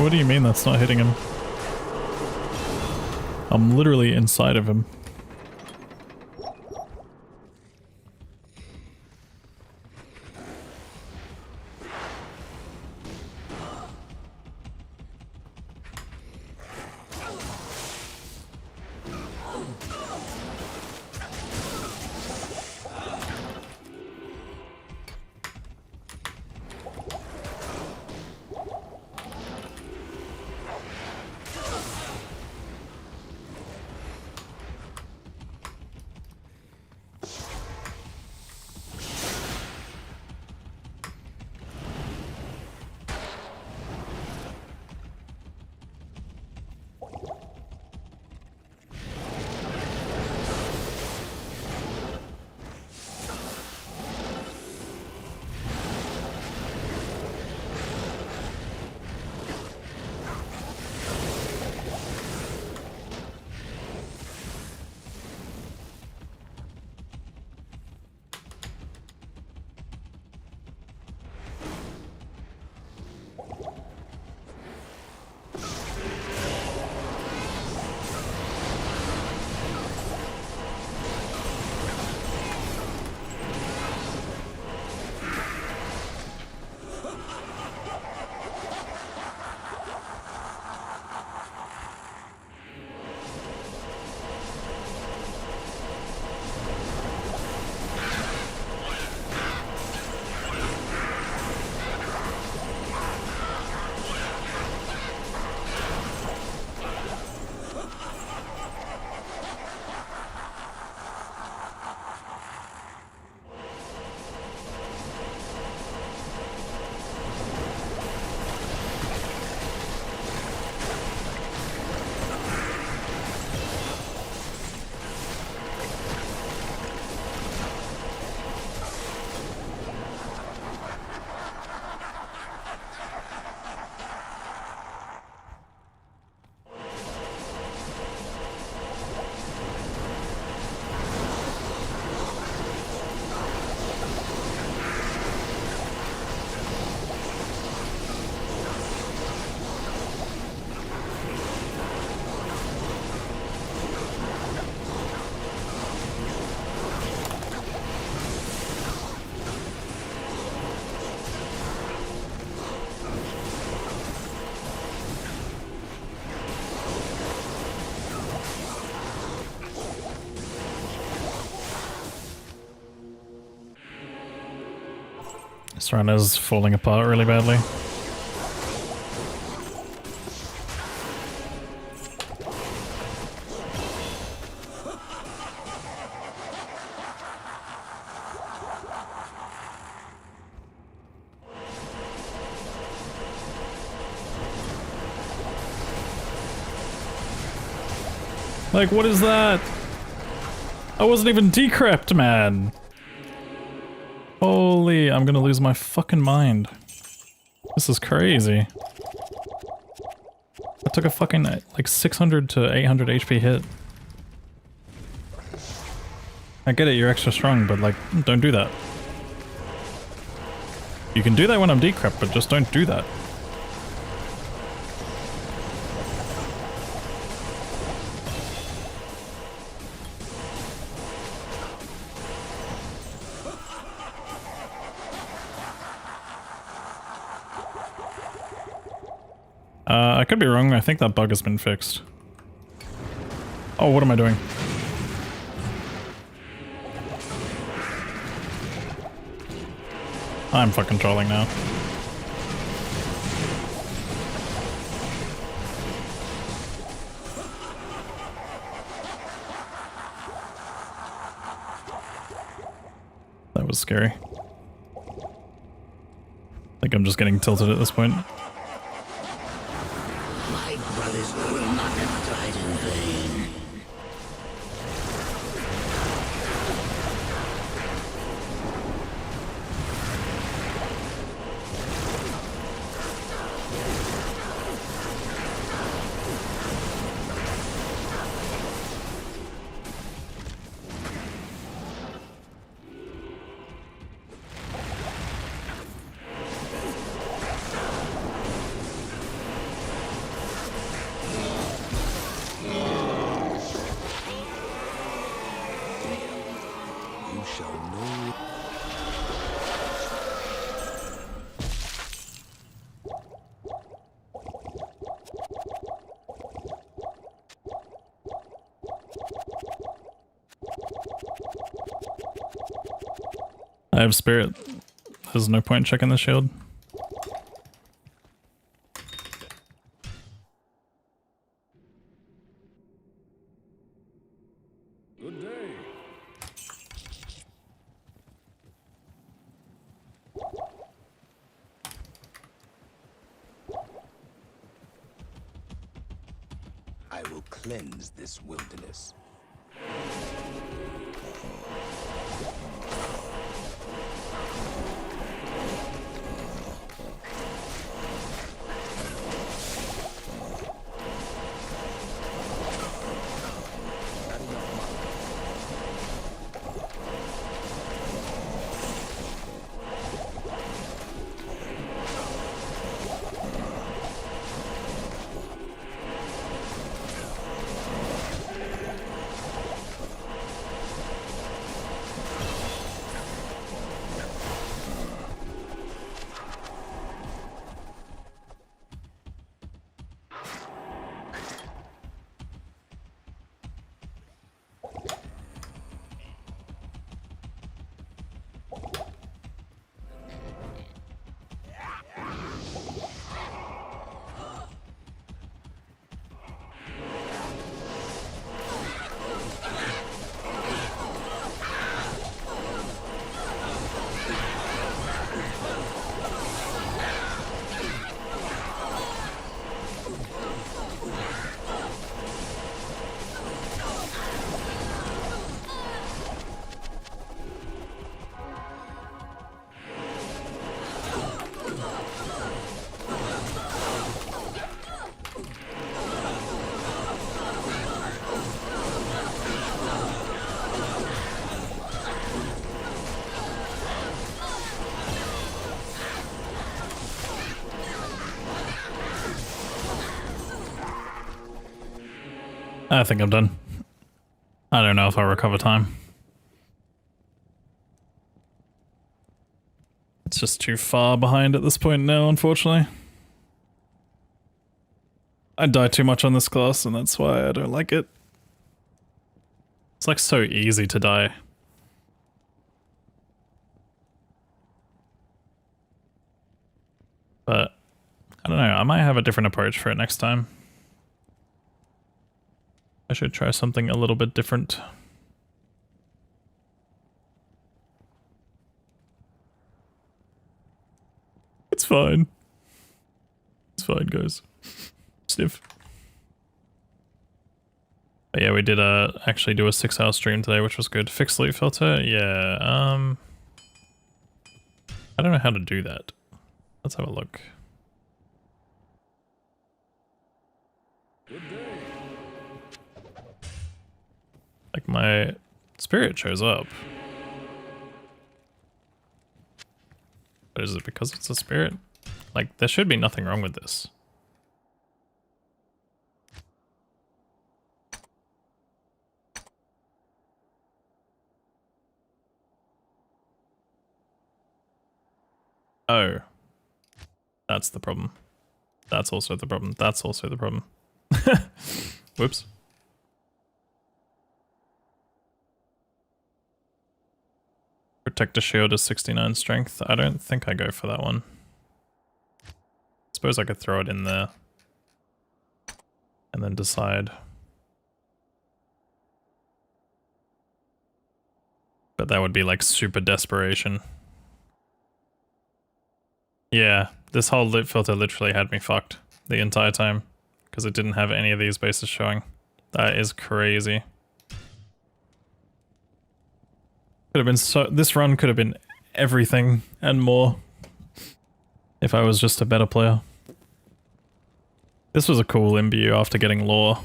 What do you mean that's not hitting him? I'm literally inside of him. This run is falling apart really badly. Like, what is that? I wasn't even decrept, man. Holy, I'm gonna lose my fucking mind. This is crazy. I took a fucking, like, 600 to 800 HP hit. I get it, you're extra strong, but, like, don't do that. You can do that when I'm decrept, but just don't do that. I could be wrong. I think that bug has been fixed. Oh, what am I doing? I'm fucking trolling now. That was scary. I think I'm just getting tilted at this point. My brothers will not have died in vain. shall know. I have spirit. There's no point checking the shield. Good day. I will cleanse this wilderness. I think I'm done. I don't know if I'll recover time. It's just too far behind at this point now, unfortunately. I die too much on this class, and that's why I don't like it. It's like so easy to die. But I don't know, I might have a different approach for it next time. I should try something a little bit different. It's fine. It's fine, guys. Sniff. But yeah, we did actually do a 6-hour stream today, which was good. Fixed loot filter? Yeah, I don't know how to do that. Let's have a look. Like, my spirit shows up. But is it because it's a spirit? Like, there should be nothing wrong with this. Oh. That's the problem. That's also the problem. That's also the problem. Whoops. Protector shield is 69 strength. I don't think I go for that one. Suppose I could throw it in there. And then decide. But that would be like super desperation. Yeah, this whole loot filter literally had me fucked the entire time. Because it didn't have any of these bases showing. That is crazy. Could have been so. This run could have been everything and more if I was just a better player. This was a cool imbue after getting lore.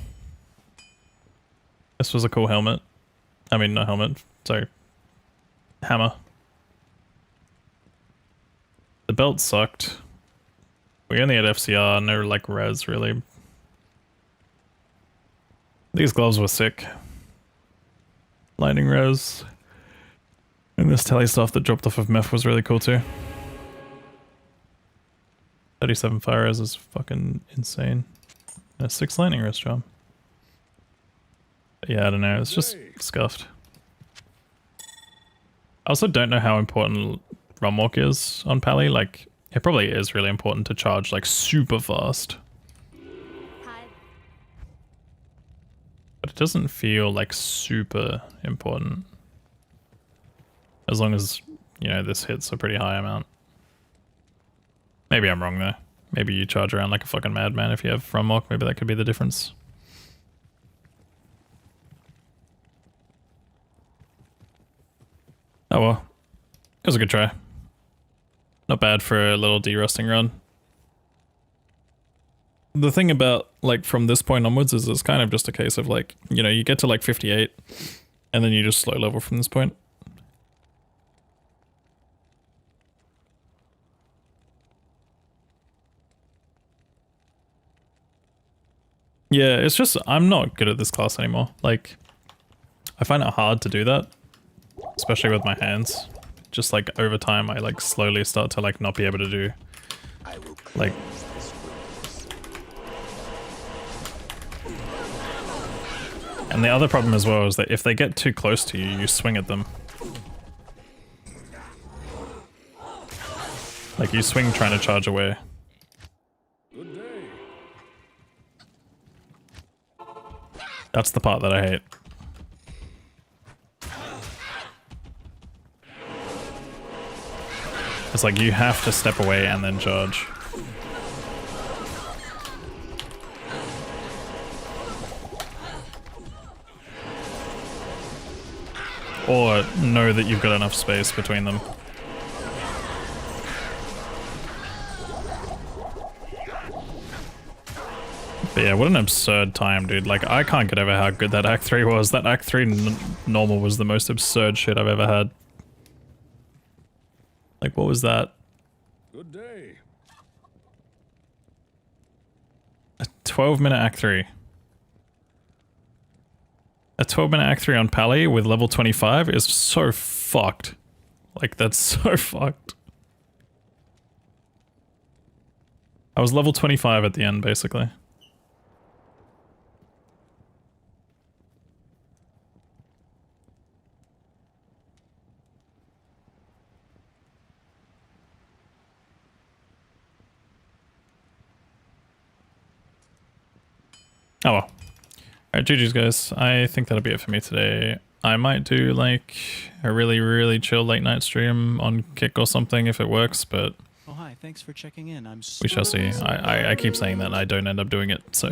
This was a cool helmet. I mean, not helmet. Sorry. Hammer. The belt sucked. We only had FCR, no like res really. These gloves were sick. Lightning res. And this tele stuff that dropped off of meth was really cool too. 37 fire res is fucking insane. And a 6 lightning wrist charm. But yeah, I don't know, it's just scuffed. I also don't know how important run walk is on Pally. Like, it probably is really important to charge like super fast. But it doesn't feel like super important. As long as, you know, this hits a pretty high amount. Maybe I'm wrong though. Maybe you charge around like a fucking madman if you have run walk. Maybe that could be the difference. Oh well. It was a good try. Not bad for a little de-rusting run. The thing about, like, from this point onwards is it's kind of just a case of, like, you know, you get to, like, 58, and then you just slow level from this point. Yeah, it's just, I'm not good at this class anymore. Like, I find it hard to do that, especially with my hands. Just, like, over time, I, like, slowly start to, like, not be able to do, like... And the other problem as well is that if they get too close to you, you swing at them. Like, you swing trying to charge away. That's the part that I hate. It's like you have to step away and then charge. Or know that you've got enough space between them. But yeah, what an absurd time, dude. Like, I can't get over how good that Act 3 was. That Act 3 normal was the most absurd shit I've ever had. Like, what was that? Good day. A 12-minute Act 3. A 12-minute Act 3 on Pally with level 25 is so fucked. Like, that's so fucked. I was level 25 at the end, basically. Oh well. Alright, GG's guys. I think that'll be it for me today. I might do like a really, really chill late night stream on Kick or something if it works, but Oh hi, thanks for checking in. I'm we shall see. I keep saying that and I don't end up doing it, so.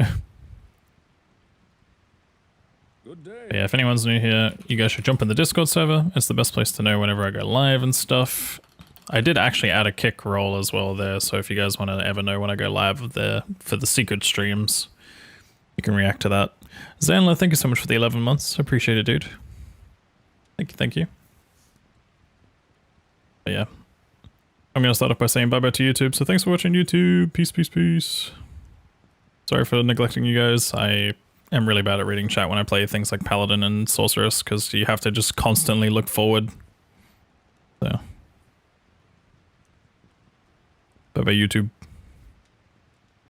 Good day. But yeah, if anyone's new here, you guys should jump in the Discord server. It's the best place to know whenever I go live and stuff. I did actually add a Kick role as well there, so if you guys want to ever know when I go live there for the secret streams, you can react to that. Zanla, thank you so much for the 11 months. Appreciate it, dude. Thank you. But yeah. I'm going to start off by saying bye-bye to YouTube. So thanks for watching, YouTube. Peace, peace, peace. Sorry for neglecting you guys. I am really bad at reading chat when I play things like Paladin and Sorceress, because you have to just constantly look forward. So. Bye-bye, YouTube.